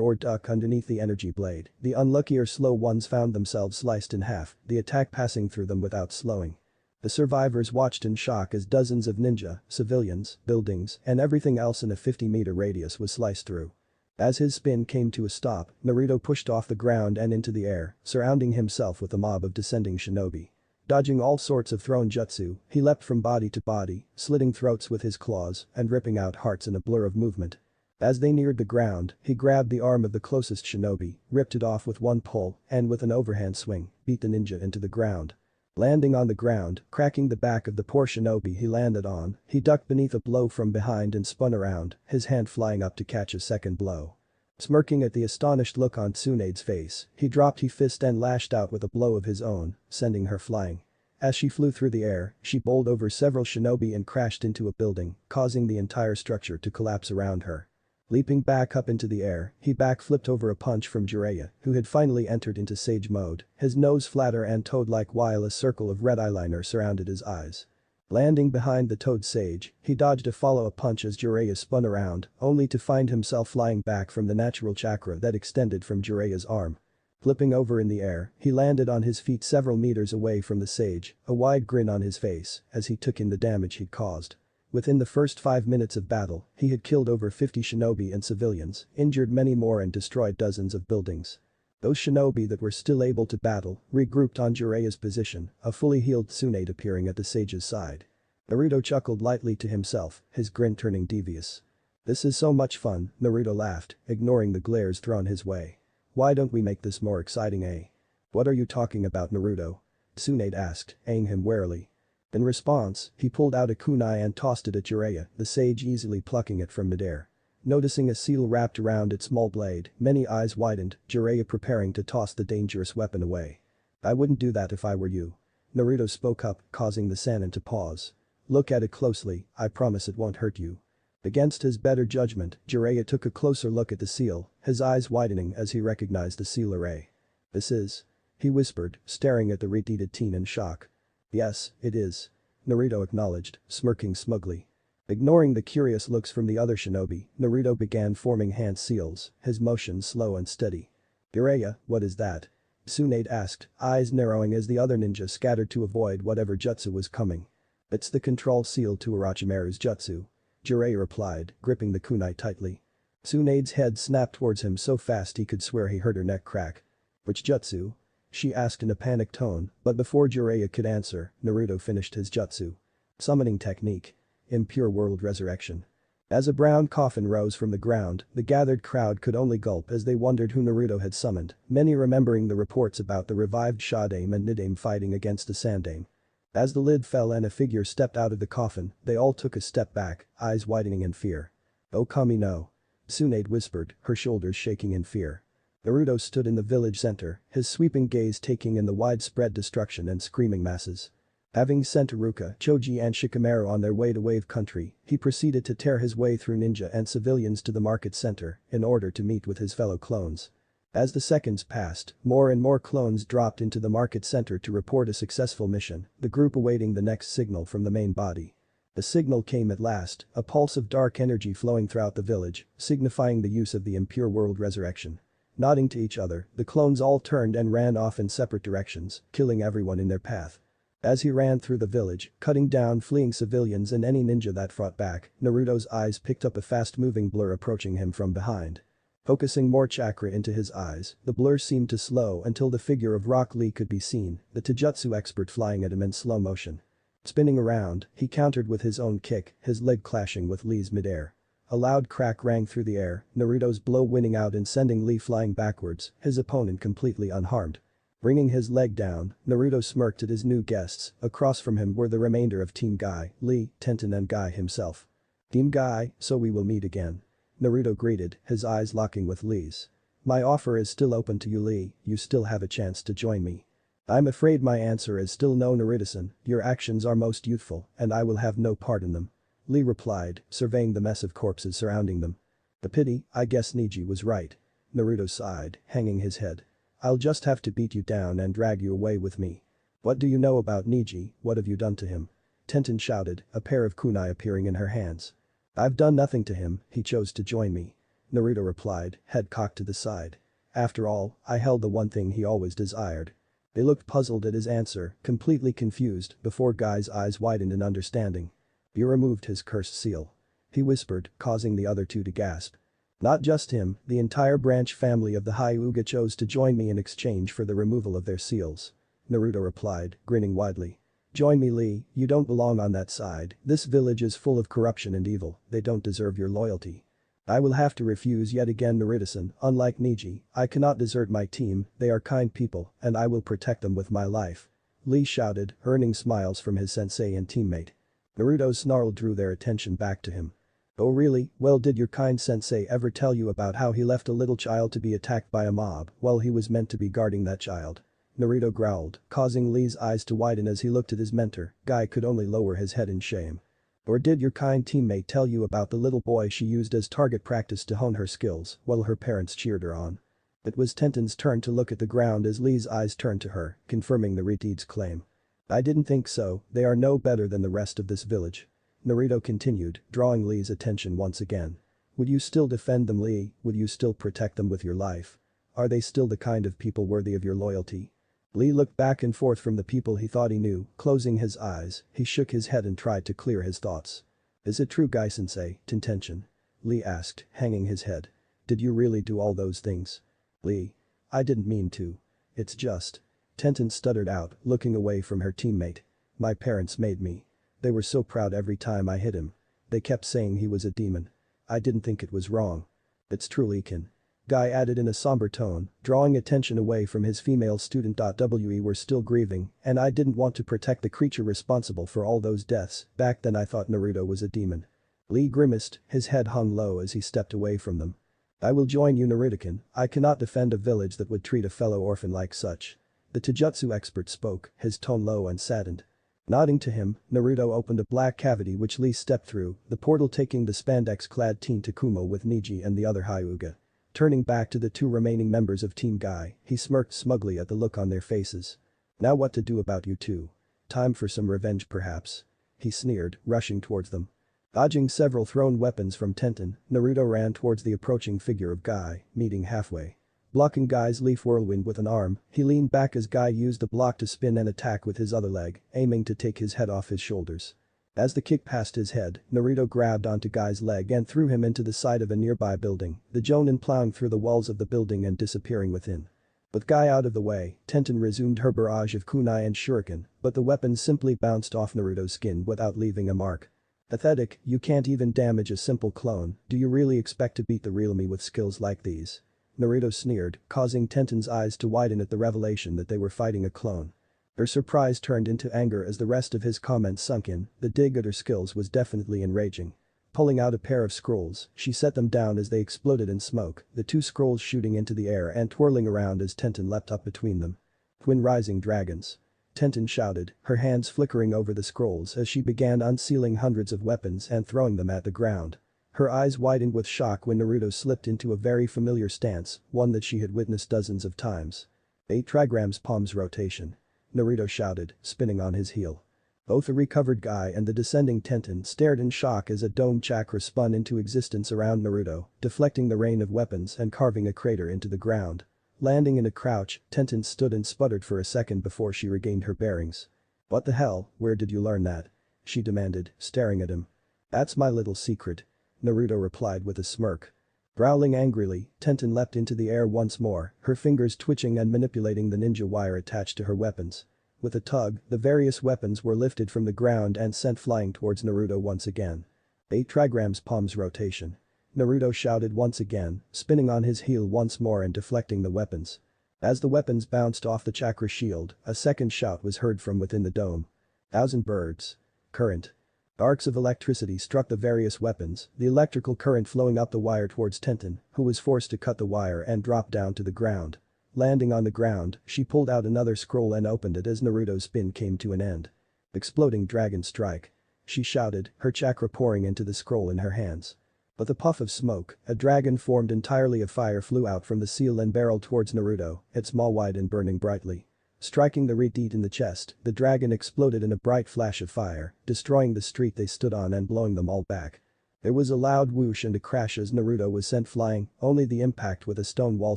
or duck underneath the energy blade. The unlucky or slow ones found themselves sliced in half, the attack passing through them without slowing. The survivors watched in shock as dozens of ninja, civilians, buildings, and everything else in a 50-meter radius was sliced through. As his spin came to a stop, Naruto pushed off the ground and into the air, surrounding himself with a mob of descending shinobi. Dodging all sorts of thrown jutsu, he leapt from body to body, slitting throats with his claws and ripping out hearts in a blur of movement. As they neared the ground, he grabbed the arm of the closest shinobi, ripped it off with one pull, and with an overhand swing, beat the ninja into the ground. Landing on the ground, cracking the back of the poor shinobi he landed on, he ducked beneath a blow from behind and spun around, his hand flying up to catch a second blow. Smirking at the astonished look on Tsunade's face, he dropped his fist and lashed out with a blow of his own, sending her flying. As she flew through the air, she bowled over several shinobi and crashed into a building, causing the entire structure to collapse around her. Leaping back up into the air, he backflipped over a punch from Jiraiya, who had finally entered into Sage mode, his nose flatter and toad-like while a circle of red eyeliner surrounded his eyes. Landing behind the Toad Sage, he dodged a follow-up punch as Jiraiya spun around, only to find himself flying back from the natural chakra that extended from Jiraiya's arm. Flipping over in the air, he landed on his feet several meters away from the sage, a wide grin on his face as he took in the damage he'd caused. Within the first 5 minutes of battle, he had killed over 50 shinobi and civilians, injured many more and destroyed dozens of buildings. Those shinobi that were still able to battle regrouped on Jiraiya's position, a fully healed Tsunade appearing at the sage's side. Naruto chuckled lightly to himself, his grin turning devious. "This is so much fun," Naruto laughed, ignoring the glares thrown his way. "Why don't we make this more exciting, eh?" "What are you talking about, Naruto?" Tsunade asked, eyeing him warily. In response, he pulled out a kunai and tossed it at Jiraiya, the sage easily plucking it from midair. Noticing a seal wrapped around its small blade, many eyes widened, Jiraiya preparing to toss the dangerous weapon away. "I wouldn't do that if I were you." Naruto spoke up, causing the Sannin to pause. "Look at it closely, I promise it won't hurt you." Against his better judgment, Jiraiya took a closer look at the seal, his eyes widening as he recognized the seal array. "This is?" he whispered, staring at the redeeded teen in shock. "Yes, it is," Naruto acknowledged, smirking smugly. Ignoring the curious looks from the other shinobi, Naruto began forming hand seals, his motion slow and steady. "Jiraiya, what is that?" Tsunade asked, eyes narrowing as the other ninja scattered to avoid whatever jutsu was coming. "It's the control seal to Orochimaru's jutsu," Jiraiya replied, gripping the kunai tightly. Tsunade's head snapped towards him so fast he could swear he heard her neck crack. "Which jutsu?" she asked in a panicked tone, but before Jiraiya could answer, Naruto finished his jutsu. "Summoning technique. Impure world resurrection." As a brown coffin rose from the ground, the gathered crowd could only gulp as they wondered who Naruto had summoned, many remembering the reports about the revived Shadame and Nidame fighting against the Sandame. As the lid fell and a figure stepped out of the coffin, they all took a step back, eyes widening in fear. "Oh Kami no," Tsunade whispered, her shoulders shaking in fear. Naruto stood in the village center, his sweeping gaze taking in the widespread destruction and screaming masses. Having sent Iruka, Choji and Shikamaru on their way to Wave Country, he proceeded to tear his way through ninja and civilians to the market center in order to meet with his fellow clones. As the seconds passed, more and more clones dropped into the market center to report a successful mission, the group awaiting the next signal from the main body. The signal came at last, a pulse of dark energy flowing throughout the village, signifying the use of the impure world resurrection. Nodding to each other, the clones all turned and ran off in separate directions, killing everyone in their path. As he ran through the village, cutting down fleeing civilians and any ninja that fought back, Naruto's eyes picked up a fast-moving blur approaching him from behind. Focusing more chakra into his eyes, the blur seemed to slow until the figure of Rock Lee could be seen, the taijutsu expert flying at him in slow motion. Spinning around, he countered with his own kick, his leg clashing with Lee's midair. A loud crack rang through the air, Naruto's blow winning out and sending Lee flying backwards, his opponent completely unharmed. Bringing his leg down, Naruto smirked at his new guests. Across from him were the remainder of Team Guy, Lee, Tenten and Guy himself. Team Guy, so we will meet again. Naruto greeted, his eyes locking with Lee's. My offer is still open to you, Lee, you still have a chance to join me. I'm afraid my answer is still no, Naruto-san, your actions are most youthful, and I will have no part in them. Lee replied, surveying the mess of corpses surrounding them. The pity, I guess Neji was right. Naruto sighed, hanging his head. I'll just have to beat you down and drag you away with me. What do you know about Neji, what have you done to him? Tenten shouted, a pair of kunai appearing in her hands. I've done nothing to him, he chose to join me. Naruto replied, head cocked to the side. After all, I held the one thing he always desired. They looked puzzled at his answer, completely confused, before Guy's eyes widened in understanding. You removed his cursed seal. He whispered, causing the other two to gasp. Not just him, the entire branch family of the Hyuga chose to join me in exchange for the removal of their seals. Naruto replied, grinning widely. Join me, Lee, you don't belong on that side, this village is full of corruption and evil, they don't deserve your loyalty. I will have to refuse yet again, Naruto-san, unlike Neji, I cannot desert my team, they are kind people, and I will protect them with my life. Lee shouted, earning smiles from his sensei and teammate. Naruto's snarl drew their attention back to him. Oh really, well did your kind sensei ever tell you about how he left a little child to be attacked by a mob while he was meant to be guarding that child? Naruto growled, causing Lee's eyes to widen as he looked at his mentor. Guy could only lower his head in shame. Or did your kind teammate tell you about the little boy she used as target practice to hone her skills while her parents cheered her on? It was Tenten's turn to look at the ground as Lee's eyes turned to her, confirming the Reteed's claim. I didn't think so, they are no better than the rest of this village. Naruto continued, drawing Lee's attention once again. Would you still defend them, Lee? Would you still protect them with your life? Are they still the kind of people worthy of your loyalty? Lee looked back and forth from the people he thought he knew, closing his eyes, he shook his head and tried to clear his thoughts. Is it true, Guy-sensei, Tenten? Lee asked, hanging his head. Did you really do all those things? Lee. I didn't mean to. It's just. Tenten stuttered out, looking away from her teammate. My parents made me. They were so proud every time I hit him. They kept saying he was a demon. I didn't think it was wrong. It's true, Lee-kin. Guy added in a somber tone, drawing attention away from his female student. We were still grieving, and I didn't want to protect the creature responsible for all those deaths. Back then I thought Naruto was a demon. Lee grimaced, his head hung low as he stepped away from them. I will join you, Naruto-kun, I cannot defend a village that would treat a fellow orphan like such. The taijutsu expert spoke, his tone low and saddened. Nodding to him, Naruto opened a black cavity which Lee stepped through, the portal taking the spandex-clad Teen Takumo with Neji and the other Hyuga. Turning back to the two remaining members of Team Guy, he smirked smugly at the look on their faces. Now what to do about you two? Time for some revenge perhaps? He sneered, rushing towards them. Dodging several thrown weapons from Tenten, Naruto ran towards the approaching figure of Guy, meeting halfway. Blocking Guy's leaf whirlwind with an arm, he leaned back as Guy used the block to spin and attack with his other leg, aiming to take his head off his shoulders. As the kick passed his head, Naruto grabbed onto Guy's leg and threw him into the side of a nearby building, the Jonin plowing through the walls of the building and disappearing within. With Guy out of the way, Tenten resumed her barrage of kunai and shuriken, but the weapons simply bounced off Naruto's skin without leaving a mark. Pathetic, you can't even damage a simple clone, do you really expect to beat the real me with skills like these? Naruto sneered, causing Tenten's eyes to widen at the revelation that they were fighting a clone. Her surprise turned into anger as the rest of his comments sunk in, the dig at her skills was definitely enraging. Pulling out a pair of scrolls, she set them down as they exploded in smoke, the two scrolls shooting into the air and twirling around as Tenten leapt up between them. Twin rising dragons. Tenten shouted, her hands flickering over the scrolls as she began unsealing hundreds of weapons and throwing them at the ground. Her eyes widened with shock when Naruto slipped into a very familiar stance, one that she had witnessed dozens of times. 8 trigrams palms rotation. Naruto shouted, spinning on his heel. Both the recovered Guy and the descending Tenten stared in shock as a dome chakra spun into existence around Naruto, deflecting the rain of weapons and carving a crater into the ground. Landing in a crouch, Tenten stood and sputtered for a second before she regained her bearings. "What the hell, where did you learn that?" she demanded, staring at him. "That's my little secret," Naruto replied with a smirk. Growling angrily, Tenten leapt into the air once more, her fingers twitching and manipulating the ninja wire attached to her weapons. With a tug, the various weapons were lifted from the ground and sent flying towards Naruto once again. 8 trigrams palms rotation. Naruto shouted once again, spinning on his heel once more and deflecting the weapons. As the weapons bounced off the chakra shield, a second shout was heard from within the dome. 1,000 birds. Current. Arcs of electricity struck the various weapons, the electrical current flowing up the wire towards Tenten, who was forced to cut the wire and drop down to the ground. Landing on the ground, she pulled out another scroll and opened it as Naruto's spin came to an end. "Exploding Dragon Strike," she shouted, her chakra pouring into the scroll in her hands. But the puff of smoke, a dragon formed entirely of fire flew out from the seal and barreled towards Naruto, its maw wide and burning brightly. Striking the Redeed in the chest, the dragon exploded in a bright flash of fire, destroying the street they stood on and blowing them all back. There was a loud whoosh and a crash as Naruto was sent flying, only the impact with a stone wall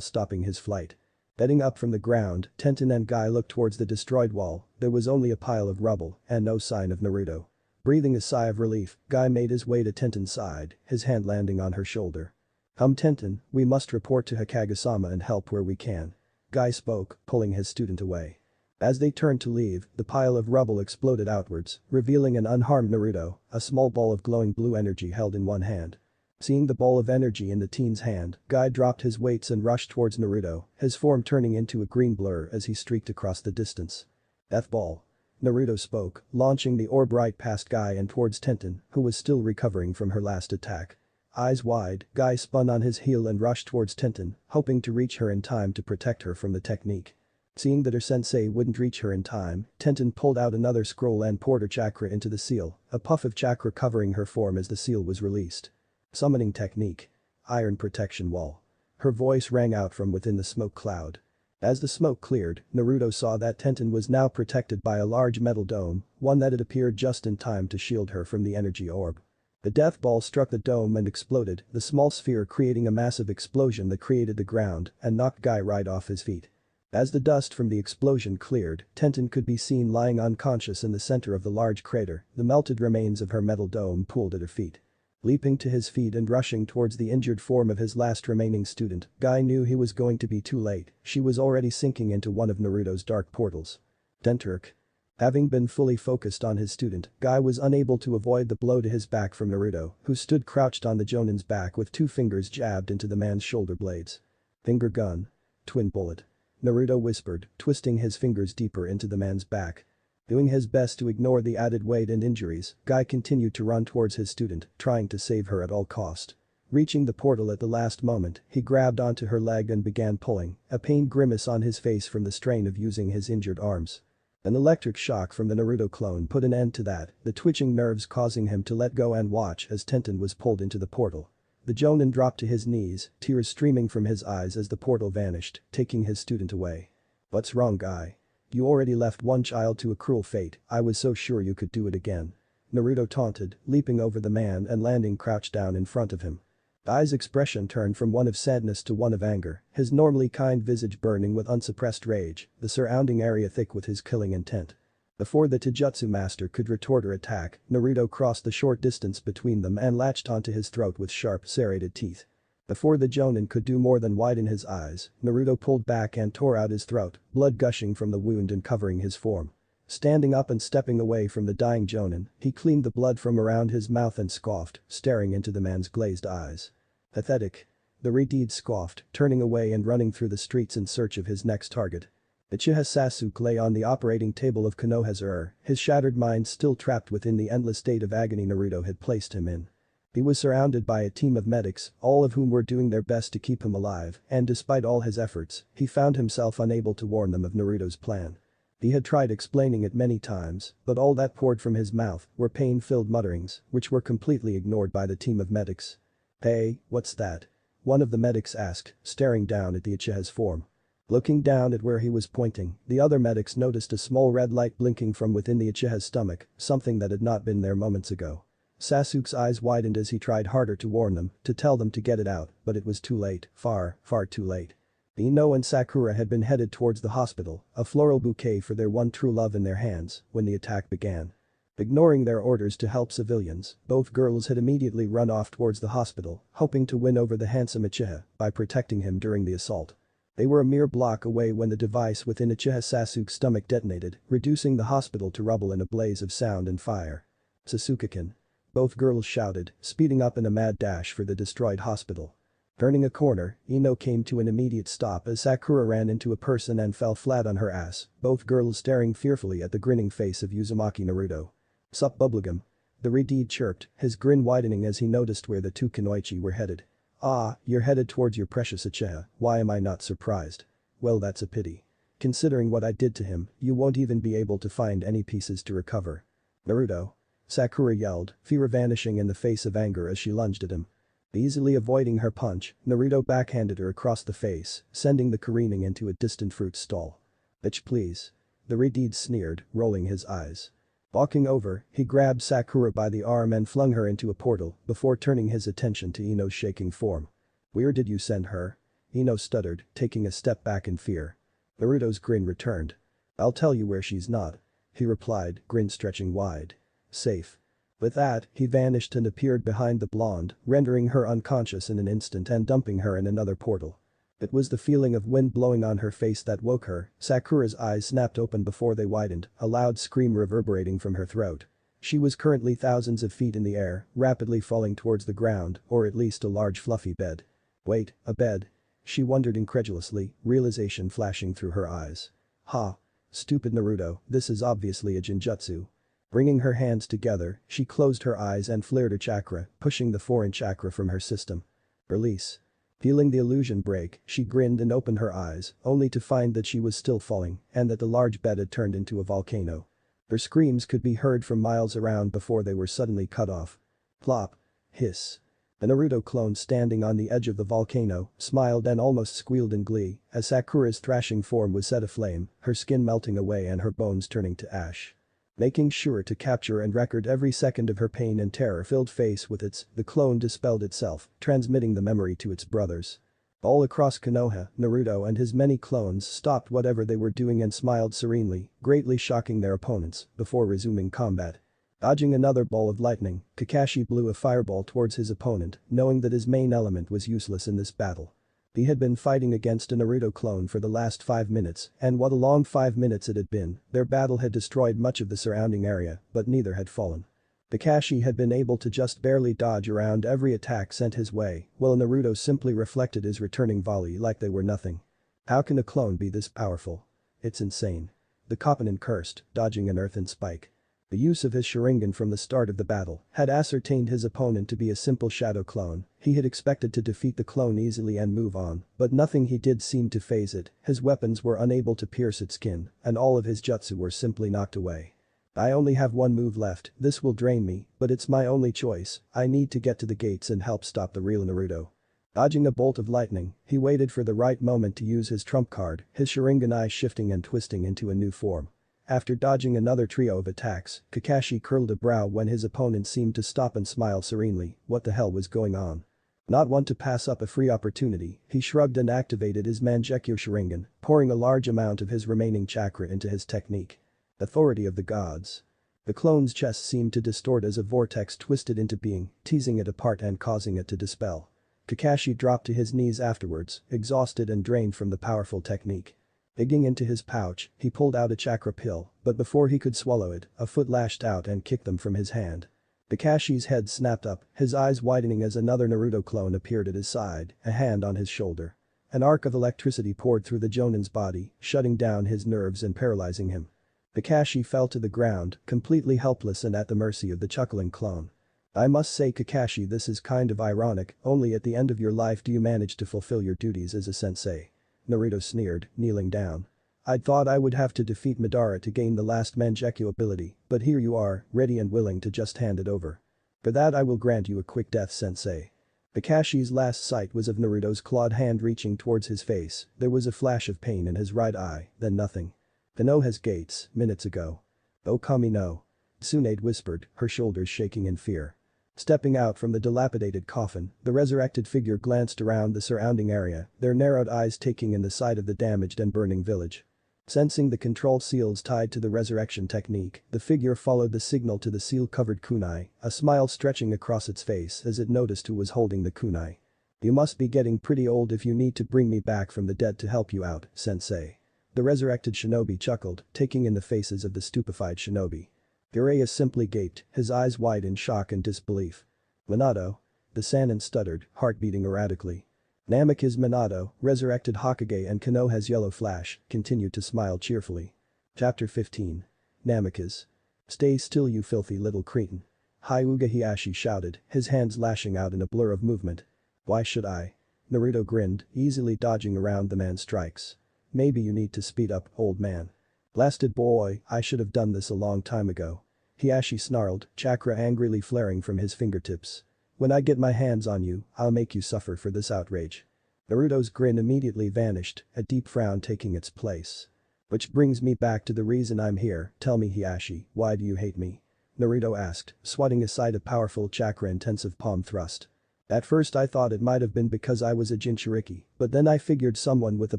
stopping his flight. Heading up from the ground, Tenten and Guy looked towards the destroyed wall, there was only a pile of rubble and no sign of Naruto. Breathing a sigh of relief, Guy made his way to Tenten's side, his hand landing on her shoulder. Tenten, we must report to Hokage-sama and help where we can," Guy spoke, pulling his student away. As they turned to leave, the pile of rubble exploded outwards, revealing an unharmed Naruto, a small ball of glowing blue energy held in one hand. Seeing the ball of energy in the teen's hand, Guy dropped his weights and rushed towards Naruto, his form turning into a green blur as he streaked across the distance. "F-ball," Naruto spoke, launching the orb right past Guy and towards Tenten, who was still recovering from her last attack. Eyes wide, Guy spun on his heel and rushed towards Tenten, hoping to reach her in time to protect her from the technique. Seeing that her sensei wouldn't reach her in time, Tenten pulled out another scroll and poured her chakra into the seal, a puff of chakra covering her form as the seal was released. Summoning technique. Iron protection wall. Her voice rang out from within the smoke cloud. As the smoke cleared, Naruto saw that Tenten was now protected by a large metal dome, one that had appeared just in time to shield her from the energy orb. The death ball struck the dome and exploded, the small sphere creating a massive explosion that created the ground and knocked Guy right off his feet. As the dust from the explosion cleared, Tenten could be seen lying unconscious in the center of the large crater, the melted remains of her metal dome pooled at her feet. Leaping to his feet and rushing towards the injured form of his last remaining student, Guy knew he was going to be too late, she was already sinking into one of Naruto's dark portals. Denturk. Having been fully focused on his student, Guy was unable to avoid the blow to his back from Naruto, who stood crouched on the Jonin's back with 2 fingers jabbed into the man's shoulder blades. "Finger gun. Twin bullet," Naruto whispered, twisting his fingers deeper into the man's back. Doing his best to ignore the added weight and injuries, Guy continued to run towards his student, trying to save her at all cost. Reaching the portal at the last moment, he grabbed onto her leg and began pulling, a pained grimace on his face from the strain of using his injured arms. An electric shock from the Naruto clone put an end to that, the twitching nerves causing him to let go and watch as Tenten was pulled into the portal. The Jonin dropped to his knees, tears streaming from his eyes as the portal vanished, taking his student away. "What's wrong, Guy? You already left one child to a cruel fate, I was so sure you could do it again," Naruto taunted, leaping over the man and landing crouched down in front of him. Guy's expression turned from one of sadness to one of anger, his normally kind visage burning with unsuppressed rage, the surrounding area thick with his killing intent. Before the Taijutsu master could retort or attack, Naruto crossed the short distance between them and latched onto his throat with sharp, serrated teeth. Before the Jonin could do more than widen his eyes, Naruto pulled back and tore out his throat, blood gushing from the wound and covering his form. Standing up and stepping away from the dying Jonin, he cleaned the blood from around his mouth and scoffed, staring into the man's glazed eyes. "Pathetic." The Redeed scoffed, turning away and running through the streets in search of his next target. Uchiha Sasuke lay on the operating table of Konoha's his shattered mind still trapped within the endless state of agony Naruto had placed him in. He was surrounded by a team of medics, all of whom were doing their best to keep him alive, and despite all his efforts, he found himself unable to warn them of Naruto's plan. He had tried explaining it many times, but all that poured from his mouth were pain-filled mutterings, which were completely ignored by the team of medics. "Hey, what's that?" one of the medics asked, staring down at the Uchiha's form. Looking down at where he was pointing, the other medics noticed a small red light blinking from within the Uchiha's stomach, something that had not been there moments ago. Sasuke's eyes widened as he tried harder to warn them, to tell them to get it out, but it was too late, far, far too late. Ino and Sakura had been headed towards the hospital, a floral bouquet for their one true love in their hands, when the attack began. Ignoring their orders to help civilians, both girls had immediately run off towards the hospital, hoping to win over the handsome Uchiha by protecting him during the assault. They were a mere block away when the device within Uchiha Sasuke's stomach detonated, reducing the hospital to rubble in a blaze of sound and fire. Sasuke-kun. Both girls shouted, speeding up in a mad dash for the destroyed hospital. Turning a corner, Ino came to an immediate stop as Sakura ran into a person and fell flat on her ass, both girls staring fearfully at the grinning face of Uzumaki Naruto. "Sup bubblegum?" The Redeed chirped, his grin widening as he noticed where the two Kunoichi were headed. "Ah, you're headed towards your precious Uchiha, why am I not surprised? Well, that's a pity. Considering what I did to him, you won't even be able to find any pieces to recover." "Naruto?" Sakura yelled, fear vanishing in the face of anger as she lunged at him. Easily avoiding her punch, Naruto backhanded her across the face, sending the careening into a distant fruit stall. "Bitch please." The Redeed sneered, rolling his eyes. Walking over, he grabbed Sakura by the arm and flung her into a portal before turning his attention to Ino's shaking form. "Where did you send her?" Ino stuttered, taking a step back in fear. Naruto's grin returned. "I'll tell you where she's not," he replied, grin stretching wide. "Safe." With that, he vanished and appeared behind the blonde, rendering her unconscious in an instant and dumping her in another portal. It was the feeling of wind blowing on her face that woke her. Sakura's eyes snapped open before they widened, a loud scream reverberating from her throat. She was currently thousands of feet in the air, rapidly falling towards the ground, or at least a large fluffy bed. Wait, a bed? She wondered incredulously, realization flashing through her eyes. Ha! Stupid Naruto, this is obviously a genjutsu. Bringing her hands together, she closed her eyes and flared her chakra, pushing the foreign chakra from her system. Release. Feeling the illusion break, she grinned and opened her eyes, only to find that she was still falling and that the large bed had turned into a volcano. Her screams could be heard from miles around before they were suddenly cut off. Plop. Hiss. The Naruto clone standing on the edge of the volcano smiled and almost squealed in glee as Sakura's thrashing form was set aflame, her skin melting away and her bones turning to ash. Making sure to capture and record every second of her pain and terror-filled face with the clone dispelled itself, transmitting the memory to its brothers. All across Konoha, Naruto and his many clones stopped whatever they were doing and smiled serenely, greatly shocking their opponents, before resuming combat. Dodging another ball of lightning, Kakashi blew a fireball towards his opponent, knowing that his main element was useless in this battle. He had been fighting against a Naruto clone for the last 5 minutes, and what a long 5 minutes it had been. Their battle had destroyed much of the surrounding area, but neither had fallen. Kakashi had been able to just barely dodge around every attack sent his way, while Naruto simply reflected his returning volley like they were nothing. How can a clone be this powerful? It's insane. The Kopanen cursed, dodging an earthen spike. The use of his Sharingan from the start of the battle had ascertained his opponent to be a simple shadow clone. He had expected to defeat the clone easily and move on, but nothing he did seemed to faze it. His weapons were unable to pierce its skin, and all of his jutsu were simply knocked away. "I only have one move left, this will drain me, but it's my only choice. I need to get to the gates and help stop the real Naruto." Dodging a bolt of lightning, he waited for the right moment to use his trump card, his Sharingan eye shifting and twisting into a new form. After dodging another trio of attacks, Kakashi curled a brow when his opponent seemed to stop and smile serenely. What the hell was going on? Not one to pass up a free opportunity, he shrugged and activated his Mangekyo Sharingan, pouring a large amount of his remaining chakra into his technique. Authority of the gods. The clone's chest seemed to distort as a vortex twisted into being, teasing it apart and causing it to dispel. Kakashi dropped to his knees afterwards, exhausted and drained from the powerful technique. Digging into his pouch, he pulled out a chakra pill, but before he could swallow it, a foot lashed out and kicked them from his hand. Kakashi's head snapped up, his eyes widening as another Naruto clone appeared at his side, a hand on his shoulder. An arc of electricity poured through the Jonin's body, shutting down his nerves and paralyzing him. Kakashi fell to the ground, completely helpless and at the mercy of the chuckling clone. "I must say Kakashi, this is kind of ironic, only at the end of your life do you manage to fulfill your duties as a sensei." Naruto sneered, kneeling down. "I'd thought I would have to defeat Madara to gain the last Mangekyo ability, but here you are, ready and willing to just hand it over. For that I will grant you a quick death, sensei." Kakashi's last sight was of Naruto's clawed hand reaching towards his face. There was a flash of pain in his right eye, then nothing. Konoha's gates, minutes ago. Okami no. Tsunade whispered, her shoulders shaking in fear. Stepping out from the dilapidated coffin, the resurrected figure glanced around the surrounding area, their narrowed eyes taking in the sight of the damaged and burning village. Sensing the control seals tied to the resurrection technique, the figure followed the signal to the seal-covered kunai, a smile stretching across its face as it noticed who was holding the kunai. "You must be getting pretty old if you need to bring me back from the dead to help you out, sensei." The resurrected shinobi chuckled, taking in the faces of the stupefied shinobi. Jiraiya simply gaped, his eyes wide in shock and disbelief. "Minato?" The Sannin stuttered, heart beating erratically. Namikaze Minato, resurrected Hokage and Konoha's yellow flash, continued to smile cheerfully. Chapter 15. Namikaze. "Stay still you filthy little cretin." Hyuga Hiashi shouted, his hands lashing out in a blur of movement. "Why should I?" Naruto grinned, easily dodging around the man's strikes. "Maybe you need to speed up, old man." "Blasted boy, I should have done this a long time ago." Hiashi snarled, chakra angrily flaring from his fingertips. "When I get my hands on you, I'll make you suffer for this outrage." Naruto's grin immediately vanished, a deep frown taking its place. "Which brings me back to the reason I'm here, tell me Hiashi, why do you hate me?" Naruto asked, swatting aside a powerful chakra-intensive palm thrust. "At first I thought it might have been because I was a Jinchuriki, but then I figured someone with a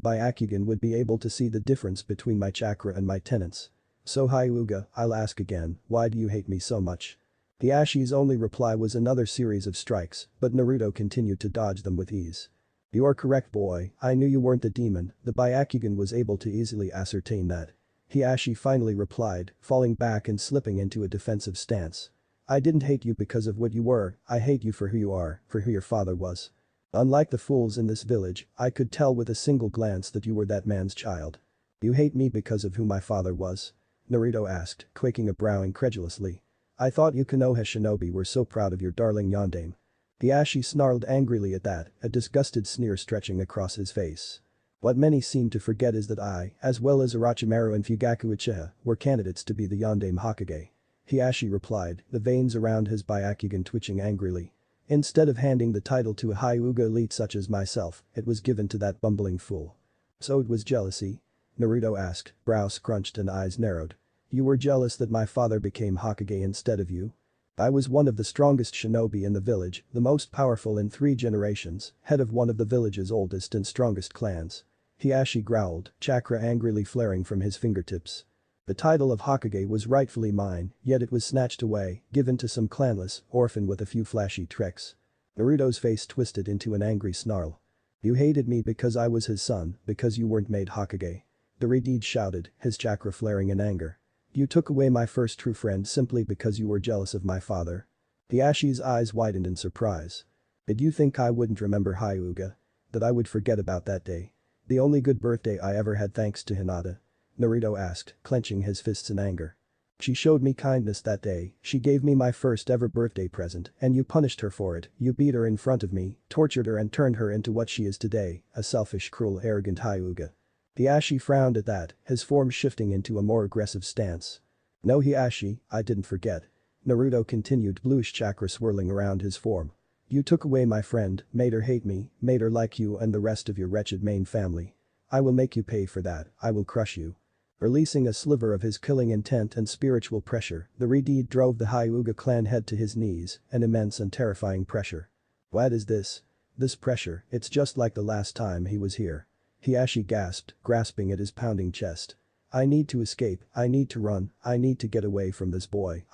Byakugan would be able to see the difference between my chakra and my tenets. So Hyuga, I'll ask again, why do you hate me so much?" Hiashi's only reply was another series of strikes, but Naruto continued to dodge them with ease. "You are correct boy, I knew you weren't the demon, the Byakugan was able to easily ascertain that." Hiashi finally replied, falling back and slipping into a defensive stance. "I didn't hate you because of what you were, I hate you for who you are, for who your father was. Unlike the fools in this village, I could tell with a single glance that you were that man's child." "You hate me because of who my father was?" Naruto asked, quaking a brow incredulously. "I thought you Konoha shinobi were so proud of your darling yondaime." Hiashi snarled angrily at that, a disgusted sneer stretching across his face. "What many seem to forget is that I, as well as Orochimaru and Fugaku Uchiha, were candidates to be the Yondaime Hokage." Hiashi replied, the veins around his Byakugan twitching angrily. "Instead of handing the title to a Hyuga elite such as myself, it was given to that bumbling fool." "So it was jealousy?" Naruto asked, brows scrunched and eyes narrowed. "You were jealous that my father became Hokage instead of you?" "I was one of the strongest shinobi in the village, the most powerful in 3 generations, head of one of the village's oldest and strongest clans." Hiashi growled, chakra angrily flaring from his fingertips. "The title of Hokage was rightfully mine, yet it was snatched away, given to some clanless orphan with a few flashy tricks." Naruto's face twisted into an angry snarl. "You hated me because I was his son, because you weren't made Hokage." The Redeed shouted, his chakra flaring in anger. "You took away my first true friend simply because you were jealous of my father." Hiashi's eyes widened in surprise. "Did you think I wouldn't remember Hyuga? That I would forget about that day? The only good birthday I ever had thanks to Hinata?" Naruto asked, clenching his fists in anger. "She showed me kindness that day, she gave me my first ever birthday present and you punished her for it, you beat her in front of me, tortured her and turned her into what she is today, a selfish, cruel, arrogant Hyuga." Hiashi frowned at that, his form shifting into a more aggressive stance. "No Hiashi, I didn't forget." Naruto continued, bluish chakra swirling around his form. "You took away my friend, made her hate me, made her like you and the rest of your wretched main family. I will make you pay for that, I will crush you." Releasing a sliver of his killing intent and spiritual pressure, the Redeed drove the Hyuga clan head to his knees, an immense and terrifying pressure. "What is this? This pressure, it's just like the last time he was here." Hiashi gasped, grasping at his pounding chest. "I need to escape, I need to run, I need to get away from this boy,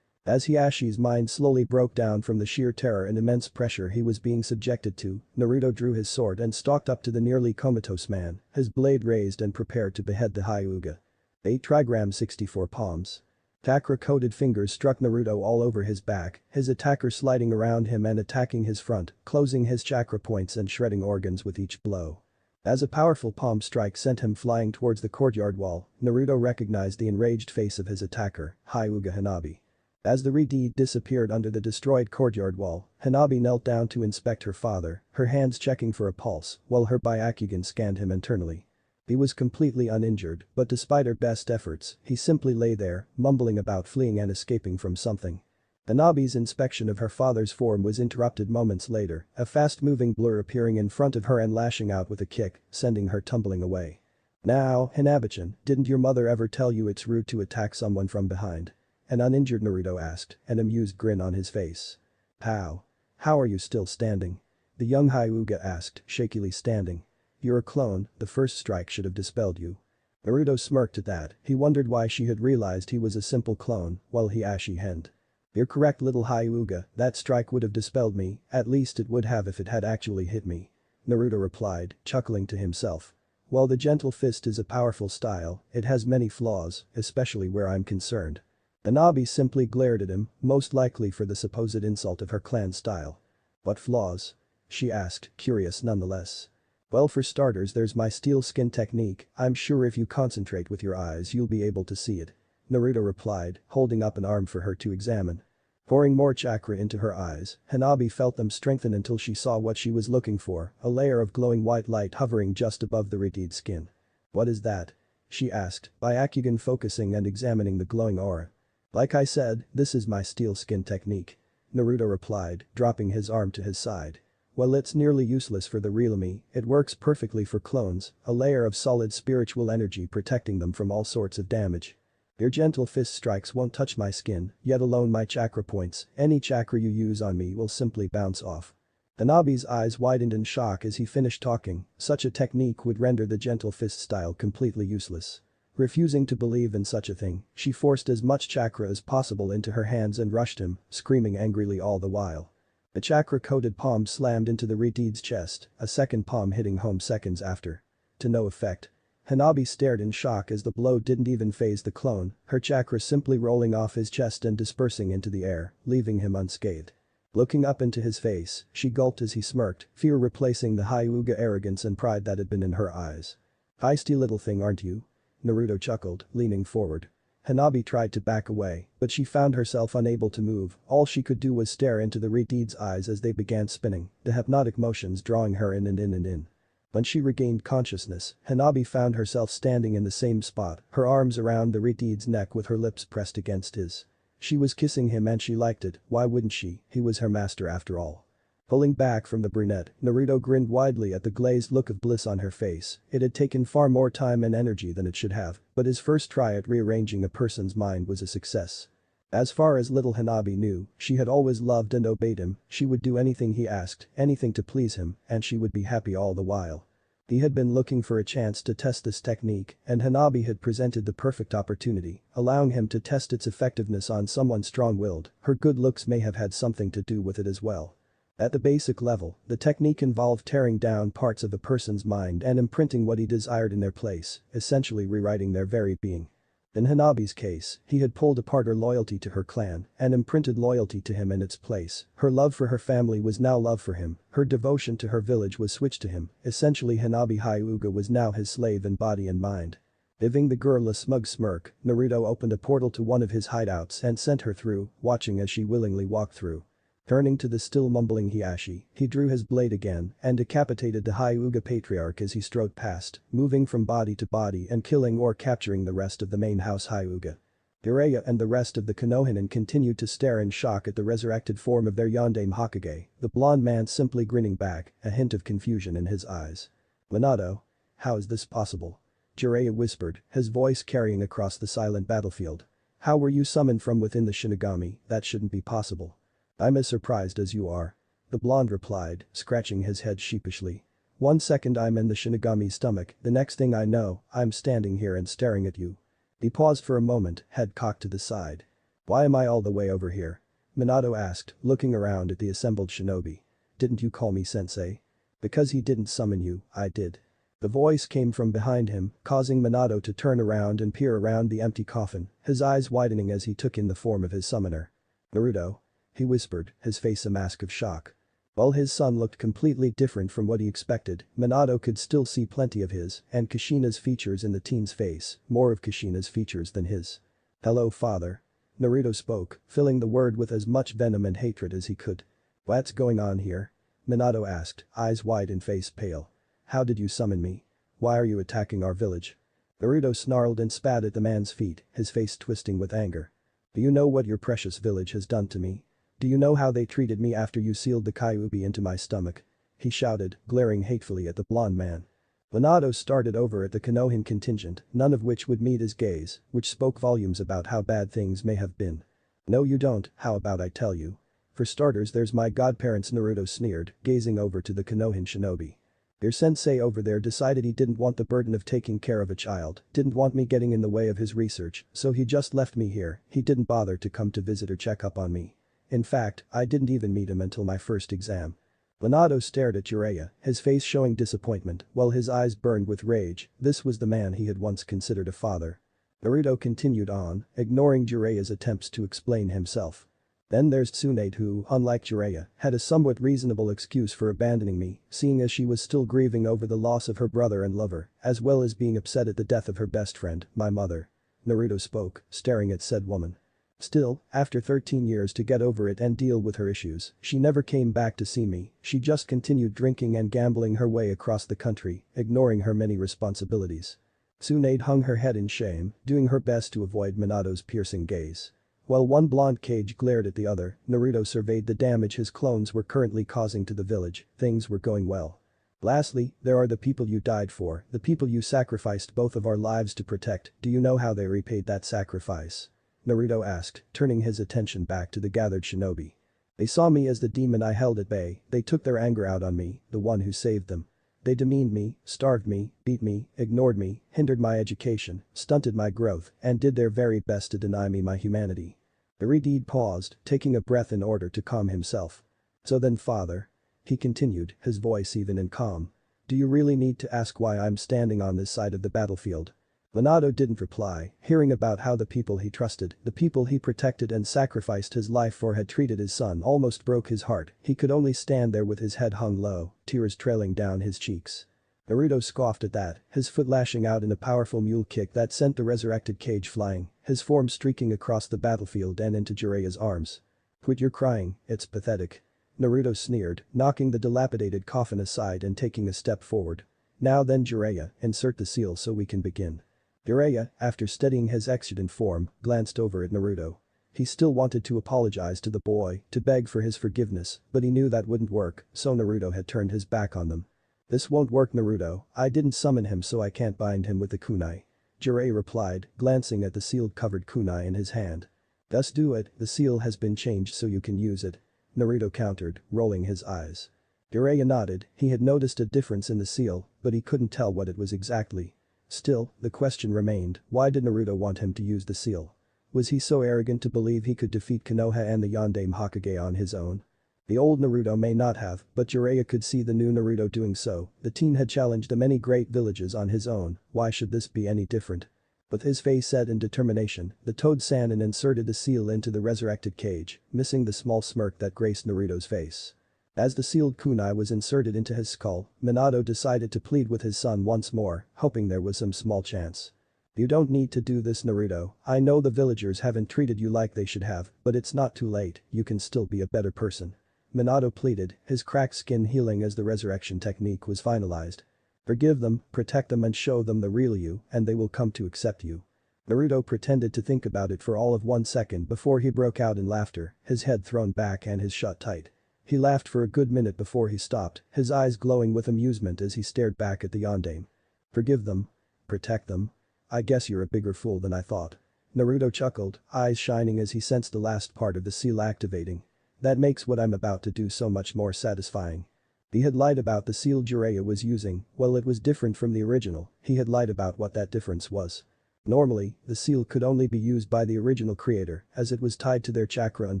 As Hiashi's mind slowly broke down from the sheer terror and immense pressure he was being subjected to, Naruto drew his sword and stalked up to the nearly comatose man, his blade raised and prepared to behead the Hyuga. 8 trigram 64 palms. Chakra-coated fingers struck Naruto all over his back, his attacker sliding around him and attacking his front, closing his chakra points and shredding organs with each blow. As a powerful palm strike sent him flying towards the courtyard wall, Naruto recognized the enraged face of his attacker, Hyuga Hanabi. As the Redeed disappeared under the destroyed courtyard wall, Hanabi knelt down to inspect her father, her hands checking for a pulse, while her Byakugan scanned him internally. He was completely uninjured, but despite her best efforts, he simply lay there, mumbling about fleeing and escaping from something. Hanabi's inspection of her father's form was interrupted moments later, a fast-moving blur appearing in front of her and lashing out with a kick, sending her tumbling away. Now, Hanabi-chan, didn't your mother ever tell you it's rude to attack someone from behind? An uninjured Naruto asked, an amused grin on his face. How? How are you still standing? The young Hyuga asked, shakily standing. You're a clone, the first strike should have dispelled you. Naruto smirked at that, he wondered why she had realized he was a simple clone, while he hemmed. You're correct little Hyuga, that strike would have dispelled me, at least it would have if it had actually hit me. Naruto replied, chuckling to himself. While the gentle fist is a powerful style, it has many flaws, especially where I'm concerned. Hanabi simply glared at him, most likely for the supposed insult of her clan style. What flaws? She asked, curious nonetheless. Well, for starters, there's my steel skin technique, I'm sure if you concentrate with your eyes you'll be able to see it. Naruto replied, holding up an arm for her to examine. Pouring more chakra into her eyes, Hanabi felt them strengthen until she saw what she was looking for, a layer of glowing white light hovering just above the Riti's skin. What is that? She asked, Byakugan focusing and examining the glowing aura. Like I said, this is my steel skin technique. Naruto replied, dropping his arm to his side. Well, it's nearly useless for the real me, it works perfectly for clones, a layer of solid spiritual energy protecting them from all sorts of damage. Your gentle fist strikes won't touch my skin, yet alone my chakra points, any chakra you use on me will simply bounce off. Hanabi's eyes widened in shock as he finished talking, such a technique would render the gentle fist style completely useless. Refusing to believe in such a thing, she forced as much chakra as possible into her hands and rushed him, screaming angrily all the while. The chakra-coated palm slammed into the Riti's chest, a second palm hitting home seconds after. To no effect. Hanabi stared in shock as the blow didn't even faze the clone, her chakra simply rolling off his chest and dispersing into the air, leaving him unscathed. Looking up into his face, she gulped as he smirked, fear replacing the Hyuga arrogance and pride that had been in her eyes. Feisty little thing, aren't you? Naruto chuckled, leaning forward. Hanabi tried to back away, but she found herself unable to move, all she could do was stare into the Riti's eyes as they began spinning, the hypnotic motions drawing her in and in and in. When she regained consciousness, Hanabi found herself standing in the same spot, her arms around the Riti's neck with her lips pressed against his. She was kissing him and she liked it, why wouldn't she, he was her master after all. Pulling back from the brunette, Naruto grinned widely at the glazed look of bliss on her face, it had taken far more time and energy than it should have, but his first try at rearranging a person's mind was a success. As far as little Hanabi knew, she had always loved and obeyed him, she would do anything he asked, anything to please him, and she would be happy all the while. He had been looking for a chance to test this technique, and Hanabi had presented the perfect opportunity, allowing him to test its effectiveness on someone strong-willed, her good looks may have had something to do with it as well. At the basic level, the technique involved tearing down parts of a person's mind and imprinting what he desired in their place, essentially rewriting their very being. In Hanabi's case, he had pulled apart her loyalty to her clan and imprinted loyalty to him in its place, her love for her family was now love for him, her devotion to her village was switched to him, essentially Hanabi Hyuga was now his slave in body and mind. Giving the girl a smug smirk, Naruto opened a portal to one of his hideouts and sent her through, watching as she willingly walked through. Turning to the still mumbling Hiashi, he drew his blade again and decapitated the Hyuga patriarch as he strode past, moving from body to body and killing or capturing the rest of the main house Hyuga. Jiraiya and the rest of the Konohinen continued to stare in shock at the resurrected form of their Yondaime Hokage, the blonde man simply grinning back, a hint of confusion in his eyes. Minato? How is this possible? Jiraiya whispered, his voice carrying across the silent battlefield. How were you summoned from within the Shinigami? That shouldn't be possible. I'm as surprised as you are. The blonde replied, scratching his head sheepishly. 1 second I'm in the Shinigami's stomach, the next thing I know, I'm standing here and staring at you. He paused for a moment, head cocked to the side. Why am I all the way over here? Minato asked, looking around at the assembled shinobi. Didn't you call me sensei? Because he didn't summon you, I did. The voice came from behind him, causing Minato to turn around and peer around the empty coffin, his eyes widening as he took in the form of his summoner. Naruto? He whispered, his face a mask of shock. While his son looked completely different from what he expected, Minato could still see plenty of his and Kushina's features in the teen's face, more of Kushina's features than his. Hello, father. Naruto spoke, filling the word with as much venom and hatred as he could. What's going on here? Minato asked, eyes wide and face pale. How did you summon me? Why are you attacking our village? Naruto snarled and spat at the man's feet, his face twisting with anger. Do you know what your precious village has done to me? Do you know how they treated me after you sealed the Kyuubi into my stomach? He shouted, glaring hatefully at the blonde man. Minato started over at the Konohan contingent, none of which would meet his gaze, which spoke volumes about how bad things may have been. No you don't, how about I tell you? For starters there's my godparents, Naruto sneered, gazing over to the Konohan shinobi. Your sensei over there decided he didn't want the burden of taking care of a child, didn't want me getting in the way of his research, so he just left me here, he didn't bother to come to visit or check up on me. In fact, I didn't even meet him until my first exam. Minato stared at Jiraiya, his face showing disappointment, while his eyes burned with rage. This was the man he had once considered a father. Naruto continued on, ignoring Jiraiya's attempts to explain himself. Then there's Tsunade who, unlike Jiraiya, had a somewhat reasonable excuse for abandoning me, seeing as she was still grieving over the loss of her brother and lover, as well as being upset at the death of her best friend, my mother. Naruto spoke, staring at said woman. Still, after 13 years to get over it and deal with her issues, she never came back to see me, she just continued drinking and gambling her way across the country, ignoring her many responsibilities. Tsunade hung her head in shame, doing her best to avoid Minato's piercing gaze. While one blonde cage glared at the other, Naruto surveyed the damage his clones were currently causing to the village. Things were going well. Lastly, there are the people you died for, the people you sacrificed both of our lives to protect. Do you know how they repaid that sacrifice? Naruto asked, turning his attention back to the gathered shinobi. They saw me as the demon I held at bay, they took their anger out on me, the one who saved them. They demeaned me, starved me, beat me, ignored me, hindered my education, stunted my growth, and did their very best to deny me my humanity. The Redeed paused, taking a breath in order to calm himself. So then father. He continued, his voice even and calm. Do you really need to ask why I'm standing on this side of the battlefield? Minato didn't reply, hearing about how the people he trusted, the people he protected and sacrificed his life for had treated his son almost broke his heart. He could only stand there with his head hung low, tears trailing down his cheeks. Naruto scoffed at that, his foot lashing out in a powerful mule kick that sent the resurrected cage flying, his form streaking across the battlefield and into Jiraiya's arms. Quit your crying, it's pathetic. Naruto sneered, knocking the dilapidated coffin aside and taking a step forward. Now then Jiraiya, insert the seal so we can begin. Jiraiya, after steadying his exudant form, glanced over at Naruto. He still wanted to apologize to the boy, to beg for his forgiveness, but he knew that wouldn't work, so Naruto had turned his back on them. This won't work Naruto, I didn't summon him so I can't bind him with the kunai. Jiraiya replied, glancing at the sealed-covered kunai in his hand. Just do it, the seal has been changed so you can use it. Naruto countered, rolling his eyes. Jiraiya nodded, he had noticed a difference in the seal, but he couldn't tell what it was exactly. Still, the question remained, why did Naruto want him to use the seal? Was he so arrogant to believe he could defeat Konoha and the Yondaime Hokage on his own? The old Naruto may not have, but Jiraiya could see the new Naruto doing so. The teen had challenged the many great villages on his own, why should this be any different? With his face set in determination, the Toad Sannin inserted the seal into the resurrected cage, missing the small smirk that graced Naruto's face. As the sealed kunai was inserted into his skull, Minato decided to plead with his son once more, hoping there was some small chance. You don't need to do this Naruto, I know the villagers haven't treated you like they should have, but it's not too late, you can still be a better person. Minato pleaded, his cracked skin healing as the resurrection technique was finalized. Forgive them, protect them and show them the real you, and they will come to accept you. Naruto pretended to think about it for all of 1 second before he broke out in laughter, his head thrown back and his shut tight. He laughed for a good minute before he stopped, his eyes glowing with amusement as he stared back at the Yondaime. Forgive them? Protect them? I guess you're a bigger fool than I thought. Naruto chuckled, eyes shining as he sensed the last part of the seal activating. That makes what I'm about to do so much more satisfying. He had lied about the seal Jiraiya was using, well it was different from the original, he had lied about what that difference was. Normally, the seal could only be used by the original creator, as it was tied to their chakra and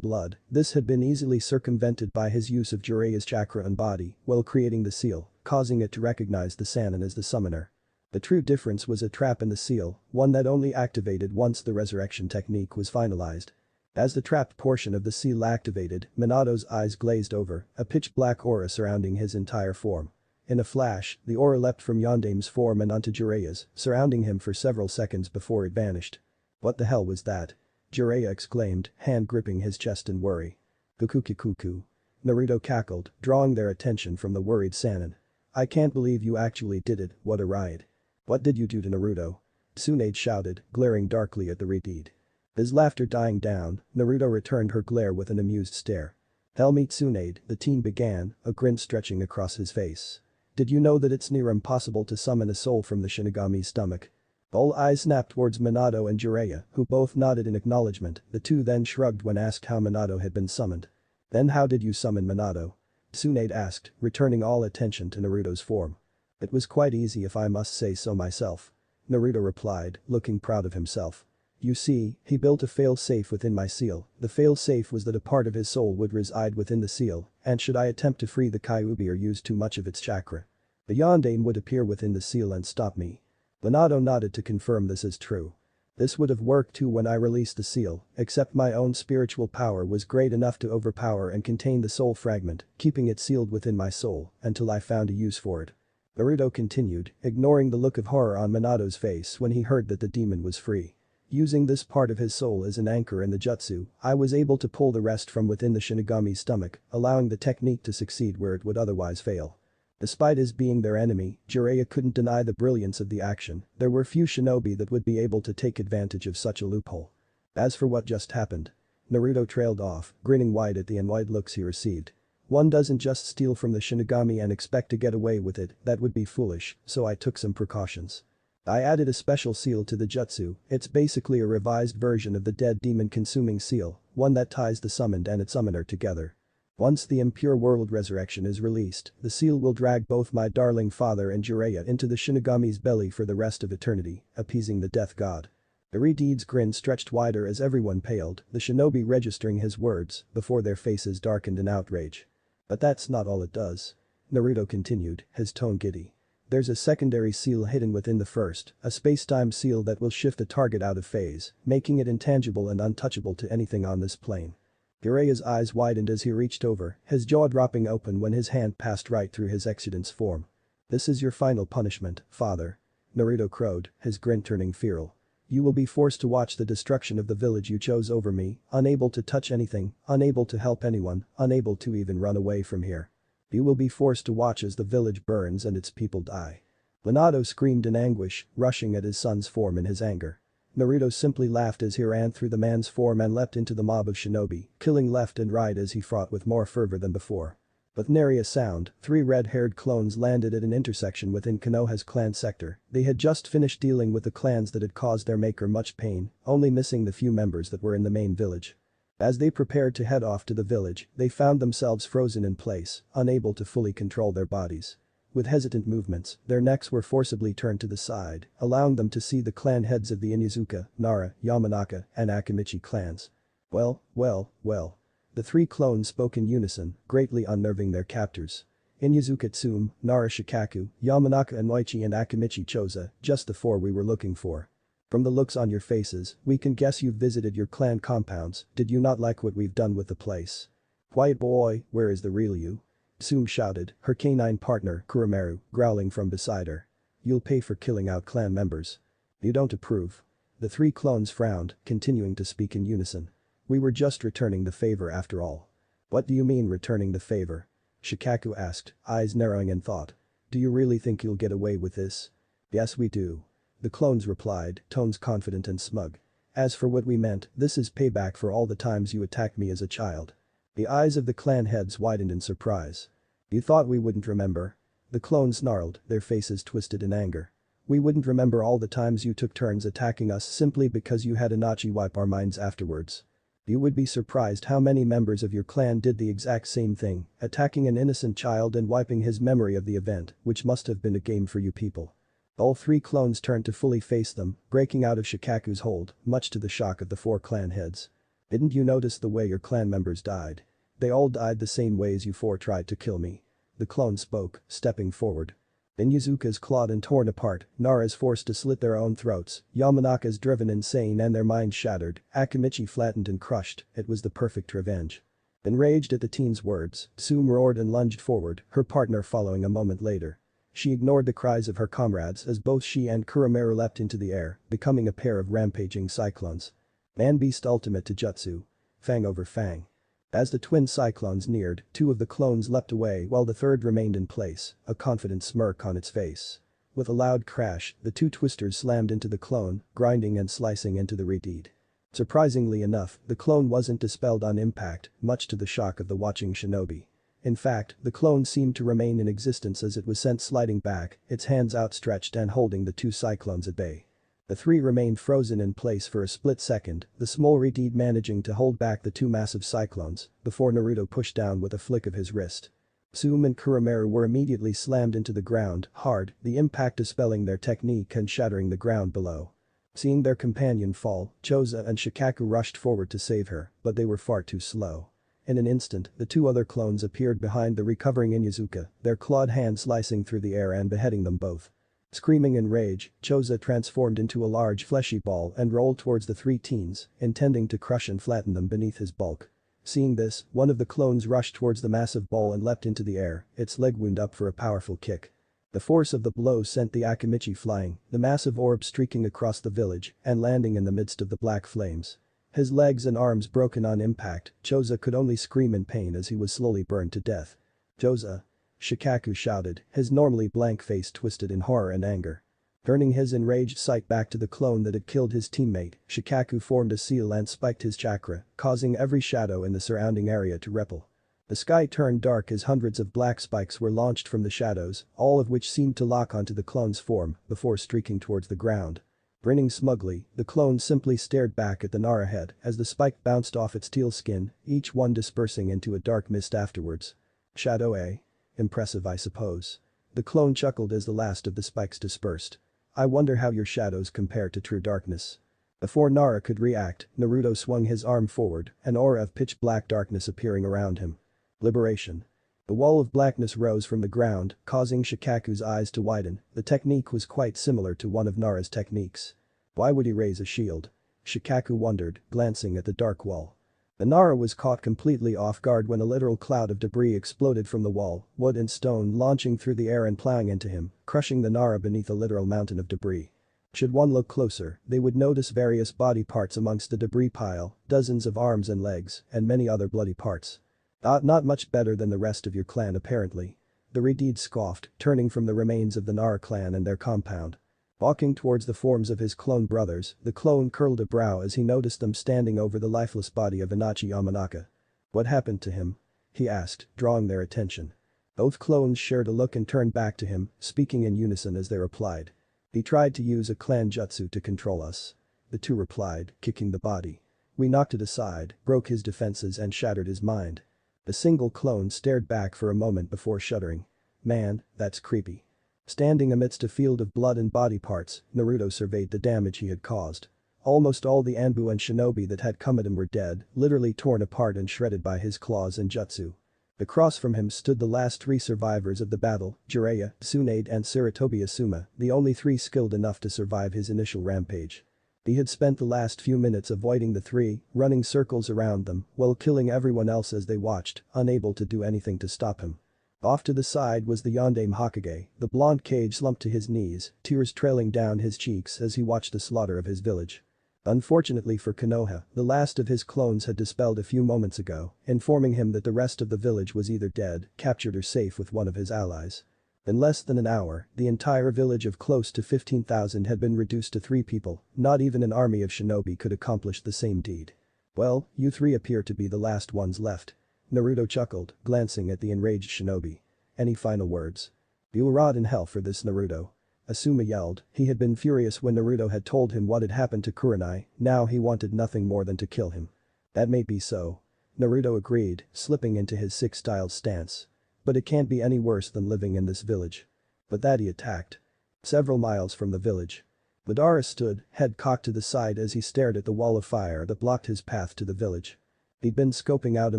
blood. This had been easily circumvented by his use of Jiraiya's chakra and body while creating the seal, causing it to recognize the Sannin as the summoner. The true difference was a trap in the seal, one that only activated once the resurrection technique was finalized. As the trapped portion of the seal activated, Minato's eyes glazed over, a pitch-black aura surrounding his entire form. In a flash, the aura leapt from Yondaime's form and onto Jiraiya's, surrounding him for several seconds before it vanished. What the hell was that? Jiraiya exclaimed, hand gripping his chest in worry. Kuku. Naruto cackled, drawing their attention from the worried Sannin. I can't believe you actually did it, what a ride. What did you do to Naruto? Tsunade shouted, glaring darkly at the Redeed. His laughter dying down, Naruto returned her glare with an amused stare. "Tell me Tsunade," the teen began, a grin stretching across his face. "Did you know that it's near impossible to summon a soul from the Shinigami's stomach?" All eyes snapped towards Minato and Jiraiya, who both nodded in acknowledgement. The two then shrugged when asked how Minato had been summoned. "Then how did you summon Minato?" Tsunade asked, returning all attention to Naruto's form. "It was quite easy if I must say so myself," Naruto replied, looking proud of himself. "You see, he built a fail-safe within my seal. The fail-safe was that a part of his soul would reside within the seal, and should I attempt to free the Kyuubi or use too much of its chakra, the Yondaime would appear within the seal and stop me." Minato nodded to confirm this is true. "This would have worked too when I released the seal, except my own spiritual power was great enough to overpower and contain the soul fragment, keeping it sealed within my soul until I found a use for it." Naruto continued, ignoring the look of horror on Minato's face when he heard that the demon was free. "Using this part of his soul as an anchor in the jutsu, I was able to pull the rest from within the Shinigami's stomach, allowing the technique to succeed where it would otherwise fail." Despite his being their enemy, Jiraiya couldn't deny the brilliance of the action. There were few shinobi that would be able to take advantage of such a loophole. As for what just happened, Naruto trailed off, grinning wide at the annoyed looks he received. "One doesn't just steal from the Shinigami and expect to get away with it, that would be foolish, so I took some precautions. I added a special seal to the jutsu. It's basically a revised version of the dead demon consuming seal, one that ties the summoned and its summoner together. Once the impure world resurrection is released, the seal will drag both my darling father and Jiraiya into the Shinigami's belly for the rest of eternity, appeasing the death god." Iridi's grin stretched wider as everyone paled, the shinobi registering his words before their faces darkened in outrage. "But that's not all it does," Naruto continued, his tone giddy. "There's a secondary seal hidden within the first, a space-time seal that will shift the target out of phase, making it intangible and untouchable to anything on this plane." Jiraiya's eyes widened as he reached over, his jaw dropping open when his hand passed right through his exudant's form. "This is your final punishment, father," Naruto crowed, his grin turning feral. "You will be forced to watch the destruction of the village you chose over me, unable to touch anything, unable to help anyone, unable to even run away from here. You will be forced to watch as the village burns and its people die." Minato screamed in anguish, rushing at his son's form in his anger. Naruto simply laughed as he ran through the man's form and leapt into the mob of shinobi, killing left and right as he fought with more fervor than before. With nary a sound, 3 red-haired clones landed at an intersection within Konoha's clan sector. They had just finished dealing with the clans that had caused their maker much pain, only missing the few members that were in the main village. As they prepared to head off to the village, they found themselves frozen in place, unable to fully control their bodies. With hesitant movements, their necks were forcibly turned to the side, allowing them to see the clan heads of the Inuzuka, Nara, Yamanaka, and Akimichi clans. "Well, well, well." The 3 clones spoke in unison, greatly unnerving their captors. "Inuzuka Tsume, Nara Shikaku, Yamanaka Inoichi and Akimichi Choza, just the 4 we were looking for. From the looks on your faces, we can guess you've visited your clan compounds. Did you not like what we've done with the place? Quiet boy, where is the real you?" Tsume shouted, her canine partner, Kuromaru, growling from beside her. "You'll pay for killing out clan members. You don't approve." The 3 clones frowned, continuing to speak in unison. "We were just returning the favor after all." "What do you mean returning the favor?" Shikaku asked, eyes narrowing in thought. "Do you really think you'll get away with this?" "Yes we do," the clones replied, tones confident and smug. "As for what we meant, this is payback for all the times you attacked me as a child." The eyes of the clan heads widened in surprise. "You thought we wouldn't remember?" The clones snarled, their faces twisted in anger. "We wouldn't remember all the times you took turns attacking us simply because you had Inochi wipe our minds afterwards. You would be surprised how many members of your clan did the exact same thing, attacking an innocent child and wiping his memory of the event, which must have been a game for you people." All 3 clones turned to fully face them, breaking out of Shikaku's hold, much to the shock of the 4 clan heads. "Didn't you notice the way your clan members died? They all died the same way as you 4 tried to kill me." The clone spoke, stepping forward. "Inuzuka's clawed and torn apart, Nara's forced to slit their own throats, Yamanaka's driven insane and their minds shattered, Akimichi flattened and crushed. It was the perfect revenge." Enraged at the teen's words, Tsume roared and lunged forward, her partner following a moment later. She ignored the cries of her comrades as both she and Kuromaru leapt into the air, becoming a pair of rampaging cyclones. Man-beast ultimate to jutsu. Fang over fang. As the twin cyclones neared, 2 of the clones leapt away while the third remained in place, a confident smirk on its face. With a loud crash, the 2 twisters slammed into the clone, grinding and slicing into the redeed. Surprisingly enough, the clone wasn't dispelled on impact, much to the shock of the watching shinobi. In fact, the clone seemed to remain in existence as it was sent sliding back, its hands outstretched and holding the two cyclones at bay. The three remained frozen in place for a split second, the small Redeed managing to hold back the two massive cyclones, before Naruto pushed down with a flick of his wrist. Tsume and Kuramaru were immediately slammed into the ground, hard, the impact dispelling their technique and shattering the ground below. Seeing their companion fall, Choza and Shikaku rushed forward to save her, but they were far too slow. In an instant, the two other clones appeared behind the recovering Inuzuka, their clawed hands slicing through the air and beheading them both. Screaming in rage, Choza transformed into a large fleshy ball and rolled towards the three teens, intending to crush and flatten them beneath his bulk. Seeing this, one of the clones rushed towards the massive ball and leapt into the air, its leg wound up for a powerful kick. The force of the blow sent the Akimichi flying, the massive orb streaking across the village and landing in the midst of the black flames. His legs and arms broken on impact, Choza could only scream in pain as he was slowly burned to death. "Choza!" Shikaku shouted, his normally blank face twisted in horror and anger. Turning his enraged sight back to the clone that had killed his teammate, Shikaku formed a seal and spiked his chakra, causing every shadow in the surrounding area to ripple. The sky turned dark as hundreds of black spikes were launched from the shadows, all of which seemed to lock onto the clone's form before streaking towards the ground. Grinning smugly, the clone simply stared back at the Nara head as the spike bounced off its teal skin, each one dispersing into a dark mist afterwards. "Shadow, eh? Impressive, I suppose." The clone chuckled as the last of the spikes dispersed. "I wonder how your shadows compare to true darkness." Before Nara could react, Naruto swung his arm forward, an aura of pitch black darkness appearing around him. Liberation. The wall of blackness rose from the ground, causing Shikaku's eyes to widen. The technique was quite similar to one of Nara's techniques. Why would he raise a shield? Shikaku wondered, glancing at the dark wall. The Nara was caught completely off guard when a literal cloud of debris exploded from the wall, wood and stone launching through the air and plowing into him, crushing the Nara beneath a literal mountain of debris. Should one look closer, they would notice various body parts amongst the debris pile, dozens of arms and legs, and many other bloody parts. Not much better than the rest of your clan apparently." The Redeed scoffed, turning from the remains of the Nara clan and their compound. Walking towards the forms of his clone brothers, the clone curled a brow as he noticed them standing over the lifeless body of Inochi Yamanaka. "What happened to him?" he asked, drawing their attention. Both clones shared a look and turned back to him, speaking in unison as they replied. "He tried to use a clan jutsu to control us." The two replied, kicking the body. "We knocked it aside, broke his defenses and shattered his mind." The single clone stared back for a moment before shuddering. "Man, that's creepy." Standing amidst a field of blood and body parts, Naruto surveyed the damage he had caused. Almost all the Anbu and shinobi that had come at him were dead, literally torn apart and shredded by his claws and jutsu. Across from him stood the last three survivors of the battle, Jiraiya, Tsunade and Sarutobi Asuma, the only three skilled enough to survive his initial rampage. He had spent the last few minutes avoiding the three, running circles around them, while killing everyone else as they watched, unable to do anything to stop him. Off to the side was the Yondaime Hokage, the blonde Kage slumped to his knees, tears trailing down his cheeks as he watched the slaughter of his village. Unfortunately for Konoha, the last of his clones had dispelled a few moments ago, informing him that the rest of the village was either dead, captured or safe with one of his allies. In less than an hour, the entire village of close to 15,000 had been reduced to 3 people, not even an army of shinobi could accomplish the same deed. "Well, you three appear to be the last ones left." Naruto chuckled, glancing at the enraged shinobi. "Any final words?" "You'll rot in hell for this, Naruto." Asuma yelled, he had been furious when Naruto had told him what had happened to Kurenai, now he wanted nothing more than to kill him. "That may be so." Naruto agreed, slipping into his six-style stance. "But it can't be any worse than living in this village." But that he attacked. Several miles from the village. Madara stood, head cocked to the side as he stared at the wall of fire that blocked his path to the village. He'd been scoping out a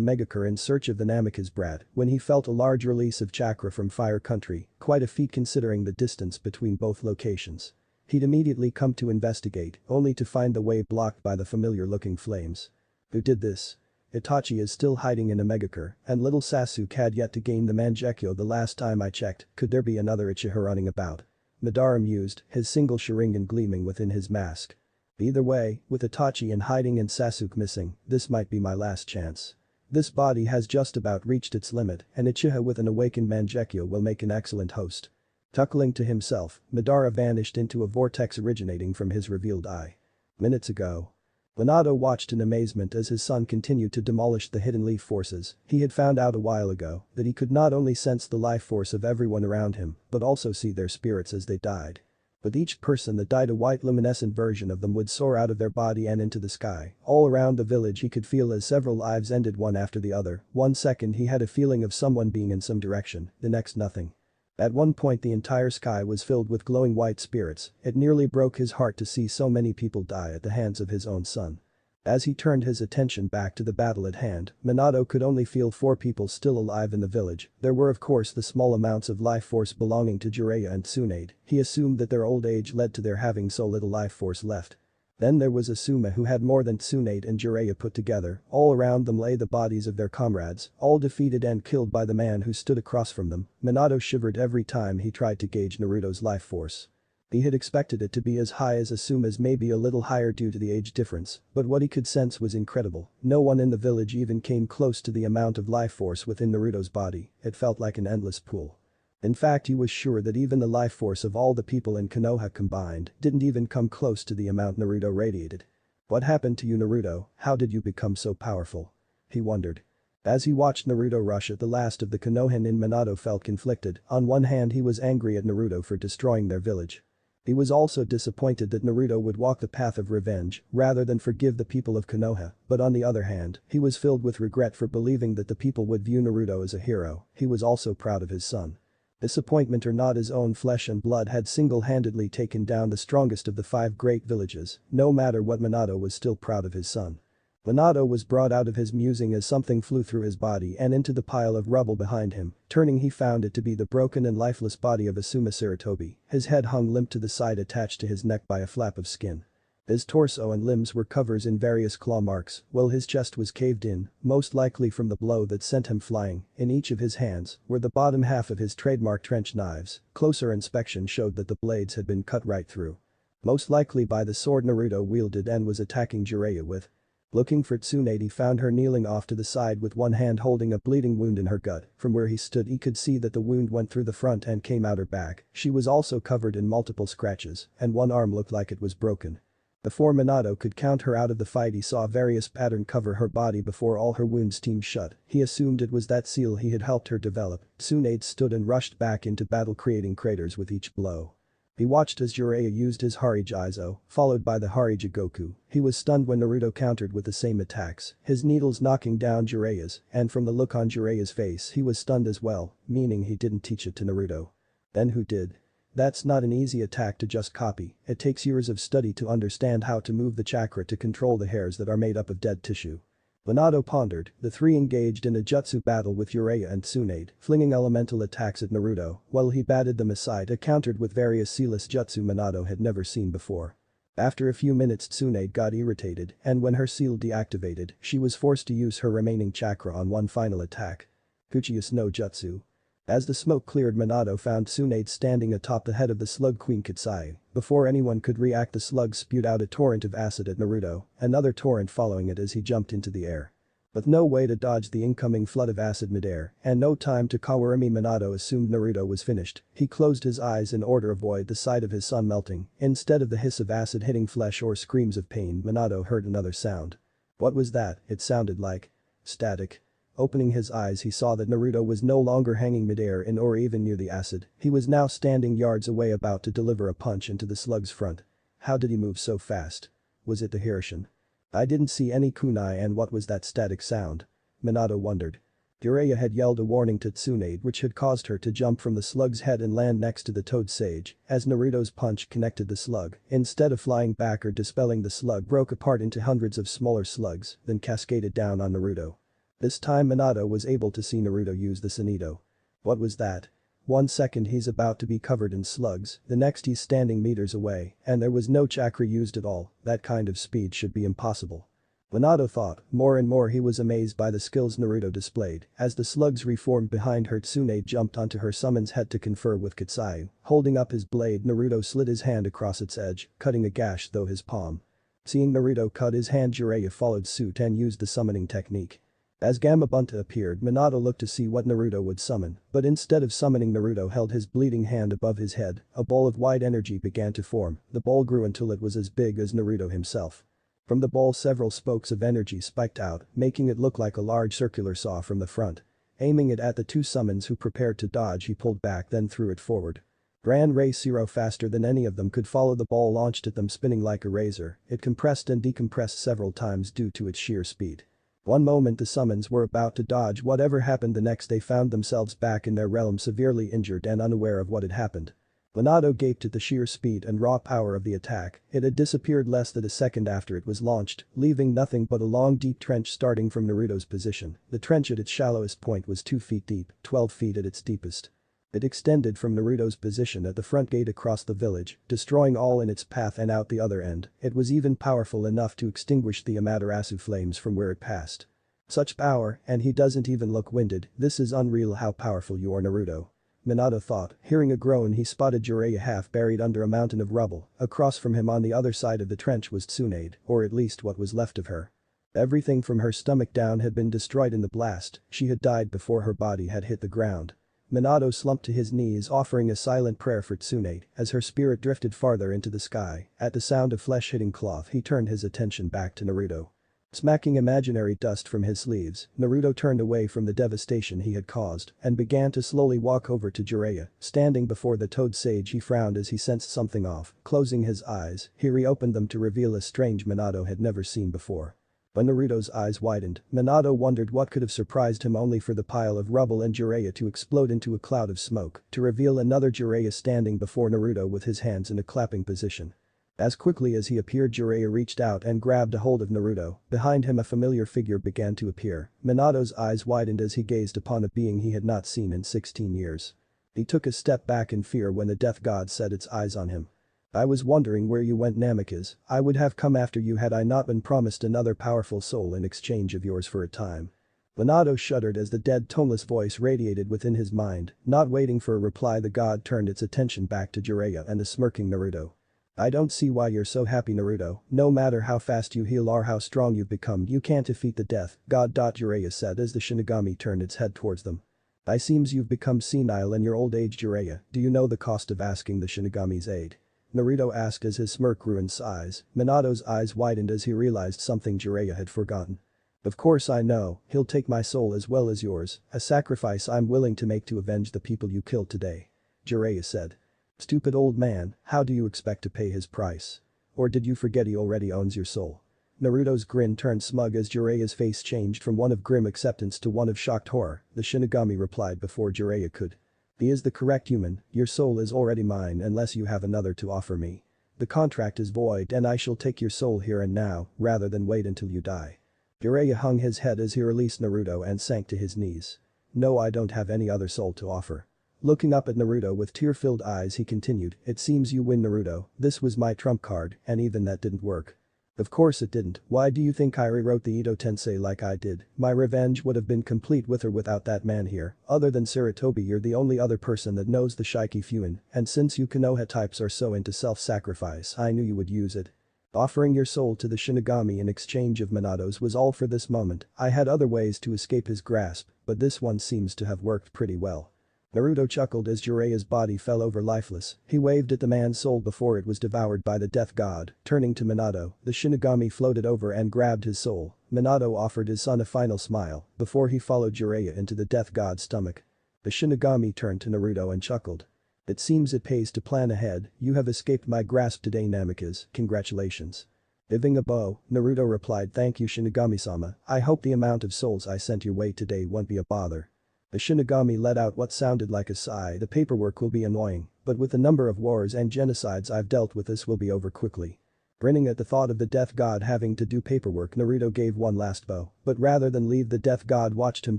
Megacure in search of the Namikaze brat when he felt a large release of chakra from Fire Country, quite a feat considering the distance between both locations. He'd immediately come to investigate, only to find the way blocked by the familiar-looking flames. Who did this? Itachi is still hiding in a Megacure, and little Sasuke had yet to gain the Mangekyo the last time I checked. Could there be another Uchiha running about? Madara mused, his single Sharingan gleaming within his mask. Either way, with Itachi in hiding and Sasuke missing, this might be my last chance. This body has just about reached its limit, and Uchiha with an awakened Mangekyo will make an excellent host. Chuckling to himself, Madara vanished into a vortex originating from his revealed eye. Minutes ago. Minato watched in amazement as his son continued to demolish the hidden leaf forces. He had found out a while ago that he could not only sense the life force of everyone around him, but also see their spirits as they died. With each person that died, a white luminescent version of them would soar out of their body and into the sky. All around the village he could feel as several lives ended one after the other. 1 second he had a feeling of someone being in some direction, the next nothing. At one point the entire sky was filled with glowing white spirits. It nearly broke his heart to see so many people die at the hands of his own son. As he turned his attention back to the battle at hand, Minato could only feel 4 people still alive in the village. There were of course the small amounts of life force belonging to Jiraiya and Tsunade. He assumed that their old age led to their having so little life force left. Then there was Asuma, who had more than Tsunade and Jiraiya put together. All around them lay the bodies of their comrades, all defeated and killed by the man who stood across from them. Minato shivered every time he tried to gauge Naruto's life force. He had expected it to be as high as Asuma's, maybe a little higher due to the age difference, but what he could sense was incredible. No one in the village even came close to the amount of life force within Naruto's body. It felt like an endless pool. In fact, he was sure that even the life force of all the people in Konoha combined didn't even come close to the amount Naruto radiated. "What happened to you, Naruto? How did you become so powerful?" he wondered. As he watched Naruto rush at the last of the Konohan in, Minato felt conflicted. On one hand he was angry at Naruto for destroying their village. He was also disappointed that Naruto would walk the path of revenge rather than forgive the people of Konoha, but on the other hand, he was filled with regret for believing that the people would view Naruto as a hero. He was also proud of his son. Disappointment or not, his own flesh and blood had single-handedly taken down the strongest of the 5 great villages. No matter what, Minato was still proud of his son. Minato was brought out of his musing as something flew through his body and into the pile of rubble behind him. Turning, he found it to be the broken and lifeless body of Asuma Sarutobi. His head hung limp to the side, attached to his neck by a flap of skin. His torso and limbs were covered in various claw marks, while his chest was caved in, most likely from the blow that sent him flying. In each of his hands were the bottom half of his trademark trench knives. Closer inspection showed that the blades had been cut right through. Most likely by the sword Naruto wielded and was attacking Jiraiya with. Looking for Tsunade, he found her kneeling off to the side with one hand holding a bleeding wound in her gut. From where he stood he could see that the wound went through the front and came out her back. She was also covered in multiple scratches, and one arm looked like it was broken. Before Minato could count her out of the fight, he saw various pattern cover her body before all her wounds teamed shut. He assumed it was that seal he had helped her develop. Tsunade stood and rushed back into battle, creating craters with each blow. He watched as Jiraiya used his Harijizo, followed by the Harijigoku. He was stunned when Naruto countered with the same attacks, his needles knocking down Jiraiya's, and from the look on Jiraiya's face he was stunned as well, meaning he didn't teach it to Naruto. Then who did? That's not an easy attack to just copy. It takes years of study to understand how to move the chakra to control the hairs that are made up of dead tissue. Minato pondered. The 3 engaged in a jutsu battle with Jiraiya and Tsunade, flinging elemental attacks at Naruto, while he batted them aside and countered with various sealess jutsu Minato had never seen before. After a few minutes, Tsunade got irritated, and when her seal deactivated, she was forced to use her remaining chakra on one final attack. Kuchius no Jutsu. As the smoke cleared, Minato found Tsunade standing atop the head of the slug queen Kitsai. Before anyone could react, the slug spewed out a torrent of acid at Naruto, another torrent following it as he jumped into the air. With no way to dodge the incoming flood of acid midair, and no time to Kawarami, Minato assumed Naruto was finished. He closed his eyes in order to avoid the sight of his son melting. Instead of the hiss of acid hitting flesh or screams of pain, Minato heard another sound. What was that? It sounded like static. Opening his eyes, he saw that Naruto was no longer hanging midair in or even near the acid. He was now standing yards away, about to deliver a punch into the slug's front. How did he move so fast? Was it the Hirshin? I didn't see any kunai, and what was that static sound? Minato wondered. Jiraiya had yelled a warning to Tsunade, which had caused her to jump from the slug's head and land next to the toad sage. As Naruto's punch connected the slug, instead of flying back or dispelling, the slug broke apart into hundreds of smaller slugs, then cascaded down on Naruto. This time Minato was able to see Naruto use the Sanito. What was that? 1 second he's about to be covered in slugs, the next he's standing meters away, and there was no chakra used at all. That kind of speed should be impossible. Minato thought. More and more he was amazed by the skills Naruto displayed. As the slugs reformed behind her, Tsunade jumped onto her summon's head to confer with Kitsayu. Holding up his blade, Naruto slid his hand across its edge, cutting a gash through his palm. Seeing Naruto cut his hand, Jiraiya followed suit and used the summoning technique. As Gamabunta appeared, Minato looked to see what Naruto would summon, but instead of summoning, Naruto held his bleeding hand above his head. A ball of white energy began to form. The ball grew until it was as big as Naruto himself. From the ball several spokes of energy spiked out, making it look like a large circular saw from the front. Aiming it at the two summons who prepared to dodge, he pulled back then threw it forward. Ran Ray Zero faster than any of them could follow the ball launched at them spinning like a razor. It compressed and decompressed several times due to its sheer speed. One moment the summons were about to dodge whatever happened, the next they found themselves back in their realm severely injured and unaware of what had happened. Minato gaped at the sheer speed and raw power of the attack. It had disappeared less than a second after it was launched, leaving nothing but a long deep trench starting from Naruto's position. The trench at its shallowest point was 2 feet deep, 12 feet at its deepest. It extended from Naruto's position at the front gate across the village, destroying all in its path and out the other end. It was even powerful enough to extinguish the Amaterasu flames from where it passed. Such power, and he doesn't even look winded. This is unreal how powerful you are, Naruto. Minato thought. Hearing a groan, he spotted Jiraiya half buried under a mountain of rubble. Across from him on the other side of the trench was Tsunade, or at least what was left of her. Everything from her stomach down had been destroyed in the blast. She had died before her body had hit the ground. Minato slumped to his knees, offering a silent prayer for Tsunade as her spirit drifted farther into the sky. At the sound of flesh hitting cloth, he turned his attention back to Naruto. Smacking imaginary dust from his sleeves, Naruto turned away from the devastation he had caused and began to slowly walk over to Jiraiya. Standing before the Toad Sage, he frowned as he sensed something off. Closing his eyes, he reopened them to reveal a strange Minato had never seen before. When Naruto's eyes widened, Minato wondered what could have surprised him, only for the pile of rubble and Jiraiya to explode into a cloud of smoke, to reveal another Jiraiya standing before Naruto with his hands in a clapping position. As quickly as he appeared, Jiraiya reached out and grabbed a hold of Naruto. Behind him a familiar figure began to appear. Minato's eyes widened as he gazed upon a being he had not seen in 16 years. He took a step back in fear when the death god set its eyes on him. I was wondering where you went, Namikaze. I would have come after you had I not been promised another powerful soul in exchange of yours for a time. Minato shuddered as the dead toneless voice radiated within his mind. Not waiting for a reply, the god turned its attention back to Jiraiya and the smirking Naruto. I don't see why you're so happy, Naruto. No matter how fast you heal or how strong you've become, you can't defeat the death god. Jiraiya said as the Shinigami turned its head towards them. I seems you've become senile in your old age, Jiraiya. Do you know the cost of asking the Shinigami's aid? Naruto asked as his smirk grew in size. Minato's eyes widened as he realized something Jiraiya had forgotten. Of course I know, he'll take my soul as well as yours, a sacrifice I'm willing to make to avenge the people you killed today. Jiraiya said. Stupid old man, how do you expect to pay his price? Or did you forget he already owns your soul? Naruto's grin turned smug as Jiraiya's face changed from one of grim acceptance to one of shocked horror. The Shinigami replied before Jiraiya could. He is the correct human, your soul is already mine unless you have another to offer me. The contract is void and I shall take your soul here and now, rather than wait until you die. Jiraiya hung his head as he released Naruto and sank to his knees. No, I don't have any other soul to offer. Looking up at Naruto with tear-filled eyes, he continued, it seems you win, Naruto. This was my trump card, and even that didn't work. Of course it didn't. Why do you think I rewrote the Ito Tensei like I did? My revenge would have been complete with or without that man here. Other than Sarutobi, you're the only other person that knows the Shiki Fuin, and since you Konoha types are so into self-sacrifice, I knew you would use it. Offering your soul to the Shinigami in exchange of Minato's was all for this moment. I had other ways to escape his grasp, but this one seems to have worked pretty well. Naruto chuckled as Jiraiya's body fell over lifeless. He waved at the man's soul before it was devoured by the death god. Turning to Minato, the Shinigami floated over and grabbed his soul. Minato offered his son a final smile before he followed Jiraiya into the death god's stomach. The Shinigami turned to Naruto and chuckled. It seems it pays to plan ahead. You have escaped my grasp today, Namikaze. Congratulations. Giving a bow, Naruto replied, thank you, Shinigami-sama. I hope the amount of souls I sent your way today won't be a bother. The Shinigami let out what sounded like a sigh. The paperwork will be annoying, but with the number of wars and genocides I've dealt with, this will be over quickly. Grinning at the thought of the death god having to do paperwork, Naruto gave one last bow, but rather than leave, the death god watched him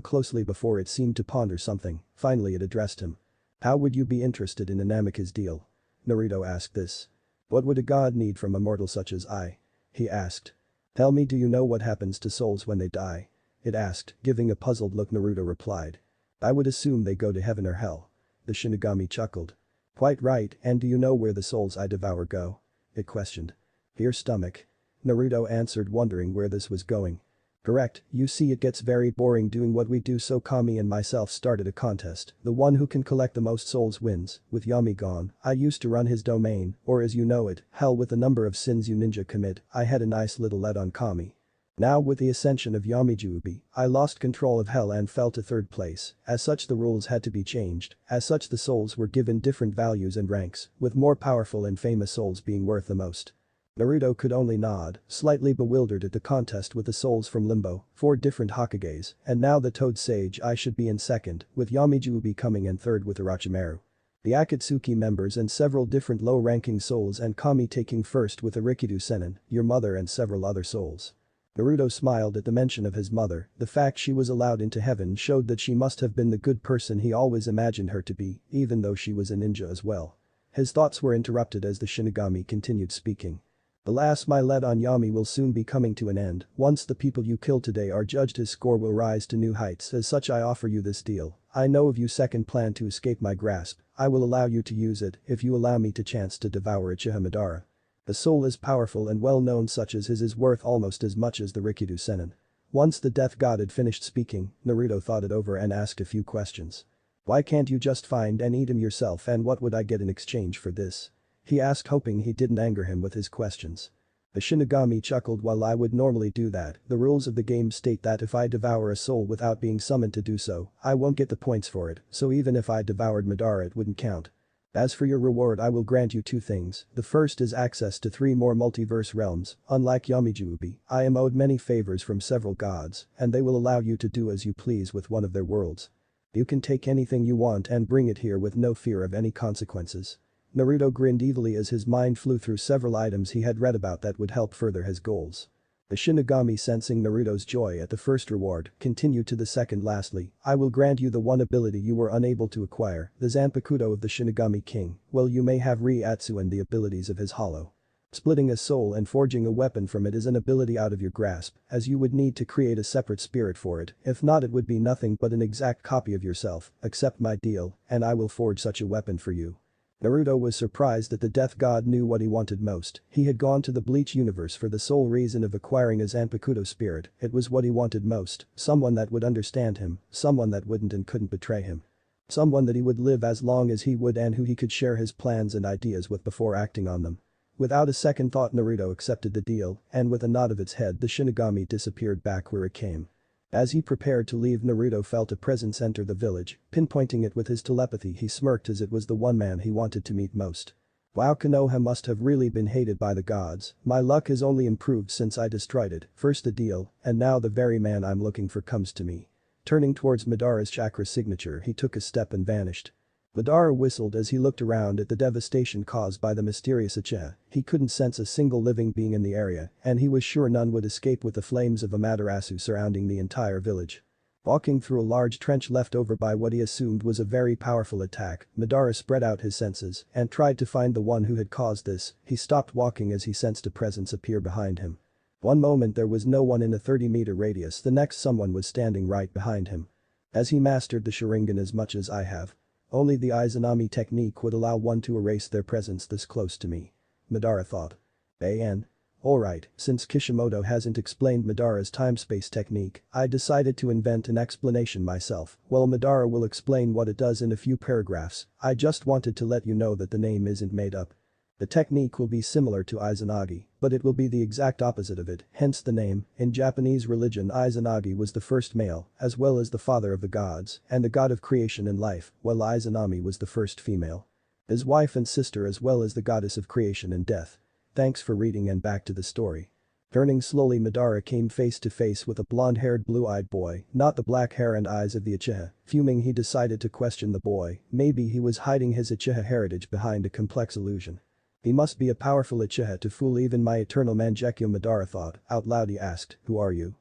closely before it seemed to ponder something. Finally it addressed him. How would you be interested in a Namikaze deal? Naruto asked this. What would a god need from a mortal such as I? He asked. Tell me, do you know what happens to souls when they die? It asked. Giving a puzzled look, Naruto replied. I would assume they go to heaven or hell. The Shinigami chuckled. Quite right, and do you know where the souls I devour go? It questioned. Your stomach. Naruto answered, wondering where this was going. Correct, you see it gets very boring doing what we do, so Kami and myself started a contest. The one who can collect the most souls wins. With Yami gone, I used to run his domain, or as you know it, hell, with the number of sins you ninja commit, I had a nice little lead on Kami. Now with the ascension of Yamijubi, I lost control of hell and fell to third place. As such, the rules had to be changed. As such, the souls were given different values and ranks, with more powerful and famous souls being worth the most. Naruto could only nod, slightly bewildered at the contest with the souls from Limbo, 4 different Hokages, and now the Toad Sage I should be in second, with Yamijubi coming in third with Orochimaru. The Akatsuki members and several different low-ranking souls, and Kami taking first with Arikido Senin, your mother, and several other souls. Naruto smiled at the mention of his mother. The fact she was allowed into heaven showed that she must have been the good person he always imagined her to be, even though she was a ninja as well. His thoughts were interrupted as the Shinigami continued speaking. Alas, my lead on Yami will soon be coming to an end. Once the people you killed today are judged, his score will rise to new heights. As such, I offer you this deal. I know of your second plan to escape my grasp. I will allow you to use it if you allow me to chance to devour Uchiha Madara. A soul as powerful and well-known such as his is worth almost as much as the Rikido Senin. Once the death god had finished speaking, Naruto thought it over and asked a few questions. Why can't you just find and eat him yourself, and what would I get in exchange for this? He asked, hoping he didn't anger him with his questions. The Shinigami chuckled. While I would normally do that, the rules of the game state that if I devour a soul without being summoned to do so, I won't get the points for it, so even if I devoured Madara it wouldn't count. As for your reward, I will grant you 2 things. The first is access to 3 more multiverse realms. Unlike Yamijubi, I am owed many favors from several gods, and they will allow you to do as you please with one of their worlds. You can take anything you want and bring it here with no fear of any consequences. Naruto grinned evilly as his mind flew through several items he had read about that would help further his goals. The Shinigami, sensing Naruto's joy at the first reward, continued to the second. Lastly, I will grant you the one ability you were unable to acquire, the Zanpakuto of the Shinigami King. Well, you may have Reiatsu and the abilities of his hollow. Splitting a soul and forging a weapon from it is an ability out of your grasp, as you would need to create a separate spirit for it. If not, it would be nothing but an exact copy of yourself. Accept my deal, and I will forge such a weapon for you. Naruto was surprised that the death god knew what he wanted most. He had gone to the Bleach universe for the sole reason of acquiring a Zanpakuto spirit. It was what he wanted most, someone that would understand him, someone that wouldn't and couldn't betray him. Someone that he would live as long as he would and who he could share his plans and ideas with before acting on them. Without a second thought, Naruto accepted the deal, and with a nod of its head the Shinigami disappeared back where it came. As he prepared to leave, Naruto felt a presence enter the village. Pinpointing it with his telepathy, he smirked as it was the one man he wanted to meet most. Wow, Konoha must have really been hated by the gods. My luck has only improved since I destroyed it. First the deal, and now the very man I'm looking for comes to me. Turning towards Madara's chakra signature, he took a step and vanished. Madara whistled as he looked around at the devastation caused by the mysterious Uchiha. He couldn't sense a single living being in the area, and he was sure none would escape with the flames of Amaterasu surrounding the entire village. Walking through a large trench left over by what he assumed was a very powerful attack, Madara spread out his senses and tried to find the one who had caused this. He stopped walking as he sensed a presence appear behind him. One moment there was no one in a 30-meter radius, the next someone was standing right behind him. As he mastered the Sharingan as much as I have. Only the Izanami technique would allow one to erase their presence this close to me. Madara thought. Alright, since Kishimoto hasn't explained Madara's time-space technique, I decided to invent an explanation myself. Well, Madara will explain what it does in a few paragraphs. I just wanted to let you know that the name isn't made up. The technique will be similar to Izanagi, but it will be the exact opposite of it, hence the name. In Japanese religion, Izanagi was the first male, as well as the father of the gods, and the god of creation and life, while Izanami was the first female. His wife and sister, as well as the goddess of creation and death. Thanks for reading, and back to the story. Turning slowly, Madara came face to face with a blonde-haired blue-eyed boy, not the black hair and eyes of the Uchiha. Fuming, he decided to question the boy. Maybe he was hiding his Uchiha heritage behind a complex illusion. He must be a powerful Uchiha to fool even my eternal Mangekyo, Madara thought. Out loud he asked, who are you?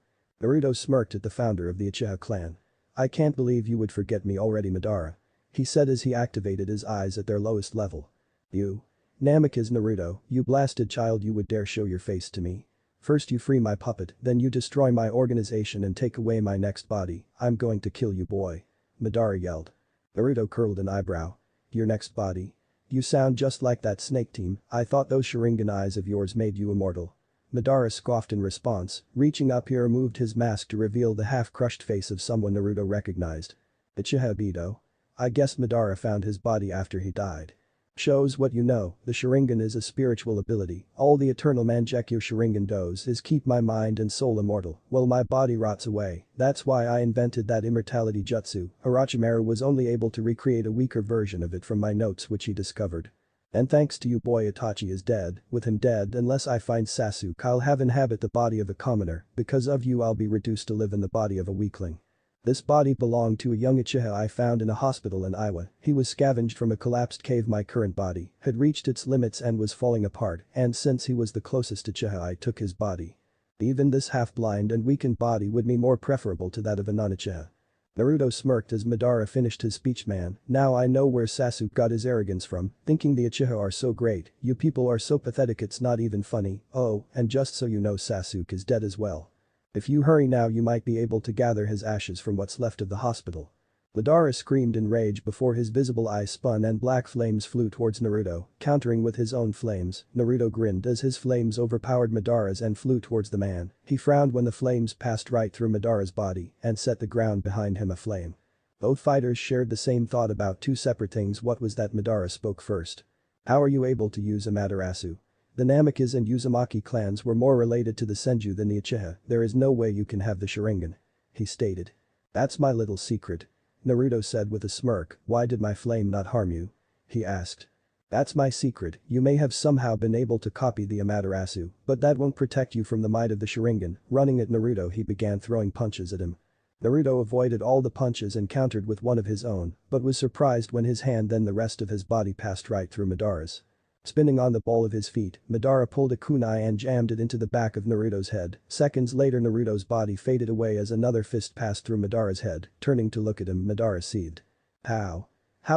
Naruto smirked at the founder of the Uchiha clan. I can't believe you would forget me already, Madara. He said as he activated his eyes at their lowest level. You? Namek is Naruto, you blasted child, you would dare show your face to me. First you free my puppet, then you destroy my organization and take away my next body. I'm going to kill you, boy. Madara yelled. Naruto curled an eyebrow. Your next body? You sound just like that snake team. I thought those Sharingan eyes of yours made you immortal. Madara scoffed in response, reaching up he removed his mask to reveal the half-crushed face of someone Naruto recognized. Uchiha Ibito. I guess Madara found his body after he died. Shows what you know, the Sharingan is a spiritual ability, all the eternal Mangekyo Sharingan does is keep my mind and soul immortal while my body rots away, that's why I invented that immortality jutsu. Orochimaru was only able to recreate a weaker version of it from my notes which he discovered. And thanks to you boy Itachi is dead, with him dead unless I find Sasuke I'll have inhabit the body of a commoner, because of you I'll be reduced to live in the body of a weakling. This body belonged to a young Uchiha I found in a hospital in Iowa, he was scavenged from a collapsed cave my current body had reached its limits and was falling apart and since he was the closest Uchiha I took his body. Even this half-blind and weakened body would be more preferable to that of a non-Uchiha. Naruto smirked as Madara finished his speech man, now I know where Sasuke got his arrogance from, thinking the Uchiha are so great, you people are so pathetic it's not even funny, oh, and just so you know Sasuke is dead as well. If you hurry now you might be able to gather his ashes from what's left of the hospital. Madara screamed in rage before his visible eyes spun and black flames flew towards Naruto, countering with his own flames. Naruto grinned as his flames overpowered Madara's and flew towards the man. He frowned when the flames passed right through Madara's body and set the ground behind him aflame. Both fighters shared the same thought about two separate things. What was that? Madara spoke first. How are you able to use Amaterasu? The Namikaze and Uzumaki clans were more related to the Senju than the Uchiha, there is no way you can have the Sharingan. He stated. That's my little secret. Naruto said with a smirk, why did my flame not harm you? He asked. That's my secret, you may have somehow been able to copy the Amaterasu, but that won't protect you from the might of the Sharingan. Running at Naruto he began throwing punches at him. Naruto avoided all the punches and countered with one of his own, but was surprised when his hand then the rest of his body passed right through Madara's. Spinning on the ball of his feet, Madara pulled a kunai and jammed it into the back of Naruto's head. Seconds later Naruto's body faded away as another fist passed through Madara's head. Turning to look at him, Madara seethed. How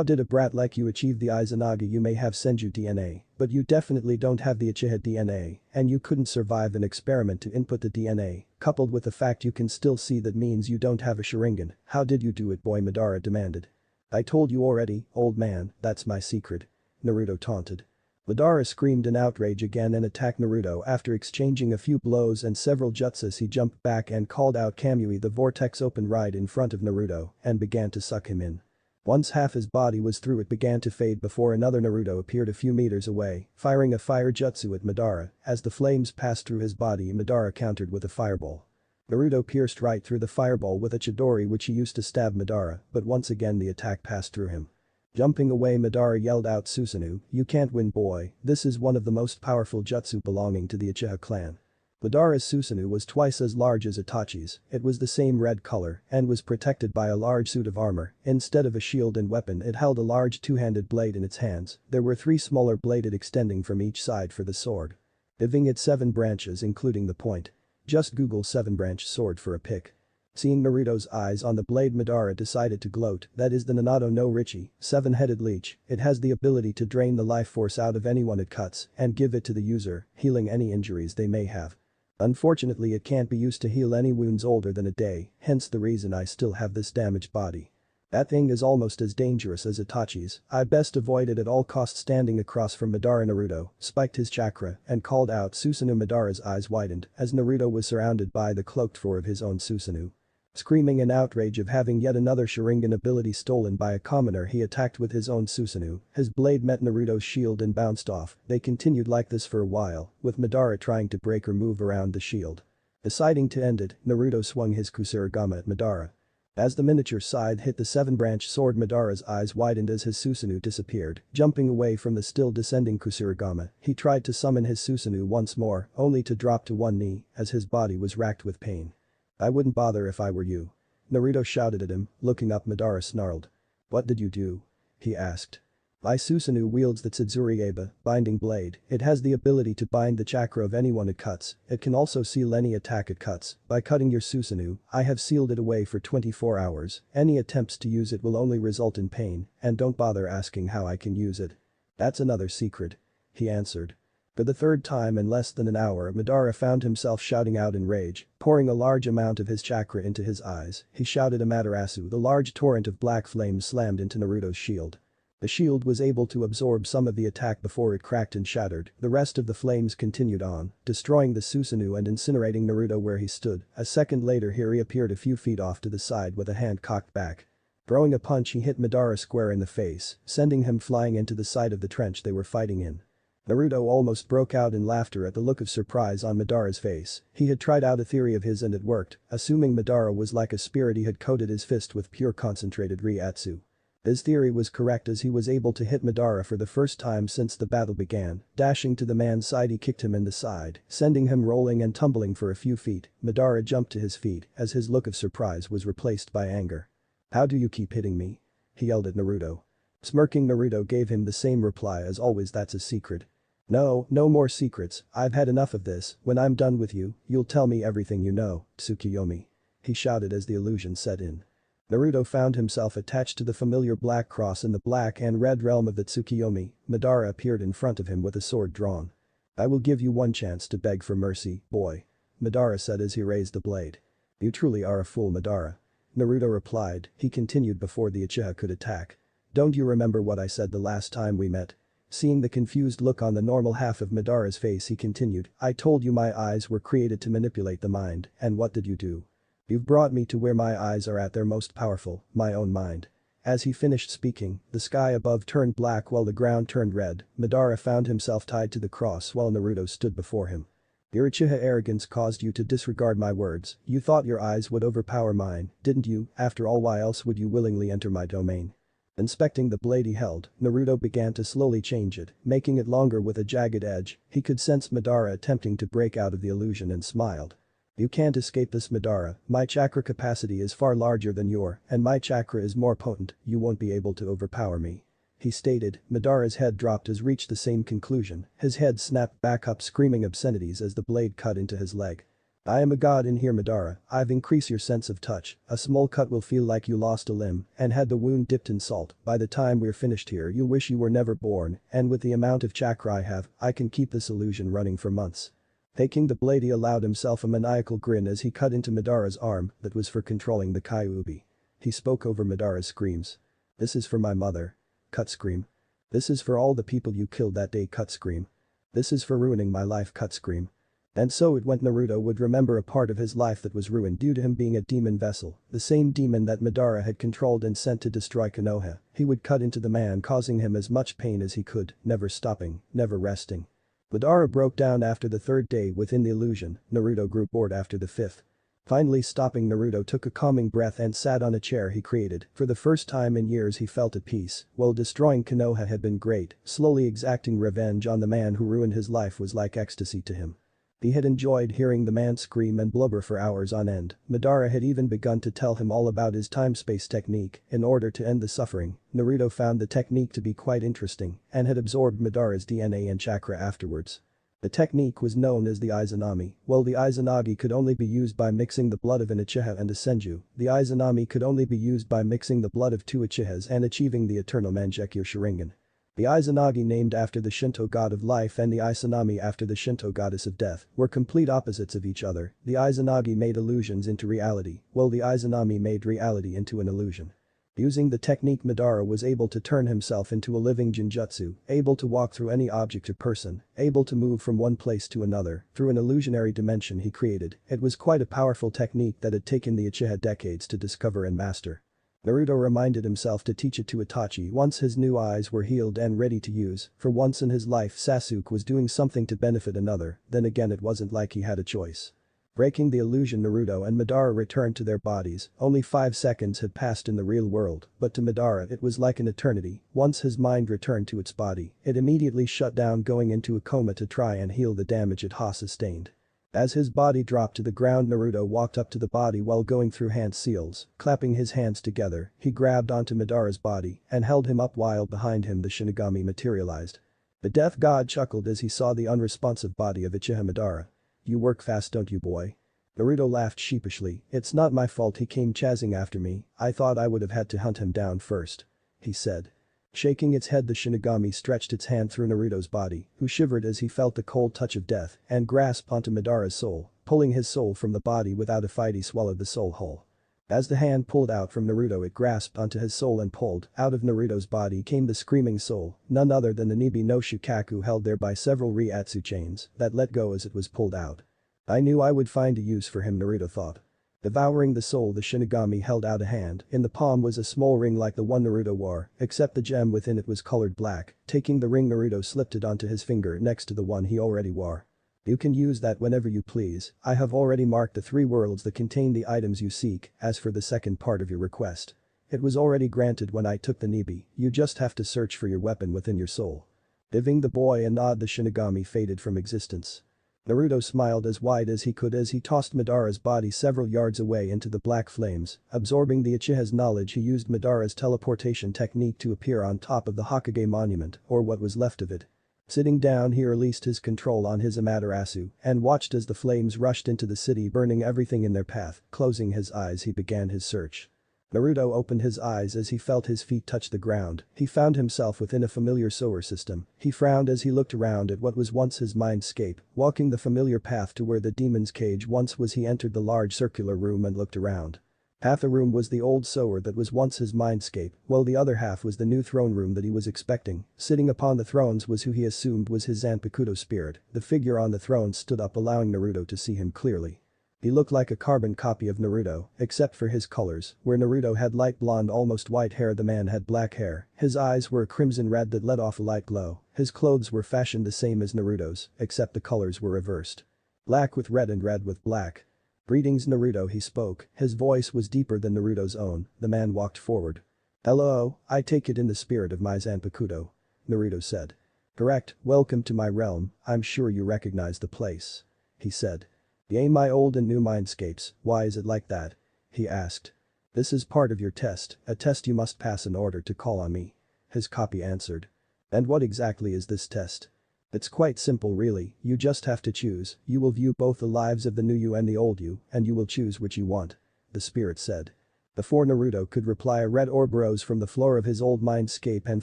did a brat like you achieve the Izanagi? You may have Senju DNA, but you definitely don't have the Uchiha DNA, and you couldn't survive an experiment to input the DNA, coupled with the fact you can still see that means you don't have a Sharingan. How did you do it, boy? Madara demanded. I told you already, old man, that's my secret. Naruto taunted. Madara screamed in outrage again and attacked Naruto. After exchanging a few blows and several jutsus he jumped back and called out Kamui. The vortex opened right in front of Naruto and began to suck him in. Once half his body was through it began to fade before another Naruto appeared a few meters away, firing a fire jutsu at Madara. As the flames passed through his body Madara countered with a fireball. Naruto pierced right through the fireball with a chidori which he used to stab Madara, but once again the attack passed through him. Jumping away Madara yelled out, Susanoo, you can't win boy, this is one of the most powerful jutsu belonging to the Uchiha clan. Madara's Susanoo was twice as large as Itachi's, it was the same red color and was protected by a large suit of armor. Instead of a shield and weapon it held a large two-handed blade in its hands, there were 3 smaller bladed extending from each side for the sword. Giving it 7 branches including the point. Just Google 7-branch sword for a pic. Seeing Naruto's eyes on the blade Madara decided to gloat, that is the Nanato no Richi, 7-headed leech, it has the ability to drain the life force out of anyone it cuts and give it to the user, healing any injuries they may have. Unfortunately it can't be used to heal any wounds older than a day, hence the reason I still have this damaged body. That thing is almost as dangerous as Itachi's, I best avoid it at all costs. Standing across from Madara Naruto, spiked his chakra and called out Susanoo. Madara's eyes widened as Naruto was surrounded by the cloaked form of his own Susanoo. Screaming in outrage of having yet another Sharingan ability stolen by a commoner he attacked with his own Susanoo, his blade met Naruto's shield and bounced off. They continued like this for a while, with Madara trying to break or move around the shield. Deciding to end it, Naruto swung his Kusarigama at Madara. As the miniature scythe hit the 7-branch sword Madara's eyes widened as his Susanoo disappeared. Jumping away from the still descending Kusarigama, he tried to summon his Susanoo once more, only to drop to one knee as his body was racked with pain. I wouldn't bother if I were you. Naruto shouted at him, looking up. Madara snarled. What did you do? He asked. My Susanoo wields the Tsutsuri binding blade, it has the ability to bind the chakra of anyone it cuts, it can also seal any attack it cuts. By cutting your Susanoo, I have sealed it away for 24 hours, any attempts to use it will only result in pain, and don't bother asking how I can use it. That's another secret. He answered. For the 3rd time in less than an hour Madara found himself shouting out in rage, pouring a large amount of his chakra into his eyes. He shouted Amaterasu. The large torrent of black flames slammed into Naruto's shield. The shield was able to absorb some of the attack before it cracked and shattered. The rest of the flames continued on, destroying the Susanoo and incinerating Naruto where he stood. A second later he reappeared a few feet off to the side with a hand cocked back. Throwing a punch he hit Madara square in the face, sending him flying into the side of the trench they were fighting in. Naruto almost broke out in laughter at the look of surprise on Madara's face. He had tried out a theory of his and it worked, assuming Madara was like a spirit he had coated his fist with pure concentrated Ryatsu. His theory was correct as he was able to hit Madara for the first time since the battle began. Dashing to the man's side he kicked him in the side, sending him rolling and tumbling for a few feet. Madara jumped to his feet as his look of surprise was replaced by anger. "How do you keep hitting me?" he yelled at Naruto. Smirking, Naruto gave him the same reply as always, "That's a secret." "No, no more secrets, I've had enough of this, when I'm done with you, you'll tell me everything you know, Tsukiyomi," he shouted as the illusion set in. Naruto found himself attached to the familiar black cross in the black and red realm of the Tsukiyomi. Madara appeared in front of him with a sword drawn. "I will give you one chance to beg for mercy, boy," Madara said as he raised the blade. "You truly are a fool, Madara," Naruto replied. He continued before the Uchiha could attack. "Don't you remember what I said the last time we met?" Seeing the confused look on the normal half of Madara's face he continued, "I told you my eyes were created to manipulate the mind, and what did you do? You've brought me to where my eyes are at their most powerful, my own mind." As he finished speaking, the sky above turned black while the ground turned red. Madara found himself tied to the cross while Naruto stood before him. "Your Uchiha arrogance caused you to disregard my words. You thought your eyes would overpower mine, didn't you? After all, why else would you willingly enter my domain?" Inspecting the blade he held, Naruto began to slowly change it, making it longer with a jagged edge. He could sense Madara attempting to break out of the illusion and smiled. "You can't escape this, Madara. My chakra capacity is far larger than your, and my chakra is more potent, you won't be able to overpower me," he stated. Madara's head dropped as reached the same conclusion. His head snapped back up screaming obscenities as the blade cut into his leg. "I am a god in here, Madara. I've increased your sense of touch. A small cut will feel like you lost a limb and had the wound dipped in salt. By the time we're finished here you'll wish you were never born, and with the amount of chakra I have, I can keep this illusion running for months." Taking the blade he allowed himself a maniacal grin as he cut into Madara's arm that was for controlling the Kyuubi. He spoke over Madara's screams. "This is for my mother." Cut scream. "This is for all the people you killed that day." Cut scream. "This is for ruining my life." Cut scream. And so it went. Naruto would remember a part of his life that was ruined due to him being a demon vessel, the same demon that Madara had controlled and sent to destroy Konoha. He would cut into the man, causing him as much pain as he could, never stopping, never resting. Madara broke down after the third day within the illusion. Naruto grew bored after the fifth. Finally stopping, Naruto took a calming breath and sat on a chair he created. For the first time in years he felt at peace. While destroying Konoha had been great, slowly exacting revenge on the man who ruined his life was like ecstasy to him. He had enjoyed hearing the man scream and blubber for hours on end. Madara had even begun to tell him all about his time-space technique in order to end the suffering. Naruto found the technique to be quite interesting and had absorbed Madara's DNA and chakra afterwards. The technique was known as the Izanami. While the Izanagi could only be used by mixing the blood of an Uchiha and a Senju, the Izanami could only be used by mixing the blood of 2 Uchihas and achieving the eternal Mangekyo Sharingan. The Izanagi, named after the Shinto god of life, and the Izanami after the Shinto goddess of death, were complete opposites of each other. The Izanagi made illusions into reality, while the Izanami made reality into an illusion. Using the technique, Madara was able to turn himself into a living Jinjutsu, able to walk through any object or person, able to move from one place to another, through an illusionary dimension he created. It was quite a powerful technique that had taken the Uchiha decades to discover and master. Naruto reminded himself to teach it to Itachi once his new eyes were healed and ready to use. For once in his life Sasuke was doing something to benefit another, then again it wasn't like he had a choice. Breaking the illusion, Naruto and Madara returned to their bodies. Only 5 seconds had passed in the real world, but to Madara it was like an eternity. Once his mind returned to its body, it immediately shut down, going into a coma to try and heal the damage it had sustained. As his body dropped to the ground, Naruto walked up to the body while going through hand seals. Clapping his hands together, he grabbed onto Madara's body and held him up while behind him the Shinigami materialized. The death god chuckled as he saw the unresponsive body of Uchiha Madara. "You work fast, don't you, boy?" Naruto laughed sheepishly. "It's not my fault he came chasing after me. I thought I would have had to hunt him down first," he said. Shaking its head, the Shinigami stretched its hand through Naruto's body, who shivered as he felt the cold touch of death, and grasped onto Madara's soul. Pulling his soul from the body without a fight, he swallowed the soul whole. As the hand pulled out from Naruto, it grasped onto his soul and pulled. Out of Naruto's body came the screaming soul, none other than the Nibi no Shukaku held there by several Ryatsu chains that let go as it was pulled out. I knew I would find a use for him, Naruto thought. Devouring the soul, the Shinigami held out a hand. In the palm was a small ring like the one Naruto wore, except the gem within it was colored black. Taking the ring, Naruto slipped it onto his finger next to the one he already wore. You can use that whenever you please. I have already marked the 3 worlds that contain the items you seek. As for the second part of your request, it was already granted when I took the Nibi. You just have to search for your weapon within your soul. Giving the boy a nod, the Shinigami faded from existence. Naruto smiled as wide as he could as he tossed Madara's body several yards away into the black flames. Absorbing the Uchiha's knowledge, he used Madara's teleportation technique to appear on top of the Hokage monument, or what was left of it. Sitting down, he released his control on his Amaterasu and watched as the flames rushed into the city, burning everything in their path. Closing his eyes, he began his search. Naruto opened his eyes as he felt his feet touch the ground. He found himself within a familiar solar system. He frowned as he looked around at what was once his mindscape. Walking the familiar path to where the demon's cage once was, he entered the large circular room and looked around. Half the room was the old sewer that was once his mindscape, while the other half was the new throne room that he was expecting. Sitting upon the thrones was who he assumed was his Zanpakuto spirit. The figure on the throne stood up, allowing Naruto to see him clearly. He looked like a carbon copy of Naruto, except for his colors. Where Naruto had light blonde, almost white hair, the man had black hair. His eyes were a crimson red that let off a light glow. His clothes were fashioned the same as Naruto's, except the colors were reversed. Black with red and red with black. "Greetings, Naruto," he spoke. His voice was deeper than Naruto's own. The man walked forward. "Hello, I take it in the spirit of my Zanpakuto," Naruto said. "Correct, welcome to my realm, I'm sure you recognize the place," he said. "Yay, my old and new mindscapes, why is it like that?" he asked. "This is part of your test, a test you must pass in order to call on me," his copy answered. "And what exactly is this test?" "It's quite simple really, you just have to choose. You will view both the lives of the new you and the old you, and you will choose which you want," the spirit said. Before Naruto could reply, a red orb rose from the floor of his old mindscape and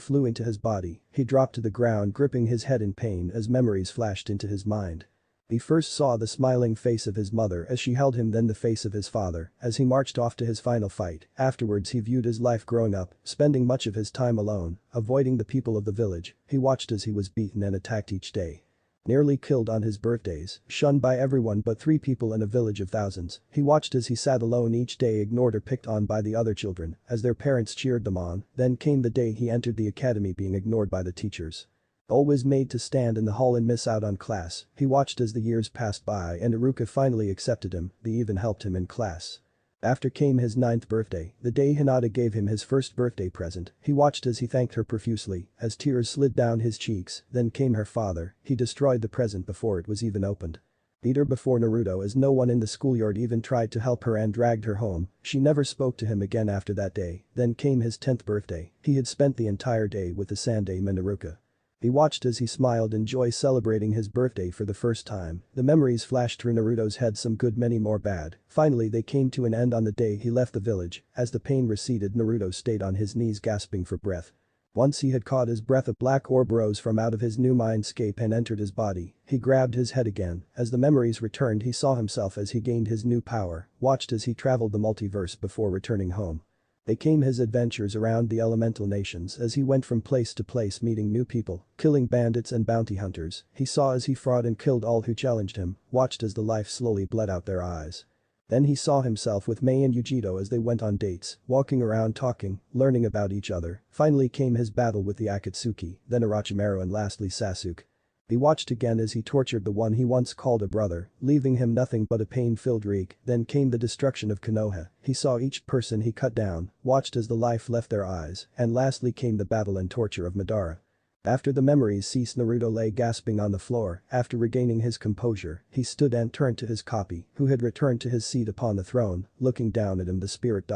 flew into his body. He dropped to the ground, gripping his head in pain as memories flashed into his mind. He first saw the smiling face of his mother as she held him, then the face of his father as he marched off to his final fight. Afterwards he viewed his life growing up, spending much of his time alone, avoiding the people of the village. He watched as he was beaten and attacked each day. Nearly killed on his birthdays, shunned by everyone but 3 people in a village of thousands. He watched as he sat alone each day, ignored or picked on by the other children as their parents cheered them on. Then came the day he entered the academy, being ignored by the teachers. Always made to stand in the hall and miss out on class. He watched as the years passed by and Iruka finally accepted him. They even helped him in class. After came his 9th birthday, the day Hinata gave him his first birthday present. He watched as he thanked her profusely as tears slid down his cheeks. Then came her father. He destroyed the present before it was even opened. Beat her before Naruto as no one in the schoolyard even tried to help her and dragged her home. She never spoke to him again after that day. Then came his 10th birthday. He had spent the entire day with the Sandai Iruka. He watched as he smiled in joy, celebrating his birthday for the first time. The memories flashed through Naruto's head, some good, many more bad. Finally they came to an end on the day he left the village. As the pain receded, Naruto stayed on his knees, gasping for breath. Once he had caught his breath, a black orb rose from out of his new mindscape and entered his body. He grabbed his head again. As the memories returned, he saw himself as he gained his new power, watched as he traveled the multiverse before returning home. They came his adventures around the elemental nations as he went from place to place, meeting new people, killing bandits and bounty hunters. He saw as he fought and killed all who challenged him, watched as the life slowly bled out their eyes. Then he saw himself with Mei and Yujito as they went on dates, walking around talking, learning about each other. Finally came his battle with the Akatsuki, then Orochimaru and lastly Sasuke. He watched again as he tortured the one he once called a brother, leaving him nothing but a pain-filled reek. Then came the destruction of Konoha. He saw each person he cut down, watched as the life left their eyes, and lastly came the battle and torture of Madara. After the memories ceased, Naruto lay gasping on the floor. After regaining his composure, he stood and turned to his copy, who had returned to his seat upon the throne. Looking down at him, the spirit.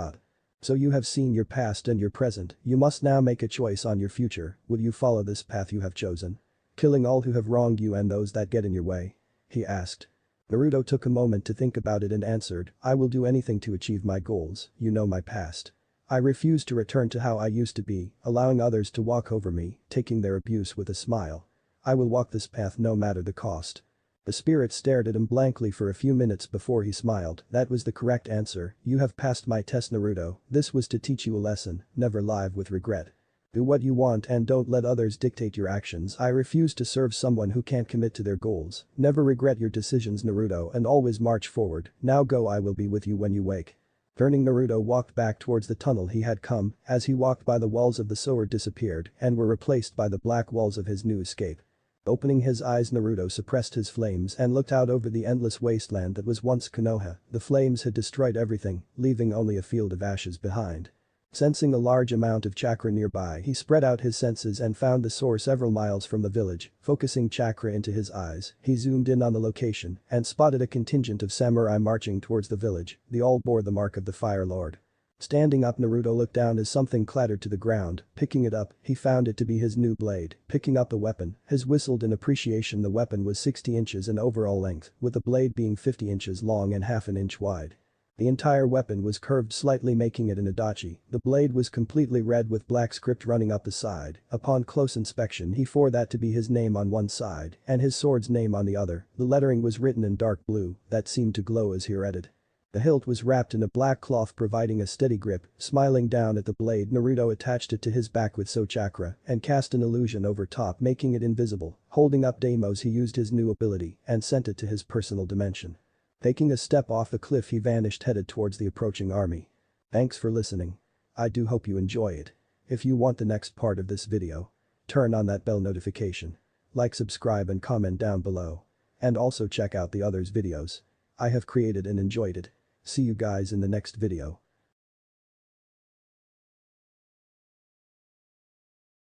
"So you have seen your past and your present, you must now make a choice on your future. Will you follow this path you have chosen? Killing all who have wronged you and those that get in your way?" he asked. Naruto took a moment to think about it and answered, "I will do anything to achieve my goals. You know my past. I refuse to return to how I used to be, allowing others to walk over me, taking their abuse with a smile. I will walk this path no matter the cost." The spirit stared at him blankly for a few minutes before he smiled. That was the correct answer, you have passed my test Naruto, this was to teach you a lesson, never live with regret. Do what you want and don't let others dictate your actions. I refuse to serve someone who can't commit to their goals. Never regret your decisions Naruto and always march forward. Now go, I will be with you when you wake. Turning, Naruto walked back towards the tunnel he had come. As he walked by, the walls of the sewer disappeared and were replaced by the black walls of his new escape. Opening his eyes, Naruto suppressed his flames and looked out over the endless wasteland that was once Konoha. The flames had destroyed everything, leaving only a field of ashes behind. Sensing a large amount of chakra nearby, he spread out his senses and found the source several miles from the village. Focusing chakra into his eyes, he zoomed in on the location and spotted a contingent of samurai marching towards the village. They all bore the mark of the Fire Lord. Standing up, Naruto looked down as something clattered to the ground. Picking it up, he found it to be his new blade. Picking up the weapon, his whistled in appreciation. The weapon was 60 inches in overall length, with the blade being 50 inches long and half an inch wide. The entire weapon was curved slightly, making it an adachi. The blade was completely red with black script running up the side. Upon close inspection, he found that to be his name on one side and his sword's name on the other. The lettering was written in dark blue that seemed to glow as he read it. The hilt was wrapped in a black cloth, providing a steady grip. Smiling down at the blade, Naruto attached it to his back with So Chakra and cast an illusion over top, making it invisible. Holding up Deimos, he used his new ability and sent it to his personal dimension. Taking a step off the cliff, he vanished, headed towards the approaching army. Thanks for listening. I do hope you enjoy it. If you want the next part of this video, turn on that bell notification. Like, subscribe and comment down below. And also check out the others videos I have created and enjoyed it. See you guys in the next video.